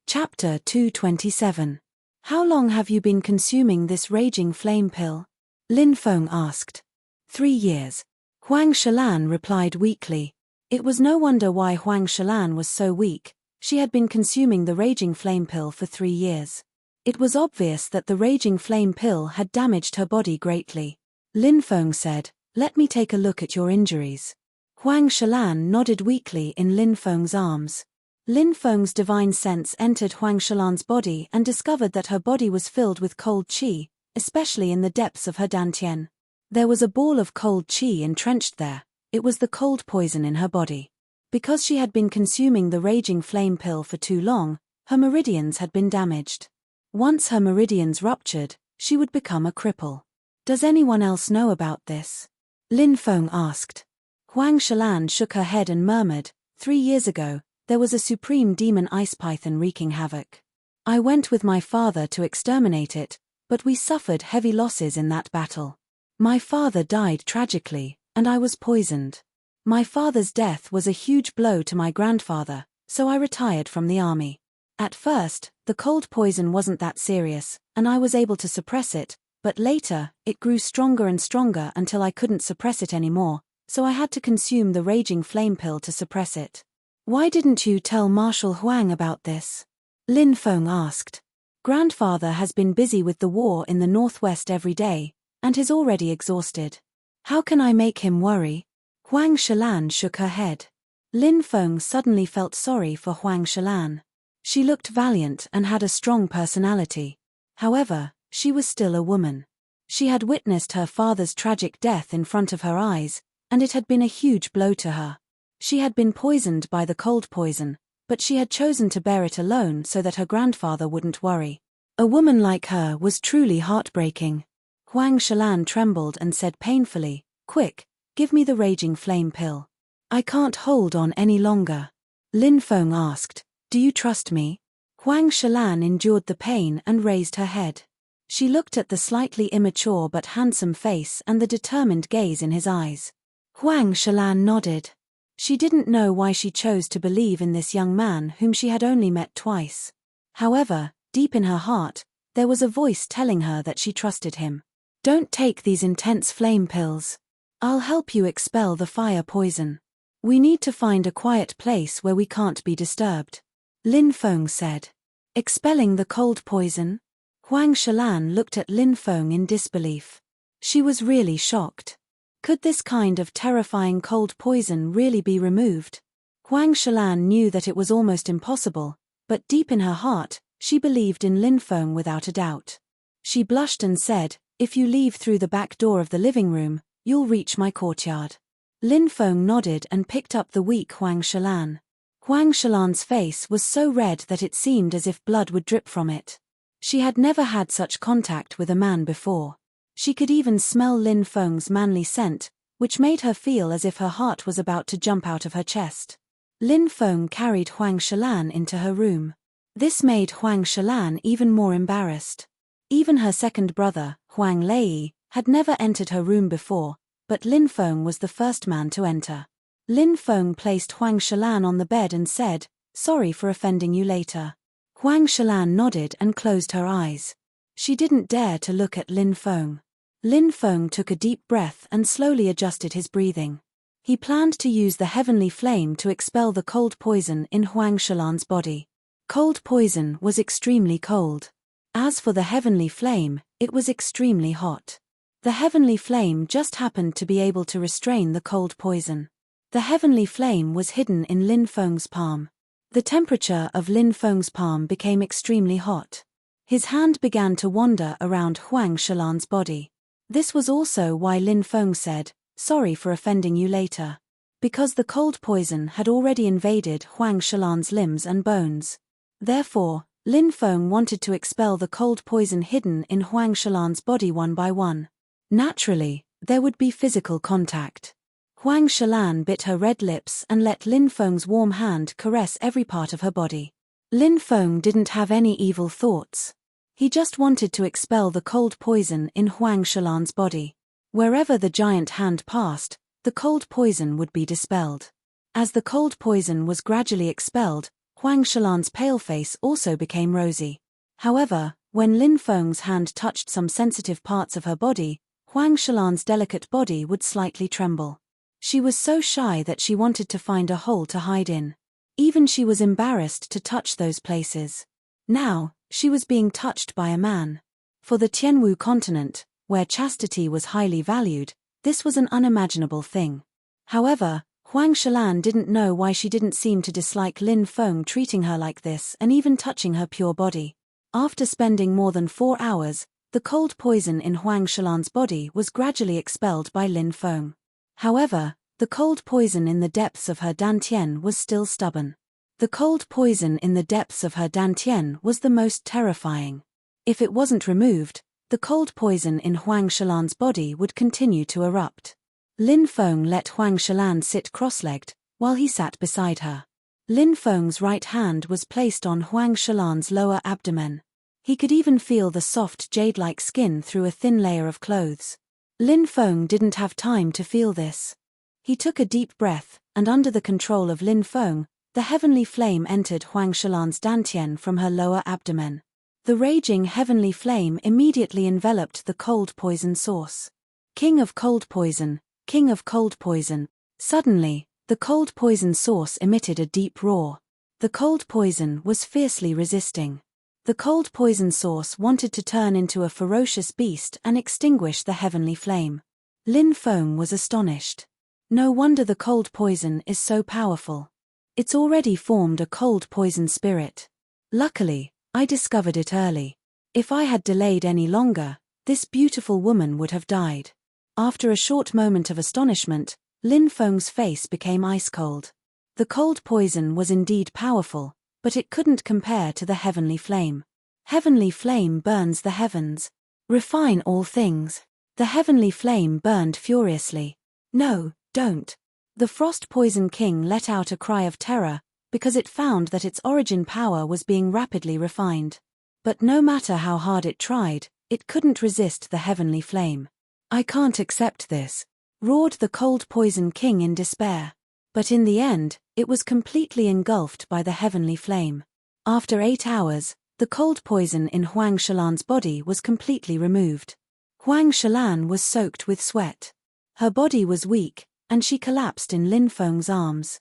Chapter 227. "How long have you been consuming this raging flame pill?" Lin Feng asked. 3 years. Huang Shilan replied weakly. It was no wonder why Huang Shilan was so weak. She had been consuming the raging flame pill for 3 years. It was obvious that the raging flame pill had damaged her body greatly. Lin Feng said, "Let me take a look at your injuries." Huang Shilan nodded weakly in Lin Feng's arms. Lin Feng's divine sense entered Huang Shilan's body and discovered that her body was filled with cold qi, especially in the depths of her dantian. There was a ball of cold qi entrenched there. It was the cold poison in her body. Because she had been consuming the raging flame pill for too long, her meridians had been damaged. Once her meridians ruptured, she would become a cripple. "Does anyone else know about this?" Lin Feng asked. Huang Shilan shook her head and murmured, 3 years ago, there was a supreme demon ice python wreaking havoc. I went with my father to exterminate it, but we suffered heavy losses in that battle. My father died tragically, and I was poisoned. My father's death was a huge blow to my grandfather, so I retired from the army. At first, the cold poison wasn't that serious, and I was able to suppress it, but later, it grew stronger and stronger until I couldn't suppress it anymore, so I had to consume the raging flame pill to suppress it. Why didn't you tell Marshal Huang about this? Lin Feng asked. Grandfather has been busy with the war in the northwest every day, and is already exhausted. How can I make him worry? Huang Shilan shook her head. Lin Feng suddenly felt sorry for Huang Shilan. She looked valiant and had a strong personality. However, She was still a woman. She had witnessed her father's tragic death in front of her eyes, and it had been a huge blow to her. She had been poisoned by the cold poison, but she had chosen to bear it alone so that her grandfather wouldn't worry. A woman like her was truly heartbreaking. Huang Shalan trembled and said painfully, "Quick, give me the raging flame pill. I can't hold on any longer." Lin Feng asked, "Do you trust me?" Huang Shalan endured the pain and raised her head. She looked at the slightly immature but handsome face and the determined gaze in his eyes. Huang Shalan nodded. She didn't know why she chose to believe in this young man whom she had only met twice. However, deep in her heart, there was a voice telling her that she trusted him. "Don't take these intense flame pills. I'll help you expel the fire poison. We need to find a quiet place where we can't be disturbed," Lin Feng said. "Expelling the cold poison?" Huang Shalan looked at Lin Feng in disbelief. She was really shocked. Could this kind of terrifying cold poison really be removed? Huang Shalan knew that it was almost impossible, but deep in her heart, she believed in Lin Feng without a doubt. She blushed and said, "If you leave through the back door of the living room, you'll reach my courtyard." Lin Feng nodded and picked up the weak Huang Shalan. Huang Shalan's face was so red that it seemed as if blood would drip from it. She had never had such contact with a man before. She could even smell Lin Feng's manly scent, which made her feel as if her heart was about to jump out of her chest. Lin Feng carried Huang Shalan into her room. This made Huang Shalan even more embarrassed. Even her second brother, Huang Lei, had never entered her room before, but Lin Feng was the first man to enter. Lin Feng placed Huang Shalan on the bed and said, "Sorry for offending you later." Huang Shalan nodded and closed her eyes. She didn't dare to look at Lin Feng. Lin Feng took a deep breath and slowly adjusted his breathing. He planned to use the heavenly flame to expel the cold poison in Huang Shalan's body. Cold poison was extremely cold. As for the heavenly flame, it was extremely hot. The heavenly flame just happened to be able to restrain the cold poison. The heavenly flame was hidden in Lin Feng's palm. The temperature of Lin Feng's palm became extremely hot. His hand began to wander around Huang Shalan's body. This was also why Lin Feng said, "Sorry for offending you later." Because the cold poison had already invaded Huang Shalan's limbs and bones. Therefore, Lin Feng wanted to expel the cold poison hidden in Huang Shalan's body one by one. Naturally, there would be physical contact. Huang Shalan bit her red lips and let Lin Feng's warm hand caress every part of her body. Lin Feng didn't have any evil thoughts. He just wanted to expel the cold poison in Huang Shalan's body. Wherever the giant hand passed, the cold poison would be dispelled. As the cold poison was gradually expelled, Huang Shalan's pale face also became rosy. However, when Lin Feng's hand touched some sensitive parts of her body, Huang Shalan's delicate body would slightly tremble. She was so shy that she wanted to find a hole to hide in. Even she was embarrassed to touch those places. Now, she was being touched by a man. For the Tianwu continent, where chastity was highly valued, this was an unimaginable thing. However, Huang Shalan didn't know why she didn't seem to dislike Lin Feng treating her like this and even touching her pure body. After spending more than 4 hours, the cold poison in Huang Shalan's body was gradually expelled by Lin Feng. However, the cold poison in the depths of her dantian was still stubborn. The cold poison in the depths of her dantian was the most terrifying. If it wasn't removed, the cold poison in Huang Shalan's body would continue to erupt. Lin Feng let Huang Shalan sit cross-legged, while he sat beside her. Lin Feng's right hand was placed on Huang Shalan's lower abdomen. He could even feel the soft jade-like skin through a thin layer of clothes. Lin Feng didn't have time to feel this. He took a deep breath, and under the control of Lin Feng, the heavenly flame entered Huang Shalan's dantian from her lower abdomen. The raging heavenly flame immediately enveloped the cold poison source. King of cold poison, king of cold poison. Suddenly, the cold poison source emitted a deep roar. The cold poison was fiercely resisting. The cold poison source wanted to turn into a ferocious beast and extinguish the heavenly flame. Lin Feng was astonished. No wonder the cold poison is so powerful. It's already formed a cold poison spirit. Luckily, I discovered it early. If I had delayed any longer, this beautiful woman would have died. After a short moment of astonishment, Lin Feng's face became ice-cold. The cold poison was indeed powerful, but it couldn't compare to the heavenly flame. Heavenly flame burns the heavens. Refine all things. The heavenly flame burned furiously. No, don't. The Frost Poison King let out a cry of terror, because it found that its origin power was being rapidly refined. But no matter how hard it tried, it couldn't resist the heavenly flame. I can't accept this, roared the Cold Poison King in despair. But in the end, it was completely engulfed by the heavenly flame. After 8 hours, the cold poison in Huang Shalan's body was completely removed. Huang Shalan was soaked with sweat. Her body was weak, and she collapsed in Lin Feng's arms.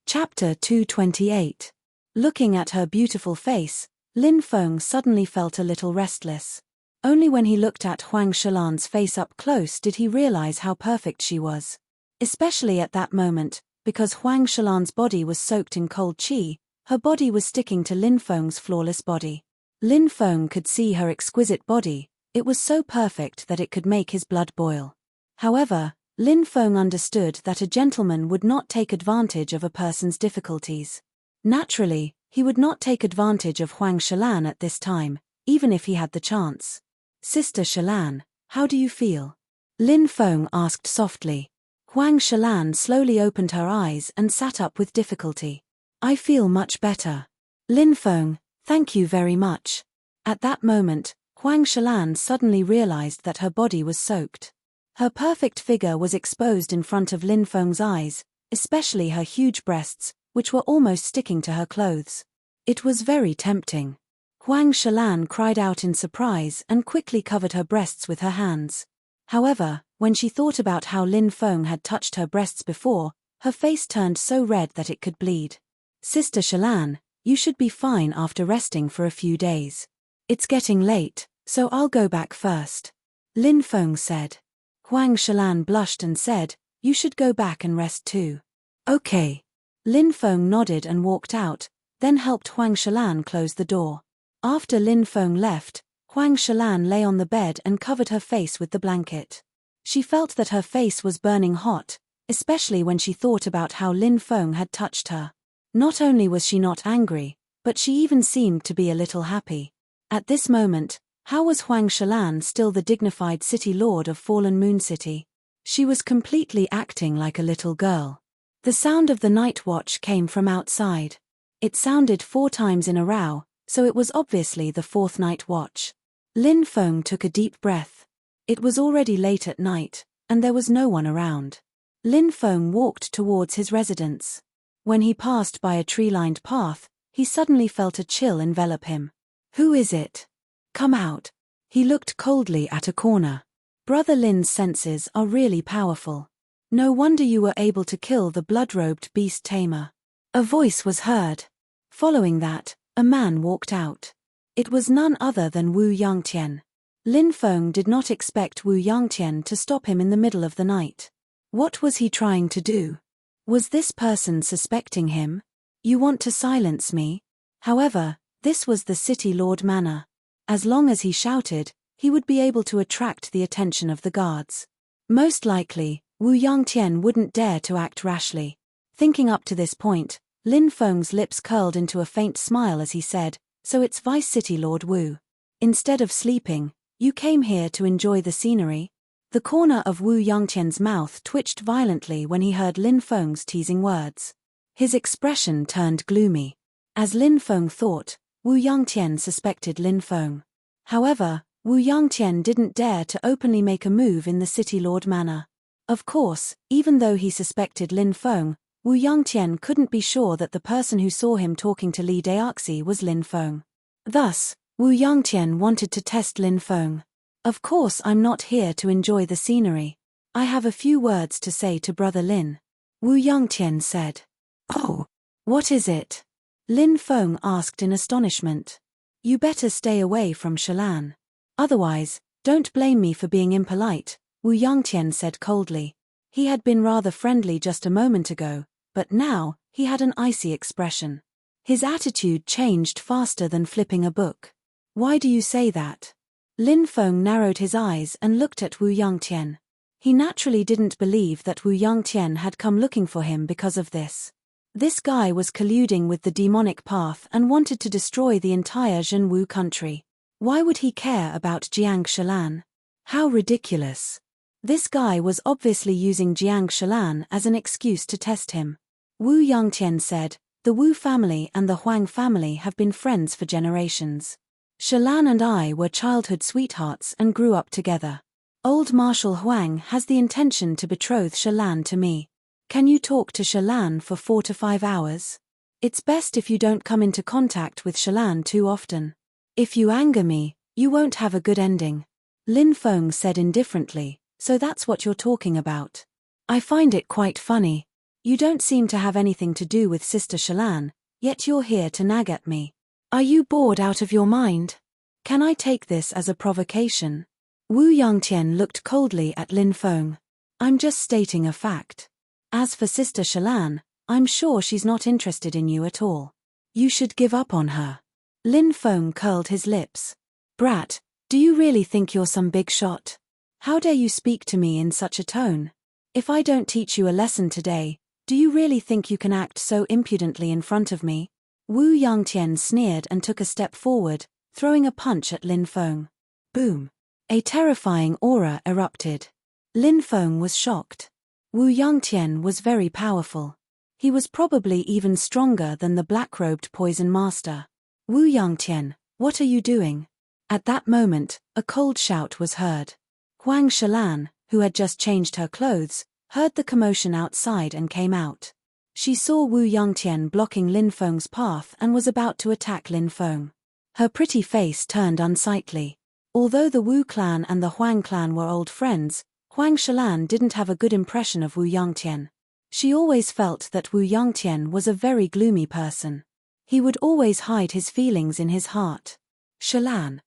Chapter 228. Looking at her beautiful face, Lin Feng suddenly felt a little restless. Only when he looked at Huang Shalan's face up close did he realize how perfect she was. Especially at that moment, because Huang Shalan's body was soaked in cold qi, her body was sticking to Lin Feng's flawless body. Lin Feng could see her exquisite body, it was so perfect that it could make his blood boil. However, Lin Feng understood that a gentleman would not take advantage of a person's difficulties. Naturally, he would not take advantage of Huang Shalan at this time, even if he had the chance. Sister Shalan, how do you feel? Lin Feng asked softly. Huang Shalan slowly opened her eyes and sat up with difficulty. I feel much better. Lin Feng, thank you very much. At that moment, Huang Shalan suddenly realized that her body was soaked. Her perfect figure was exposed in front of Lin Feng's eyes, especially her huge breasts, which were almost sticking to her clothes. It was very tempting. Huang Shalan cried out in surprise and quickly covered her breasts with her hands. However, when she thought about how Lin Feng had touched her breasts before, her face turned so red that it could bleed. Sister Shalan, you should be fine after resting for a few days. It's getting late, so I'll go back first. Lin Feng said. Huang Shalan blushed and said, you should go back and rest too. Okay. Lin Feng nodded and walked out, then helped Huang Shalan close the door. After Lin Feng left, Huang Shalan lay on the bed and covered her face with the blanket. She felt that her face was burning hot, especially when she thought about how Lin Feng had touched her. Not only was she not angry, but she even seemed to be a little happy. At this moment, how was Huang Shalan still the dignified city lord of Fallen Moon City? She was completely acting like a little girl. The sound of the night watch came from outside. It sounded 4 times in a row, so it was obviously the 4th night watch. Lin Feng took a deep breath. It was already late at night, and there was no one around. Lin Feng walked towards his residence. When he passed by a tree-lined path, he suddenly felt a chill envelop him. Who is it? Come out. He looked coldly at a corner. Brother Lin's senses are really powerful. No wonder you were able to kill the blood-robed beast tamer. A voice was heard. Following that, a man walked out. It was none other than Wu Yangtian. Lin Feng did not expect Wu Yangtian to stop him in the middle of the night. What was he trying to do? Was this person suspecting him? You want to silence me? However, this was the city lord manner. As long as he shouted, he would be able to attract the attention of the guards. Most likely, Wu Yangtian wouldn't dare to act rashly. Thinking up to this point, Lin Feng's lips curled into a faint smile as he said, so it's Vice City Lord Wu. Instead of sleeping, you came here to enjoy the scenery? The corner of Wu Yangtian's mouth twitched violently when he heard Lin Feng's teasing words. His expression turned gloomy. As Lin Feng thought, Wu Yangtian suspected Lin Feng. However, Wu Yangtian didn't dare to openly make a move in the city lord manner. Of course, even though he suspected Lin Feng, Wu Yangtian couldn't be sure that the person who saw him talking to Li Daoxi was Lin Feng. Thus, Wu Yangtian wanted to test Lin Feng. Of course I'm not here to enjoy the scenery. I have a few words to say to Brother Lin. Wu Yangtian said. Oh, what is it? Lin Feng asked in astonishment. You better stay away from Shalan. Otherwise, don't blame me for being impolite, Wu Yangtian said coldly. He had been rather friendly just a moment ago, but now, he had an icy expression. His attitude changed faster than flipping a book. Why do you say that? Lin Feng narrowed his eyes and looked at Wu Yangtian. He naturally didn't believe that Wu Yangtian had come looking for him because of this. This guy was colluding with the demonic path and wanted to destroy the entire Zhenwu country. Why would he care about Jiang Shilan? How ridiculous. This guy was obviously using Jiang Shilan as an excuse to test him. Wu Yangtian said, "The Wu family and the Huang family have been friends for generations. Shilan and I were childhood sweethearts and grew up together. Old Marshal Huang has the intention to betroth Shilan to me. Can you talk to Shilan for 4 to 5 hours? It's best if you don't come into contact with Shilan too often. If you anger me, you won't have a good ending." Lin Feng said indifferently, "So that's what you're talking about. I find it quite funny. You don't seem to have anything to do with Sister Shilan, yet you're here to nag at me. Are you bored out of your mind? Can I take this as a provocation?" Wu Yangtian looked coldly at Lin Feng. "I'm just stating a fact. As for Sister Shilan, I'm sure she's not interested in you at all. You should give up on her." Lin Feng curled his lips. "Brat, do you really think you're some big shot? How dare you speak to me in such a tone? If I don't teach you a lesson today, do you really think you can act so impudently in front of me?" Wu Yangtian sneered and took a step forward, throwing a punch at Lin Feng. Boom! A terrifying aura erupted. Lin Feng was shocked. Wu Yangtian was very powerful. He was probably even stronger than the black-robed poison master. "Wu Yangtian, what are you doing?" At that moment, a cold shout was heard. Huang Shilan, who had just changed her clothes, heard the commotion outside and came out. She saw Wu Yangtian blocking Lin Feng's path and was about to attack Lin Feng. Her pretty face turned unsightly. Although the Wu clan and the Huang clan were old friends, Huang Shilan didn't have a good impression of Wu Yangtian. She always felt that Wu Yangtian was a very gloomy person. He would always hide his feelings in his heart. "Shilan."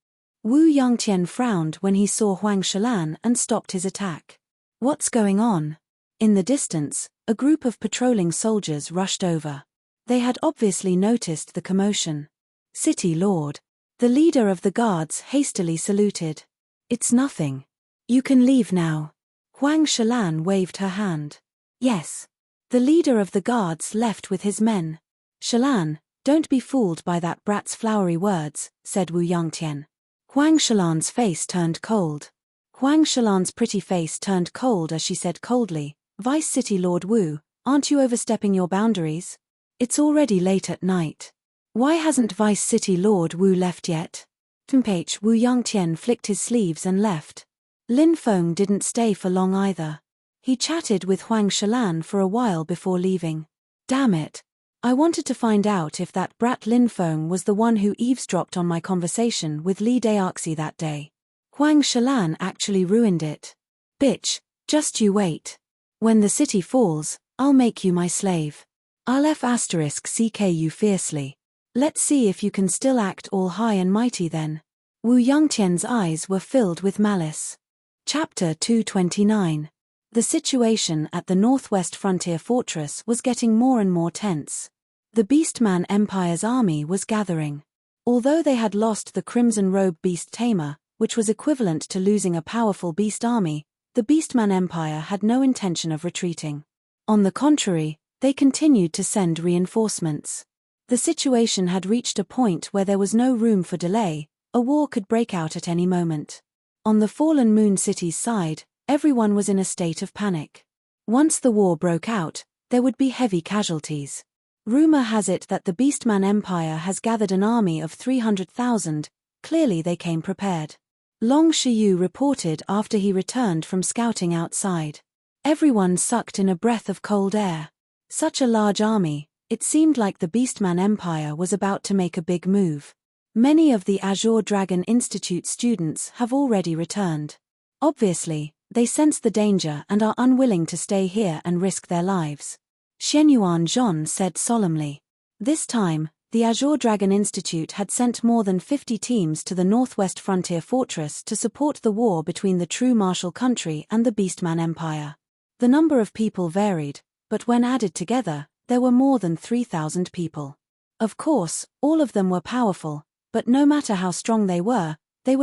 Wu Yangtian frowned when he saw Huang Shilan and stopped his attack. "What's going on?" In the distance, a group of patrolling soldiers rushed over. They had obviously noticed the commotion. "City Lord." The leader of the guards hastily saluted. "It's nothing. You can leave now." Huang Shilan waved her hand. "Yes." The leader of the guards left with his men. "Shilan, don't be fooled by that brat's flowery words," said Wu Yangtian. Huang Shilan's face turned cold. Huang Shilan's pretty face turned cold as she said coldly, "Vice City Lord Wu, aren't you overstepping your boundaries? It's already late at night. Why hasn't Vice City Lord Wu left yet?" Wu Yangtian flicked his sleeves and left. Lin Feng didn't stay for long either. He chatted with Huang Shilan for a while before leaving. "Damn it. I wanted to find out if that brat Lin Feng was the one who eavesdropped on my conversation with Li Daoxi that day. Huang Shilan actually ruined it. Bitch, just you wait. When the city falls, I'll make you my slave. I'll *CK you fiercely. Let's see if you can still act all high and mighty then." Wu Yangtian's eyes were filled with malice. Chapter 229. The situation at the northwest frontier fortress was getting more and more tense. The Beastman Empire's army was gathering. Although they had lost the Crimson Robe Beast Tamer, which was equivalent to losing a powerful beast army, the Beastman Empire had no intention of retreating. On the contrary, they continued to send reinforcements. The situation had reached a point where there was no room for delay. A war could break out at any moment. On the Fallen Moon City's side, everyone was in a state of panic. Once the war broke out, there would be heavy casualties. Rumor has it that the Beastman Empire has gathered an army of 300,000, clearly they came prepared. Long Shiyu reported after he returned from scouting outside. Everyone sucked in a breath of cold air. Such a large army, it seemed like the Beastman Empire was about to make a big move. Many of the Azure Dragon Institute students have already returned. Obviously, they sense the danger and are unwilling to stay here and risk their lives. Shenyuan Zhon said solemnly. This time, the Azure Dragon Institute had sent more than 50 teams to the northwest frontier fortress to support the war between the true martial country and the Beastman Empire. The number of people varied, but when added together, there were more than 3,000 people. Of course, all of them were powerful, But no matter how strong they were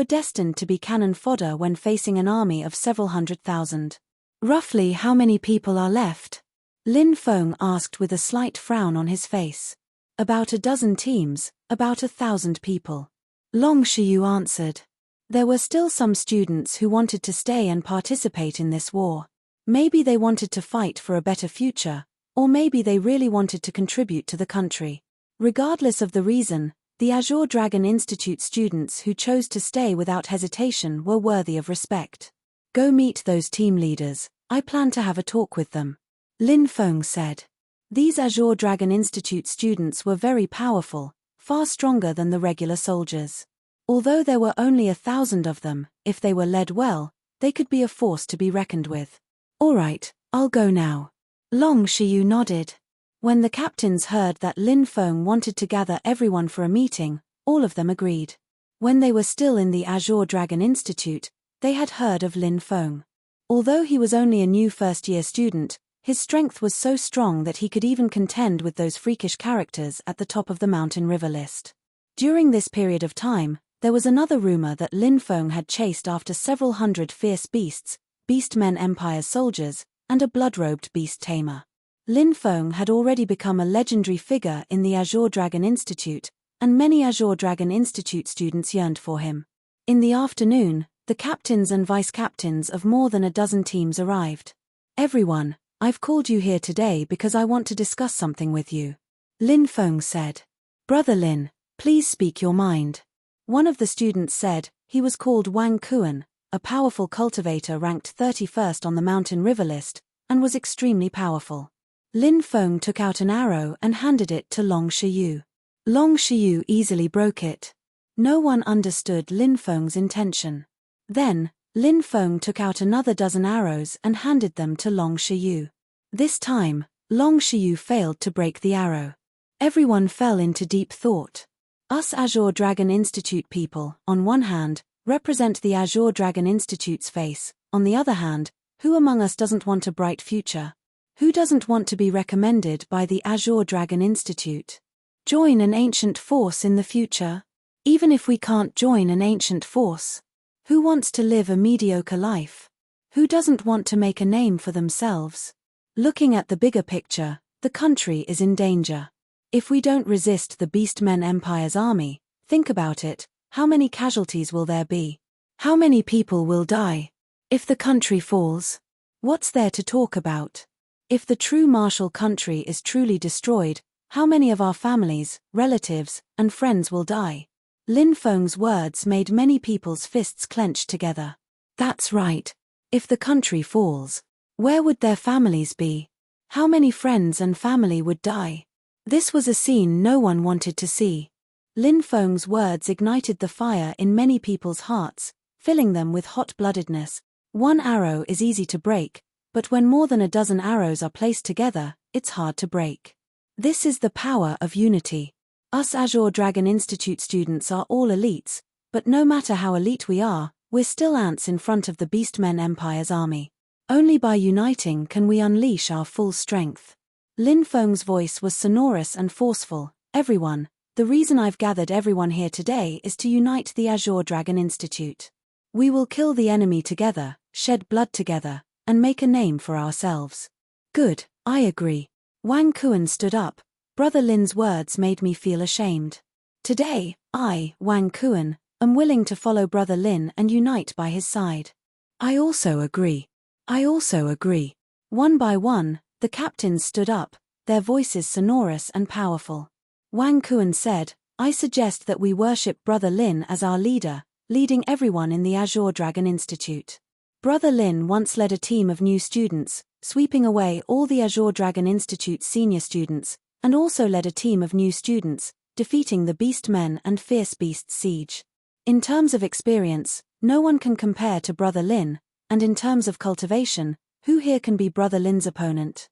destined to be cannon fodder when facing an army of several 100,000. Roughly how many people are left? Lin Feng asked with a slight frown on his face. About a dozen teams, about 1,000 people. Long Shiyu answered. There were still some students who wanted to stay and participate in this war. Maybe they wanted to fight for a better future, or maybe they really wanted to contribute to the country. Regardless of the reason, the Azure Dragon Institute students who chose to stay without hesitation were worthy of respect. Go meet those team leaders, I plan to have a talk with them. Lin Feng said. These Azure Dragon Institute students were very powerful, far stronger than the regular soldiers. Although there were only 1,000 of them, if they were led well, they could be a force to be reckoned with. All right, I'll go now. Long Shiyu nodded. When the captains heard that Lin Feng wanted to gather everyone for a meeting, all of them agreed. When they were still in the Azure Dragon Institute, they had heard of Lin Feng. Although he was only a new first-year student, his strength was so strong that he could even contend with those freakish characters at the top of the mountain river list. During this period of time, there was another rumor that Lin Feng had chased after several hundred fierce beasts, Beastmen Empire's soldiers, and a blood-robed beast tamer. Lin Feng had already become a legendary figure in the Azure Dragon Institute, and many Azure Dragon Institute students yearned for him. In the afternoon, the captains and vice-captains of more than a dozen teams arrived. Everyone, I've called you here today because I want to discuss something with you. Lin Feng said. Brother Lin, please speak your mind. One of the students said. He was called Wang Kuan, a powerful cultivator ranked 31st on the mountain river list, and was extremely powerful. Lin Feng took out an arrow and handed it to Long Shiyu. Long Shiyu easily broke it. No one understood Lin Feng's intention. Then, Lin Feng took out another dozen arrows and handed them to Long Shiyu. This time, Long Shiyu failed to break the arrow. Everyone fell into deep thought. Us Azure Dragon Institute people, on one hand, represent the Azure Dragon Institute's face, on the other hand, who among us doesn't want a bright future? Who doesn't want to be recommended by the Azure Dragon Institute? Join an ancient force in the future? Even if we can't join an ancient force? Who wants to live a mediocre life? Who doesn't want to make a name for themselves? Looking at the bigger picture, the country is in danger. If we don't resist the Beastmen Empire's army, think about it, how many casualties will there be? How many people will die? If the country falls, what's there to talk about? If the true martial country is truly destroyed, how many of our families, relatives, and friends will die? Lin Feng's words made many people's fists clench together. That's right. If the country falls, where would their families be? How many friends and family would die? This was a scene no one wanted to see. Lin Feng's words ignited the fire in many people's hearts, filling them with hot-bloodedness. One arrow is easy to break, but when more than a dozen arrows are placed together, it's hard to break. This is the power of unity. Us Azure Dragon Institute students are all elites, but no matter how elite we are, we're still ants in front of the Beastmen Empire's army. Only by uniting can we unleash our full strength. Lin Feng's voice was sonorous and forceful. Everyone, the reason I've gathered everyone here today is to unite the Azure Dragon Institute. We will kill the enemy together, shed blood together, and make a name for ourselves. Good, I agree. Wang Kuan stood up. Brother Lin's words made me feel ashamed. Today, I, Wang Kuan, am willing to follow Brother Lin and unite by his side. I also agree. I also agree. One by one, the captains stood up, their voices sonorous and powerful. Wang Kuan said, I suggest that we worship Brother Lin as our leader, leading everyone in the Azure Dragon Institute. Brother Lin once led a team of new students, sweeping away all the Azure Dragon Institute's senior students, and also led a team of new students, defeating the Beastmen and Fierce Beasts siege. In terms of experience, no one can compare to Brother Lin, and in terms of cultivation, who here can be Brother Lin's opponent?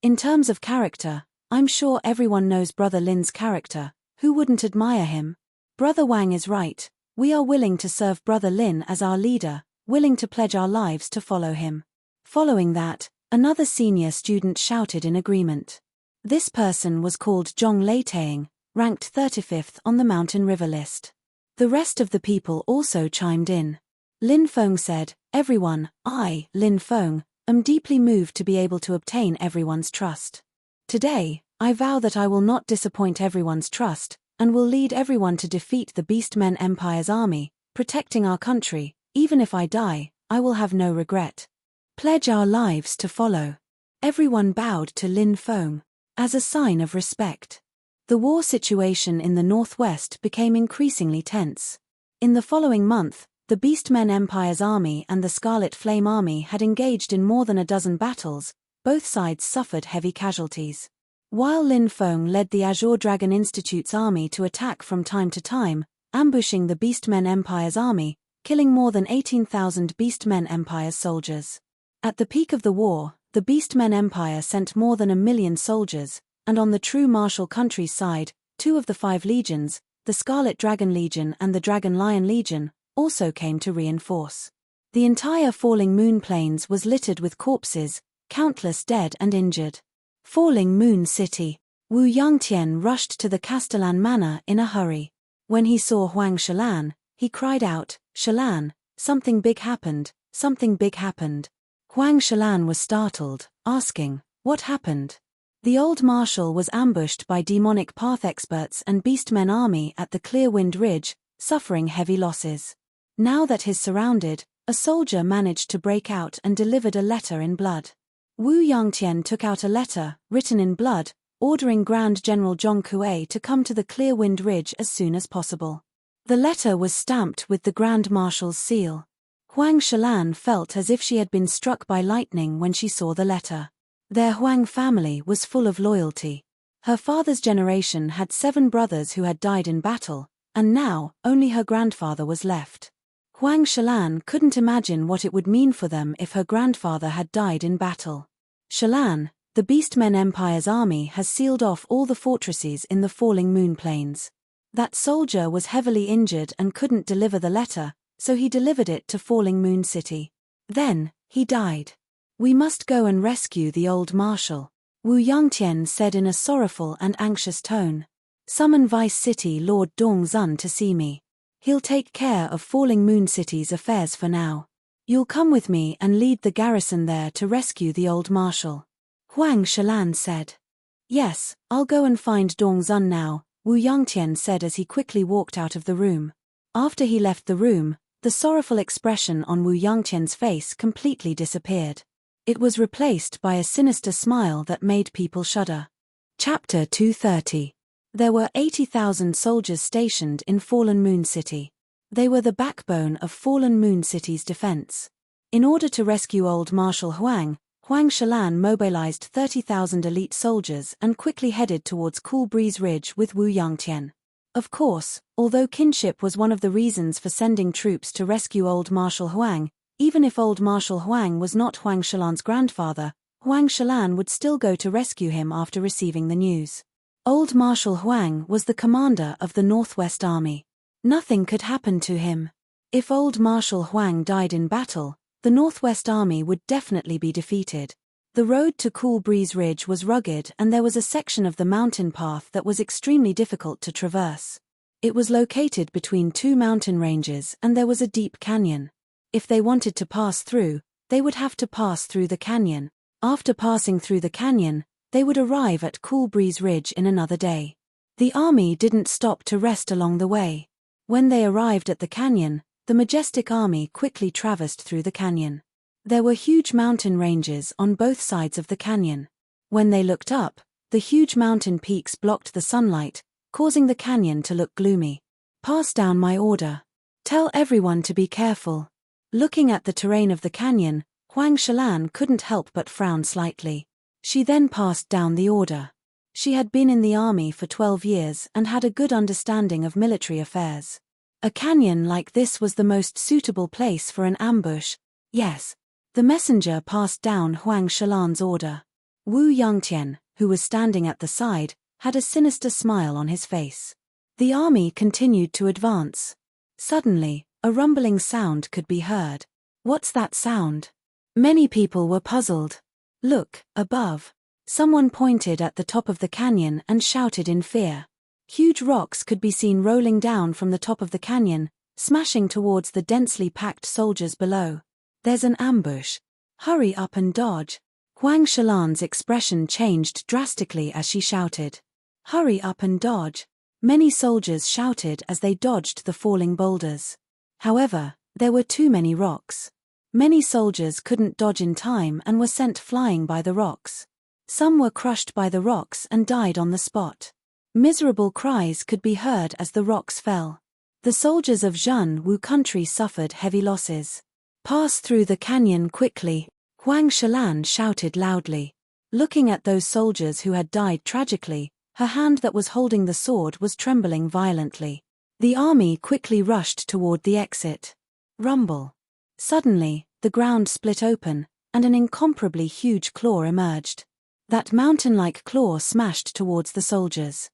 In terms of character, I'm sure everyone knows Brother Lin's character. Who wouldn't admire him? Brother Wang is right. We are willing to serve Brother Lin as our leader, willing to pledge our lives to follow him. Following that, another senior student shouted in agreement. This person was called Zhong Leitaing, ranked 35th on the mountain river list. The rest of the people also chimed in. Lin Feng said, "Everyone, I, Lin Feng, am deeply moved to be able to obtain everyone's trust. Today, I vow that I will not disappoint everyone's trust, and will lead everyone to defeat the Beastmen Empire's army, protecting our country. Even if I die, I will have no regret. Pledge our lives to follow." Everyone bowed to Lin Feng as a sign of respect. The war situation in the northwest became increasingly tense. In the following month, the Beastmen Empire's army and the Scarlet Flame army had engaged in more than a dozen battles. Both sides suffered heavy casualties. While Lin Feng led the Azure Dragon Institute's army to attack from time to time, ambushing the Beastmen Empire's army, killing more than 18,000 Beastmen Empire's soldiers. At the peak of the war, the Beastmen Empire sent more than 1,000,000 soldiers, and on the true martial country's side, 2 of the 5 legions, the Scarlet Dragon Legion and the Dragon Lion Legion, also came to reinforce. The entire Falling Moon Plains was littered with corpses, countless dead and injured. Falling Moon City. Wu Yangtian rushed to the Castellan Manor in a hurry. When he saw Huang Shalan, he cried out, "Shalan, something big happened, something big happened." Huang Shalan was startled, asking, "What happened?" The old marshal was ambushed by demonic path experts and Beastmen army at the Clearwind Ridge, suffering heavy losses. Now that he's surrounded, a soldier managed to break out and delivered a letter in blood. Wu Yangtian took out a letter, written in blood, ordering Grand General Zhong Kuei to come to the Clearwind Ridge as soon as possible. The letter was stamped with the Grand Marshal's seal. Huang Shalan felt as if she had been struck by lightning when she saw the letter. Their Huang family was full of loyalty. Her father's generation had 7 brothers who had died in battle, and now, only her grandfather was left. Huang Shalan couldn't imagine what it would mean for them if her grandfather had died in battle. "Shalan, the Beastmen Empire's army has sealed off all the fortresses in the Falling Moon Plains. That soldier was heavily injured and couldn't deliver the letter, so he delivered it to Falling Moon City. Then, he died. We must go and rescue the old marshal," Wu Yangtian said in a sorrowful and anxious tone. "Summon Vice City Lord Dong Zun to see me. He'll take care of Falling Moon City's affairs for now. You'll come with me and lead the garrison there to rescue the old marshal," Huang Shalan said. "Yes, I'll go and find Dong Zun now," Wu Yangtian said as he quickly walked out of the room. After he left the room, the sorrowful expression on Wu Yangtian's face completely disappeared. It was replaced by a sinister smile that made people shudder. Chapter 230. There were 80,000 soldiers stationed in Fallen Moon City. They were the backbone of Fallen Moon City's defense. In order to rescue old Marshal Huang, Huang Shalan mobilized 30,000 elite soldiers and quickly headed towards Cool Breeze Ridge with Wu Yangtian. Of course, although kinship was one of the reasons for sending troops to rescue old Marshal Huang, even if old Marshal Huang was not Huang Shalan's grandfather, Huang Shalan would still go to rescue him after receiving the news. Old Marshal Huang was the commander of the Northwest Army. Nothing could happen to him. If old Marshal Huang died in battle, the Northwest Army would definitely be defeated. The road to Cool Breeze Ridge was rugged and there was a section of the mountain path that was extremely difficult to traverse. It was located between 2 mountain ranges and there was a deep canyon. If they wanted to pass through, they would have to pass through the canyon. After passing through the canyon, they would arrive at Cool Breeze Ridge in another day. The army didn't stop to rest along the way. When they arrived at the canyon, the majestic army quickly traversed through the canyon. There were huge mountain ranges on both sides of the canyon. When they looked up, the huge mountain peaks blocked the sunlight, causing the canyon to look gloomy. "Pass down my order. Tell everyone to be careful." Looking at the terrain of the canyon, Huang Shalan couldn't help but frown slightly. She then passed down the order. She had been in the army for 12 years and had a good understanding of military affairs. A canyon like this was the most suitable place for an ambush. Yes. The messenger passed down Huang Shalan's order. Wu Yangtian, who was standing at the side, had a sinister smile on his face. The army continued to advance. Suddenly, a rumbling sound could be heard. "What's that sound?" Many people were puzzled. "Look, above." Someone pointed at the top of the canyon and shouted in fear. Huge rocks could be seen rolling down from the top of the canyon, smashing towards the densely packed soldiers below. "There's an ambush. Hurry up and dodge." Huang Shalan's expression changed drastically as she shouted. "Hurry up and dodge." Many soldiers shouted as they dodged the falling boulders. However, there were too many rocks. Many soldiers couldn't dodge in time and were sent flying by the rocks. Some were crushed by the rocks and died on the spot. Miserable cries could be heard as the rocks fell. The soldiers of Zhenwu country suffered heavy losses. "Pass through the canyon quickly," Huang Shalan shouted loudly. Looking at those soldiers who had died tragically, her hand that was holding the sword was trembling violently. The army quickly rushed toward the exit. Rumble. Suddenly, the ground split open, and an incomparably huge claw emerged. That mountain-like claw smashed towards the soldiers.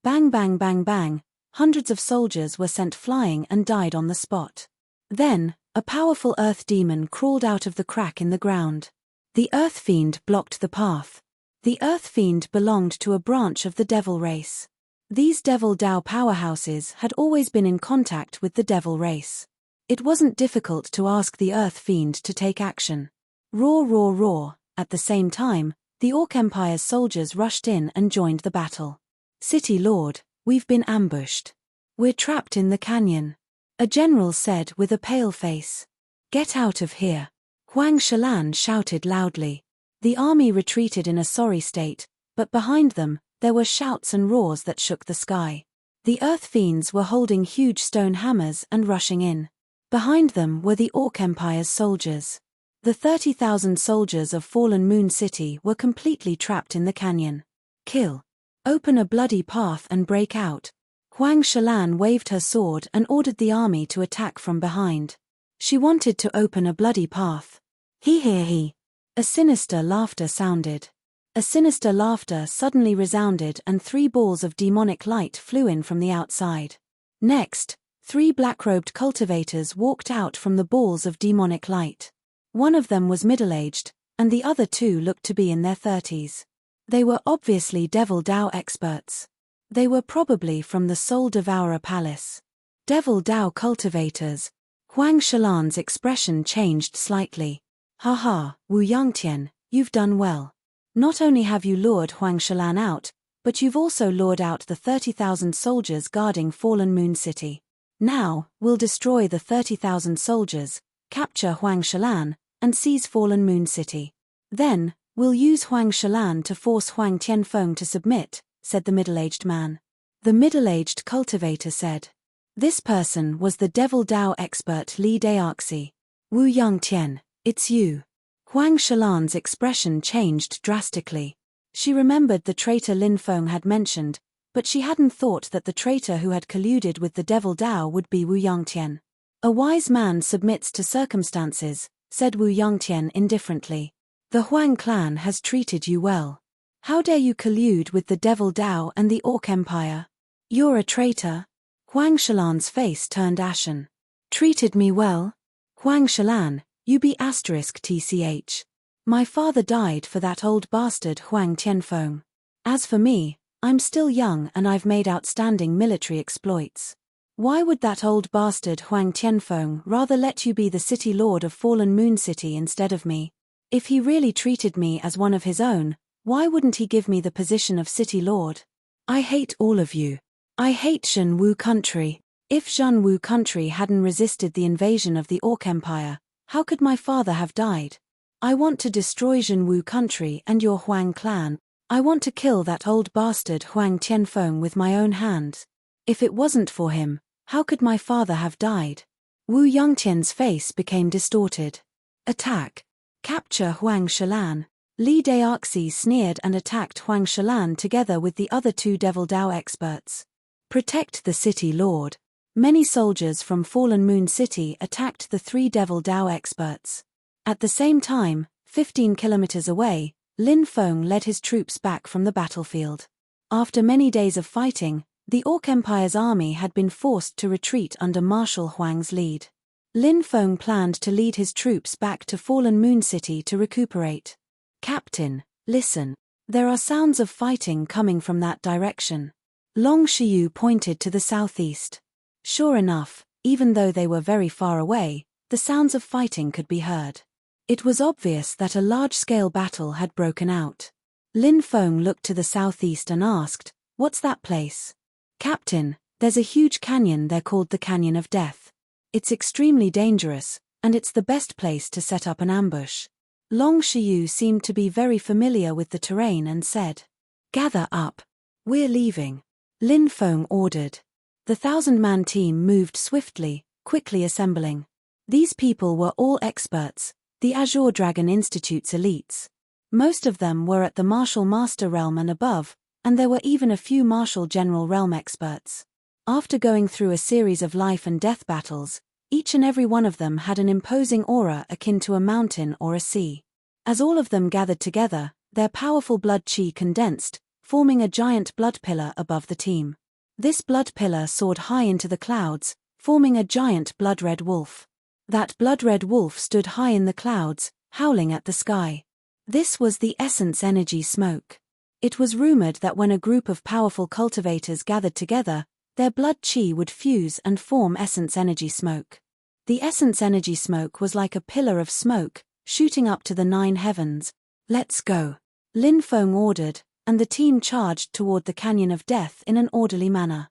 Bang bang bang bang, hundreds of soldiers were sent flying and died on the spot. Then, a powerful earth demon crawled out of the crack in the ground. The earth fiend blocked the path. The earth fiend belonged to a branch of the devil race. These devil Dao powerhouses had always been in contact with the devil race. It wasn't difficult to ask the earth fiend to take action. Roar roar roar. At the same time, the Orc Empire's soldiers rushed in and joined the battle. "City Lord, we've been ambushed. We're trapped in the canyon," a general said with a pale face. "Get out of here," Huang Shalan shouted loudly. The army retreated in a sorry state, but behind them, there were shouts and roars that shook the sky. The earth fiends were holding huge stone hammers and rushing in. Behind them were the Orc Empire's soldiers. The 30,000 soldiers of Fallen Moon City were completely trapped in the canyon. "Kill. Open a bloody path and break out." Huang Shalan waved her sword and ordered the army to attack from behind. She wanted to open a bloody path. "He he he." A sinister laughter sounded. A sinister laughter suddenly resounded and 3 balls of demonic light flew in from the outside. Next, 3 black-robed cultivators walked out from the balls of demonic light. One of them was middle-aged, and the other 2 looked to be in their 30s. They were obviously Devil Dao experts. They were probably from the Soul Devourer Palace. Devil Dao cultivators. Huang Shalan's expression changed slightly. "Haha, Wu Yangtian, you've done well. Not only have you lured Huang Shalan out, but you've also lured out the 30,000 soldiers guarding Fallen Moon City. Now, we'll destroy the 30,000 soldiers, capture Huang Shalan, and seize Fallen Moon City. Then, we'll use Huang Shalan to force Huang Tianfeng to submit," said the middle-aged man. The middle-aged cultivator said. This person was the Devil Dao expert Li Daoxi. "Wu Yangtian, it's you." Huang Shalan's expression changed drastically. She remembered the traitor Lin Feng had mentioned, but she hadn't thought that the traitor who had colluded with the Devil Dao would be Wu Yangtian. "A wise man submits to circumstances," said Wu Yangtian indifferently. "The Huang clan has treated you well. How dare you collude with the Devil Dao and the Orc Empire? You're a traitor." Huang Shalan's face turned ashen. "Treated me well? Huang Shalan, you be *tch. My father died for that old bastard Huang Tianfeng. As for me, I'm still young and I've made outstanding military exploits. Why would that old bastard Huang Tianfeng rather let you be the city lord of Fallen Moon City instead of me? If he really treated me as one of his own, why wouldn't he give me the position of city lord? I hate all of you. I hate Zhenwu country. If Zhenwu country hadn't resisted the invasion of the Orc Empire, how could my father have died? I want to destroy Zhenwu country and your Huang clan. I want to kill that old bastard Huang Tianfeng with my own hands. If it wasn't for him, how could my father have died?" Wu Yangtian's face became distorted. "Attack. Capture Huang Shalan." Li Daoxi sneered and attacked Huang Shalan together with the other 2 Devil Dao experts. "Protect the city lord." Many soldiers from Fallen Moon City attacked the 3 Devil Dao experts. At the same time, 15 kilometers away, Lin Feng led his troops back from the battlefield. After many days of fighting, the Orc Empire's army had been forced to retreat under Marshal Huang's lead. Lin Feng planned to lead his troops back to Fallen Moon City to recuperate. "Captain, listen. There are sounds of fighting coming from that direction." Long Shiyu pointed to the southeast. Sure enough, even though they were very far away, the sounds of fighting could be heard. It was obvious that a large-scale battle had broken out. Lin Feng looked to the southeast and asked, "What's that place?" "Captain, there's a huge canyon there called the Canyon of Death. It's extremely dangerous, and it's the best place to set up an ambush." Long Shiyu seemed to be very familiar with the terrain and said, "Gather up. We're leaving." Lin Feng ordered. The 1,000-man team moved swiftly, quickly assembling. These people were all experts, the Azure Dragon Institute's elites. Most of them were at the Martial Master realm and above, and there were even a few Martial General realm experts. After going through a series of life and death battles, each and every one of them had an imposing aura akin to a mountain or a sea. As all of them gathered together, their powerful blood chi condensed, forming a giant blood pillar above the team. This blood pillar soared high into the clouds, forming a giant blood-red wolf. That blood-red wolf stood high in the clouds, howling at the sky. This was the essence energy smoke. It was rumored that when a group of powerful cultivators gathered together, their blood chi would fuse and form essence energy smoke. The essence energy smoke was like a pillar of smoke, shooting up to the 9 heavens. "Let's go," Lin Feng ordered, and the team charged toward the Canyon of Death in an orderly manner.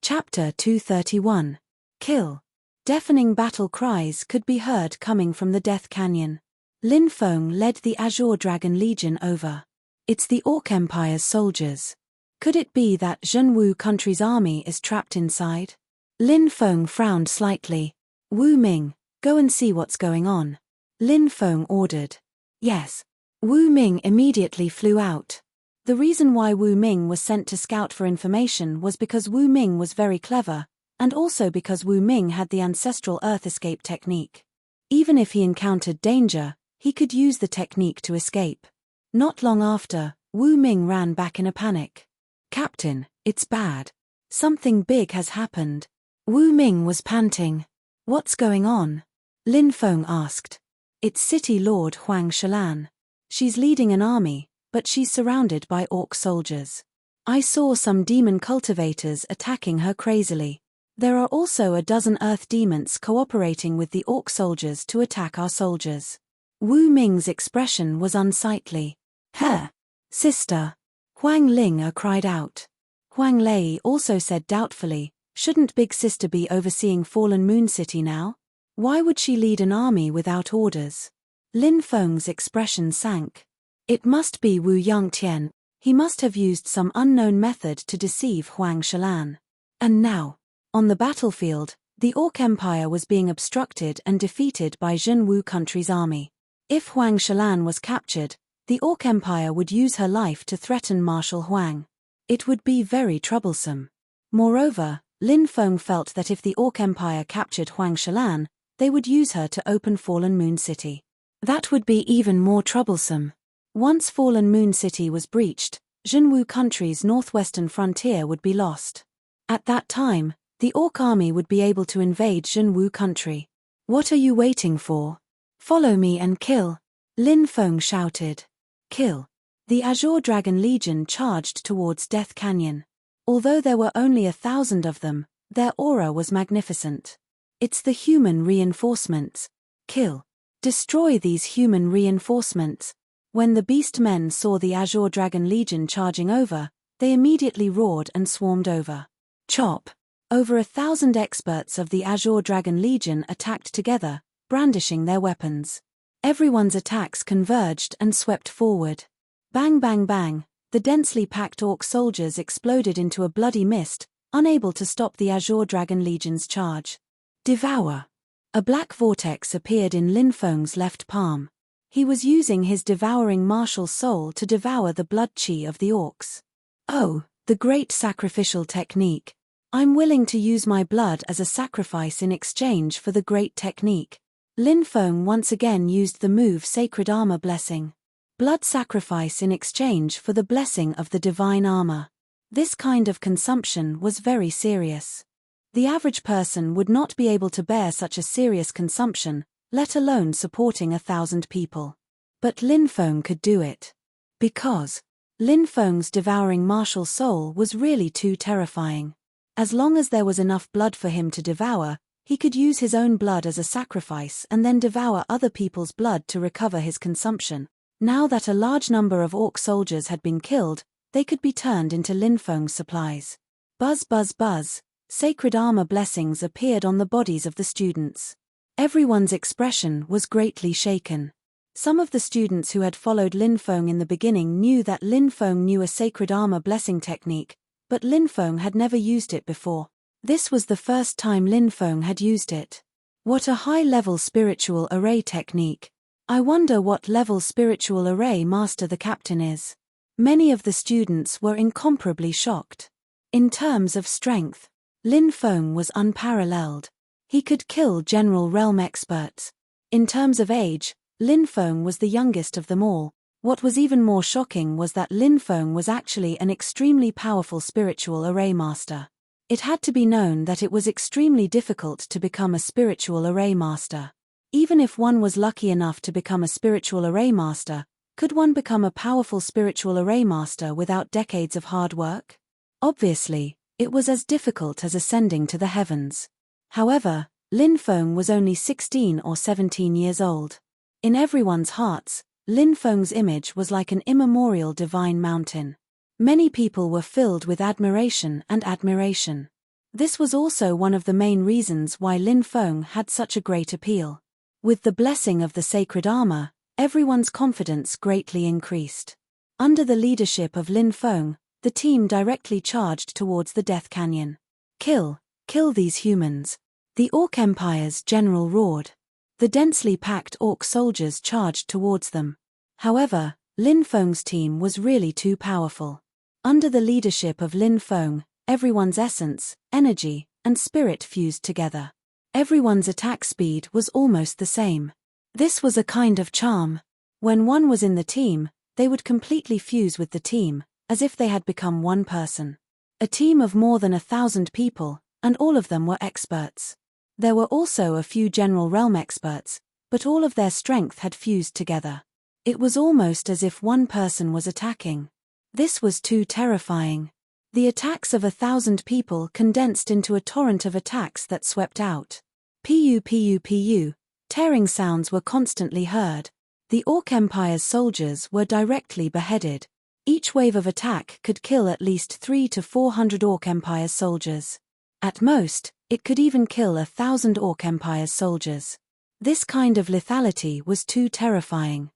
Chapter 231. Kill. Deafening battle cries could be heard coming from the Death Canyon. Lin Feng led the Azure Dragon Legion over. "It's the Orc Empire's soldiers. Could it be that Zhenwu country's army is trapped inside?" Lin Feng frowned slightly. "Wu Ming, go and see what's going on," Lin Feng ordered. "Yes." Wu Ming immediately flew out. The reason why Wu Ming was sent to scout for information was because Wu Ming was very clever, and also because Wu Ming had the ancestral Earth escape technique. Even if he encountered danger, he could use the technique to escape. Not long after, Wu Ming ran back in a panic. "Captain, it's bad. Something big has happened." Wu Ming was panting. "What's going on?" Lin Feng asked. "It's City Lord Huang Shalan. She's leading an army, but she's surrounded by orc soldiers. I saw some demon cultivators attacking her crazily. There are also a dozen earth demons cooperating with the orc soldiers to attack our soldiers." Wu Ming's expression was unsightly. "Huh! Sister!" Huang Ling cried out. Huang Lei also said doubtfully, "Shouldn't Big Sister be overseeing Fallen Moon City now? Why would she lead an army without orders?" Lin Feng's expression sank. It must be Wu Yangtian. He must have used some unknown method to deceive Huang Shalan. And now, on the battlefield, the Orc Empire was being obstructed and defeated by Zhenwu country's army. If Huang Shalan was captured, the Orc Empire would use her life to threaten Marshal Huang. It would be very troublesome. Moreover, Lin Feng felt that if the Orc Empire captured Huang Shalan, they would use her to open Fallen Moon City. That would be even more troublesome. Once Fallen Moon City was breached, Zhenwu country's northwestern frontier would be lost. At that time, the Orc army would be able to invade Zhenwu country. "What are you waiting for? Follow me and kill," Lin Feng shouted. "Kill." The Azure Dragon Legion charged towards Death Canyon. Although there were only 1,000 of them, their aura was magnificent. "It's the human reinforcements. Kill. Destroy these human reinforcements." When the beast men saw the Azure Dragon Legion charging over, they immediately roared and swarmed over. Chop. Over 1,000 experts of the Azure Dragon Legion attacked together, brandishing their weapons. Everyone's attacks converged and swept forward. Bang bang bang, the densely packed orc soldiers exploded into a bloody mist, unable to stop the Azure Dragon Legion's charge. Devour. A black vortex appeared in Lin Feng's left palm. He was using his devouring martial soul to devour the blood chi of the orcs. "Oh, the great sacrificial technique. I'm willing to use my blood as a sacrifice in exchange for the great technique." Lin Feng once again used the move Sacred Armor Blessing. Blood sacrifice in exchange for the blessing of the divine armor. This kind of consumption was very serious. The average person would not be able to bear such a serious consumption, let alone supporting 1,000 people. But Lin Feng could do it. Because Lin Feng's devouring martial soul was really too terrifying. As long as there was enough blood for him to devour, he could use his own blood as a sacrifice and then devour other people's blood to recover his consumption. Now that a large number of orc soldiers had been killed, they could be turned into Lin Feng's supplies. Buzz buzz buzz, sacred armor blessings appeared on the bodies of the students. Everyone's expression was greatly shaken. Some of the students who had followed Lin Feng in the beginning knew that Lin Feng knew a sacred armor blessing technique, but Lin Feng had never used it before. This was the first time Lin Feng had used it. What a high-level spiritual array technique. I wonder what level spiritual array master the captain is. Many of the students were incomparably shocked. In terms of strength, Lin Feng was unparalleled. He could kill general realm experts. In terms of age, Lin Feng was the youngest of them all. What was even more shocking was that Lin Feng was actually an extremely powerful spiritual array master. It had to be known that it was extremely difficult to become a spiritual array master. Even if one was lucky enough to become a spiritual array master, could one become a powerful spiritual array master without decades of hard work? Obviously, it was as difficult as ascending to the heavens. However, Lin Feng was only 16 or 17 years old. In everyone's hearts, Lin Feng's image was like an immemorial divine mountain. Many people were filled with admiration and admiration. This was also one of the main reasons why Lin Feng had such a great appeal. With the blessing of the sacred armor, everyone's confidence greatly increased. Under the leadership of Lin Feng, the team directly charged towards the Death Canyon. Kill these humans. The Orc Empire's general roared. The densely packed orc soldiers charged towards them. However, Lin Feng's team was really too powerful. Under the leadership of Lin Feng, everyone's essence, energy, and spirit fused together. Everyone's attack speed was almost the same. This was a kind of charm. When one was in the team, they would completely fuse with the team, as if they had become one person. A team of more than 1,000 people, and all of them were experts. There were also a few general realm experts, but all of their strength had fused together. It was almost as if one person was attacking. This was too terrifying. The attacks of 1,000 people condensed into a torrent of attacks that swept out. Pu pu pu, tearing sounds were constantly heard. The Orc Empire's soldiers were directly beheaded. Each wave of attack could kill at least 300 to 400 Orc Empire's soldiers. At most, it could even kill 1,000 Orc Empire's soldiers. This kind of lethality was too terrifying.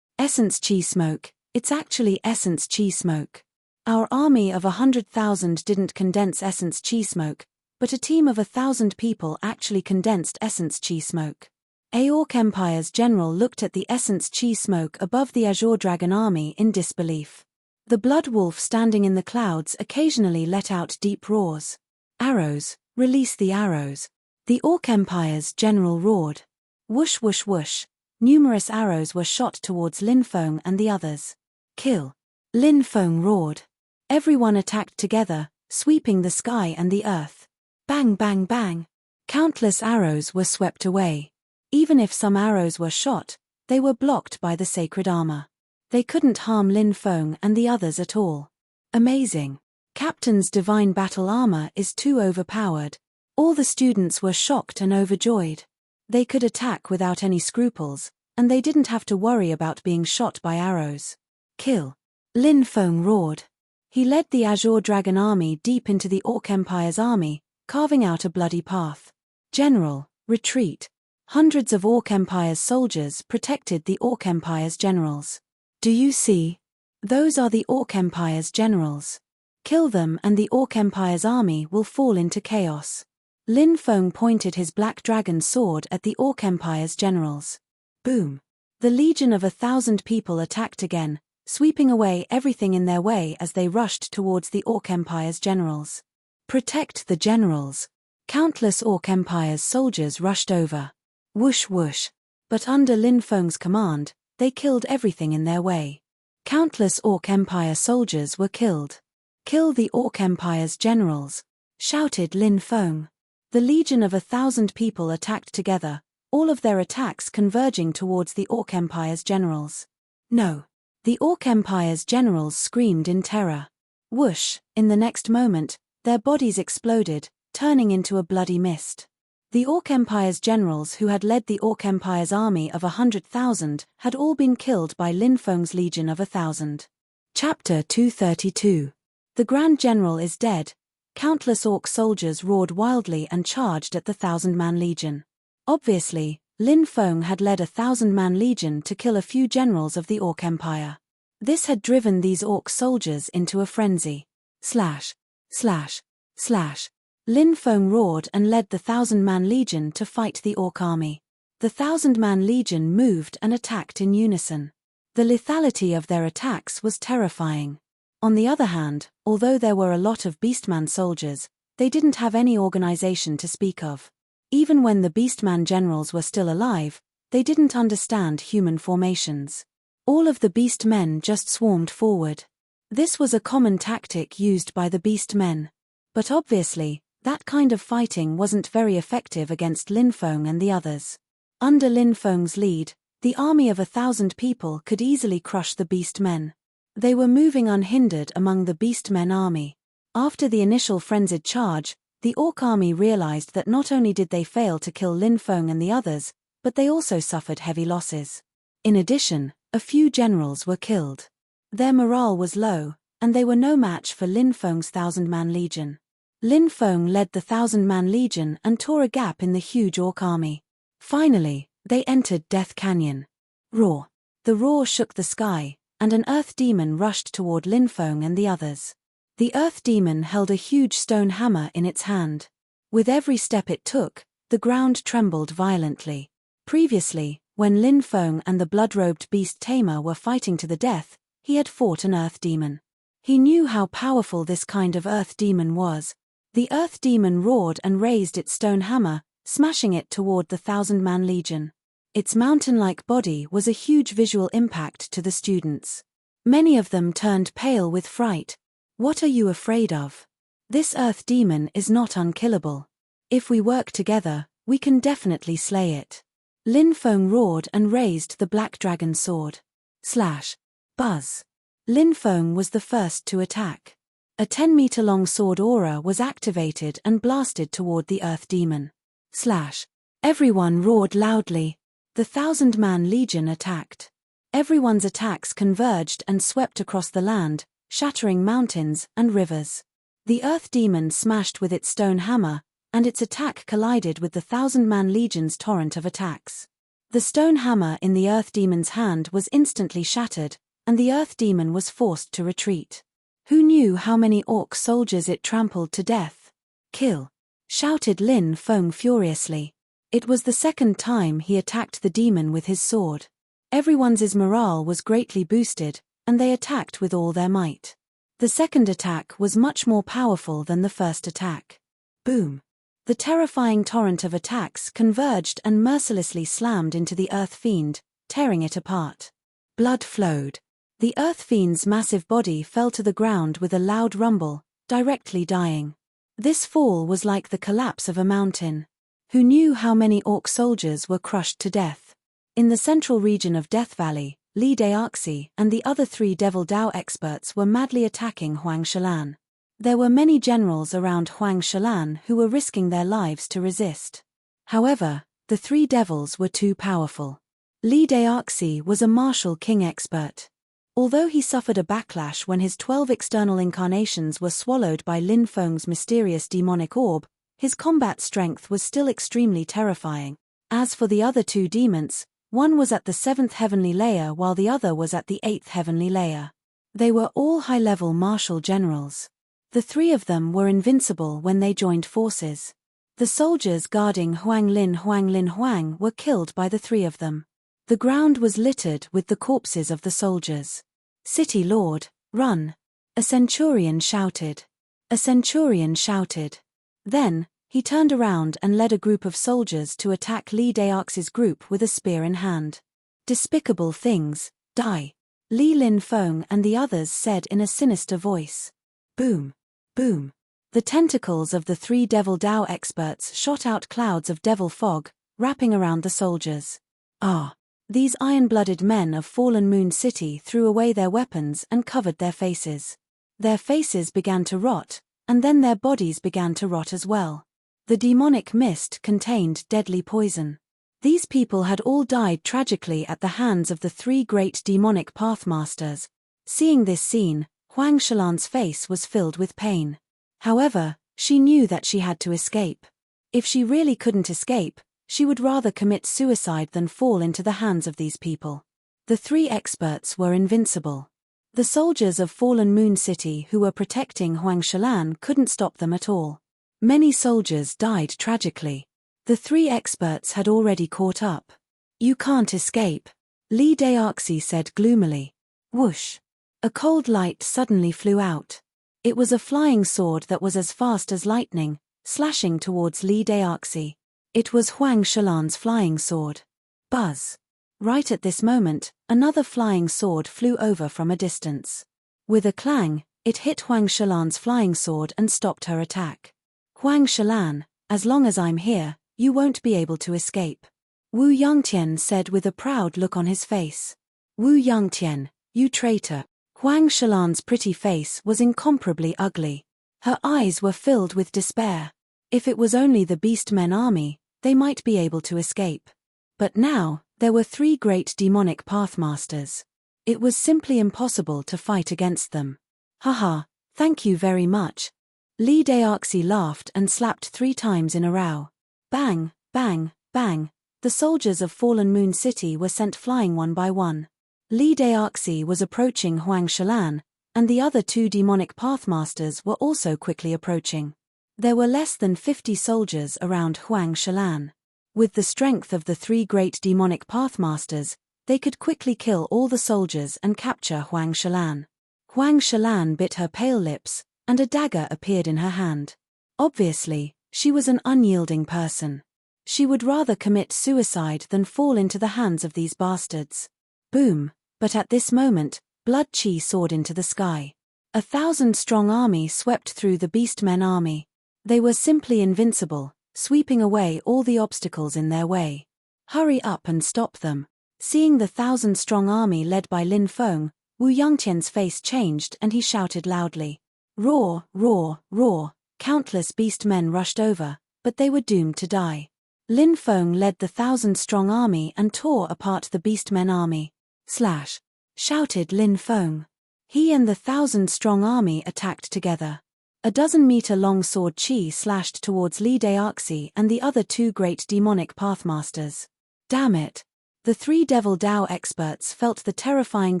Essence chi smoke. It's actually essence chi smoke. Our army of 100,000 didn't condense essence chi smoke, but a team of 1,000 people actually condensed essence chi smoke. Orc Empire's general looked at the essence chi smoke above the Azure Dragon army in disbelief. The blood wolf standing in the clouds occasionally let out deep roars. Arrows, release the arrows. The Orc Empire's general roared. Whoosh whoosh whoosh. Numerous arrows were shot towards Lin Feng and the others. Kill. Lin Feng roared. Everyone attacked together, sweeping the sky and the earth. Bang bang bang. Countless arrows were swept away. Even if some arrows were shot, they were blocked by the sacred armor. They couldn't harm Lin Feng and the others at all. Amazing. Captain's divine battle armor is too overpowered. All the students were shocked and overjoyed. They could attack without any scruples, and they didn't have to worry about being shot by arrows. Kill. Lin Feng roared. He led the Azure Dragon army deep into the Orc Empire's army, carving out a bloody path. General, retreat. Hundreds of Orc Empire's soldiers protected the Orc Empire's generals. Do you see? Those are the Orc Empire's generals. Kill them and the Orc Empire's army will fall into chaos. Lin Feng pointed his black dragon sword at the Orc Empire's generals. Boom. The legion of 1,000 people attacked again, sweeping away everything in their way as they rushed towards the Orc Empire's generals. Protect the generals. Countless Orc Empire's soldiers rushed over. Whoosh whoosh. But under Lin Feng's command, they killed everything in their way. Countless Orc Empire soldiers were killed. Kill the Orc Empire's generals, shouted Lin Feng. The legion of 1,000 people attacked together, all of their attacks converging towards the Orc Empire's generals. No. The Orc Empire's generals screamed in terror. Whoosh, in the next moment, their bodies exploded, turning into a bloody mist. The Orc Empire's generals who had led the Orc Empire's army of 100,000 had all been killed by Lin Feng's legion of 1,000. Chapter 232. The Grand General is dead. Countless Orc soldiers roared wildly and charged at the 1,000-man legion. Obviously, Lin Feng had led a 1,000-man legion to kill a few generals of the Orc Empire. This had driven these Orc soldiers into a frenzy. Slash. Slash. Slash. Lin Feng roared and led the 1,000-man legion to fight the Orc army. The 1,000-man legion moved and attacked in unison. The lethality of their attacks was terrifying. On the other hand, although there were a lot of Beastman soldiers, they didn't have any organization to speak of. Even when the Beastman generals were still alive, they didn't understand human formations. All of the Beastmen just swarmed forward. This was a common tactic used by the Beastmen. But obviously, that kind of fighting wasn't very effective against Lin Feng and the others. Under Lin Feng's lead, the army of 1,000 people could easily crush the Beastmen. They were moving unhindered among the Beastmen army. After the initial frenzied charge, the Orc army realized that not only did they fail to kill Lin Feng and the others, but they also suffered heavy losses. In addition, a few generals were killed. Their morale was low, and they were no match for Lin Feng's 1,000-man legion. Lin Feng led the 1,000-man legion and tore a gap in the huge Orc army. Finally, they entered Death Canyon. Roar. The roar shook the sky, and an earth demon rushed toward Lin Feng and the others. The earth demon held a huge stone hammer in its hand. With every step it took, the ground trembled violently. Previously, when Lin Feng and the blood-robed beast tamer were fighting to the death, he had fought an earth demon. He knew how powerful this kind of earth demon was. The earth demon roared and raised its stone hammer, smashing it toward the 1,000-man legion. Its mountain-like body was a huge visual impact to the students. Many of them turned pale with fright. What are you afraid of? This earth demon is not unkillable. If we work together, we can definitely slay it. Lin Feng roared and raised the black dragon sword. Slash. Buzz. Lin Feng was the first to attack. A 10-meter-long sword aura was activated and blasted toward the earth demon. Slash. Everyone roared loudly. The 1,000-man legion attacked. Everyone's attacks converged and swept across the land, shattering mountains and rivers. The earth demon smashed with its stone hammer, and its attack collided with the 1,000-man legion's torrent of attacks. The stone hammer in the earth demon's hand was instantly shattered, and the earth demon was forced to retreat. Who knew how many Orc soldiers it trampled to death? Kill! Shouted Lin Feng furiously. It was the second time he attacked the demon with his sword. Everyone's morale was greatly boosted, and they attacked with all their might. The second attack was much more powerful than the first attack. Boom! The terrifying torrent of attacks converged and mercilessly slammed into the Earth Fiend, tearing it apart. Blood flowed. The Earth Fiend's massive body fell to the ground with a loud rumble, directly dying. This fall was like the collapse of a mountain. Who knew how many Orc soldiers were crushed to death? In the central region of Death Valley, Li Daoxi and the other 3 Devil Dao experts were madly attacking Huang Shalan. There were many generals around Huang Shalan who were risking their lives to resist. However, the 3 devils were too powerful. Li Daoxi was a martial king expert. Although he suffered a backlash when his 12 external incarnations were swallowed by Lin Feng's mysterious demonic orb, his combat strength was still extremely terrifying. As for the other 2 demons, one was at the 7th heavenly layer while the other was at the 8th heavenly layer. They were all high-level martial generals. The 3 of them were invincible when they joined forces. The soldiers guarding Huang Lin were killed by the 3 of them. The ground was littered with the corpses of the soldiers. City Lord, run! A centurion shouted. A centurion shouted. Then, he turned around and led a group of soldiers to attack Li Daoxi's group with a spear in hand. Despicable things, die! Li Lin Feng and the others said in a sinister voice. Boom! Boom! The tentacles of the 3 Devil Dao experts shot out clouds of devil fog, wrapping around the soldiers. Ah! These iron-blooded men of Fallen Moon City threw away their weapons and covered their faces. Their faces began to rot, and then their bodies began to rot as well. The demonic mist contained deadly poison. These people had all died tragically at the hands of the three great demonic pathmasters. Seeing this scene, Huang Shalan's face was filled with pain. However, she knew that she had to escape. If she really couldn't escape, she would rather commit suicide than fall into the hands of these people. The three experts were invincible. The soldiers of Fallen Moon City who were protecting Huang Shalan couldn't stop them at all. Many soldiers died tragically. The three experts had already caught up. "You can't escape," Li Daoxi said gloomily. Whoosh! A cold light suddenly flew out. It was a flying sword that was as fast as lightning, slashing towards Li Daoxi. It was Huang Shalan's flying sword. Buzz! Right at this moment, another flying sword flew over from a distance. With a clang, it hit Huang Shalan's flying sword and stopped her attack. "Huang Shalan, as long as I'm here, you won't be able to escape," Wu Yangtian said with a proud look on his face. "Wu Yangtian, you traitor." Huang Shalan's pretty face was incomparably ugly. Her eyes were filled with despair. If it was only the Beastmen army, they might be able to escape. But now, there were three great demonic pathmasters. It was simply impossible to fight against them. "Haha, thank you very much." Li Daoxi laughed and slapped 3 times in a row. Bang, bang, bang. The soldiers of Fallen Moon City were sent flying one by one. Li Daoxi was approaching Huang Shalan, and the other 2 demonic pathmasters were also quickly approaching. There were less than 50 soldiers around Huang Shalan. With the strength of the 3 great demonic pathmasters, they could quickly kill all the soldiers and capture Huang Shalan. Huang Shalan bit her pale lips, and a dagger appeared in her hand. Obviously, she was an unyielding person. She would rather commit suicide than fall into the hands of these bastards. Boom! But at this moment, blood chi soared into the sky. 1,000-strong army swept through the Beastmen army. They were simply invincible, sweeping away all the obstacles in their way. "Hurry up and stop them." Seeing the 1,000-strong army led by Lin Feng, Wu Yangtian's face changed and he shouted loudly. Roar, roar, roar. Countless Beastmen rushed over, but they were doomed to die. Lin Feng led the 1,000-strong army and tore apart the Beastmen army. Slash! Shouted Lin Feng. He and the 1,000-strong army attacked together. A 12-meter-long sword chi slashed towards Li Daoxi and the other 2 great demonic pathmasters. Damn it! The 3 Devil Dao experts felt the terrifying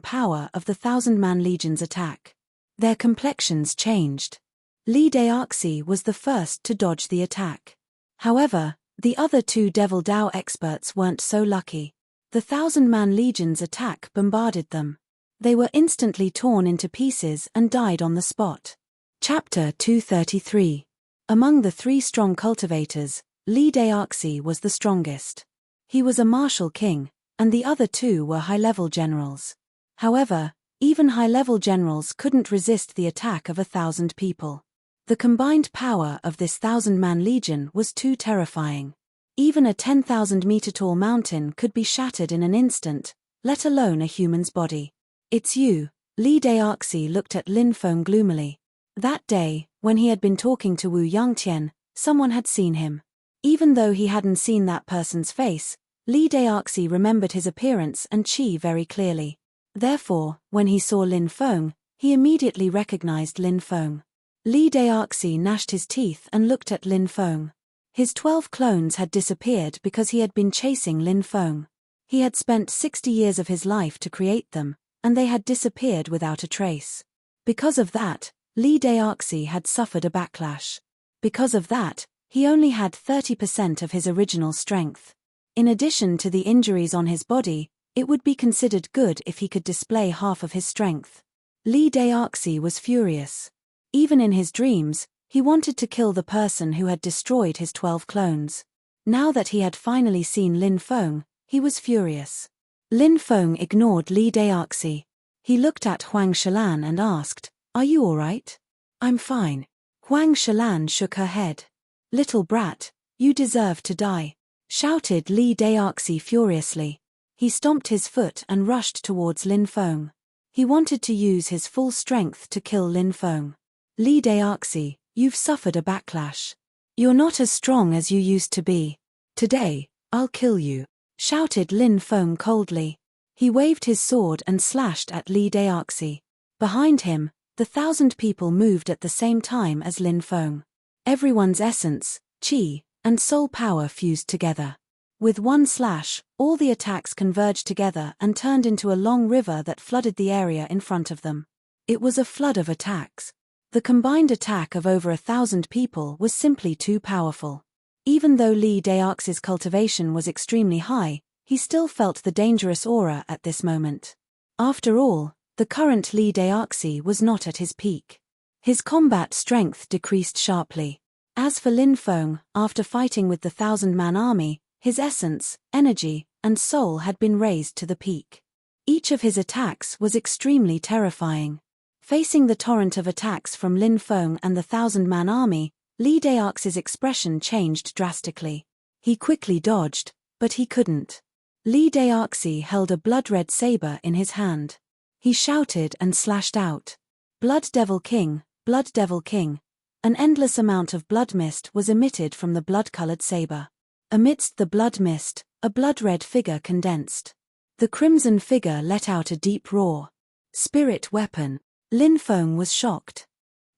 power of the 1,000-man legion's attack. Their complexions changed. Li Daoxi was the first to dodge the attack. However, the other 2 Devil Dao experts weren't so lucky. The 1,000-man legion's attack bombarded them. They were instantly torn into pieces and died on the spot. Chapter 233. Among the 3 strong cultivators, Li Daoxi was the strongest. He was a martial king, and the other 2 were high-level generals. However, even high-level generals couldn't resist the attack of 1,000 people. The combined power of this 1,000-man legion was too terrifying. Even a 10,000-meter-tall mountain could be shattered in an instant, let alone a human's body. "It's you." Li Daoxi looked at Lin Feng gloomily. That day, when he had been talking to Wu Yangtian, someone had seen him. Even though he hadn't seen that person's face, Li Daoxi remembered his appearance and chi very clearly. Therefore, when he saw Lin Feng, he immediately recognized Lin Feng. Li Daoxi gnashed his teeth and looked at Lin Feng. His 12 clones had disappeared because he had been chasing Lin Feng. He had spent 60 years of his life to create them, and they had disappeared without a trace. Because of that, Li Daoxi had suffered a backlash. Because of that, he only had 30% of his original strength. In addition to the injuries on his body, it would be considered good if he could display half of his strength. Li Daoxi was furious. Even in his dreams, he wanted to kill the person who had destroyed his 12 clones. Now that he had finally seen Lin Feng, he was furious. Lin Feng ignored Li Daoxi. He looked at Huang Shalan and asked, "Are you all right?" "I'm fine." Huang Shalan shook her head. "Little brat, you deserve to die," shouted Li Daoxi furiously. He stomped his foot and rushed towards Lin Feng. He wanted to use his full strength to kill Lin Feng. Li Daoxi, you've suffered a backlash. You're not as strong as you used to be. Today, I'll kill you, shouted Lin Feng coldly. He waved his sword and slashed at Li Daoxi. Behind him, the 1,000 people moved at the same time as Lin Feng. Everyone's essence, qi, and soul power fused together. With one slash, all the attacks converged together and turned into a long river that flooded the area in front of them. It was a flood of attacks. The combined attack of over 1,000 people was simply too powerful. Even though Li Daoxi's cultivation was extremely high, he still felt the dangerous aura at this moment. After all, the current Li Daoxi was not at his peak. His combat strength decreased sharply. As for Lin Feng, after fighting with the 1,000-man army, his essence, energy, and soul had been raised to the peak. Each of his attacks was extremely terrifying. Facing the torrent of attacks from Lin Feng and the 1,000-man army, Li Daoxi's expression changed drastically. He quickly dodged, but he couldn't. Li Daoxi held a blood-red saber in his hand. He shouted and slashed out. Blood Devil King, Blood Devil King. An endless amount of blood mist was emitted from the blood-colored saber. Amidst the blood mist, a blood-red figure condensed. The crimson figure let out a deep roar. Spirit weapon. Lin Feng was shocked.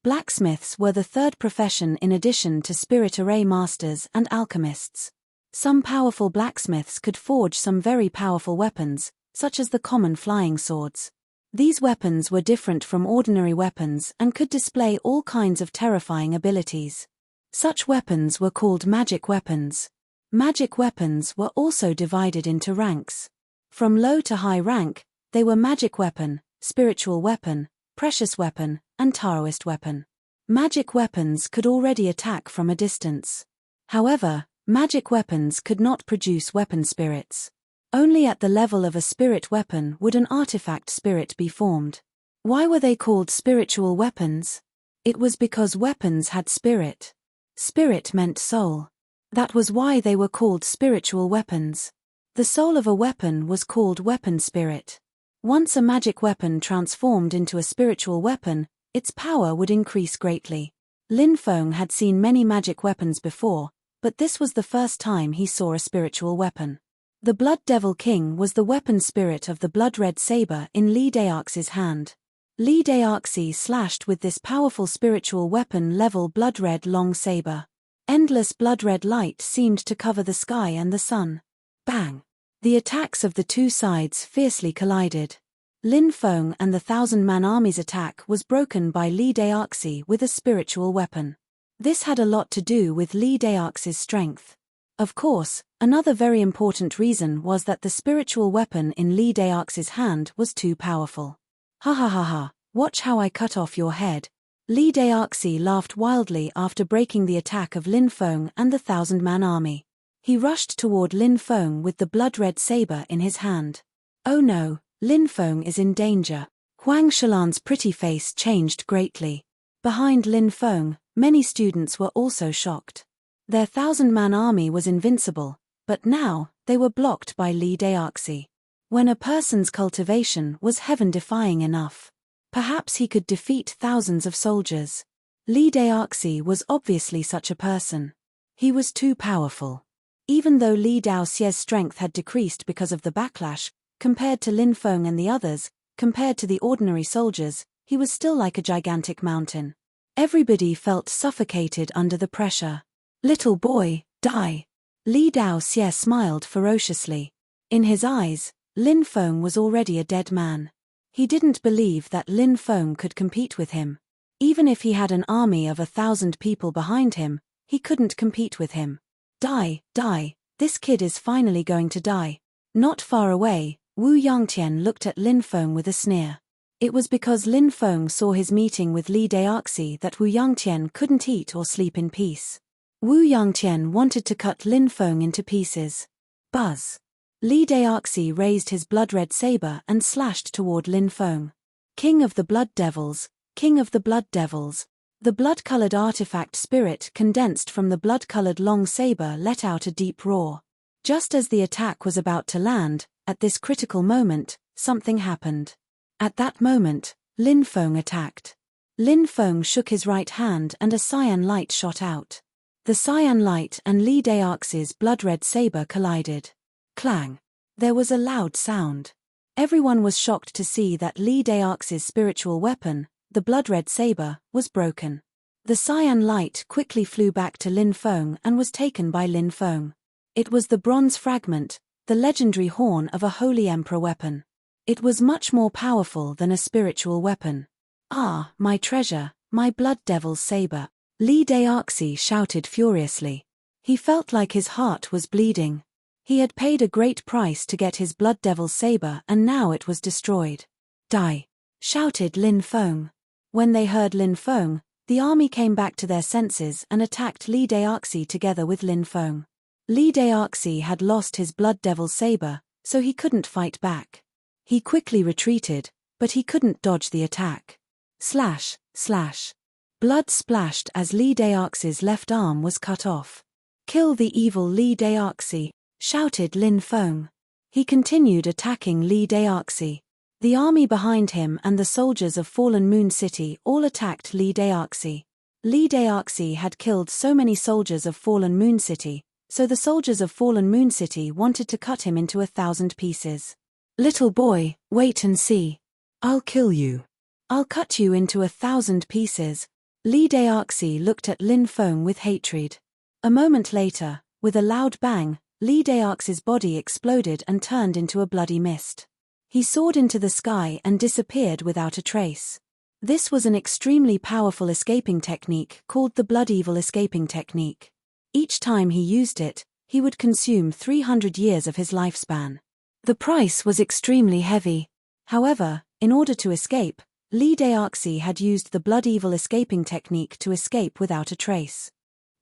Blacksmiths were the third profession in addition to spirit array masters and alchemists. Some powerful blacksmiths could forge some very powerful weapons, such as the common flying swords. These weapons were different from ordinary weapons and could display all kinds of terrifying abilities. Such weapons were called magic weapons. Magic weapons were also divided into ranks. From low to high rank, they were magic weapon, spiritual weapon, precious weapon, and Taoist weapon. Magic weapons could already attack from a distance. However, magic weapons could not produce weapon spirits. Only at the level of a spirit weapon would an artifact spirit be formed. Why were they called spiritual weapons? It was because weapons had spirit. Spirit meant soul. That was why they were called spiritual weapons. The soul of a weapon was called weapon spirit. Once a magic weapon transformed into a spiritual weapon, its power would increase greatly. Lin Feng had seen many magic weapons before, but this was the first time he saw a spiritual weapon. The Blood Devil King was the weapon spirit of the blood-red saber in Li Daoxi's hand. Li Daoxi slashed with this powerful spiritual weapon-level blood-red long saber. Endless blood-red light seemed to cover the sky and the sun. Bang! The attacks of the two sides fiercely collided. Lin Feng and the 1,000-man army's attack was broken by Li Daoxi with a spiritual weapon. This had a lot to do with Li Daoxi's strength. Of course, another very important reason was that the spiritual weapon in Li Daoxi's hand was too powerful. Ha ha ha ha, watch how I cut off your head. Li Daoxi laughed wildly after breaking the attack of Lin Feng and the 1,000-man army. He rushed toward Lin Feng with the blood-red saber in his hand. Oh no, Lin Feng is in danger. Huang Shalan's pretty face changed greatly. Behind Lin Feng, many students were also shocked. Their 1,000-man army was invincible, but now, they were blocked by Li Daoxi. When a person's cultivation was heaven-defying enough, perhaps he could defeat thousands of soldiers. Li Daoxi was obviously such a person. He was too powerful. Even though Li Daoxi's strength had decreased because of the backlash, compared to Lin Feng and the others, compared to the ordinary soldiers, he was still like a gigantic mountain. Everybody felt suffocated under the pressure. Little boy, die. Li Daoxi smiled ferociously. In his eyes, Lin Feng was already a dead man. He didn't believe that Lin Feng could compete with him. Even if he had an army of 1,000 people behind him, he couldn't compete with him. Die, die, this kid is finally going to die. Not far away, Wu Yangtian looked at Lin Feng with a sneer. It was because Lin Feng saw his meeting with Li Daoxi that Wu Yangtian couldn't eat or sleep in peace. Wu Yangtian wanted to cut Lin Feng into pieces. Buzz. Li Daoxi raised his blood-red saber and slashed toward Lin Feng. King of the Blood Devils, King of the Blood Devils. The blood-colored artifact spirit condensed from the blood-colored long saber let out a deep roar. Just as the attack was about to land, At this critical moment, something happened. At that moment, Lin Feng attacked. Lin Feng shook his right hand and a cyan light shot out. The cyan light and Li Daoxi's blood-red saber collided. Clang! There was a loud sound. Everyone was shocked to see that Li Daoxi's spiritual weapon, the blood-red saber, was broken. The cyan light quickly flew back to Lin Feng and was taken by Lin Feng. It was the bronze fragment, the legendary horn of a holy emperor weapon. It was much more powerful than a spiritual weapon. "Ah, my treasure, my blood devil's saber," Li Daoxi shouted furiously. He felt like his heart was bleeding. He had paid a great price to get his blood devil's saber and now it was destroyed. "Die!" shouted Lin Feng. When they heard Lin Feng, the army came back to their senses and attacked Li Daoxi together with Lin Feng. Li Daoxi had lost his blood devil's saber, so he couldn't fight back. He quickly retreated, but he couldn't dodge the attack. Slash, slash. Blood splashed as Li Daoxi's left arm was cut off. "Kill the evil Li Daoxi," shouted Lin Feng. He continued attacking Li Daoxi. The army behind him and the soldiers of Fallen Moon City all attacked Li Daoxi. Li Daoxi had killed so many soldiers of Fallen Moon City, so the soldiers of Fallen Moon City wanted to cut him into 1,000 pieces. "Little boy, wait and see. I'll kill you. I'll cut you into 1,000 pieces." Li Daoxi looked at Lin Feng with hatred. A moment later, with a loud bang, Li Daoxi's body exploded and turned into a bloody mist. He soared into the sky and disappeared without a trace. This was an extremely powerful escaping technique called the Blood Evil escaping technique. Each time he used it, he would consume 300 years of his lifespan. The price was extremely heavy. However, in order to escape, Li Daoxi had used the Blood Evil escaping technique to escape without a trace.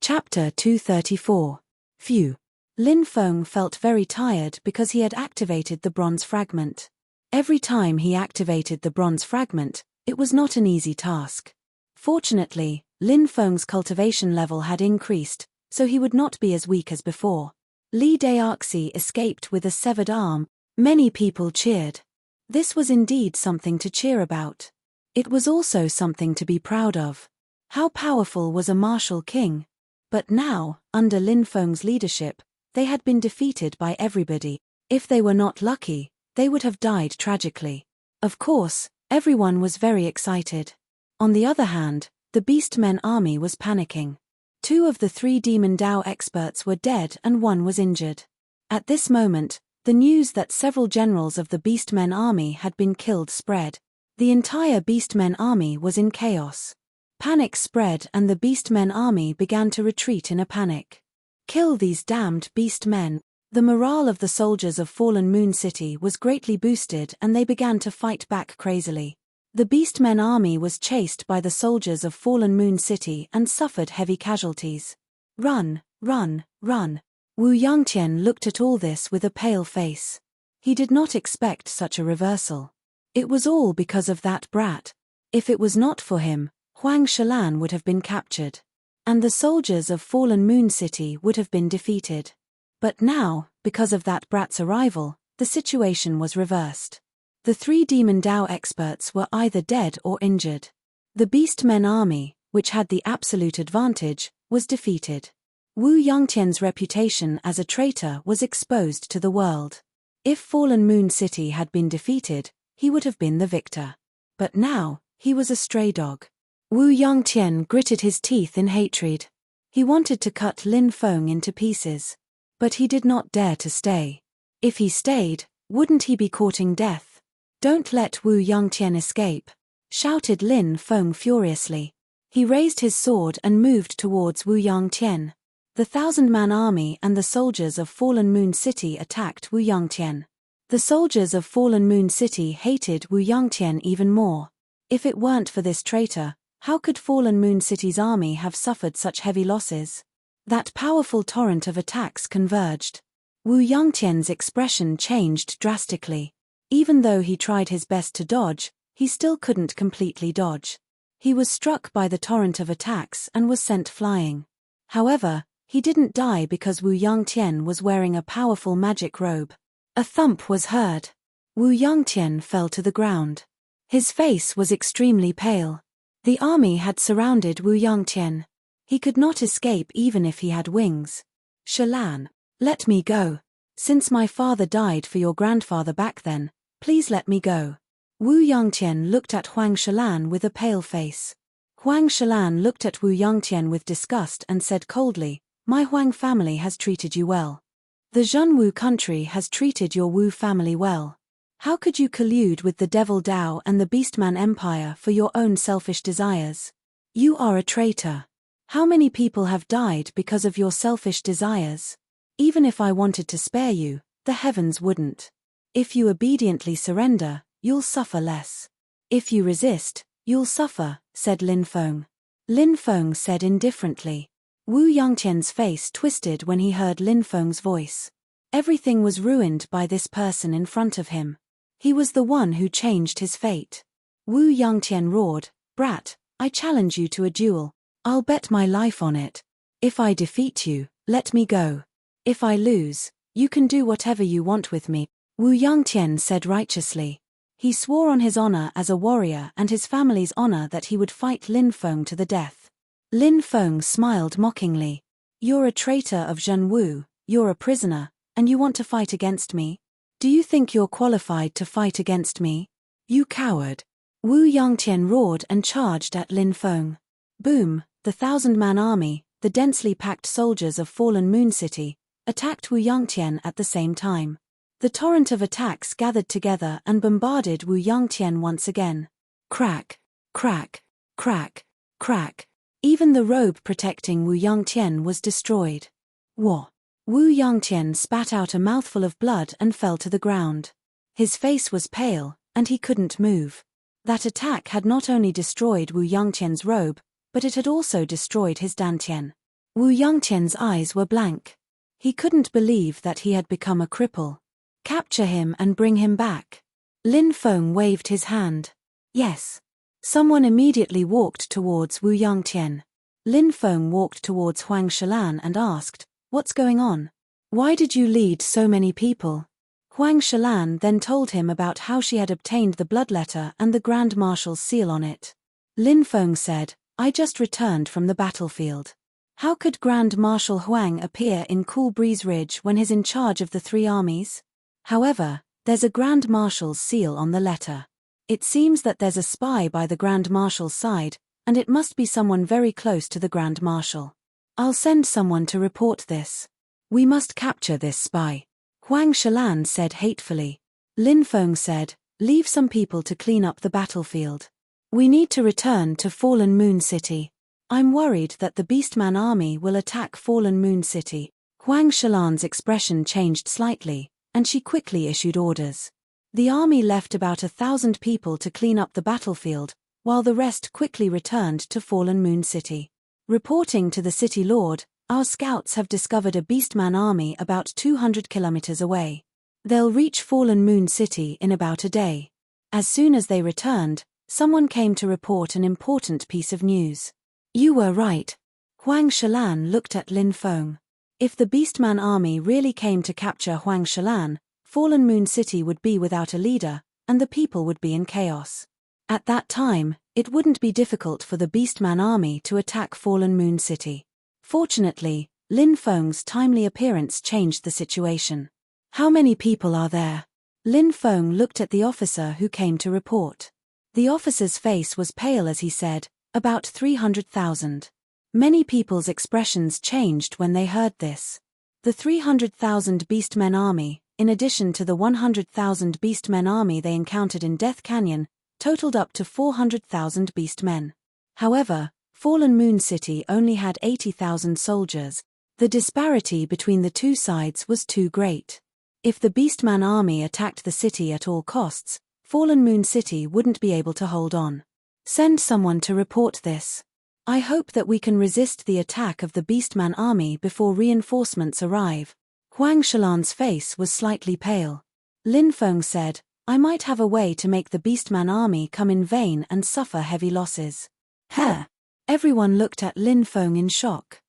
Chapter 234. Phew. Lin Feng felt very tired because he had activated the bronze fragment. Every time he activated the bronze fragment, it was not an easy task. Fortunately, Lin Feng's cultivation level had increased, so he would not be as weak as before. Li Daoxi escaped with a severed arm. Many people cheered. This was indeed something to cheer about. It was also something to be proud of. How powerful was a martial king? But now, under Lin Feng's leadership, they had been defeated by everybody. If they were not lucky, they would have died tragically. Of course, everyone was very excited. On the other hand, the Beastmen army was panicking. 2 of the 3 Demon Dao experts were dead and 1 was injured. At this moment, the news that several generals of the Beastmen army had been killed spread. The entire Beastmen army was in chaos. Panic spread and the Beastmen army began to retreat in a panic. "Kill these damned Beastmen." The morale of the soldiers of Fallen Moon City was greatly boosted and they began to fight back crazily. The Beastmen army was chased by the soldiers of Fallen Moon City and suffered heavy casualties. "Run, run, run." Wu Yangtian looked at all this with a pale face. He did not expect such a reversal. It was all because of that brat. If it was not for him, Huang Shalan would have been captured. And the soldiers of Fallen Moon City would have been defeated. But now, because of that brat's arrival, the situation was reversed. The 3 Demon Dao experts were either dead or injured. The Beastmen army, which had the absolute advantage, was defeated. Wu Yangtian's reputation as a traitor was exposed to the world. If Fallen Moon City had been defeated, he would have been the victor. But now, he was a stray dog. Wu Yangtian gritted his teeth in hatred. He wanted to cut Lin Feng into pieces. But he did not dare to stay. If he stayed, wouldn't he be courting death? "Don't let Wu Yangtian escape," shouted Lin Feng furiously. He raised his sword and moved towards Wu Yangtian. The 1,000-man army and the soldiers of Fallen Moon City attacked Wu Yangtian. The soldiers of Fallen Moon City hated Wu Yangtian even more. If it weren't for this traitor, how could Fallen Moon City's army have suffered such heavy losses? That powerful torrent of attacks converged. Wu Yangtian's expression changed drastically. Even though he tried his best to dodge, he still couldn't completely dodge. He was struck by the torrent of attacks and was sent flying. However, he didn't die because Wu Yangtian was wearing a powerful magic robe. A thump was heard. Wu Yangtian fell to the ground. His face was extremely pale. The army had surrounded Wu Yangtian. He could not escape even if he had wings. Shalan, let me go. Since my father died for your grandfather back then, please let me go. Wu Yangtian looked at Huang Shalan with a pale face. Huang Shalan looked at Wu Yangtian with disgust and said coldly, my Huang family has treated you well. The Zhenwu country has treated your Wu family well. How could you collude with the Devil Dao and the Beastman Empire for your own selfish desires? You are a traitor. How many people have died because of your selfish desires? Even if I wanted to spare you, the heavens wouldn't. If you obediently surrender, you'll suffer less. If you resist, you'll suffer, said Lin Feng. Lin Feng said indifferently. Wu Yangtian's face twisted when he heard Lin Feng's voice. Everything was ruined by this person in front of him. He was the one who changed his fate. Wu Yangtian roared, brat, I challenge you to a duel. I'll bet my life on it. If I defeat you, let me go. If I lose, you can do whatever you want with me, Wu Yangtian said righteously. He swore on his honor as a warrior and his family's honor that he would fight Lin Feng to the death. Lin Feng smiled mockingly. You're a traitor of Zhenwu, you're a prisoner, and you want to fight against me? Do you think you're qualified to fight against me? You coward. Wu Yangtian roared and charged at Lin Feng. Boom, the 1,000-man army, the densely packed soldiers of fallen Moon City, attacked Wu Yangtian at the same time. The torrent of attacks gathered together and bombarded Wu Yangtian once again. Crack, crack, crack, crack. Even the robe protecting Wu Yangtian was destroyed. Wah! Wu Yangtian spat out a mouthful of blood and fell to the ground. His face was pale, and he couldn't move. That attack had not only destroyed Wu Yangtian's robe, but it had also destroyed his dantian. Wu Yangtian's eyes were blank. He couldn't believe that he had become a cripple. Capture him and bring him back. Lin Feng waved his hand. Yes. Someone immediately walked towards Wu Yangtian. Lin Feng walked towards Huang Shalan and asked, what's going on? Why did you lead so many people? Huang Shalan then told him about how she had obtained the blood letter and the Grand Marshal's seal on it. Lin Feng said, I just returned from the battlefield. How could Grand Marshal Huang appear in Cool Breeze Ridge when he's in charge of the 3 armies? However, there's a Grand Marshal's seal on the letter. It seems that there's a spy by the Grand Marshal's side, and it must be someone very close to the Grand Marshal. I'll send someone to report this. We must capture this spy. Huang Shalan said hatefully. Lin Feng said, leave some people to clean up the battlefield. We need to return to Fallen Moon City. I'm worried that the Beastman army will attack Fallen Moon City. Huang Shalan's expression changed slightly, and she quickly issued orders. The army left about 1,000 people to clean up the battlefield, while the rest quickly returned to Fallen Moon City. Reporting to the city lord, our scouts have discovered a Beastman army about 200 kilometers away. They'll reach Fallen Moon City in about a day. As soon as they returned, someone came to report an important piece of news. You were right. Huang Shalan looked at Lin Feng. If the Beastman army really came to capture Huang Shalan, Fallen Moon City would be without a leader, and the people would be in chaos. At that time, it wouldn't be difficult for the Beastman army to attack Fallen Moon City. Fortunately, Lin Feng's timely appearance changed the situation. How many people are there? Lin Feng looked at the officer who came to report. The officer's face was pale as he said, about 300,000. Many people's expressions changed when they heard this. The 300,000 Beastmen army, in addition to the 100,000 Beastmen army they encountered in Death Canyon, totaled up to 400,000 Beastmen. However, Fallen Moon City only had 80,000 soldiers. The disparity between the two sides was too great. If the Beastman army attacked the city at all costs, Fallen Moon City wouldn't be able to hold on. Send someone to report this. I hope that we can resist the attack of the Beastman army before reinforcements arrive. Huang Shalan's face was slightly pale. Lin Feng said, I might have a way to make the Beastman army come in vain and suffer heavy losses. Huh! Everyone looked at Lin Feng in shock.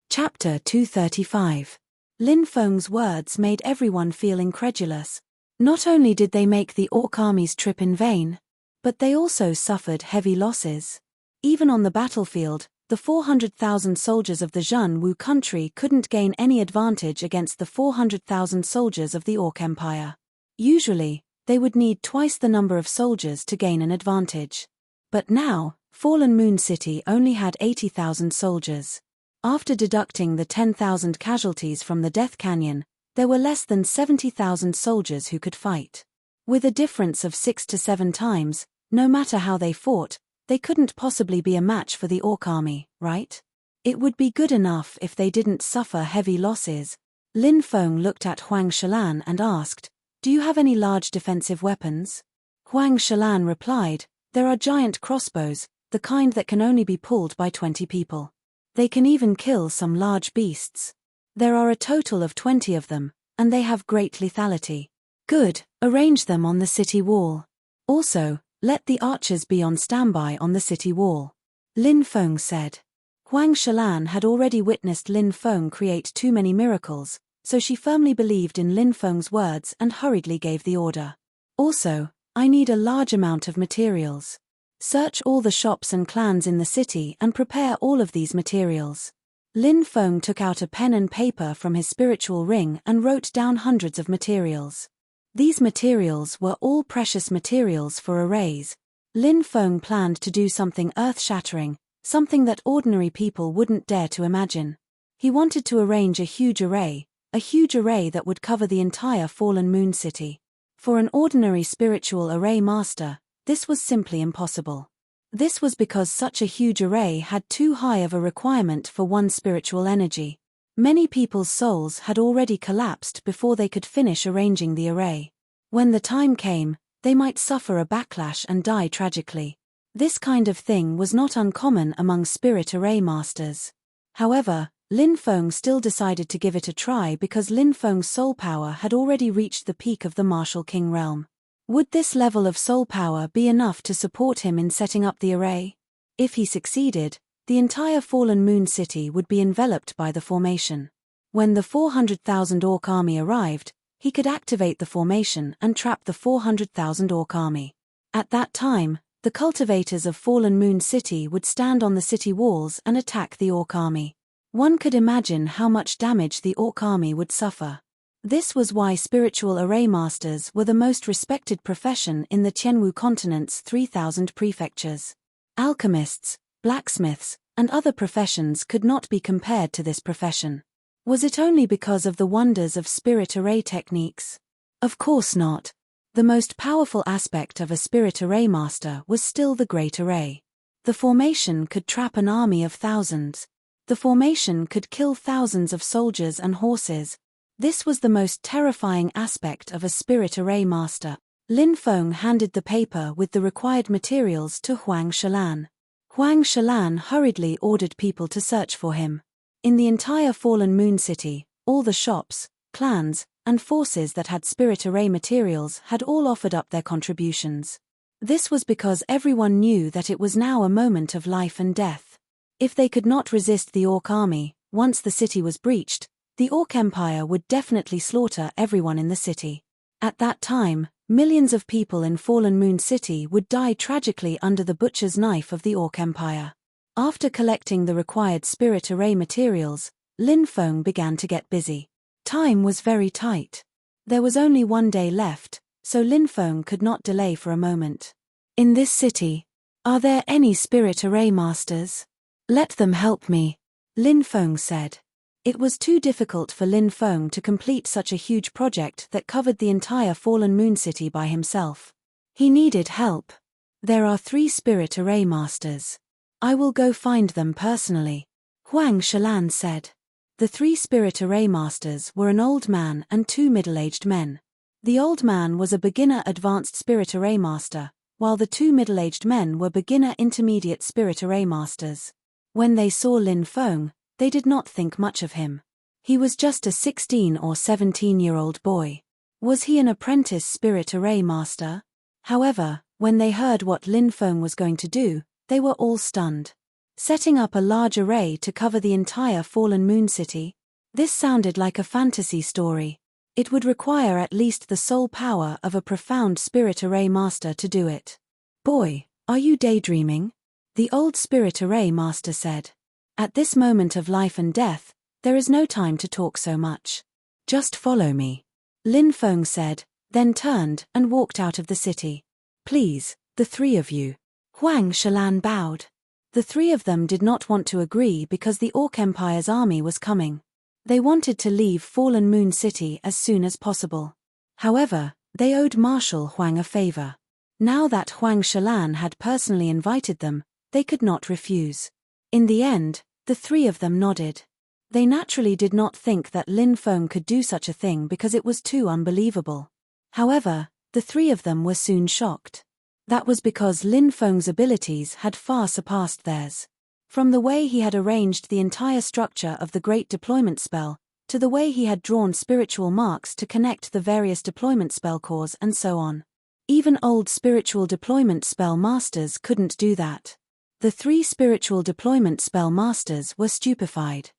Chapter 235. Lin Feng's words made everyone feel incredulous, Not only did they make the Orc army's trip in vain, but they also suffered heavy losses. Even on the battlefield, the 400,000 soldiers of the Zhenwu country couldn't gain any advantage against the 400,000 soldiers of the Orc Empire. Usually, they would need twice the number of soldiers to gain an advantage. But now, Fallen Moon City only had 80,000 soldiers. After deducting the 10,000 casualties from the Death Canyon, there were less than 70,000 soldiers who could fight. With a difference of 6 to 7 times, no matter how they fought, they couldn't possibly be a match for the Orc army, right? It would be good enough if they didn't suffer heavy losses. Lin Feng looked at Huang Shalan and asked, "Do you have any large defensive weapons?" Huang Shalan replied, "There are giant crossbows, the kind that can only be pulled by 20 people. They can even kill some large beasts. There are a total of 20 of them, and they have great lethality." "Good, arrange them on the city wall. Also, let the archers be on standby on the city wall," Lin Feng said. Huang Shalan had already witnessed Lin Feng create too many miracles, so she firmly believed in Lin Feng's words and hurriedly gave the order. "Also, I need a large amount of materials. Search all the shops and clans in the city and prepare all of these materials." Lin Feng took out a pen and paper from his spiritual ring and wrote down hundreds of materials. These materials were all precious materials for arrays. Lin Feng planned to do something earth-shattering, something that ordinary people wouldn't dare to imagine. He wanted to arrange a huge array that would cover the entire Fallen Moon City. For an ordinary spiritual array master, this was simply impossible. This was because such a huge array had too high of a requirement for one spiritual energy. Many people's souls had already collapsed before they could finish arranging the array. When the time came, they might suffer a backlash and die tragically. This kind of thing was not uncommon among spirit array masters. However, Lin Feng still decided to give it a try because Lin Feng's soul power had already reached the peak of the Martial King realm. Would this level of soul power be enough to support him in setting up the array? If he succeeded, the entire Fallen Moon City would be enveloped by the formation. When the 400,000 Orc army arrived, he could activate the formation and trap the 400,000 Orc army. At that time, the cultivators of Fallen Moon City would stand on the city walls and attack the Orc army. One could imagine how much damage the Orc army would suffer. This was why spiritual array masters were the most respected profession in the Tianwu continent's 3,000 prefectures. Alchemists, blacksmiths, and other professions could not be compared to this profession. Was it only because of the wonders of spirit array techniques? Of course not. The most powerful aspect of a spirit array master was still the Great Array. The formation could trap an army of thousands. The formation could kill thousands of soldiers and horses. This was the most terrifying aspect of a spirit array master. Lin Feng handed the paper with the required materials to Huang Shalan. Huang Shalan hurriedly ordered people to search for him. In the entire Fallen Moon City, all the shops, clans, and forces that had spirit array materials had all offered up their contributions. This was because everyone knew that it was now a moment of life and death. If they could not resist the Orc army, once the city was breached, the Orc Empire would definitely slaughter everyone in the city. At that time, millions of people in Fallen Moon City would die tragically under the butcher's knife of the Orc Empire. After collecting the required spirit array materials, Lin Feng began to get busy. Time was very tight. There was only one day left, so Lin Feng could not delay for a moment. "In this city, are there any spirit array masters? Let them help me," Lin Feng said. It was too difficult for Lin Feng to complete such a huge project that covered the entire Fallen Moon City by himself. He needed help. "There are 3 spirit array masters. I will go find them personally," Huang Shalan said. The 3 spirit array masters were an old man and 2 middle-aged men. The old man was a beginner advanced spirit array master, while the 2 middle-aged men were beginner intermediate spirit array masters. When they saw Lin Feng, they did not think much of him. He was just a 16 or 17-year-old boy. Was he an apprentice spirit array master? However, when they heard what Lin Feng was going to do, they were all stunned. Setting up a large array to cover the entire Fallen Moon City? This sounded like a fantasy story. It would require at least the soul power of a profound spirit array master to do it. Boy, are you daydreaming? The old spirit array master said. At this moment of life and death, there is no time to talk so much. Just follow me. Lin Feng said, then turned and walked out of the city. Please, the three of you. Huang Shalan bowed. The three of them did not want to agree because the Orc Empire's army was coming. They wanted to leave Fallen Moon City as soon as possible. However, they owed Marshal Huang a favor. Now that Huang Shalan had personally invited them, they could not refuse. In the end, the three of them nodded. They naturally did not think that Lin Feng could do such a thing because it was too unbelievable. However, the three of them were soon shocked. That was because Lin Feng's abilities had far surpassed theirs. From the way he had arranged the entire structure of the Great Deployment Spell, to the way he had drawn spiritual marks to connect the various deployment spell cores and so on. Even old spiritual deployment spell masters couldn't do that. The three spiritual deployment spell masters were stupefied.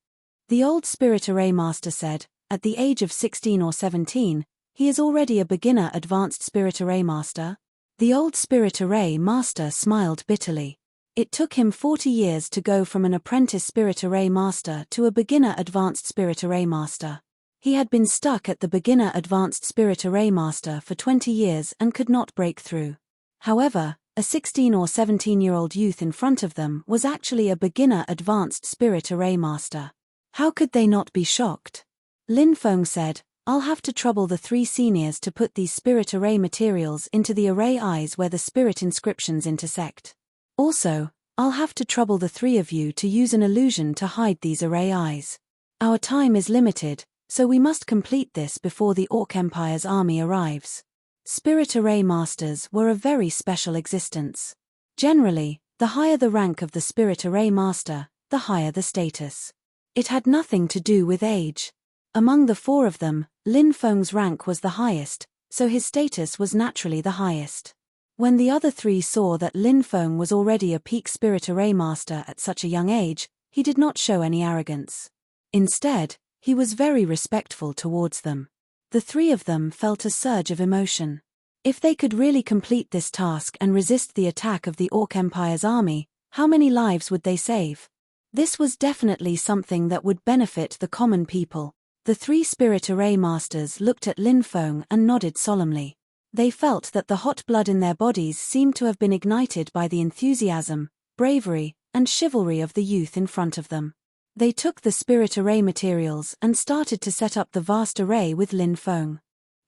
The old spirit array master said, at the age of 16 or 17, he is already a beginner advanced spirit array master. The old spirit array master smiled bitterly. It took him 40 years to go from an apprentice spirit array master to a beginner advanced spirit array master. He had been stuck at the beginner advanced spirit array master for 20 years and could not break through. However, a 16 or 17-year-old youth in front of them was actually a beginner advanced spirit array master. How could they not be shocked? Lin Feng said, I'll have to trouble the three seniors to put these spirit array materials into the array eyes where the spirit inscriptions intersect. Also, I'll have to trouble the three of you to use an illusion to hide these array eyes. Our time is limited, so we must complete this before the Orc Empire's army arrives. Spirit array masters were a very special existence. Generally, the higher the rank of the spirit array master, the higher the status. It had nothing to do with age. Among the four of them, Lin Feng's rank was the highest, so his status was naturally the highest. When the other three saw that Lin Feng was already a peak spirit array master at such a young age, he did not show any arrogance. Instead, he was very respectful towards them. The three of them felt a surge of emotion. If they could really complete this task and resist the attack of the Orc Empire's army, how many lives would they save? This was definitely something that would benefit the common people. The three spirit array masters looked at Lin Feng and nodded solemnly. They felt that the hot blood in their bodies seemed to have been ignited by the enthusiasm, bravery, and chivalry of the youth in front of them. They took the spirit array materials and started to set up the vast array with Lin Feng.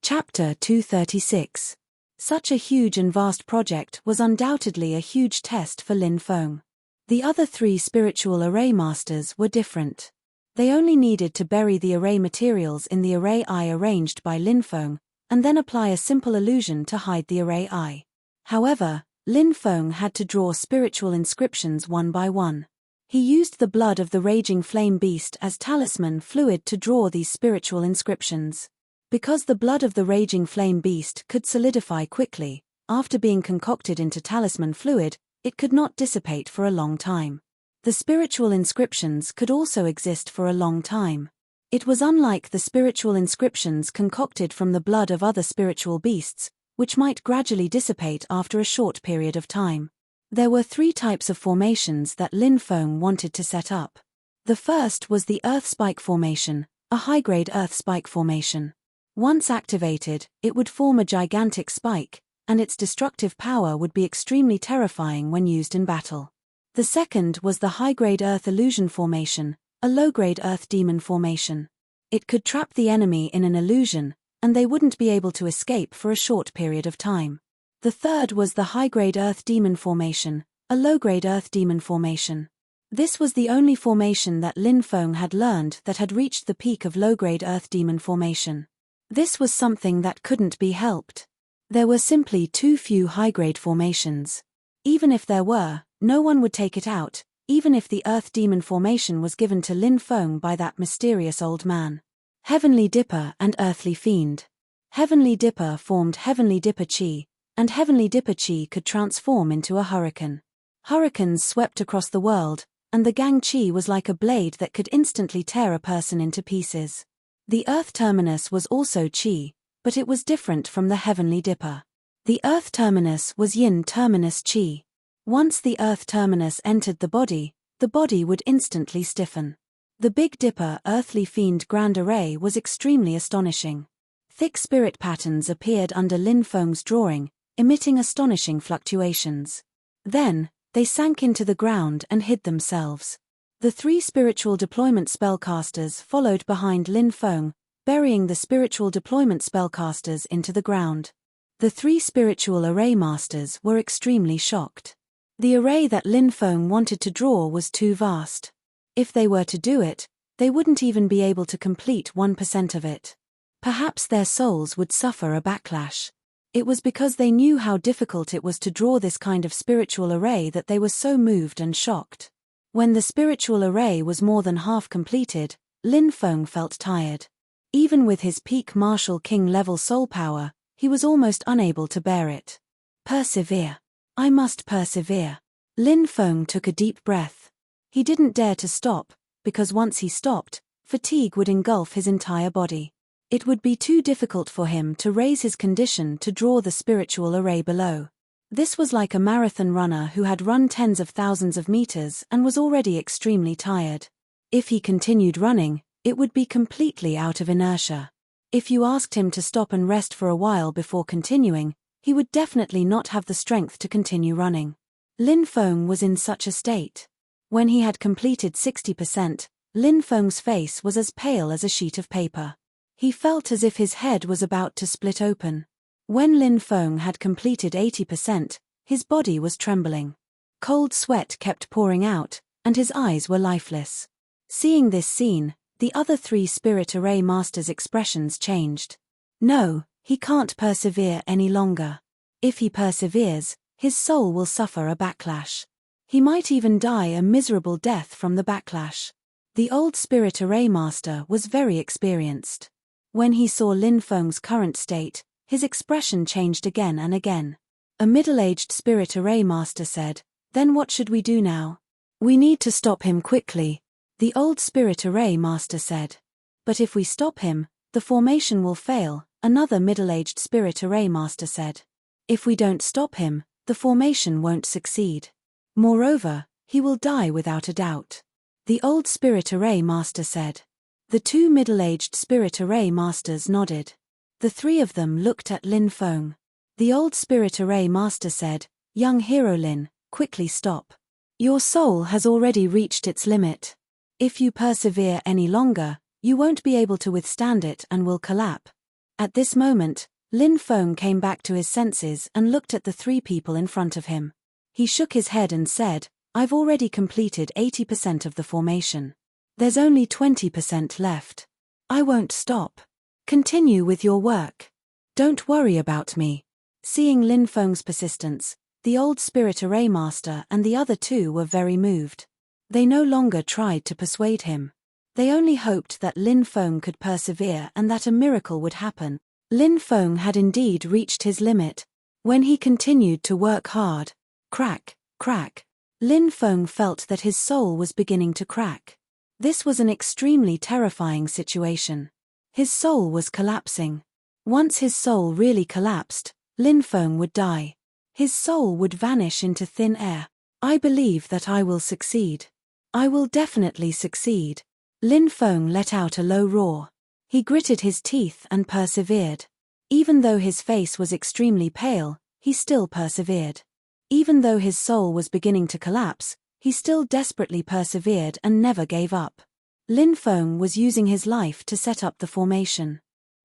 Chapter 236. Such a huge and vast project was undoubtedly a huge test for Lin Feng. The other three spiritual array masters were different. They only needed to bury the array materials in the array eye arranged by Lin Feng, and then apply a simple illusion to hide the array eye. However, Lin Feng had to draw spiritual inscriptions one by one. He used the blood of the raging flame beast as talisman fluid to draw these spiritual inscriptions. Because the blood of the raging flame beast could solidify quickly, after being concocted into talisman fluid, it could not dissipate for a long time. The spiritual inscriptions could also exist for a long time. It was unlike the spiritual inscriptions concocted from the blood of other spiritual beasts, which might gradually dissipate after a short period of time. There were three types of formations that Lin Feng wanted to set up. The first was the Earth Spike Formation, a high-grade Earth Spike Formation. Once activated, it would form a gigantic spike, and its destructive power would be extremely terrifying when used in battle. The second was the high-grade Earth Illusion Formation, a low-grade Earth Demon Formation. It could trap the enemy in an illusion, and they wouldn't be able to escape for a short period of time. The third was the high-grade Earth Demon Formation, a low-grade Earth Demon Formation. This was the only formation that Lin Feng had learned that had reached the peak of low-grade Earth Demon Formation. This was something that couldn't be helped. There were simply too few high-grade formations. Even if there were, no one would take it out, even if the Earth Demon Formation was given to Lin Feng by that mysterious old man. Heavenly Dipper and Earthly Fiend. Heavenly Dipper formed Heavenly Dipper Chi, and Heavenly Dipper Chi could transform into a hurricane. Hurricanes swept across the world, and the Gang Chi was like a blade that could instantly tear a person into pieces. The Earth terminus was also Qi, but it was different from the heavenly dipper. The Earth terminus was Yin terminus Qi. Once the Earth terminus entered the body would instantly stiffen. The Big Dipper Earthly Fiend Grand Array was extremely astonishing. Thick spirit patterns appeared under Lin Feng's drawing, emitting astonishing fluctuations. Then, they sank into the ground and hid themselves. The 3 spiritual deployment spellcasters followed behind Lin Feng, burying the spiritual deployment spellcasters into the ground. The 3 spiritual array masters were extremely shocked. The array that Lin Feng wanted to draw was too vast. If they were to do it, they wouldn't even be able to complete 1% of it. Perhaps their souls would suffer a backlash. It was because they knew how difficult it was to draw this kind of spiritual array that they were so moved and shocked. When the spiritual array was more than half completed, Lin Feng felt tired. Even with his peak Martial King level soul power, he was almost unable to bear it. Persevere. I must persevere. Lin Feng took a deep breath. He didn't dare to stop, because once he stopped, fatigue would engulf his entire body. It would be too difficult for him to raise his condition to draw the spiritual array below. This was like a marathon runner who had run tens of thousands of meters and was already extremely tired. If he continued running, it would be completely out of inertia. If you asked him to stop and rest for a while before continuing, he would definitely not have the strength to continue running. Lin Feng was in such a state. When he had completed 60%, Lin Feng's face was as pale as a sheet of paper. He felt as if his head was about to split open. When Lin Feng had completed 80%, his body was trembling. Cold sweat kept pouring out, and his eyes were lifeless. Seeing this scene, the other 3 spirit array masters' expressions changed. No, he can't persevere any longer. If he perseveres, his soul will suffer a backlash. He might even die a miserable death from the backlash. The old spirit array master was very experienced. When he saw Lin Feng's current state, his expression changed again and again. A middle-aged spirit array master said, "Then what should we do now?" "We need to stop him quickly," the old spirit array master said. "But if we stop him, the formation will fail," another middle-aged spirit array master said. "If we don't stop him, the formation won't succeed. Moreover, he will die without a doubt," the old spirit array master said. The 2 middle-aged spirit array masters nodded. The 3 of them looked at Lin Feng. The old spirit array master said, "Young hero Lin, quickly stop. Your soul has already reached its limit. If you persevere any longer, you won't be able to withstand it and will collapse." At this moment, Lin Feng came back to his senses and looked at the 3 people in front of him. He shook his head and said, "I've already completed 80% of the formation. There's only 20% left. I won't stop. Continue with your work. Don't worry about me." Seeing Lin Feng's persistence, the old spirit array master and the other 2 were very moved. They no longer tried to persuade him. They only hoped that Lin Feng could persevere and that a miracle would happen. Lin Feng had indeed reached his limit. When he continued to work hard, crack, crack, Lin Feng felt that his soul was beginning to crack. This was an extremely terrifying situation. His soul was collapsing. Once his soul really collapsed, Lin Feng would die. His soul would vanish into thin air. "I believe that I will succeed. I will definitely succeed." Lin Feng let out a low roar. He gritted his teeth and persevered. Even though his face was extremely pale, he still persevered. Even though his soul was beginning to collapse, he still desperately persevered and never gave up. Lin Feng was using his life to set up the formation.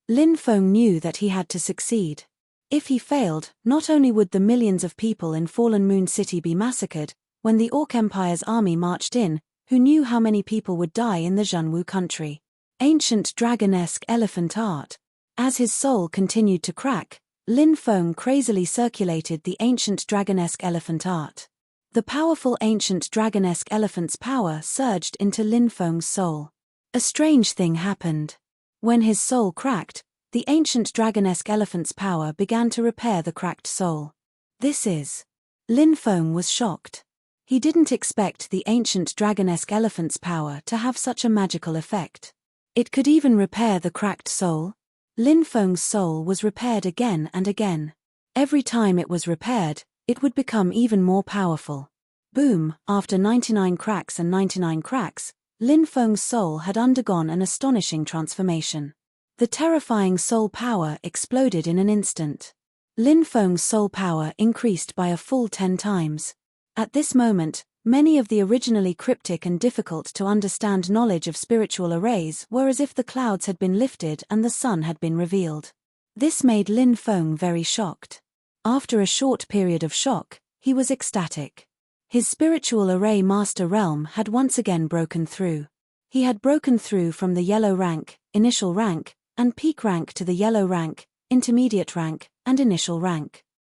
Lin Feng knew that he had to succeed. If he failed, not only would the millions of people in Fallen Moon City be massacred, when the Orc Empire's army marched in, who knew how many people would die in the Zhenwu country? Ancient dragonesque elephant art. As his soul continued to crack, Lin Feng crazily circulated the ancient dragonesque elephant art. The powerful ancient dragonesque elephant's power surged into Lin Feng's soul. A strange thing happened. When his soul cracked, the ancient dragonesque elephant's power began to repair the cracked soul. This is... Lin Feng was shocked. He didn't expect the ancient dragonesque elephant's power to have such a magical effect. It could even repair the cracked soul. Lin Feng's soul was repaired again and again. Every time it was repaired, it would become even more powerful. Boom, after 99 cracks and 99 cracks, Lin Feng's soul had undergone an astonishing transformation. The terrifying soul power exploded in an instant. Lin Feng's soul power increased by a full 10 times. At this moment, many of the originally cryptic and difficult to understand knowledge of spiritual arrays were as if the clouds had been lifted and the sun had been revealed. This made Lin Feng very shocked. After a short period of shock, he was ecstatic. His spiritual array master realm had once again broken through. He had broken through from the yellow rank, initial rank, and peak rank to the yellow rank, intermediate rank, and initial rank.